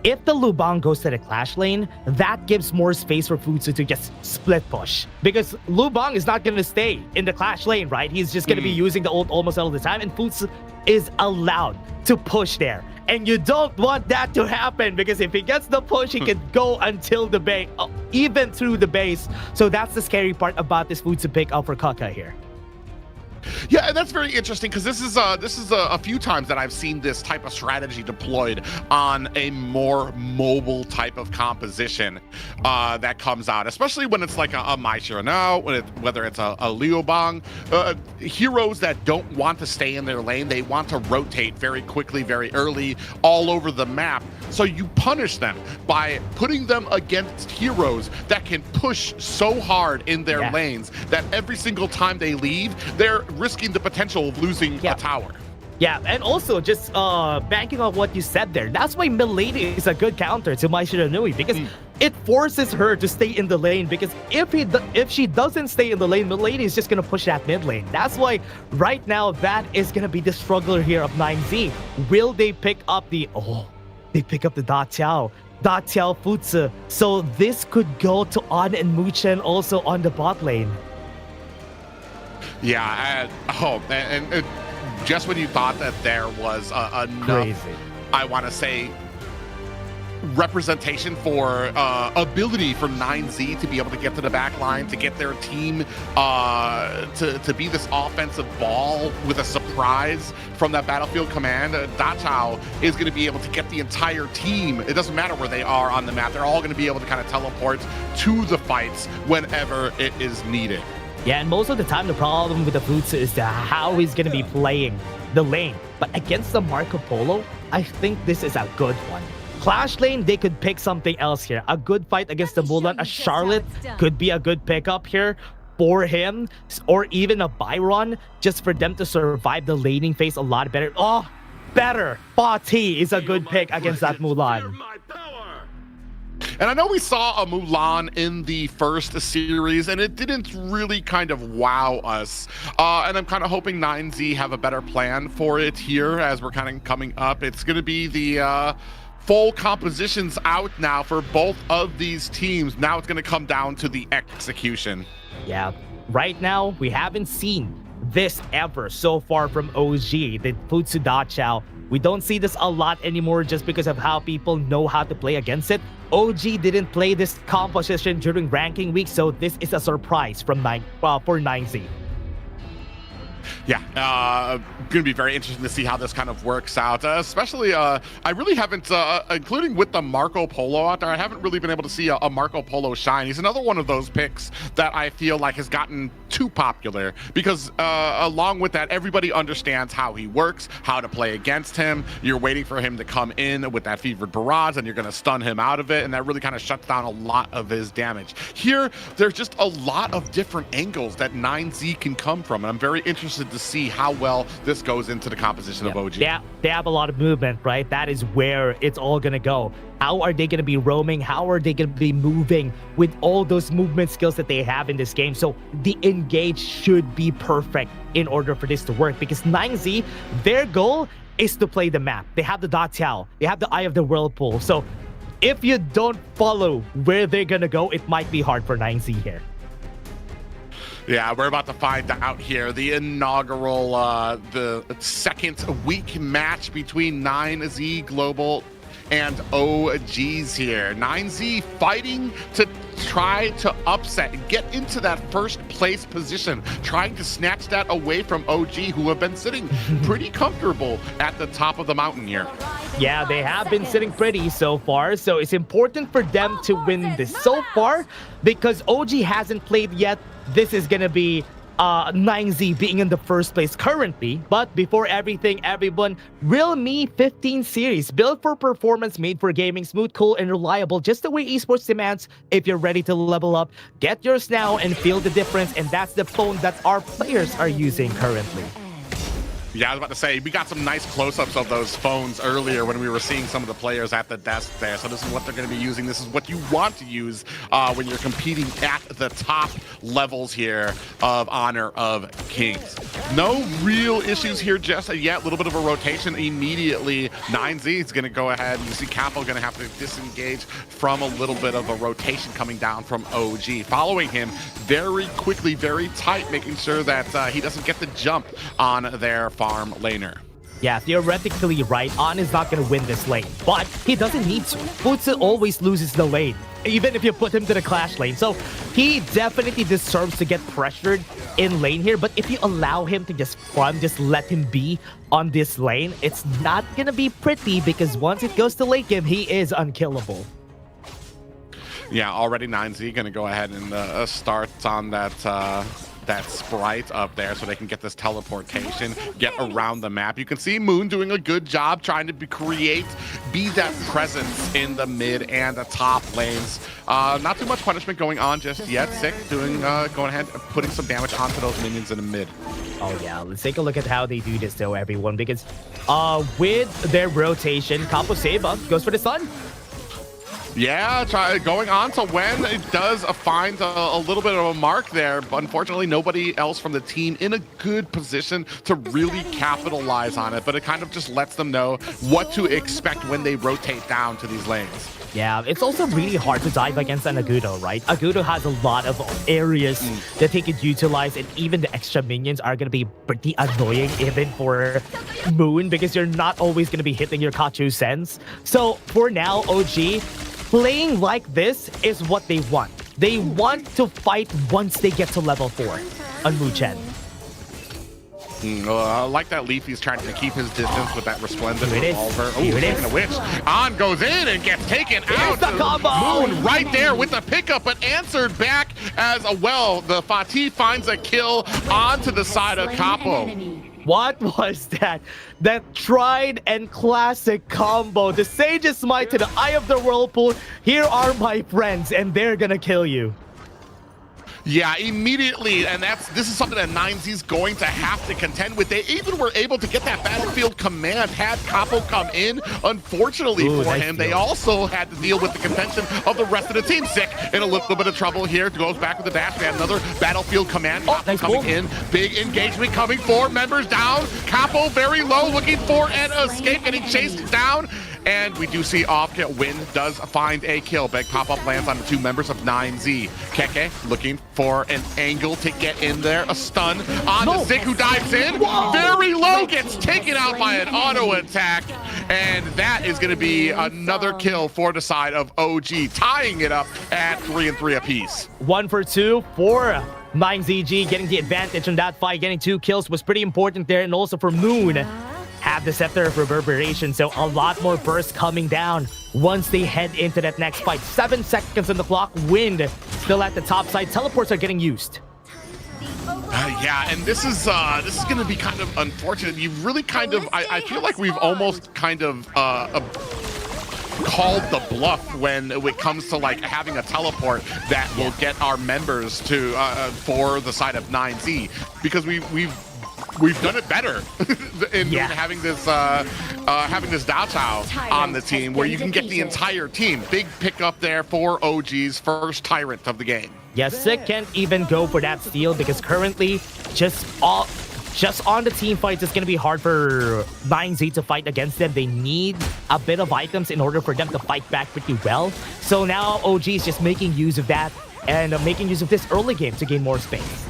if the Lubang goes to the Clash lane, that gives more space for Futsu to just split push. Because Lubang is not going to stay in the Clash lane, right? He's just going to be using the ult almost all the time, and Futsu is allowed to push there. And you don't want that to happen, because if he gets the push, he can go until the base, even through the base. So that's the scary part about this Futsu pick up for Kaka here. Yeah, and that's very interesting because this is a few times that I've seen this type of strategy deployed on a more mobile type of composition that comes out, especially when it's like a Mai Shiranao, whether it's a Liu Bang, heroes that don't want to stay in their lane. They want to rotate very quickly, very early, all over the map. So you punish them by putting them against heroes that can push so hard in their lanes that every single time they leave, they're risking the potential of losing a tower. Yeah, and also just banking on what you said there, that's why Milady is a good counter to Mai Shiranui, because it forces her to stay in the lane, because if she doesn't stay in the lane, Milady is just going to push that mid lane. That's why right now that is going to be the struggler here of 9Z. Will they pick up the... Oh, they pick up the Da Tiao Futsu. So this could go to An and Muchen also on the bot lane. Yeah, and just when you thought that there was enough, I want to say, representation for ability from 9Z to be able to get to the back line, to get their team to be this offensive ball with a surprise from that battlefield command, Da Chao is going to be able to get the entire team. It doesn't matter where they are on the map. They're all going to be able to kind of teleport to the fights whenever it is needed. Yeah, and most of the time, the problem with the Futsu is how he's going to be playing the lane. But against the Marco Polo, I think this is a good one. Clash lane, they could pick something else here. A good fight against the Mulan, a Charlotte could be a good pickup here for him, or even a Byron, just for them to survive the laning phase a lot better. Oh, better. Bati is a good pick against that Mulan. And I know we saw a Mulan in the first series, and it didn't really kind of wow us. And I'm kind of hoping 9Z have a better plan for it here as we're kind of coming up. It's going to be the full compositions out now for both of these teams. Now it's going to come down to the execution. Yeah, right now we haven't seen this ever so far from OG, the Futsu Da Chao. We don't see this a lot anymore just because of how people know how to play against it. OG didn't play this composition during ranking week, so this is a surprise from for 9Z. Yeah, going to be very interesting to see how this kind of works out, especially I really haven't, including with the Marco Polo out there, I haven't really been able to see a Marco Polo shine. He's another one of those picks that I feel like has gotten too popular because along with that, everybody understands how he works, how to play against him. You're waiting for him to come in with that fevered barrage and you're going to stun him out of it, and that really kind of shuts down a lot of his damage. Here, there's just a lot of different angles that 9Z can come from, and I'm very interested to see how well this goes into the composition of OG. Yeah, they have a lot of movement, right? That is where it's all gonna go. How are they gonna be roaming? How are they gonna be moving with all those movement skills that they have in this game? So the engage should be perfect in order for this to work, because 9Z, their goal is to play the map. They have the Da Tiao, they have the Eye of the Whirlpool. So if you don't follow where they're gonna go, it might be hard for 9Z here. Yeah, we're about to find out here. The inaugural, the second week match between 9Z Global and OGs here. 9Z fighting to try to upset and get into that first place position, trying to snatch that away from OG, who have been sitting pretty comfortable at the top of the mountain here. Yeah, they have been sitting pretty so far, so it's important for them to win this so far because OG hasn't played yet. This is gonna be 9Z being in the first place currently. But before everything, everyone, Realme 15 series, built for performance, made for gaming, smooth, cool, and reliable, just the way esports demands. If you're ready to level up, get yours now and feel the difference. And that's the phone that our players are using currently. Yeah, I was about to say, we got some nice close-ups of those phones earlier when we were seeing some of the players at the desk there. So this is what they're going to be using. This is what you want to use when you're competing at the top levels here of Honor of Kings. No real issues here just yet. A little bit of a rotation immediately. 9Z is going to go ahead. You see Capo going to have to disengage from a little bit of a rotation coming down from OG. Following him very quickly, very tight, making sure that he doesn't get the jump on their farm laner. Yeah, theoretically, right, An is not going to win this lane, but he doesn't need to. Futsu always loses the lane. even if you put him to the clash lane. So he definitely deserves to get pressured in lane here. But if you allow him to just farm, just let him be on this lane, it's not gonna be pretty, because once it goes to late game, he is unkillable. Yeah, already 9Z gonna go ahead and start on that sprite up there so they can get this teleportation, get around the map. You can see Moon doing a good job trying to be that presence in the mid and the top lanes. Not too much punishment going on just yet. Sick going ahead, putting some damage onto those minions in the mid. Oh yeah, let's take a look at how they do this though, everyone, because with their rotation, Capo Seba goes for the stun. Yeah, going on to when it does find a little bit of a mark there, but unfortunately nobody else from the team in a good position to really capitalize on it, but it kind of just lets them know what to expect when they rotate down to these lanes. Yeah, it's also really hard to dive against an Agudo, right? Agudo has a lot of areas that he could utilize, and even the extra minions are going to be pretty annoying even for Moon, because you're not always going to be hitting your Kachu Sense. So for now, OG, playing like this is what they want. They want to fight once they get to level 4 on Muchen. I like that Leafy's trying to keep his distance with that resplendent revolver. Oh, taking a witch. On goes in and gets taken out. The combo! Moon right there with the pickup, but answered back as well. The Fatih finds a kill onto the side of Capo. What was that? That tried and classic combo. The Sage's Smite to the Eye of the Whirlpool. Here are my friends, and they're gonna kill you. Yeah, immediately, and this is something that 9Z's going to have to contend with. They even were able to get that battlefield command had Capo come in. Unfortunately for him, they also had to deal with the contention of the rest of the team. Sick in a little bit of trouble here. Goes back with the dash. They had another battlefield command coming in. Big engagement coming for members down. Capo very low, looking for an escape, getting chased down. And we do see Offkit Win does find a kill. Big pop-up lands on the 2 members of 9Z. Keke looking for an angle to get in there. A stun on the Zik, who dives in. Whoa. Very low, gets taken out by an auto attack. And that is going to be another kill for the side of OG, tying it up at 3-3 apiece. 1 for 2 for 9ZG, getting the advantage on that fight. Getting 2 kills was pretty important there. And also for Moon, have the Scepter of Reverberation, so a lot more burst coming down once they head into that next fight. 7 seconds on the clock. Wind still at the top side. Teleports are getting used. Yeah, and this is going to be kind of unfortunate. You really kind of, I feel like we've almost kind of called the bluff when it comes to like having a teleport that will get our members to for the side of 9Z, because we've done it better in having this Dao Chao on the team, where you can get the entire team. Big pickup there for OG's first Tyrant of the game. Yeah, Sick can't even go for that steal, because currently just on the team fights, it's going to be hard for 9Z to fight against them. They need a bit of items in order for them to fight back pretty well. So now OG is just making use of that and making use of this early game to gain more space.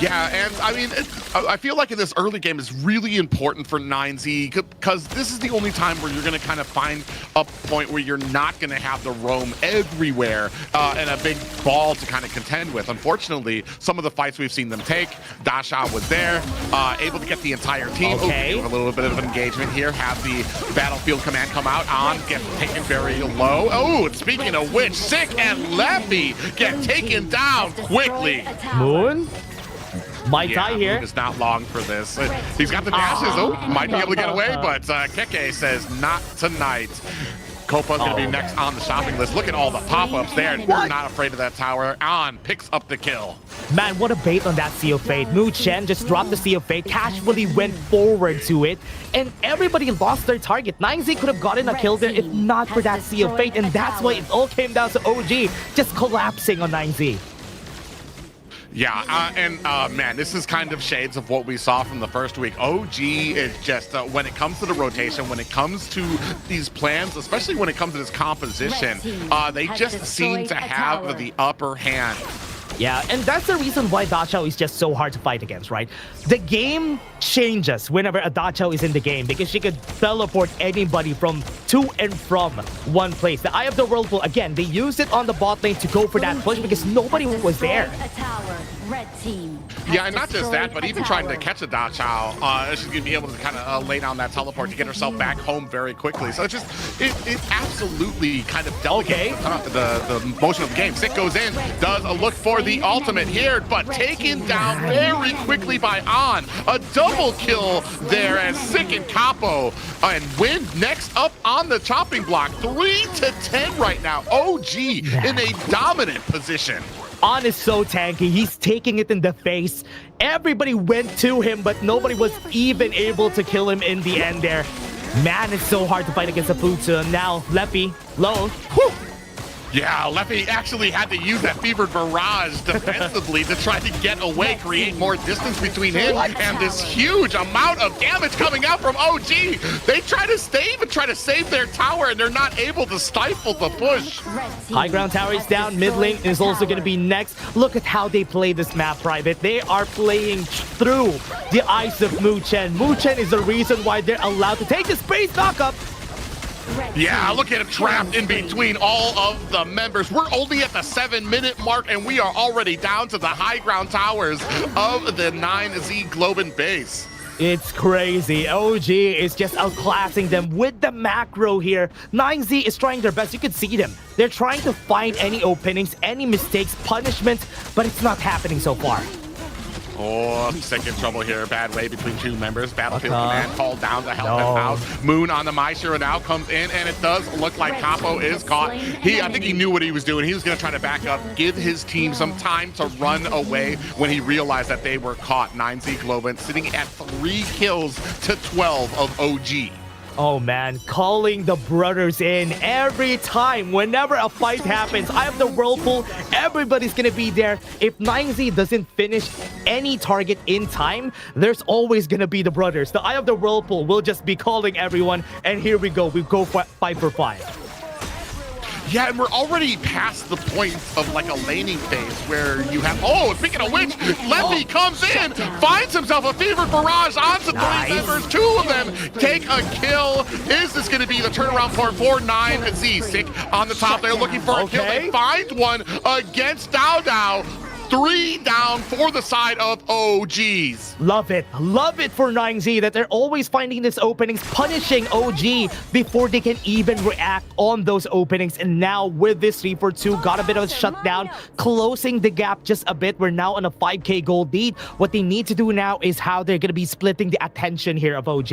Yeah, and I mean, I feel like in this early game is really important for 9Z, because this is the only time where you're going to kind of find a point where you're not going to have to roam everywhere and a big ball to kind of contend with. Unfortunately, some of the fights we've seen them take, Dasha was there, able to get the entire team. Okay. A little bit of engagement here, have the battlefield command come out on, get taken very low. Oh, speaking of which, Sick and Leffy get taken down quickly. Moon? Might die here. Moon is not long for this. He's got the dashes. Oh, might be able to get away, but Keke says not tonight. Copa's going to be next on the shopping list. Look at all the pop-ups there. We're not afraid of that tower. On picks up the kill. Man, what a bait on that Sea of Fate. Mu Chen just dropped the Sea of Fate, casually went forward to it, and everybody lost their target. 9Z could have gotten a kill there if not for that Sea of Fate, and that's why it all came down to OG just collapsing on 9Z. Yeah, man, this is kind of shades of what we saw from the first week. OG is just, when it comes to the rotation, when it comes to these plans, especially when it comes to this composition, they just seem to have the upper hand. Yeah, and that's the reason why Dachao is just so hard to fight against, right? The game changes whenever a Dachao is in the game because she could teleport anybody to and from one place. The Eye of the Whirlpool, again, they used it on the bot lane to go for that push because nobody was there. Yeah, and not just that, but even trying to catch a Dachao, she's going to be able to kind of lay down that teleport to get herself back home very quickly. So it absolutely kind of delegates the motion of the game. Sick goes in, does a look for the ultimate here, but taken down very quickly by On. A double kill there as Sick and Capo and Win next up on the chopping block. 3-10 right now. OG in a dominant position. On is so tanky. He's taking it in the face. Everybody went to him, but nobody was even able to kill him in the end there. Man, it's so hard to fight against a Futsu. Now, Leffy, low. Whew. Yeah, Leffy actually had to use that Fevered Barrage defensively to try to get away, create more distance between him and this huge amount of damage coming out from OG. They try to save their tower, and they're not able to stifle the push. High ground tower is down. Mid lane is also going to be next. Look at how they play this map, Private. They are playing through the eyes of Mu Chen. Mu Chen is the reason why they're allowed to take the space knockup. Yeah, look at him trapped in between all of the members. We're only at the 7-minute mark, and we are already down to the high ground towers of the 9Z Globant base. It's crazy. OG is just outclassing them with the macro here. 9Z is trying their best. You can see them. They're trying to find any openings, any mistakes, punishments, but it's not happening so far. Oh, Sick in trouble here. Bad way between two members. Battlefield Command called down to help him out. Moon on the Maeshiro now comes in, and it does look like Capo is caught. I think he knew what he was doing. He was going to try to back up, give his team some time to run away when he realized that they were caught. 9Z Globant sitting at 3 kills to 12 of OG. Oh man, calling the brothers in every time. Whenever a fight happens, I have the Whirlpool, everybody's gonna be there. If 9Z doesn't finish any target in time, there's always gonna be the brothers. The Eye of the Whirlpool will just be calling everyone, and here we go 5 for 5. Yeah, and we're already past the point of like a laning phase where you have, oh, speaking of which, Leffy comes in, finds himself a Fevered Barrage onto 3 members, 2 of them take a kill. Is this going to be the turnaround for 9Z? Sick on the top there looking for a kill. They find one against Dao Dao. 3 down for the side of OGs. Love it for 9Z that they're always finding these openings, punishing OG before they can even react on those openings. And now with this 3-for-2, got a bit of a shutdown, closing the gap just a bit. We're now on a 5k gold lead. What they need to do now is how they're going to be splitting the attention here of OG.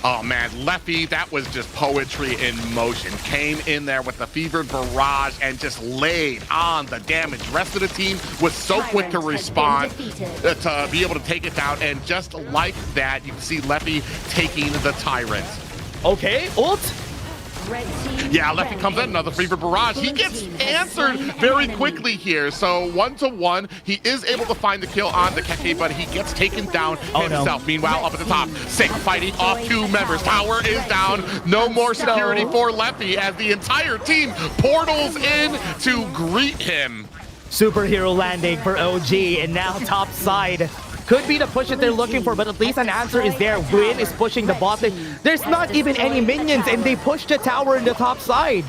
Oh man, Leffy, that was just poetry in motion. Came in there with the Fevered Barrage and just laid on the damage. The rest of the team was so quick to respond to be able to take it down. And just like that, you can see Leffy taking the Tyrant. Okay, ult. Yeah, Leffy comes in, another Fevered Barrage. He gets answered very quickly here. So 1-to-1, he is able to find the kill on the Keke, but he gets taken down himself. Meanwhile, up at the top, Sick fighting off 2 members. Tower is down. No more security for Leffy as the entire team portals in to greet him. Superhero landing for OG, and now top side. Could be the push that they're looking for, but at least an answer is there. Win is pushing the bot lane. There's not even any minions, and they push the tower in the top side.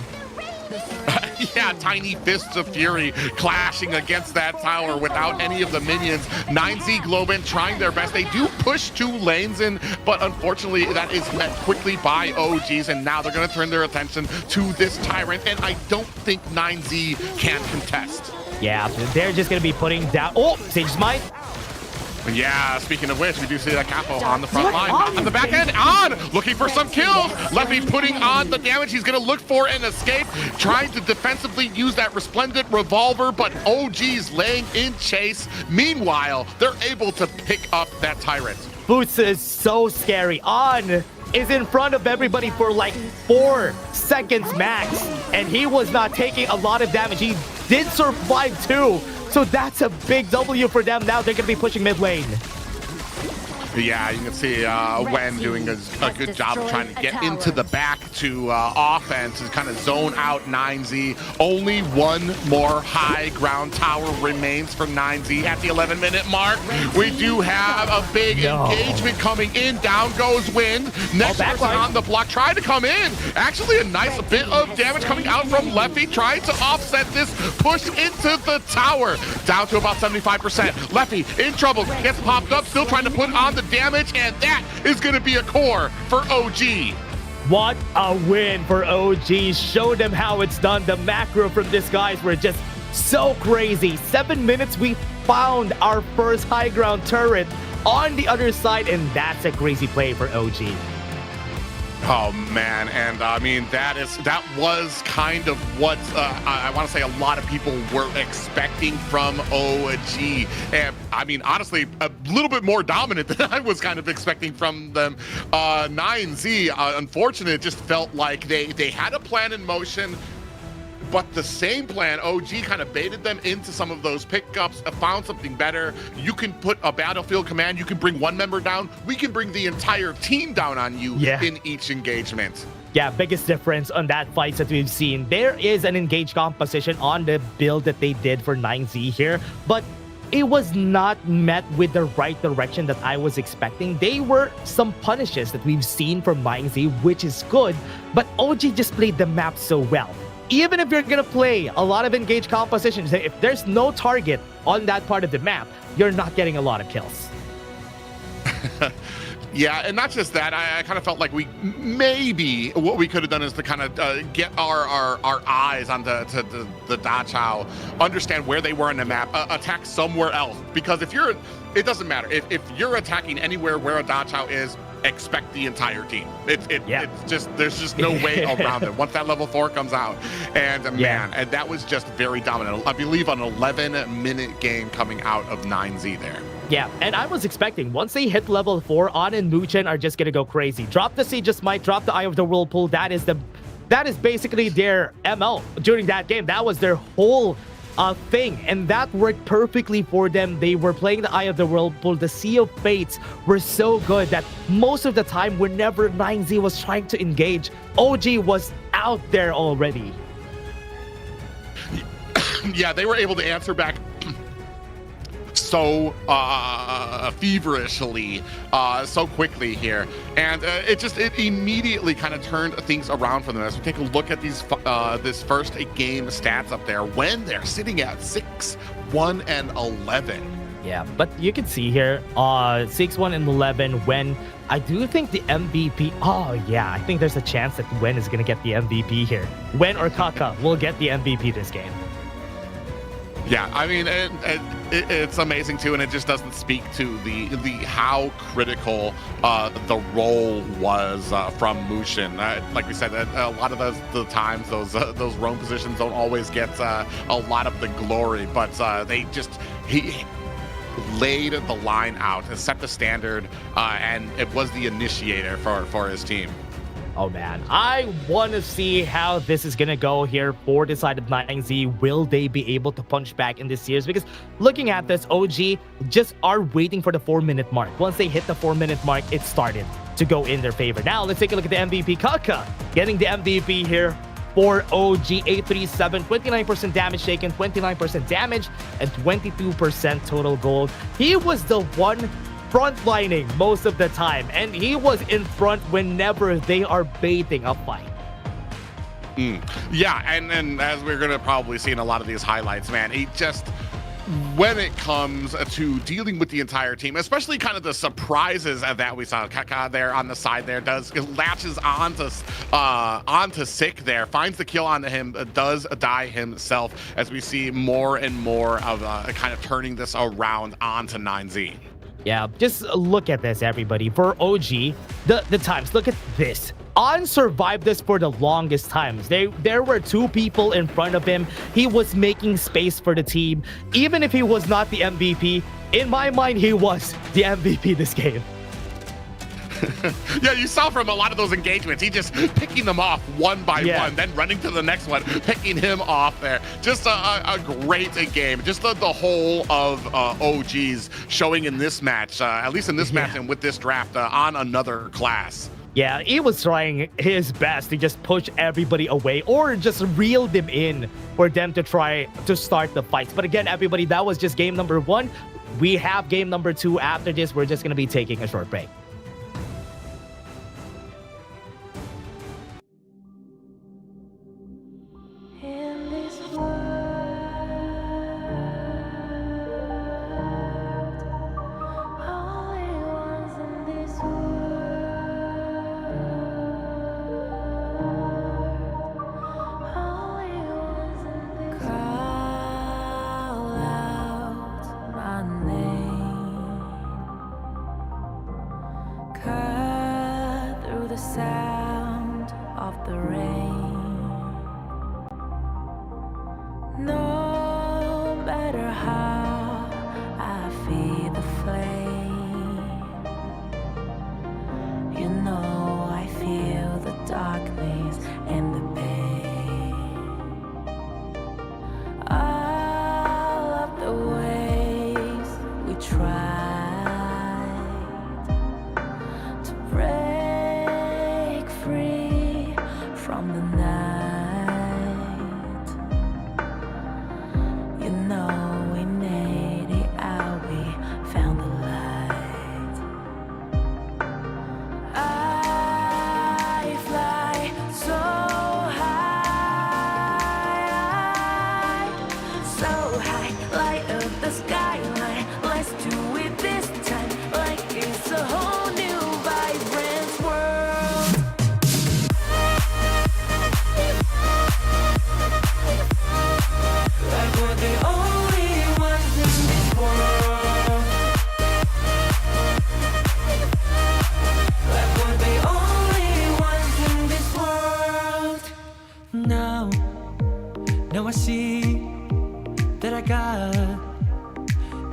Yeah, tiny fists of fury clashing against that tower without any of the minions. 9Z Globant trying their best. They do push 2 lanes in, but unfortunately that is met quickly by OGs, and now they're going to turn their attention to this Tyrant, and I don't think 9Z can contest. Yeah, they're just going to be putting down... Oh, Sage Smite. Yeah, speaking of which, we do see that Capo on the front line. On the back end, On looking for some kills. Leffy putting on the damage. He's going to look for an escape, trying to defensively use that Resplendent Revolver, but OG's laying in chase. Meanwhile, they're able to pick up that Tyrant. Boots is so scary. On is in front of everybody for like 4 seconds max, and he was not taking a lot of damage. He did survive too. So that's a big W for them. Now they're going to be pushing mid lane. Yeah, you can see Wen doing a good job of trying to get into the back to offense and kind of zone out 9Z. Only one more high ground tower remains for 9Z at the 11-minute mark. We do have a big engagement coming in. Down goes Wind. Next person on the block trying to come in. Actually, a nice bit of damage coming out from Leffy, trying to offset this push into the tower. Down to about 75%. Leffy in trouble, gets popped up, still trying to put on the damage, and that is going to be a core for OG. What a win for OG. Show them how it's done. The macro from these guys were just so crazy. 7 minutes, we found our first high ground turret on the other side, and that's a crazy play for OG. Oh man, and I mean that was kind of what I want to say a lot of people were expecting from OG, and I mean honestly a little bit more dominant than I was kind of expecting from them. 9Z, unfortunately, it just felt like they had a plan in motion, but the same plan, OG kind of baited them into some of those pickups, found something better. You can put a battlefield command, you can bring one member down, we can bring the entire team down on you in each engagement. Yeah, biggest difference on that fight that we've seen. There is an engaged composition on the build that they did for 9Z here, but it was not met with the right direction that I was expecting. There were some punishes that we've seen from 9Z, which is good, but OG just played the map so well. Even if you're gonna play a lot of engaged compositions, if there's no target on that part of the map, you're not getting a lot of kills. Yeah, and not just that, I kind of felt like maybe what we could have done is to kind of get our eyes on the Dachau, understand where they were in the map, attack somewhere else. Because it doesn't matter. If you're attacking anywhere where a Dachau is, expect the entire team. It's just, there's just no way around it once that level 4 comes out. And man, and that was just very dominant. I believe an 11-minute game coming out of 9Z there. Yeah, and I was expecting once they hit level 4, On and Muchen are just gonna go crazy. Drop the Siege of Might, drop the Eye of the Whirlpool. That is basically their MO during that game. That was their whole thing, and that worked perfectly for them. They were playing the Eye of the Whirlpool. The Sea of Fates were so good that most of the time, whenever 9Z was trying to engage, OG was out there already. Yeah, they were able to answer back so feverishly, so quickly here, and it immediately kind of turned things around for them. As we take a look at these this first game stats up there, when they're sitting at 6-1 and 11. Yeah, but you can see here 6-1 and 11 when I do think the MVP. Oh yeah, I think there's a chance that Wen is gonna get the MVP here. Wen or Kaka will get the MVP this game. Yeah, I mean, it's amazing too, and it just doesn't speak to the how critical the role was from Muchen. Like we said, a lot of the times those roam positions don't always get a lot of the glory, but he laid the line out, set the standard, and it was the initiator for his team. Oh man, I want to see how this is gonna go here for the side of 9Z. Will they be able to punch back in this series? Because looking at this, OG just are waiting for the 4-minute mark. Once they hit the 4-minute mark, it started to go in their favor. Now let's take a look at the MVP. Kaka getting the MVP here for OG. 837, 29% damage taken, 29% damage, and 22% total gold. He was the one frontlining most of the time, and he was in front whenever they are baiting a fight. Yeah, and as we're gonna probably see in a lot of these highlights, man, he just, when it comes to dealing with the entire team, especially kind of the surprises that we saw, Kaka there on the side there latches onto Sick there, finds the kill onto him, does die himself, as we see more and more of kind of turning this around onto 9Z. Yeah, just look at this, everybody. For OG, the times, look at this. On survived this for the longest times. There were 2 people in front of him. He was making space for the team. Even if he was not the MVP, in my mind, he was the MVP this game. Yeah, you saw from a lot of those engagements, he just picking them off one by one, then running to the next one, picking him off there. Just a great game. Just the whole of OGs showing in this match, at least in this match and with this draft, on another class. Yeah, he was trying his best to just push everybody away or just reel them in for them to try to start the fights. But again, everybody, that was just game number 1. We have game number 2 after this. We're just going to be taking a short break. Now I see that I got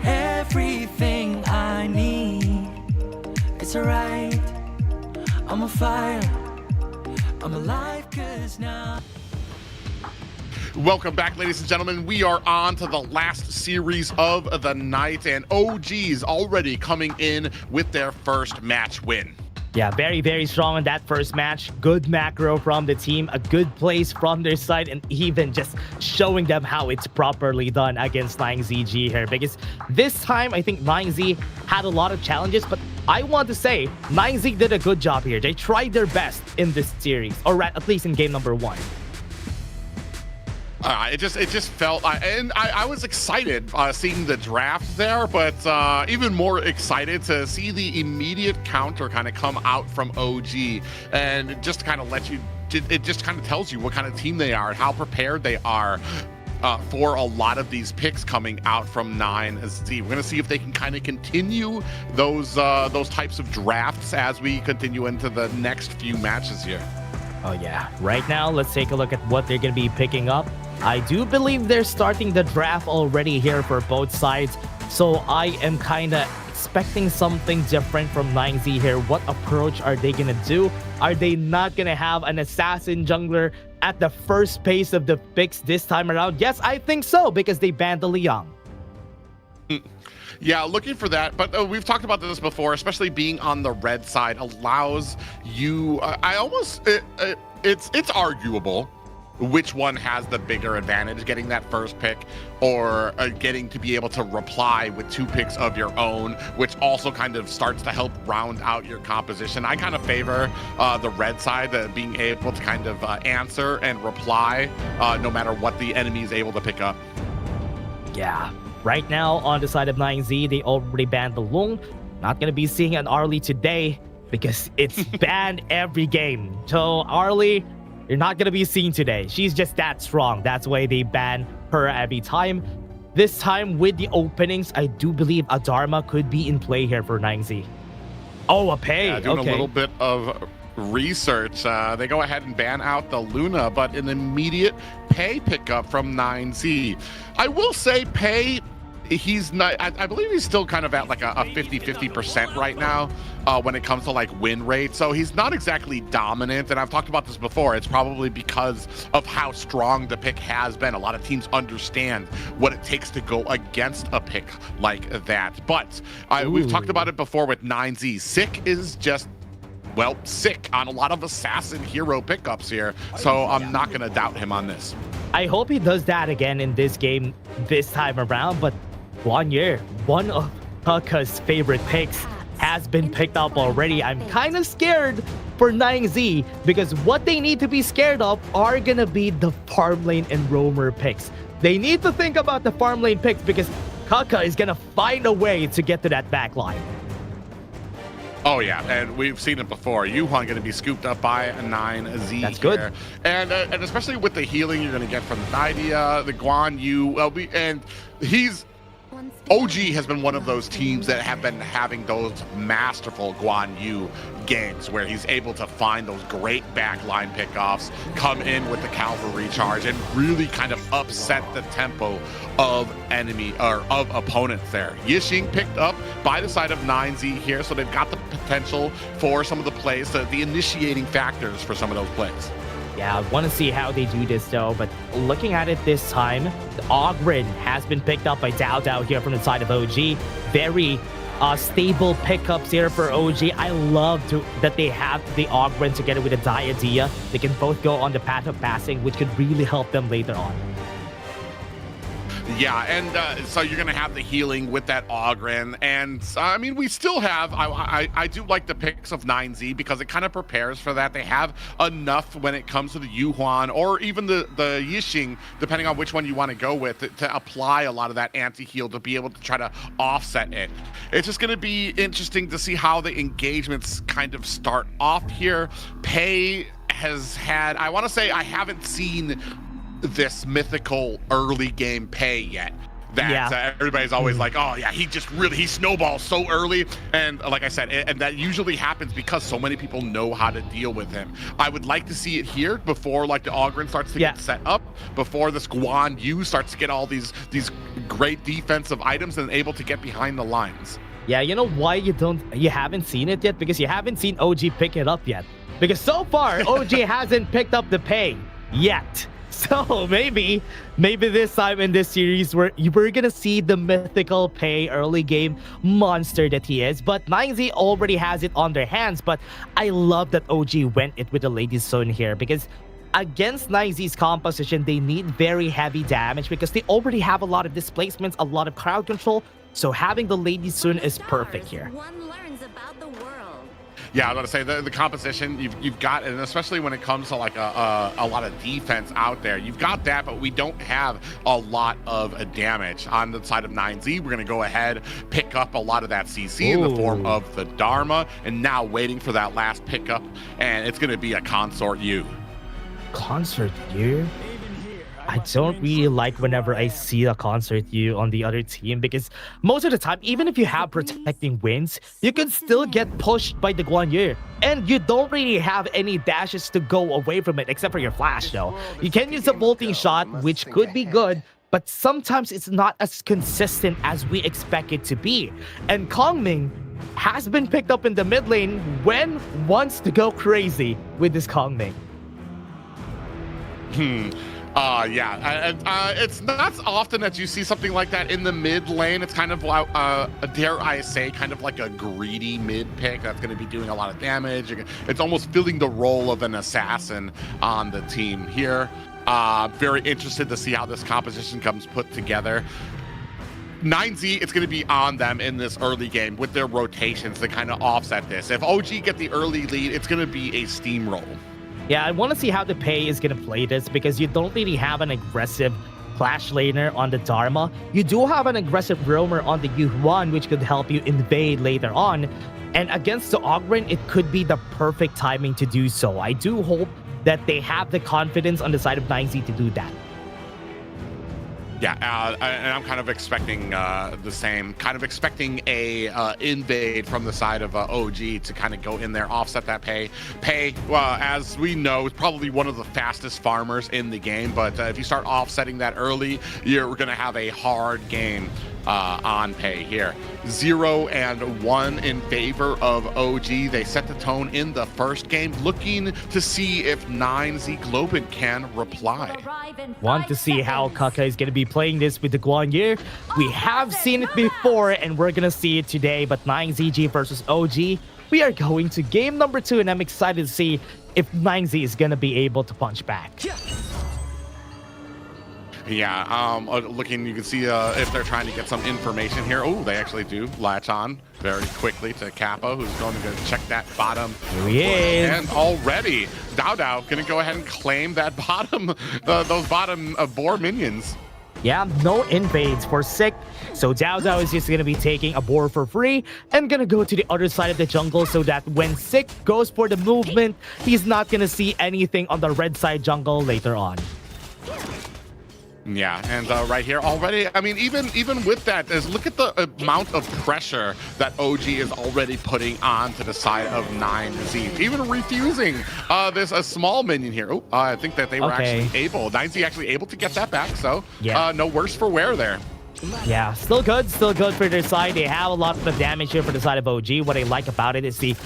everything I need. It's alright, I'm on fire, I'm alive 'cause now. Welcome back, ladies and gentlemen. We are on to the last series of the night, and OGs already coming in with their first match win. Yeah, very, very strong in that first match. Good macro from the team, a good place from their side, and even just showing them how it's properly done against 9ZG here. Because this time, I think 9Z had a lot of challenges, but I want to say 9Z did a good job here. They tried their best in this series, or at least in game number 1. It just felt, and I was excited seeing the draft there, but even more excited to see the immediate counter kind of come out from OG, and just kind of it just kind of tells you what kind of team they are and how prepared they are for a lot of these picks coming out from 9Z. We're gonna see if they can kind of continue those types of drafts as we continue into the next few matches here. Oh yeah, right now let's take a look at what they're gonna be picking up. I do believe they're starting the draft already here for both sides, so I am kind of expecting something different from 9Z here. What approach are they gonna do? Are they not gonna have an assassin jungler at the first pace of the picks this time around? Yes, I think so, because they banned the Liang. Yeah, looking for that, but we've talked about this before, especially being on the red side allows you, it's arguable which one has the bigger advantage, getting that first pick or getting to be able to reply with 2 picks of your own, which also kind of starts to help round out your composition. I kind of favor the red side, being able to kind of answer and reply no matter what the enemy is able to pick up. Yeah, right now on the side of 9Z, they already banned the Lung. Not going to be seeing an Arlie today because it's banned every game. So Arlie, you're not going to be seen today. She's just that strong. That's why they ban her every time. This time with the openings, I do believe a Dharma could be in play here for 9Z. Oh, a Pei. Yeah, doing a little bit of research. They go ahead and ban out the Luna, but an immediate Pei pickup from 9Z. I will say Pei, he's not, I believe he's still kind of at like a 50% right now when it comes to like win rate. So he's not exactly dominant. And I've talked about this before. It's probably because of how strong the pick has been. A lot of teams understand what it takes to go against a pick like that. But we've talked about it before with 9Z. Sick is just, well, sick on a lot of assassin hero pickups here. So I'm not going to doubt him on this. I hope he does that again in this game this time around. But Guan, one of Kaka's favorite picks, has been picked up already. I'm kind of scared for 9Z because what they need to be scared of are going to be the farm lane and roamer picks. They need to think about the farm lane picks because Kaka is going to find a way to get to that back line. Oh, yeah, and we've seen it before. Yuhan going to be scooped up by a 9Z. That's good. Here. And especially with the healing you're going to get from the Nidea, the Guan Yu, and he's... OG has been one of those teams that have been having those masterful Guan Yu games where he's able to find those great backline pickoffs, come in with the cavalry charge, and really kind of upset the tempo of enemy or of opponents there. Yixing picked up by the side of 9Z here, so they've got the potential for some of the plays, the initiating factors for some of those plays. Yeah, I want to see how they do this though, but looking at it this time, the Ogren has been picked up by Dao here from the side of OG. Very stable pickups here for OG. I love that they have the Ogren together with the Diadea. They can both go on the path of passing, which could really help them later on. Yeah, and so you're going to have the healing with that Ogren. And I mean, we still have, I do like the picks of 9Z because it kind of prepares for that. They have enough when it comes to the Yuhuan or even the Yixing, depending on which one you want to go with, to apply a lot of that anti-heal to be able to try to offset it. It's just going to be interesting to see how the engagements kind of start off here. Pei has had, I want to say I haven't seen this mythical early game Pei yet that everybody's always like, oh yeah, he snowballs so early, and like I said, and that usually happens because so many people know how to deal with him. I would like to see it here before like the Ogren starts to get set up, before this Guan Yu starts to get all these great defensive items and able to get behind the lines. Yeah, you know why you haven't seen it yet? Because you haven't seen OG pick it up yet. Because so far OG hasn't picked up the Pei yet. So maybe this time in this series we're gonna see the mythical Pei early game monster that he is. But 9Z already has it on their hands. But I love that OG went it with the Lady Sun here because against 9Z's composition, they need very heavy damage because they already have a lot of displacements, a lot of crowd control. So having the Lady Sun is perfect here. Yeah, I was going to say the composition you've got, and especially when it comes to like a lot of defense out there, you've got that, but we don't have a lot of damage on the side of 9Z. We're going to go ahead, pick up a lot of that CC in the form of the Dharma, and now waiting for that last pickup, and it's going to be a Consort U. Consort U? I don't really like whenever I see a Consort U on the other team because most of the time, even if you have protecting wins, you can still get pushed by the Guan Yu. And you don't really have any dashes to go away from it except for your flash though. You can use a bolting shot, which could be good, but sometimes it's not as consistent as we expect it to be. And Kongming has been picked up in the mid lane when wants to go crazy with this Kongming. It's not often that you see something like that in the mid lane. It's kind of, dare I say, kind of like a greedy mid pick that's going to be doing a lot of damage. It's almost filling the role of an assassin on the team here. Very interested to see how this composition comes put together. 9Z, it's going to be on them in this early game with their rotations to kind of offset this. If OG get the early lead, it's going to be a steamroll. Yeah, I want to see how the Pei is going to play this because you don't really have an aggressive Clash laner on the Dharma. You do have an aggressive roamer on the Yuhuan, which could help you invade later on. And against the Ogren, it could be the perfect timing to do so. I do hope that they have the confidence on the side of 9Z to do that. Yeah, and I'm kind of expecting the same. Kind of expecting a invade from the side of OG to kind of go in there, offset that pay. Well, as we know, is probably one of the fastest farmers in the game. But if you start offsetting that early, you're going to have a hard game on pay here. 0-1 in favor of OG. They set the tone in the first game, looking to see if 9Z Globant can reply. Want to see how Kaka is going to be playing this with the Guanyu. We have seen it before, and we're going to see it today, but 9ZG versus OG. We are going to game number 2, and I'm excited to see if 9Z is going to be able to punch back. Yeah, looking, you can see if they're trying to get some information here. Oh, they actually do latch on very quickly to Kappa, who's going to go check that bottom. Here he is. And already, Dao going to go ahead and claim that bottom, those bottom boar minions. Yeah, no invades for Sick. So Dao is just going to be taking a boar for free and going to go to the other side of the jungle so that when Sick goes for the movement, he's not going to see anything on the red side jungle later on. Yeah, and right here already, I mean, even with that, look at the amount of pressure that OG is already putting on to the side of 9Z. Even refusing this a small minion here. Oh, I think that they were actually able, 9Z actually able to get that back, so yeah. No worse for wear there. Yeah, still good for their side. They have a lot of damage here for the side of OG. What I like about it is the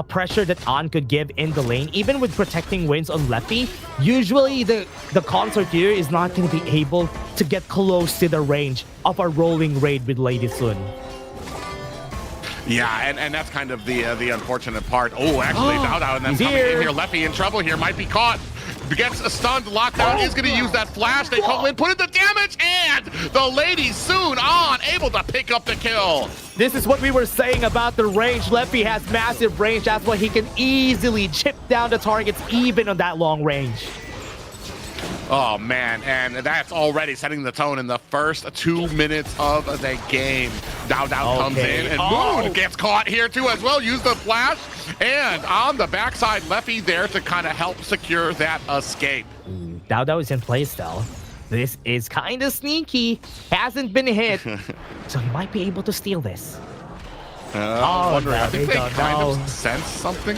pressure that An could give in the lane, even with protecting wins on Leffy. Usually the consort here is not going to be able to get close to the range of a rolling raid with Lady Sun. Yeah, and that's kind of the unfortunate part. Oh, actually, Dao and then coming in here. Leffy in trouble here, might be caught. Gets a stunned lockdown, is going to use that flash. They come in, put in the damage, and the Lady soon on, able to pick up the kill. This is what we were saying about the range. Leffy has massive range. That's why he can easily chip down the targets even on that long range. Oh, man, and that's already setting the tone in the first 2 minutes of the game. Dao comes in, and Moon gets caught here too as well. Use the flash, and on the backside, Leffy there to kind of help secure that escape. Dao is in playstyle. This is kind of sneaky. Hasn't been hit, so he might be able to steal this. I'm wondering, I think they kind of sense something.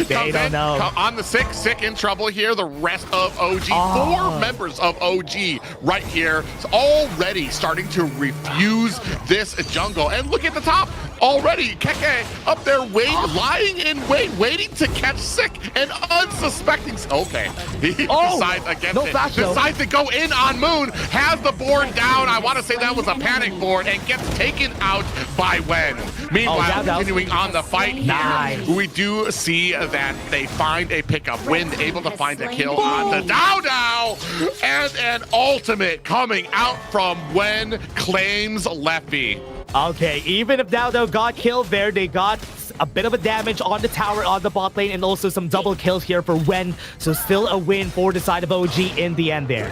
They don't know. On the Sick in trouble here. The rest of OG, 4 members of OG right here, already starting to refuse this jungle. And look at the top already. Keke up there, lying in wait, waiting to catch Sick and unsuspecting. Okay, he decides against it. Decides to go in on Moon, has the board down. I want to say that was a panic board and gets taken out by Wen. Meanwhile, continuing on the fight here, we do see that they find a pickup. Win able to find a kill on the Dao, and an ultimate coming out from Wen claims Leffy. Okay, even if Dao got killed there, they got a bit of a damage on the tower on the bot lane and also some double kills here for Wen. So still a win for the side of OG in the end there.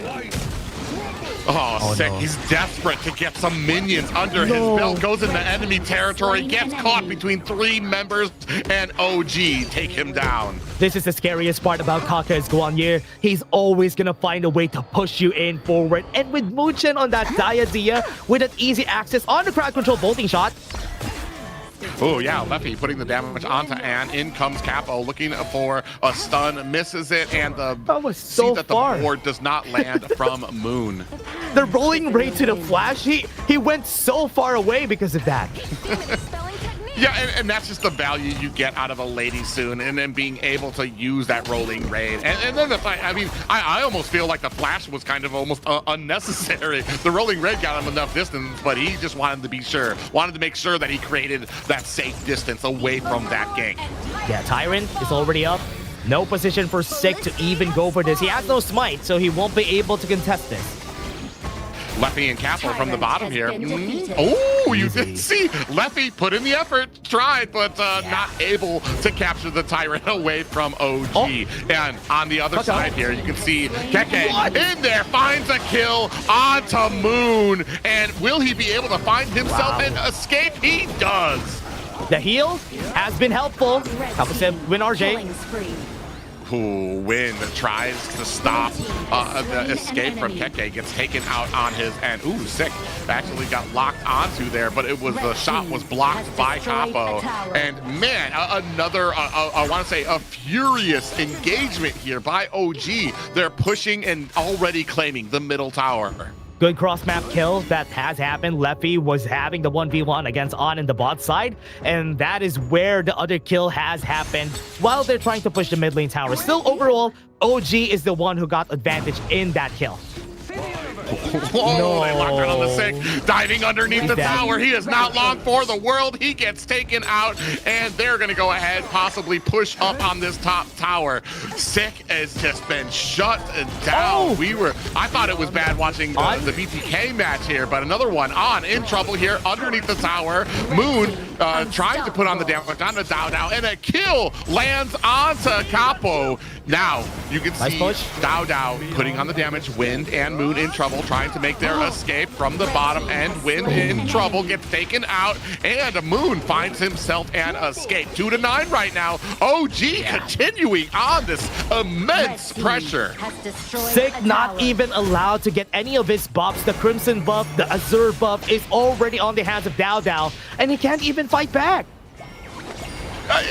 Oh, Sick. No. He's desperate to get some minions under his belt. Goes into enemy territory, gets caught between 3 members, and OG take him down. This is the scariest part about Kaka's Guanyu. He's always going to find a way to push you in forward. And with Muchen on that Dia with an easy access on the crowd control bolting shot. Oh, yeah, Leffy putting the damage onto An. In comes Capo looking for a stun, misses it, and the board does not land from Moon. The rolling raid to the flash, he went so far away because of that. Yeah, and that's just the value you get out of a Lady soon, and then being able to use that rolling raid. And then the fight, I mean, I almost feel like the flash was kind of almost unnecessary. The rolling raid got him enough distance, but he just wanted to be sure, wanted to make sure that he created that safe distance away from that gank. Yeah, Tyrant is already up. No position for Sick to even go for this. He has no smite, so he won't be able to contest this. Leffy and Castle from the bottom here. Oh, you did see Leffy put in the effort, tried, but not able to capture the Tyrant away from OG. And on the other side here, you can see Keke in there, finds a kill onto Moon. And will he be able to find himself an escape? He does. The heal has been helpful. Help us win RJ. Ooh, Wind tries to stop the escape from Keke, gets taken out on his end. Ooh, sick. Actually got locked onto there, but the shot was blocked by Capo. And man, another, I want to say, a furious engagement here by OG. They're pushing and already claiming the middle tower. Good cross-map kill that has happened. Leffy was having the 1v1 against On in the bot side, and that is where the other kill has happened while they're trying to push the mid lane tower. Still, overall, OG is the one who got advantage in that kill. Oh, no. They locked on the sick, diving underneath the tower. He is not long for the world. He gets taken out, and they're going to go ahead, possibly push up on this top tower. Sick has just been shut down. I thought it was bad watching the BTK match here, but another one On in trouble here underneath the tower. Moon trying to put on the damage onto Dao, and a kill lands onto Capo. Now you can see Dao putting on the damage. Wind and Moon in trouble, trying to make their escape from the bottom end. Wind in trouble, gets taken out, and Moon finds himself an escape. 2-9 right now. OG continuing on this immense pressure. Sick not even allowed to get any of his buffs. The Crimson buff, the Azure buff is already on the hands of Dao, and he can't even fight back.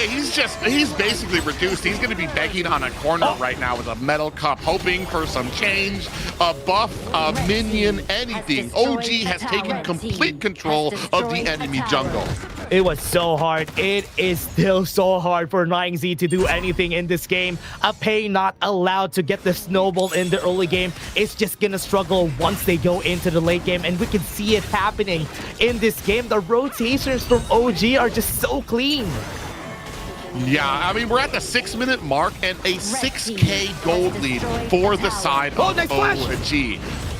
He's basically reduced. He's going to be begging on a corner right now with a metal cup, hoping for some change, a buff, a minion, anything. OG has taken complete control of the enemy jungle. It was so hard. It is still so hard for 9Z to do anything in this game. Pei not allowed to get the snowball in the early game. It's just going to struggle once they go into the late game, and we can see it happening in this game. The rotations from OG are just so clean. Yeah, I mean, we're at the 6-minute mark and a 6K gold lead for the side of OG.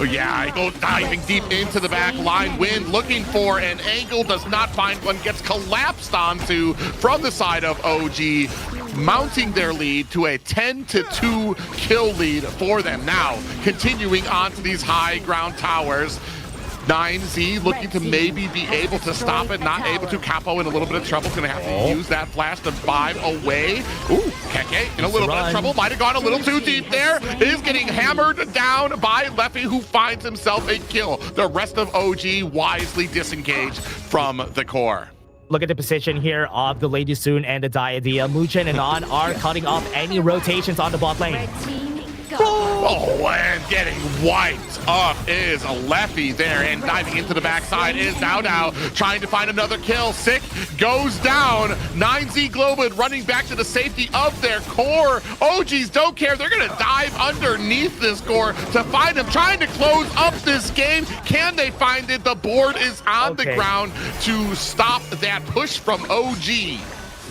Yeah, I go diving deep into the back line. Wind looking for an angle, does not find one, gets collapsed onto from the side of OG, mounting their lead to a 10-2 kill lead for them. Now, continuing on to these high ground towers. 9Z looking to maybe be able to stop it, not able to. Capo in a little bit of trouble, gonna have to use that flash to vibe away. Ooh, Keke in a little bit of trouble, might have gone a little too deep there. Is getting hammered down by Leffy, who finds himself a kill. The rest of OG wisely disengaged from the core. Look at the position here of the Lady Soon and the Diadea. Muchen and On are cutting off any rotations on the bot lane. Oh, and getting wiped up is Leffy there, and diving into the backside is Dao, trying to find another kill. Sick goes down. 9Z Globant running back to the safety of their core. OGs don't care. They're going to dive underneath this core to find him, trying to close up this game. Can they find it? The board is on the ground to stop that push from OG.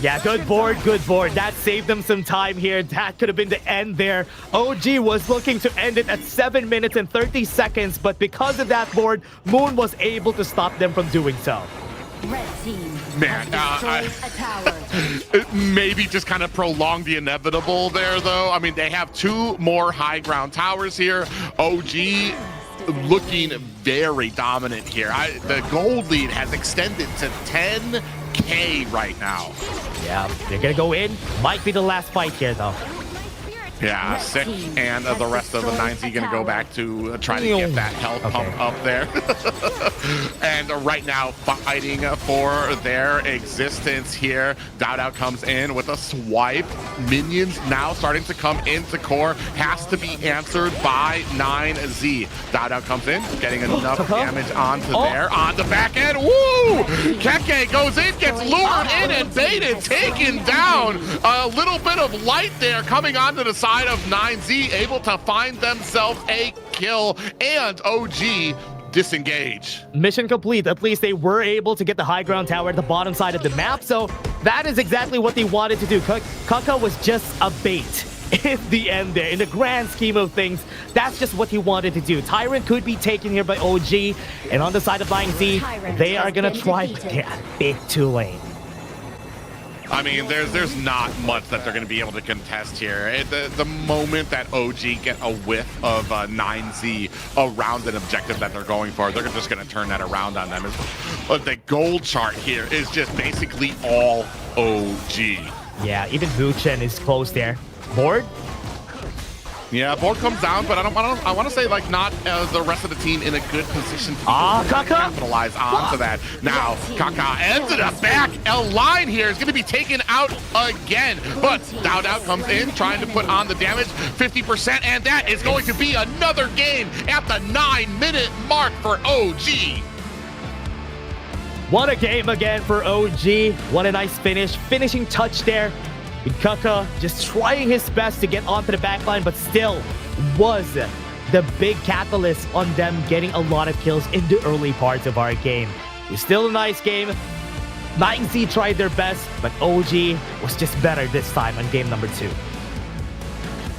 Yeah, good board, good board. That saved them some time here. That could have been the end there. OG was looking to end it at 7 minutes and 30 seconds, but because of that board, Moon was able to stop them from doing so. Man, maybe just kind of prolong the inevitable there, though. I mean, they have 2 more high ground towers here. OG looking very dominant here. The gold lead has extended to 10K right now. Yeah, they're gonna go in. Might be the last fight here, though. Yeah, Sick and the rest of the 9Z gonna go back to try to get that health pump up there. And right now, fighting for their existence here. Dao comes in with a swipe. Minions now starting to come into core. Has to be answered by 9Z. Dao comes in, getting enough damage onto there. On the back end, woo! Keke goes in, gets lured in and baited, taken down. A little bit of light there coming onto the side of 9Z, able to find themselves a kill, and OG disengage. Mission complete. At least they were able to get the high ground tower at the bottom side of the map, so that is exactly what they wanted to do. Kaka was just a bait in the end there. In the grand scheme of things, that's just what he wanted to do. Tyrant could be taken here by OG, and on the side of 9Z, they are gonna try, but they're a bit too late. I mean, there's not much that they're going to be able to contest here. The moment that OG get a whiff of 9Z around an objective that they're going for, they're just going to turn that around on them. The gold chart here is just basically all OG. Yeah, even Muchen is close there. Board? Yeah, board comes down, but I want to say like not the rest of the team in a good position to capitalize onto that. Now, Kaka ends it back. L-Line here is going to be taken out again, but Dowd comes in trying to put on the damage, 50%, and that is going to be another game at the 9-minute mark for OG. What a game again for OG. What a nice finish. Finishing touch there. Kaka just trying his best to get onto the backline, but still was the big catalyst on them getting a lot of kills in the early parts of our game. It was still a nice game. 9Z tried their best, but OG was just better this time on game number 2.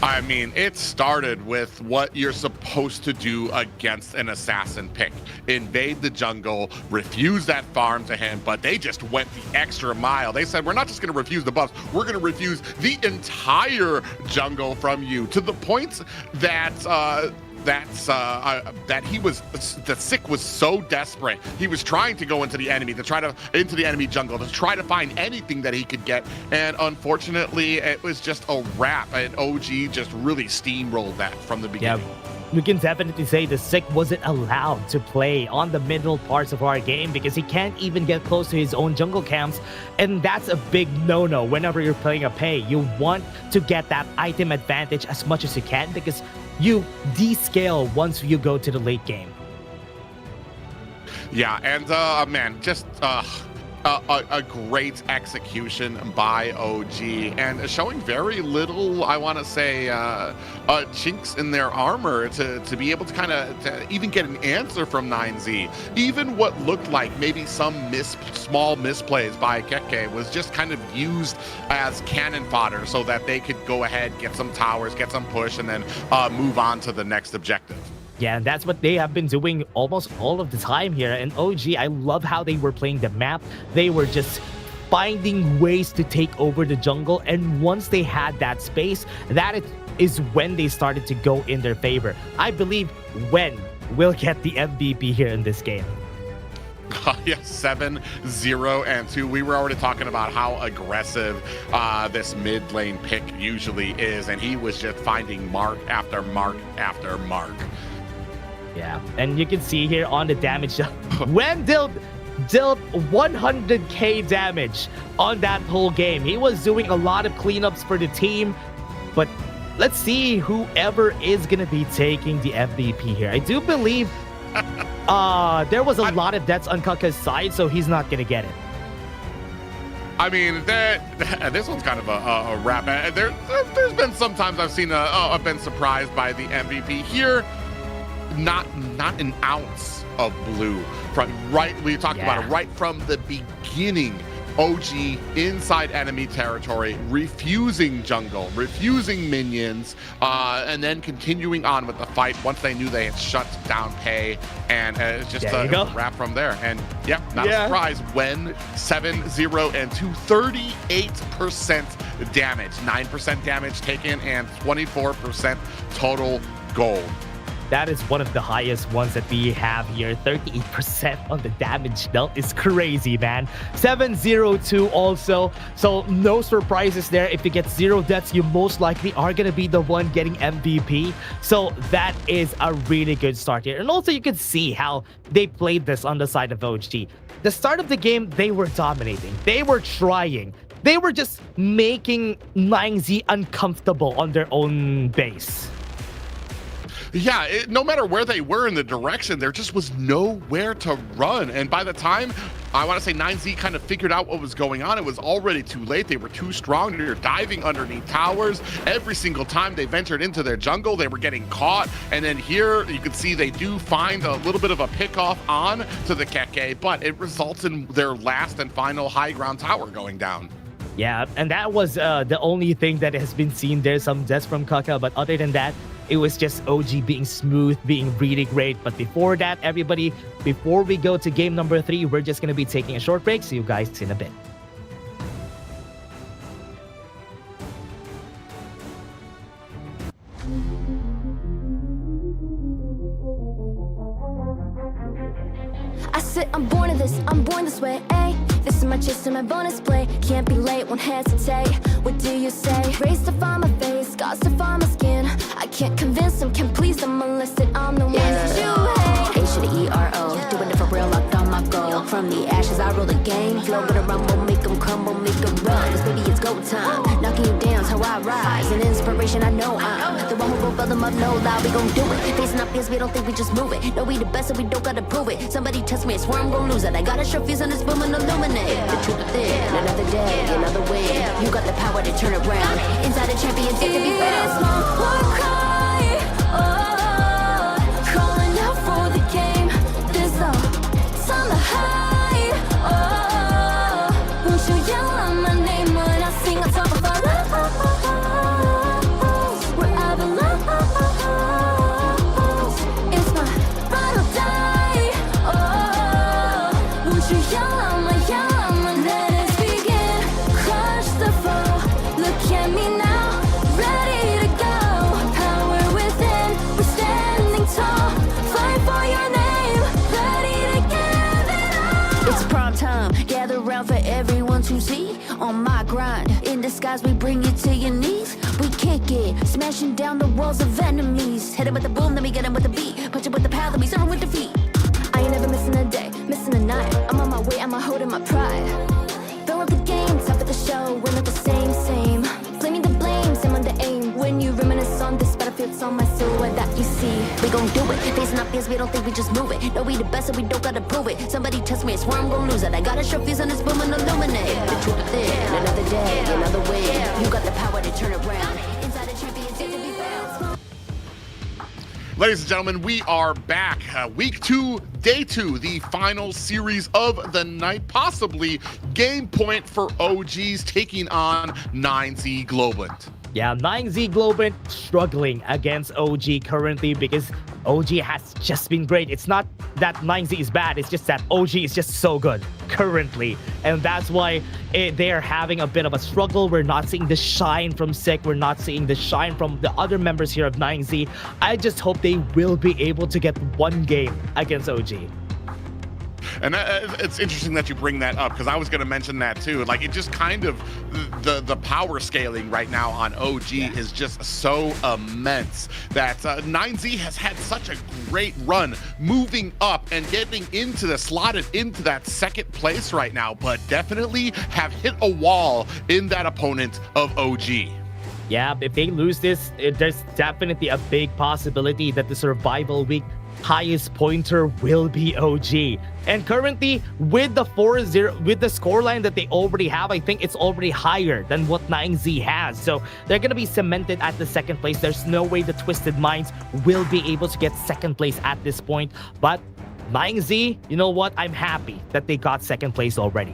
I mean, it started with what you're supposed to do against an assassin pick. Invade the jungle, refuse that farm to him, but they just went the extra mile. They said, we're not just going to refuse the buffs, we're going to refuse the entire jungle from you, to the point that the Sick was so desperate. He was trying to go into the enemy jungle to try to find anything that he could get, and unfortunately it was just a wrap, and OG just really steamrolled that from the beginning. Yeah. We can definitely say the Sick wasn't allowed to play on the middle parts of our game because he can't even get close to his own jungle camps, and that's a big no-no whenever you're playing a pay. You want to get that item advantage as much as you can because you descale once you go to the late game. Yeah, and man, just a great execution by OG, and showing very little, I want to say, chinks in their armor to be able to kind of even get an answer from 9Z. Even what looked like maybe some small misplays by Keke was just kind of used as cannon fodder so that they could go ahead, get some towers, get some push, and then move on to the next objective. Yeah, and that's what they have been doing almost all of the time here. And OG, I love how they were playing the map. They were just finding ways to take over the jungle. And once they had that space, that is when they started to go in their favor. I believe Wen will get the MVP here in this game. Yeah, 7-0-2. We were already talking about how aggressive this mid lane pick usually is. And he was just finding mark after mark after mark. Yeah, and you can see here on the damage, Wen dealt 100k damage on that whole game. He was doing a lot of cleanups for the team, but let's see whoever is going to be taking the MVP here. I do believe there was a lot of deaths on Kaka's side, so he's not going to get it. I mean, this one's kind of a wrap. There's been sometimes I've been surprised by the MVP here. Not an ounce of blue. We talked about it right from the beginning. OG inside enemy territory, refusing jungle, refusing minions, and then continuing on with the fight once they knew they had shut down pay, and it's just a wrap from there. And not a surprise when 7-0-2, 38% damage, 9% damage taken, and 24% total gold. That is one of the highest ones that we have here. 38% on the damage dealt is crazy, man. 7-0-2 also. So no surprises there. If you get 0 deaths, you most likely are going to be the one getting MVP. So that is a really good start here. And also you can see how they played this on the side of OG. The start of the game, they were dominating. They were trying. They were just making 9Z uncomfortable on their own base. Yeah, no matter where they were in the direction, there just was nowhere to run. And by the time, I want to say 9Z kind of figured out what was going on, it was already too late. They were too strong. They were diving underneath towers. Every single time they ventured into their jungle, they were getting caught. And then here, you can see they do find a little bit of a pick-off on to the Keke, but it results in their last and final high ground tower going down. Yeah, and that was the only thing that has been seen. There's some deaths from Kaka, but other than that, it was just OG being smooth, being really great. But before that, everybody, before we go to game number 3, we're just going to be taking a short break. See you guys in a bit. I said I'm born of this, I'm born this way, ayy. This is my chest and my bonus play. Can't be late, won't hesitate. What do you say? Race to find my face, Scars to find my skin. I can't convince them, can't please them unless that I'm the one that you hate. H to the E-R-O, doing it for real, locked on my goal. From the ashes, I rule the game. Flow with a rumble, make them crumble, make them run. Cause baby, it's go time. Knocking you down's how I rise. An inspiration, I know I'm the one who will fill them up, no lie, we gon' do it. Facing up fears, we don't think we just move it. No, we the best and we don't gotta prove it. Somebody test me, I swear I'm gon' lose it. I got a sure fuse on this boom and illuminate. The truth within, another day, another win. You got the power to turn around. Inside a champion, yet to be found. It's my war cry, oh, calling out for the game. There's no time to hide, oh, won't you yell out my name when I sing on top of our lungs, where I belong. It's my ride or die, oh, won't you yell out my let us begin, crush the foe. Look at me now, ready to go. Power within, we're standing tall. Fight for your name, ready to give it all. It's prime time, gather round for everyone to see. On my grind, in disguise we bring you to your knees. We kick it, smashing down the walls of enemies. Hit it with the boom, then we get him with the beat. Punch it with the power, then we serve him with defeat. I ain't never missing a day, missing a night. I'm on my way, I'm holding my pride. Fill up the game, top of the show, we're not the same. Blaming the blame, same on the aim. When you reminisce on this battlefield, it's on my silhouette that you see. We gon' do it, facing up fears, we don't think we just move it. No, we the best and we don't gotta prove it. Somebody test me, I swear I'm gon' lose it. I got a sure fuse on this boom and illuminate. The truth within, another day, another win. You got the power to turn around. Inside a champion, yet to be found. Ladies and gentlemen, we are back. Week 2, day 2, the final series of the night, possibly game point for OGs taking on 9Z Globant. Yeah, 9Z Globant struggling against OG currently because OG has just been great. It's not that 9Z is bad, it's just that OG is just so good currently. And that's why they're having a bit of a struggle. We're not seeing the shine from Sick. We're not seeing the shine from the other members here of 9Z. I just hope they will be able to get one game against OG. And it's interesting that you bring that up because I was going to mention that too. Like, it just kind of, the power scaling right now on OG is just so immense that 9Z has had such a great run moving up and getting slotted into that second place right now, but definitely have hit a wall in that opponent of OG. Yeah, if they lose this, there's definitely a big possibility that the survival week highest pointer will be OG. And currently, with the 4-0, with the scoreline that they already have, I think it's already higher than what 9Z has. So they're going to be cemented at the second place. There's no way the Twisted Minds will be able to get second place at this point. But 9Z, you know what? I'm happy that they got second place already.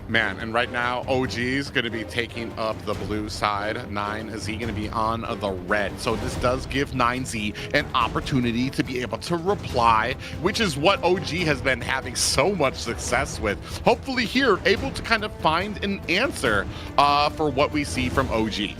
Man, and right now, OG is going to be taking up the blue side. 9, is he going to be on the red? So this does give 9Z an opportunity to be able to reply, which is what OG has been having so much success with. Hopefully here, able to kind of find an answer for what we see from OG.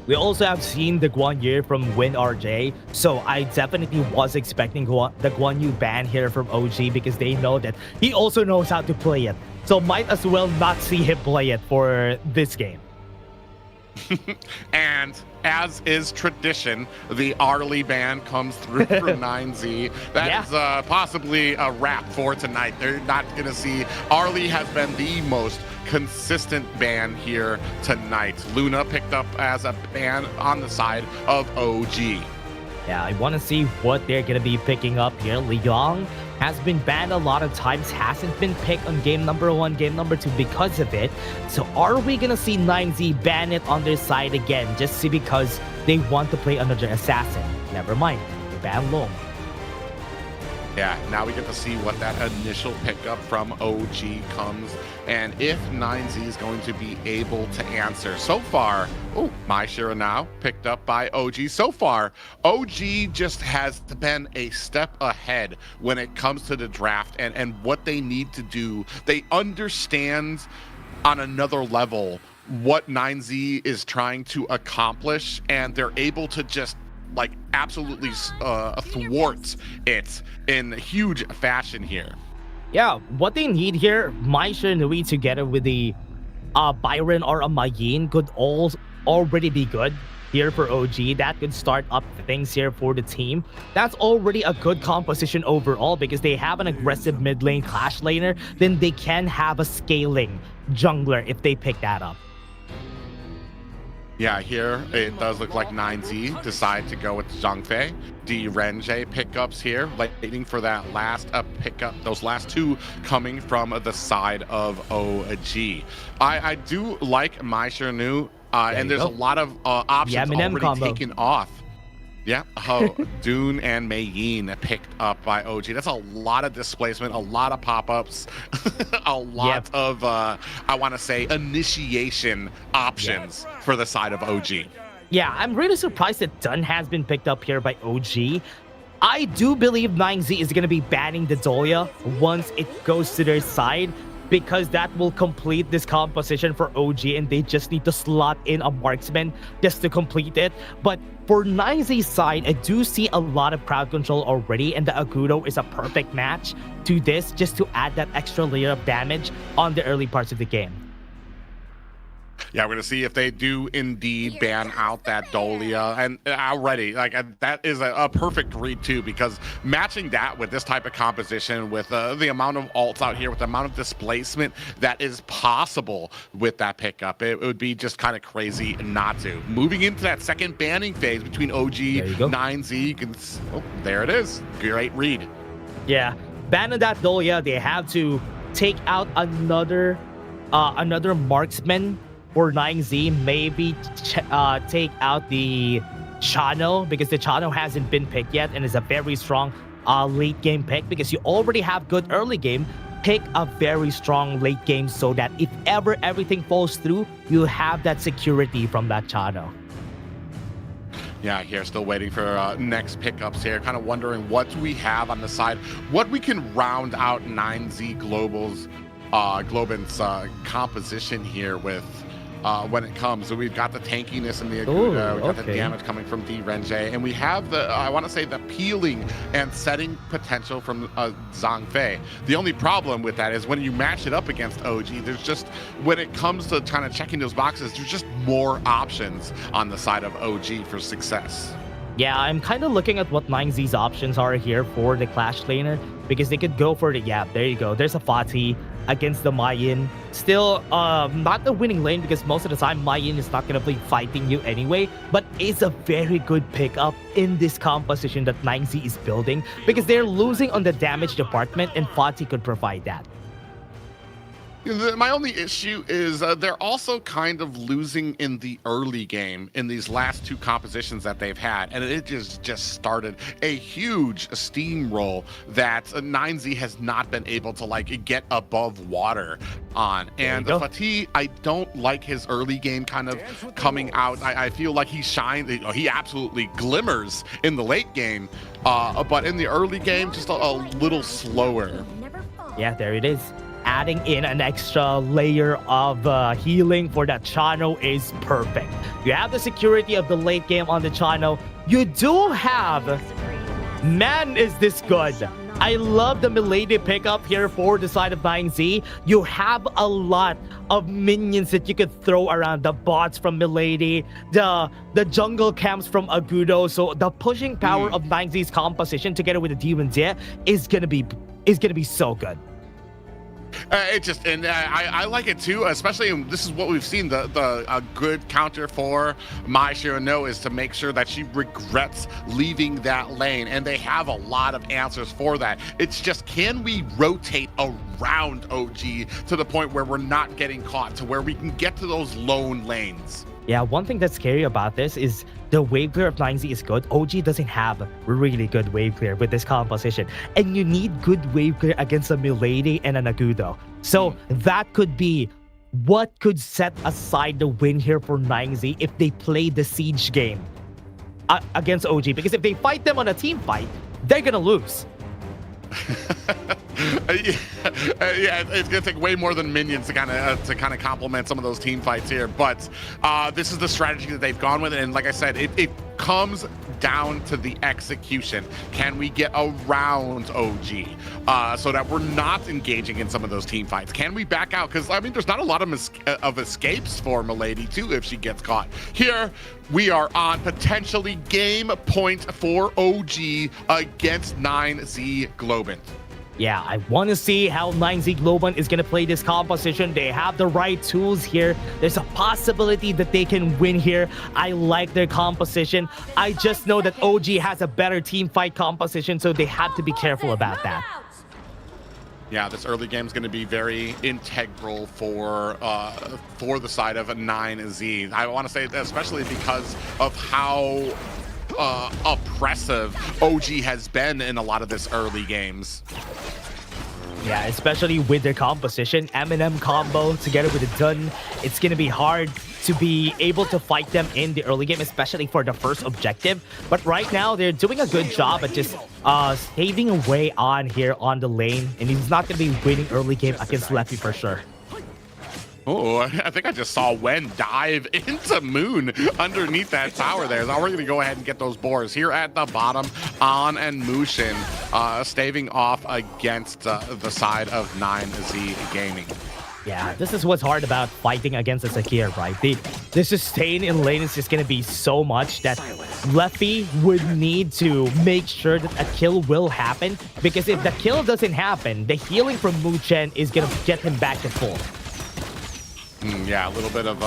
We also have seen the Guan Yu from WinRJ, so I definitely was expecting the Guan Yu ban here from OG because they know that he also knows how to play it. So might as well not see him play it for this game. And as is tradition, the Arlie ban comes through for 9Z. That is possibly a wrap for tonight. They're not going to see. Arlie has been the most consistent ban here tonight. Luna picked up as a ban on the side of OG. Yeah, I want to see what they're going to be picking up here. Liang has been banned a lot of times, hasn't been picked on game number 1, game number 2 because of it. So are we going to see 9Z ban it on their side again just because they want to play another assassin? Never mind, they ban Long. Yeah, now we get to see what that initial pickup from OG comes and if 9Z is going to be able to answer. So far, My Shira now picked up by OG. So far, OG just has been a step ahead when it comes to the draft and what they need to do. They understand on another level what 9Z is trying to accomplish, and they're able to just absolutely thwart it in huge fashion here. Yeah, what they need here, Mai Shinui together with the Byron or a Mayin could all already be good here for OG. That could start up things here for the team. That's already a good composition overall because they have an aggressive mid lane clash laner. Then they can have a scaling jungler if they pick that up. Yeah, here it does look like 9Z decide to go with Zhangfei. D-Renje pickups here, waiting for that last pickup, those last two coming from the side of OG. I do like Mai Shirnu, and there's a lot of options already taken off. Yeah, Dune and Mei Yin picked up by OG. That's a lot of displacement, a lot of pop-ups, a lot of, I want to say, initiation options for the side of OG. Yeah, I'm really surprised that Dun has been picked up here by OG. I do believe 9Z is going to be banning the Dahlia once it goes to their side, because that will complete this composition for OG, and they just need to slot in a marksman just to complete it. But for 9Z's side, I do see a lot of crowd control already, and the Agudo is a perfect match to this just to add that extra layer of damage on the early parts of the game. Yeah, we're going to see if they do indeed ban out that Dahlia. And already, like, that is a perfect read, too, because matching that with this type of composition, with the amount of ults out here, with the amount of displacement that is possible with that pickup, it would be just kind of crazy not to. Moving into that second banning phase between OG, 9Z, you can, oh, there it is. Great read. Yeah, banning that Dahlia, they have to take out another marksman for 9Z, maybe take out the Chano, because the Chano hasn't been picked yet and is a very strong late game pick, because you already have good early game. Pick a very strong late game so that if ever everything falls through, you have that security from that Chano. Yeah, here still waiting for next pickups here. Kind of wondering what we have on the side, what we can round out 9Z Globant's composition here with when it comes. So we've got the tankiness and the Aguda, we've got the damage coming from D-Renje, and we have the, I want to say, the peeling and setting potential from Zhangfei. The only problem with that is when you match it up against OG, there's just, when it comes to kind of checking those boxes, there's just more options on the side of OG for success. Yeah, I'm kind of looking at what 9Z's options are here for the Clash laner, because they could go for the, yeah, there you go. There's a Fatih against the Mei Yin. Still, not the winning lane, because most of the time Mei Yin is not going to be fighting you anyway, but it's a very good pickup in this composition that 9Z is building, because they're losing on the damage department, and Fatih could provide that. My only issue is they're also kind of losing in the early game in these last two compositions that they've had, and it just started a huge steamroll that 9Z has not been able to like get above water on. And Fatih, I don't like his early game kind of coming out. I feel like he shines, he absolutely glimmers in the late game, but in the early game, just a little slower. Yeah, there it is. Adding in an extra layer of healing for that Chano is perfect. You have the security of the late game on the Chano. You do have... Man, is this good. I love the Milady pickup here for the side of 9Z. You have a lot of minions that you could throw around. The bots from Milady, the jungle camps from Agudo. So the pushing power of 9Z's composition together with the Demon Zia is gonna be so good. I like it too, especially this is what we've seen. A good counter for Mai Shirano is to make sure that she regrets leaving that lane, and they have a lot of answers for that. It's just, can we rotate around OG to the point where we're not getting caught, to where we can get to those lone lanes? Yeah, one thing that's scary about this is the wave clear of 9Z is good. OG doesn't have really good wave clear with this composition. And you need good wave clear against a Milady and an Agudo. So that could be what could set aside the win here for 9Z if they play the siege game against OG. Because if they fight them on a team fight, they're going to lose. Yeah, it's gonna take way more than minions to kind of complement some of those team fights here. But this is the strategy that they've gone with, and like I said, it comes down to the execution. Can we get around OG so that we're not engaging in some of those team fights? Can we back out? Because, I mean, there's not a lot of escapes for Milady, too, if she gets caught. Here, we are on potentially game point for OG against 9Z Globant. Yeah, I want to see how 9Z Globant is going to play this composition. They have the right tools here. There's a possibility that they can win here. I like their composition. I just know that OG has a better team fight composition, so they have to be careful about that. Yeah, this early game is going to be very integral for the side of 9Z. I want to say that especially because of how oppressive OG has been in a lot of this early games. Yeah, especially with their composition, Eminem combo together with the Dun, it's gonna be hard to be able to fight them in the early game, especially for the first objective. But right now, they're doing a good job at just saving a way on here on the lane, and he's not gonna be winning early game against Leffy for sure. Oh, I think I just saw Wen dive into Moon underneath that tower there. Now we're going to go ahead and get those boars here at the bottom. On and Mushin staving off against the side of 9Z Gaming. Yeah, this is what's hard about fighting against a Zakir, right? The sustain in lane is just going to be so much that Leffy would need to make sure that a kill will happen. Because if the kill doesn't happen, the healing from Muchen is going to get him back to full. Yeah, a little bit of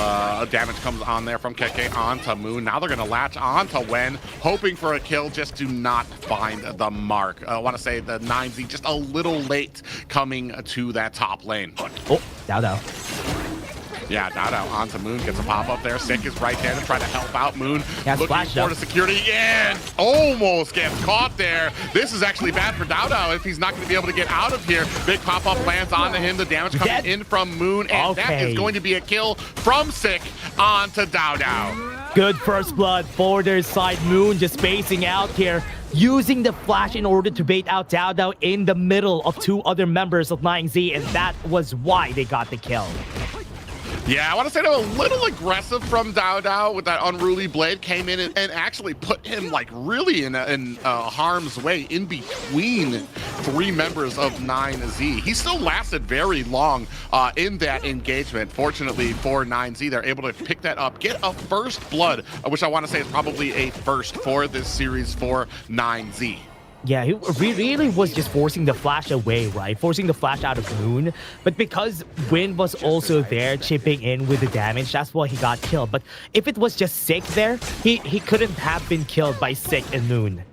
damage comes on there from Keke onto Moon. Now they're going to latch onto Wen, hoping for a kill, just do not find the mark. I want to say the 9Z just a little late coming to that top lane. Oh, Dao. Yeah, Dao onto Moon, gets a pop-up there. Sick is right there to try to help out Moon. Looking for the security, and almost gets caught there. This is actually bad for Dao if he's not going to be able to get out of here. Big pop-up lands onto him. The damage coming in from Moon, and that is going to be a kill from Sick onto Dao. Good first blood for their side. Moon just spacing out here, using the flash in order to bait out Dao in the middle of two other members of 9Z, and that was why they got the kill. Yeah, I want to say they're a little aggressive from Dao with that unruly blade. Came in and actually put him like really in harm's way in between three members of 9Z. He still lasted very long in that engagement. Fortunately for 9Z, they're able to pick that up, get a first blood, which I want to say is probably a first for this series for 9Z. Yeah, he really was just forcing the flash away, right? Forcing the flash out of Moon. But because Win was also there chipping in with the damage, that's why he got killed. But if it was just Sick there, he couldn't have been killed by Sick and Moon.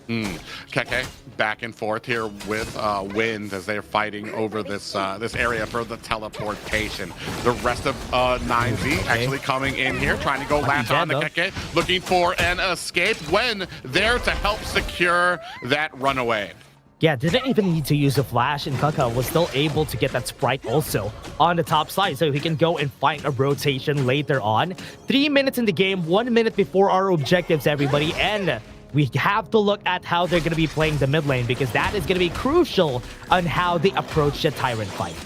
Keke back and forth here with Wind as they're fighting over this this area for the teleportation. The rest of 9Z actually coming in here, trying to go latch on to Keke, looking for an escape. When there to help secure that runaway. Yeah, didn't even need to use a flash, and Kaka was still able to get that sprite also on the top side, so he can go and find a rotation later on. 3 minutes in the game, 1 minute before our objectives, everybody, and we have to look at how they're going to be playing the mid lane, because that is going to be crucial on how they approach the Tyrant fight.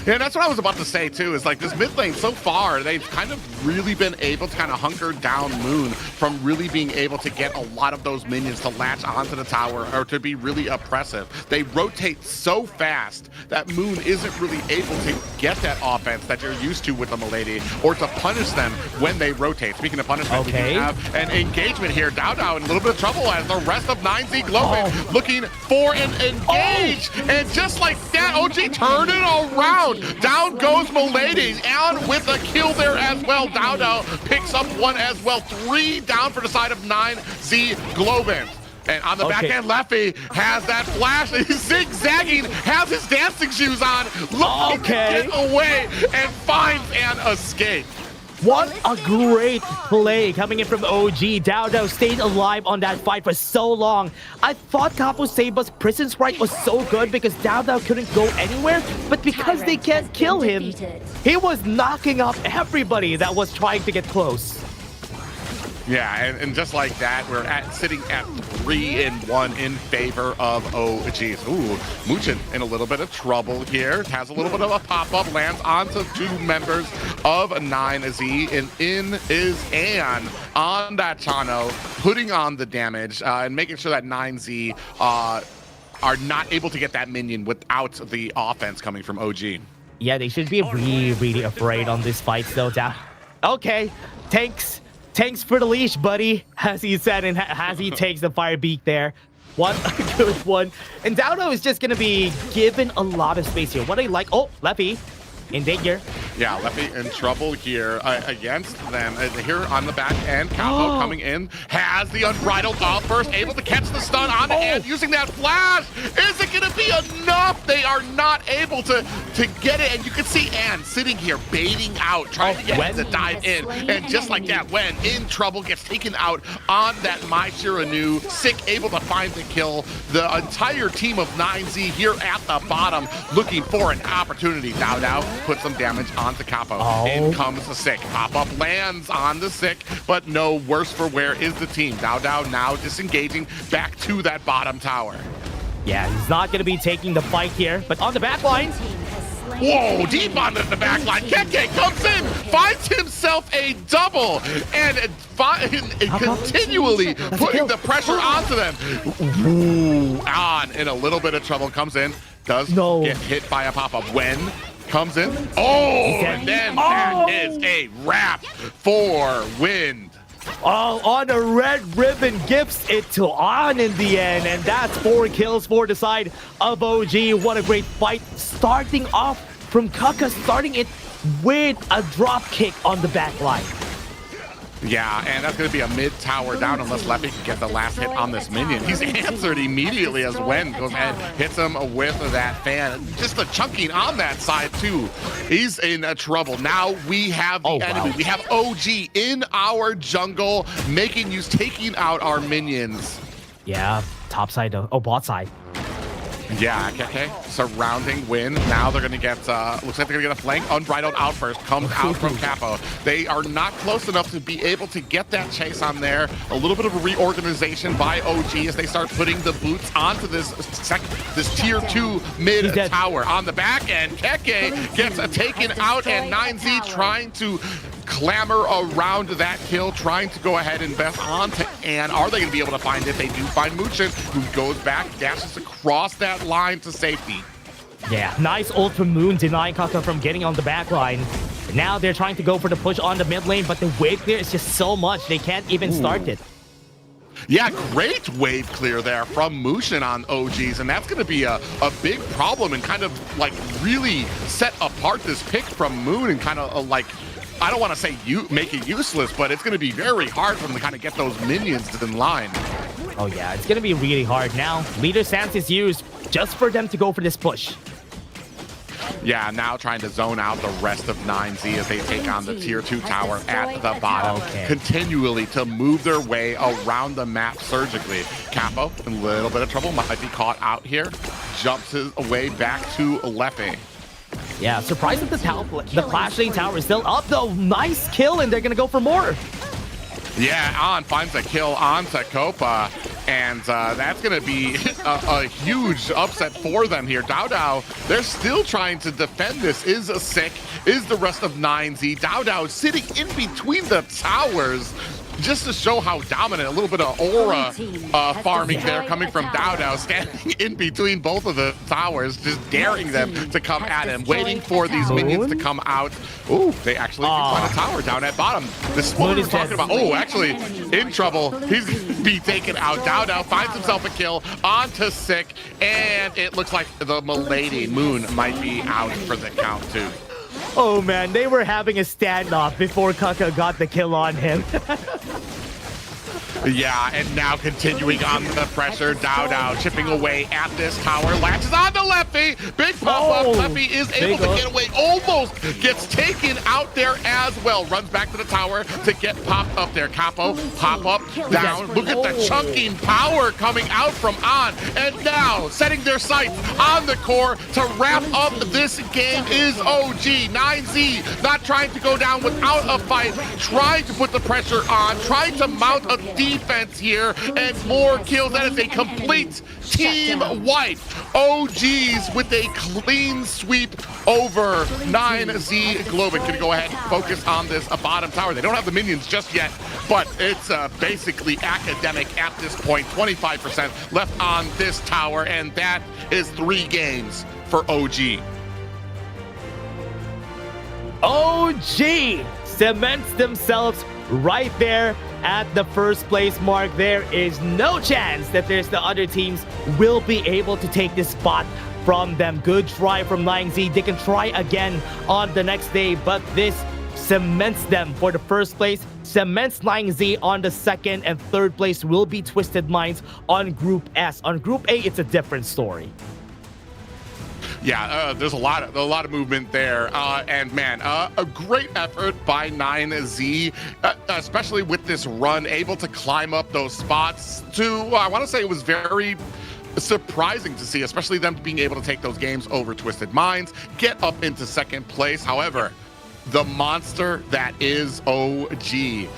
Yeah, that's what I was about to say too, is like this mid lane so far, they've kind of really been able to kind of hunker down Moon from really being able to get a lot of those minions to latch onto the tower or to be really oppressive. They rotate so fast that Moon isn't really able to get that offense that you're used to with the Milady or to punish them when they rotate. Speaking of punishment, we can have an engagement here. Dao in a little bit of trouble as the rest of 9Z Globant looking for an engage. And just like that, OG turn it around. Down goes Milady, and with a kill there as well. Dao picks up one as well. 3 down for the side of 9Z Globant. And on the back end, Leffy has that flash. He's zigzagging, has his dancing shoes on, looking to get away, and finds an escape. What a great play coming in from OG. Dao stayed alive on that fight for so long. I thought Capo Saba's prison sprite was so good because Dao couldn't go anywhere, but because they can't kill him, he was knocking up everybody that was trying to get close. Yeah, and just like that, we're sitting at 3-1 in favor of OGs. Ooh, Muchin in a little bit of trouble here. Has a little bit of a pop-up, lands onto 2 members of 9Z, and in is Ann on that Chano, putting on the damage and making sure that 9Z are not able to get that minion without the offense coming from OG. Yeah, they should be really afraid on this fight, though. Okay, Thanks for the leash, buddy, as he said, and as he takes the fire beak there. One good one. And Dowdo is just going to be given a lot of space here. What I like... Oh, Leffy in danger. Yeah, Leffy in trouble here against them. Here on the back end, Capo coming in, has the unbridled outburst, able to catch the stun on it, and using that flash. Is it going to be enough? They are not able to get it, and you can see Ann sitting here baiting out, trying to get him to dive in, and just like that, Wen in trouble, gets taken out on that My Shiranu. Sick able to find the kill. The entire team of 9Z here at the bottom looking for an opportunity. Dowdow puts some damage onto Capo. In comes the Sick. Pop-up lands on the Sick, but no, worse for wear is the team. Dowdow now disengaging back to that bottom tower. Yeah, he's not going to be taking the fight here, but on the back line. Whoa, deep onto the back line. Keke comes in, finds himself a double, and continually putting the pressure onto them. Ooh, on in a little bit of trouble, comes in, does get hit by a pop-up. When comes in, and then that is a wrap for Wind. On a red ribbon, gives it to On in the end, and that's 4 kills for the side of OG. What a great fight, starting off from Kaka, starting it with a drop kick on the back line. Yeah, and that's going to be a mid-tower down unless Leffy can get the last hit on this minion. He's answered immediately as Wen goes ahead, hits him with that fan. Just the chunking on that side, too. He's in trouble. Now we have the enemy. Wow. We have OG in our jungle, taking out our minions. Yeah, top side, bot side. Yeah, Keke surrounding Win. Now they're going to get, looks like they're going to get a flank. Unbridled outburst comes out from Capo. They are not close enough to be able to get that chase on there. A little bit of a reorganization by OG as they start putting the boots onto this tier 2 mid tower. On the back end, Keke gets taken out, and 9Z trying to clamor around that kill, trying to go ahead and invest onto Ann. Are they going to be able to find it? They do find Muchin, who goes back, dashes across that line to safety. Yeah, nice ult from Moon, denying Kaka from getting on the back line. Now they're trying to go for the push on the mid lane, but the wave clear is just so much, they can't even start it. Yeah, great wave clear there from Mushin on OGs, and that's going to be a big problem and kind of like really set apart this pick from Moon and kind of like, I don't want to say make it useless, but it's going to be very hard for them to kind of get those minions in line. Oh yeah, it's going to be really hard. Now, leader stance is used just for them to go for this push. Yeah, now trying to zone out the rest of 9Z as they take on the tier 2 tower at the bottom, continually to move their way around the map surgically. Capo in a little bit of trouble, might be caught out here, jumps his way back to Leffy. Yeah, surprised that the Clash Lane tower is still up though. Nice kill, and they're gonna go for more. Yeah, On finds a kill onto Copa, and that's going to be a huge upset for them here. Dowdow, they're still trying to defend this. Is Sick, is the rest of 9Z. Dowdow sitting in between the towers, just to show how dominant. A little bit of aura farming there coming from Dowdow, standing in between both of the towers, just daring them to come at him, waiting for these minions to come out. Ooh, they actually find a tower down at bottom. This is what we're talking about. Oh, actually, in trouble. He's going to be taken out. Dowdow finds himself a kill onto Sick, and it looks like the Milady Moon might be out for the count, too. Oh man, they were having a standoff before Kaka got the kill on him. Yeah, and now continuing on the pressure. Dow chipping away at this tower. Latches on to Leffy. Big pop up. Leffy is able to get away. Almost gets taken out there as well. Runs back to the tower to get popped up there. Capo, pop up, down. Look at the chunking power coming out from On. And now setting their sights on the core to wrap up this game is OG. 9Z not trying to go down without a fight. Trying to put the pressure on. Trying to mount a defense here and more kills. That is a complete team wipe. OGs with a clean sweep over 9Z Globant. Gonna go ahead and focus on this bottom tower. They don't have the minions just yet, but it's basically academic at this point. 25% left on this tower, and that is 3 games for OG. OG cements themselves right there at the first place mark. There is no chance that the other teams will be able to take this spot from them. Good try from 9Z. They can try again on the next day, but this cements them for the first place, cements 9Z on the second, and third place will be Twisted Minds on Group S. On Group A, it's a different story. Yeah, there's a lot of movement there, and man, a great effort by 9Z, especially with this run, able to climb up those spots. I want to say it was very surprising to see, especially them being able to take those games over Twisted Minds, get up into second place. However, the monster that is OG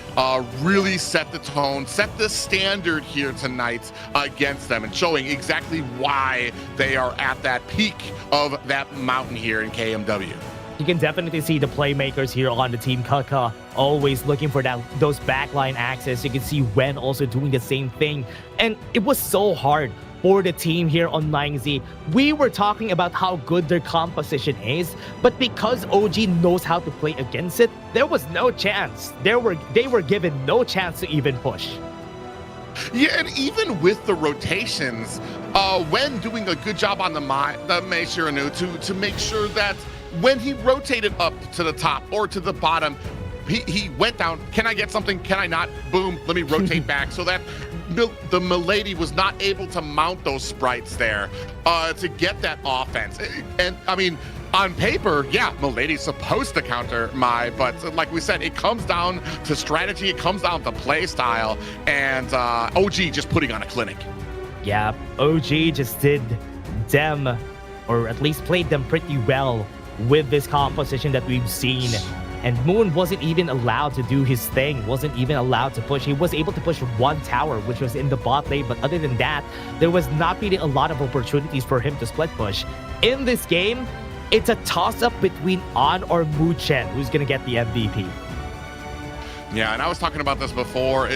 really set the tone, set the standard here tonight against them, and showing exactly why they are at that peak of that mountain here in KMW. You can definitely see the playmakers here on the team. Kaka always looking for those backline access. You can see Wen also doing the same thing. And it was so hard for the team here on 9Z. We were talking about how good their composition is, but because OG knows how to play against it, there was no chance. They were given no chance to even push. Yeah, and even with the rotations, when doing a good job on the Mei Shiranu to make sure that when he rotated up to the top or to the bottom, he went down. Can I get something? Can I not? Boom, let me rotate back, so that the Milady was not able to mount those sprites there to get that offense. And I mean, on paper, yeah, Milady's supposed to counter Mai, but like we said, it comes down to strategy, it comes down to play style, and OG just putting on a clinic. Yeah, OG just did them, or at least played them pretty well with this composition that we've seen. And Moon wasn't even allowed to do his thing, wasn't even allowed to push. He was able to push one tower, which was in the bot lane, but other than that, there was not really a lot of opportunities for him to split push. In this game, it's a toss-up between On or Mu Chen who's going to get the MVP. Yeah, and I was talking about this before,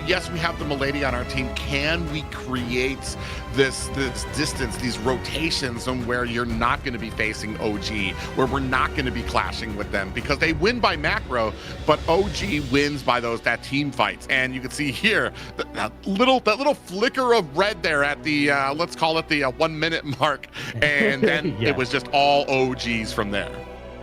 yes, we have the Milady on our team. Can we create this distance, these rotations, and where you're not going to be facing OG, where we're not going to be clashing with them? Because they win by macro, but OG wins by that team fights. And you can see here, that little flicker of red there at the, let's call it the 1 minute mark. And then yeah. It was just all OGs from there.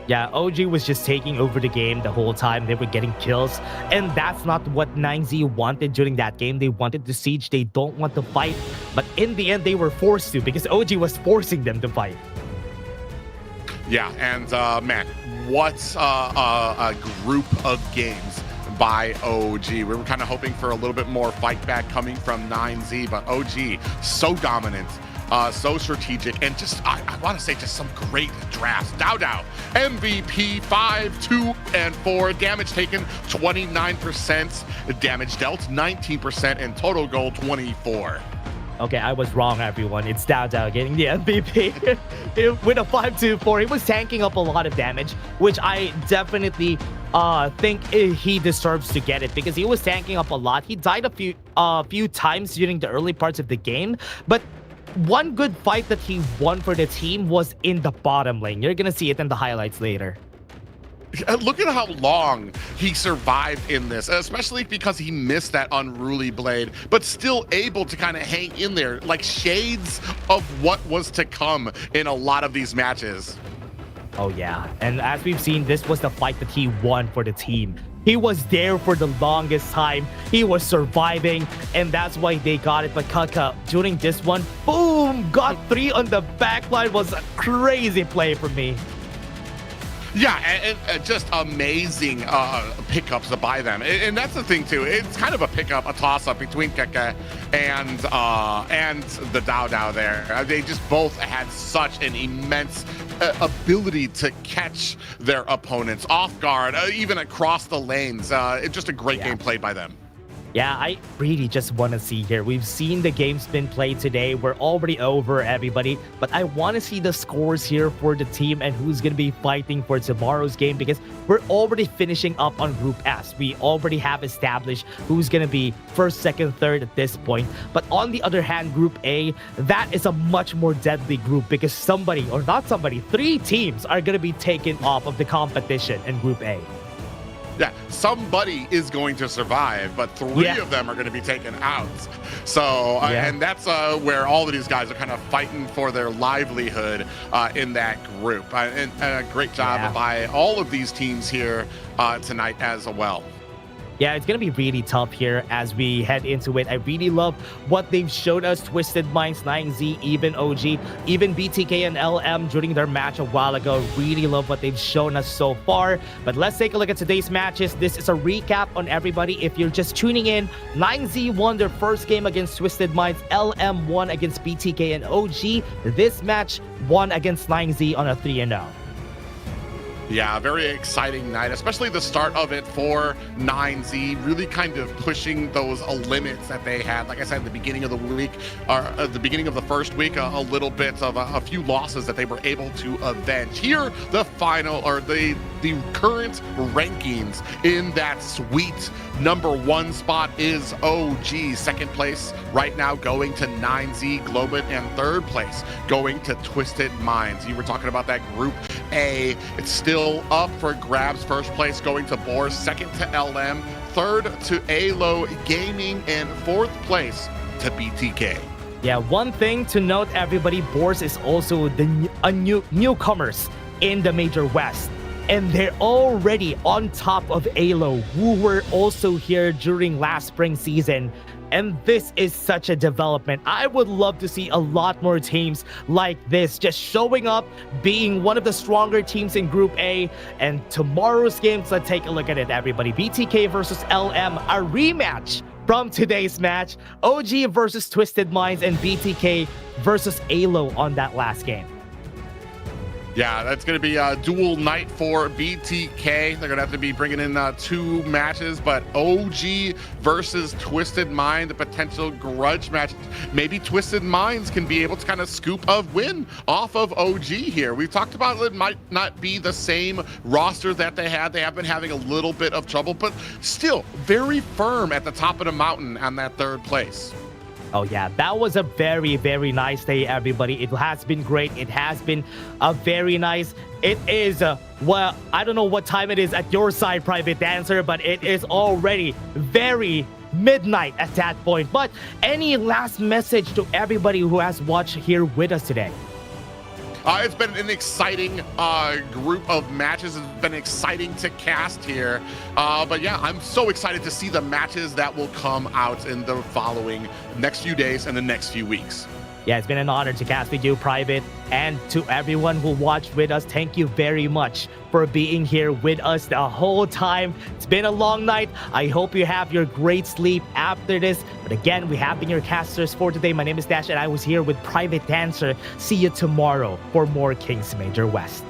Yeah, OG was just taking over the game the whole time. They were getting kills. And that's not what 9Z wanted during that game. They wanted to siege. They don't want to fight. But in the end, they were forced to because OG was forcing them to fight. Yeah, and man, what a group of games by OG. We were kind of hoping for a little bit more fight back coming from 9Z, but OG, so dominant. So strategic, and just, I want to say, just some great drafts. Dow, MVP 5, 2, and 4. Damage taken 29%. Damage dealt 19%, and total goal 24. Okay, I was wrong, everyone. It's Dow getting the MVP with a 5-2-4. He was tanking up a lot of damage, which I definitely think he deserves to get it because he was tanking up a lot. He died a few times during the early parts of the game, but one good fight that he won for the team was in the bottom lane. You're gonna see it in the highlights later. Look at how long he survived in this, especially because he missed that unruly blade, but still able to kind of hang in there, like shades of what was to come in a lot of these matches. Oh yeah, and as we've seen, this was the fight that he won for the team. He was there for the longest time. He was surviving, and that's why they got it. But Kaka, during this one, boom, got 3 on the backline. Was a crazy play for me. Yeah, and just amazing pickups by them, and that's the thing too. It's kind of a toss-up between Keke and the Dao there. They just both had such an immense ability to catch their opponents off guard, even across the lanes. It's just a great game played by them. Yeah, I really just want to see here. We've seen the games been played today. We're already over, everybody. But I want to see the scores here for the team and who's going to be fighting for tomorrow's game, because we're already finishing up on Group S. We already have established who's going to be first, second, third at this point. But on the other hand, Group A, that is a much more deadly group, because somebody, or not somebody, 3 teams are going to be taken off of the competition in Group A. Yeah, somebody is going to survive, but 3 of them are going to be taken out. So, and that's where all of these guys are kind of fighting for their livelihood in that group. And a great job by all of these teams here tonight as well. Yeah, it's going to be really tough here as we head into it. I really love what they've showed us. Twisted Minds, 9Z, even OG, even BTK and LM during their match a while ago. Really love what they've shown us so far. But let's take a look at today's matches. This is a recap on everybody. If you're just tuning in, 9Z won their first game against Twisted Minds. LM won against BTK and OG. This match won against 9Z on a 3-0. Yeah, very exciting night, especially the start of it for 9Z, really kind of pushing those limits that they had. Like I said, at the beginning of the week, or at the beginning of the first week, a little bit of a few losses that they were able to avenge. Here, the final, or the current rankings in that sweet number 1 spot is OG. Second place right now going to 9Z, Globant, and third place going to Twisted Minds. You were talking about that Group A. It's still up for grabs. First place going to Boars, second to LM, third to ALO Gaming, and fourth place to BTK. Yeah, one thing to note, everybody, Boars is also the newcomers in the Major West. And they're already on top of ALO, who were also here during last spring season. And this is such a development. I would love to see a lot more teams like this just showing up, being one of the stronger teams in Group A. And tomorrow's games, let's take a look at it, everybody. BTK versus LM, a rematch from today's match. OG versus Twisted Minds, and BTK versus ALO on that last game. Yeah, that's going to be a dual night for BTK. They're going to have to be bringing in 2 matches, but OG versus Twisted Mind, the potential grudge match. Maybe Twisted Minds can be able to kind of scoop a win off of OG here. We've talked about it might not be the same roster that they had. They have been having a little bit of trouble, but still very firm at the top of the mountain on that third place. Oh yeah, that was a very, very nice day, everybody. It has been great. It has been a very nice. It is, well, I don't know what time it is at your side, Private Dancer, but it is already very midnight at that point. But any last message to everybody who has watched here with us today? It's been an exciting group of matches. It's been exciting to cast here. But yeah, I'm so excited to see the matches that will come out in the following next few days and the next few weeks. Yeah, it's been an honor to cast with you, Private. And to everyone who watched with us, thank you very much for being here with us the whole time. It's been a long night. I hope you have your great sleep after this. But again, we have been your casters for today. My name is Dash, and I was here with Private Dancer. See you tomorrow for more Kings Major West.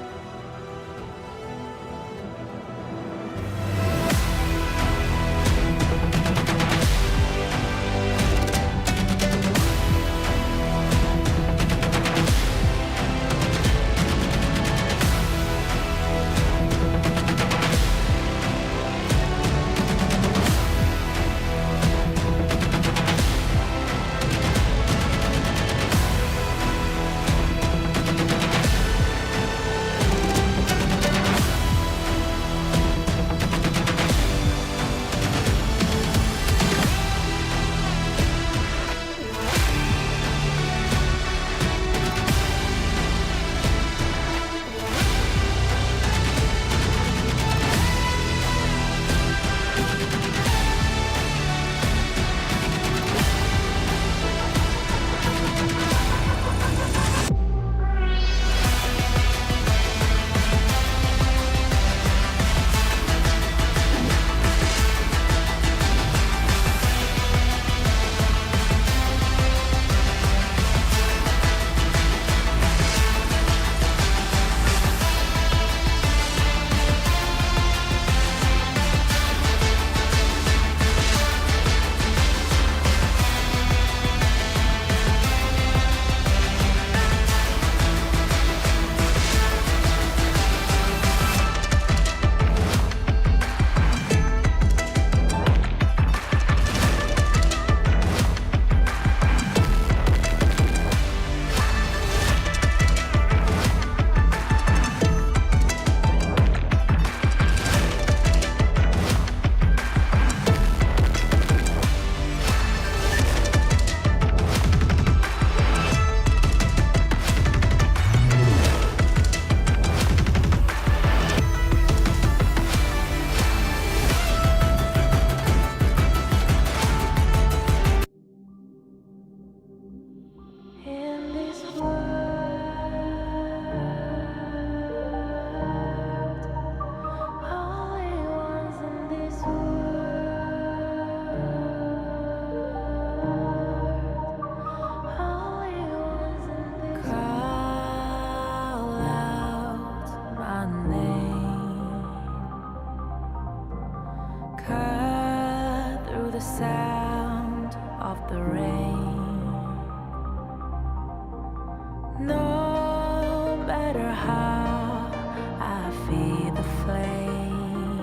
matter how I feed the flame.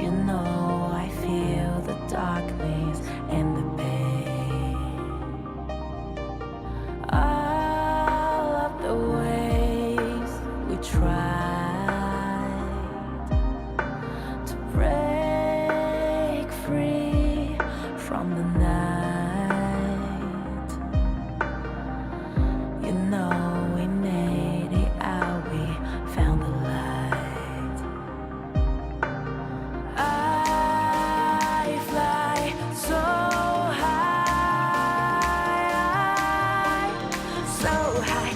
You know I feel the darkness and the pain. All of the ways we tried to break free from the night. You know we made it out, we found the light. I fly so high, so high.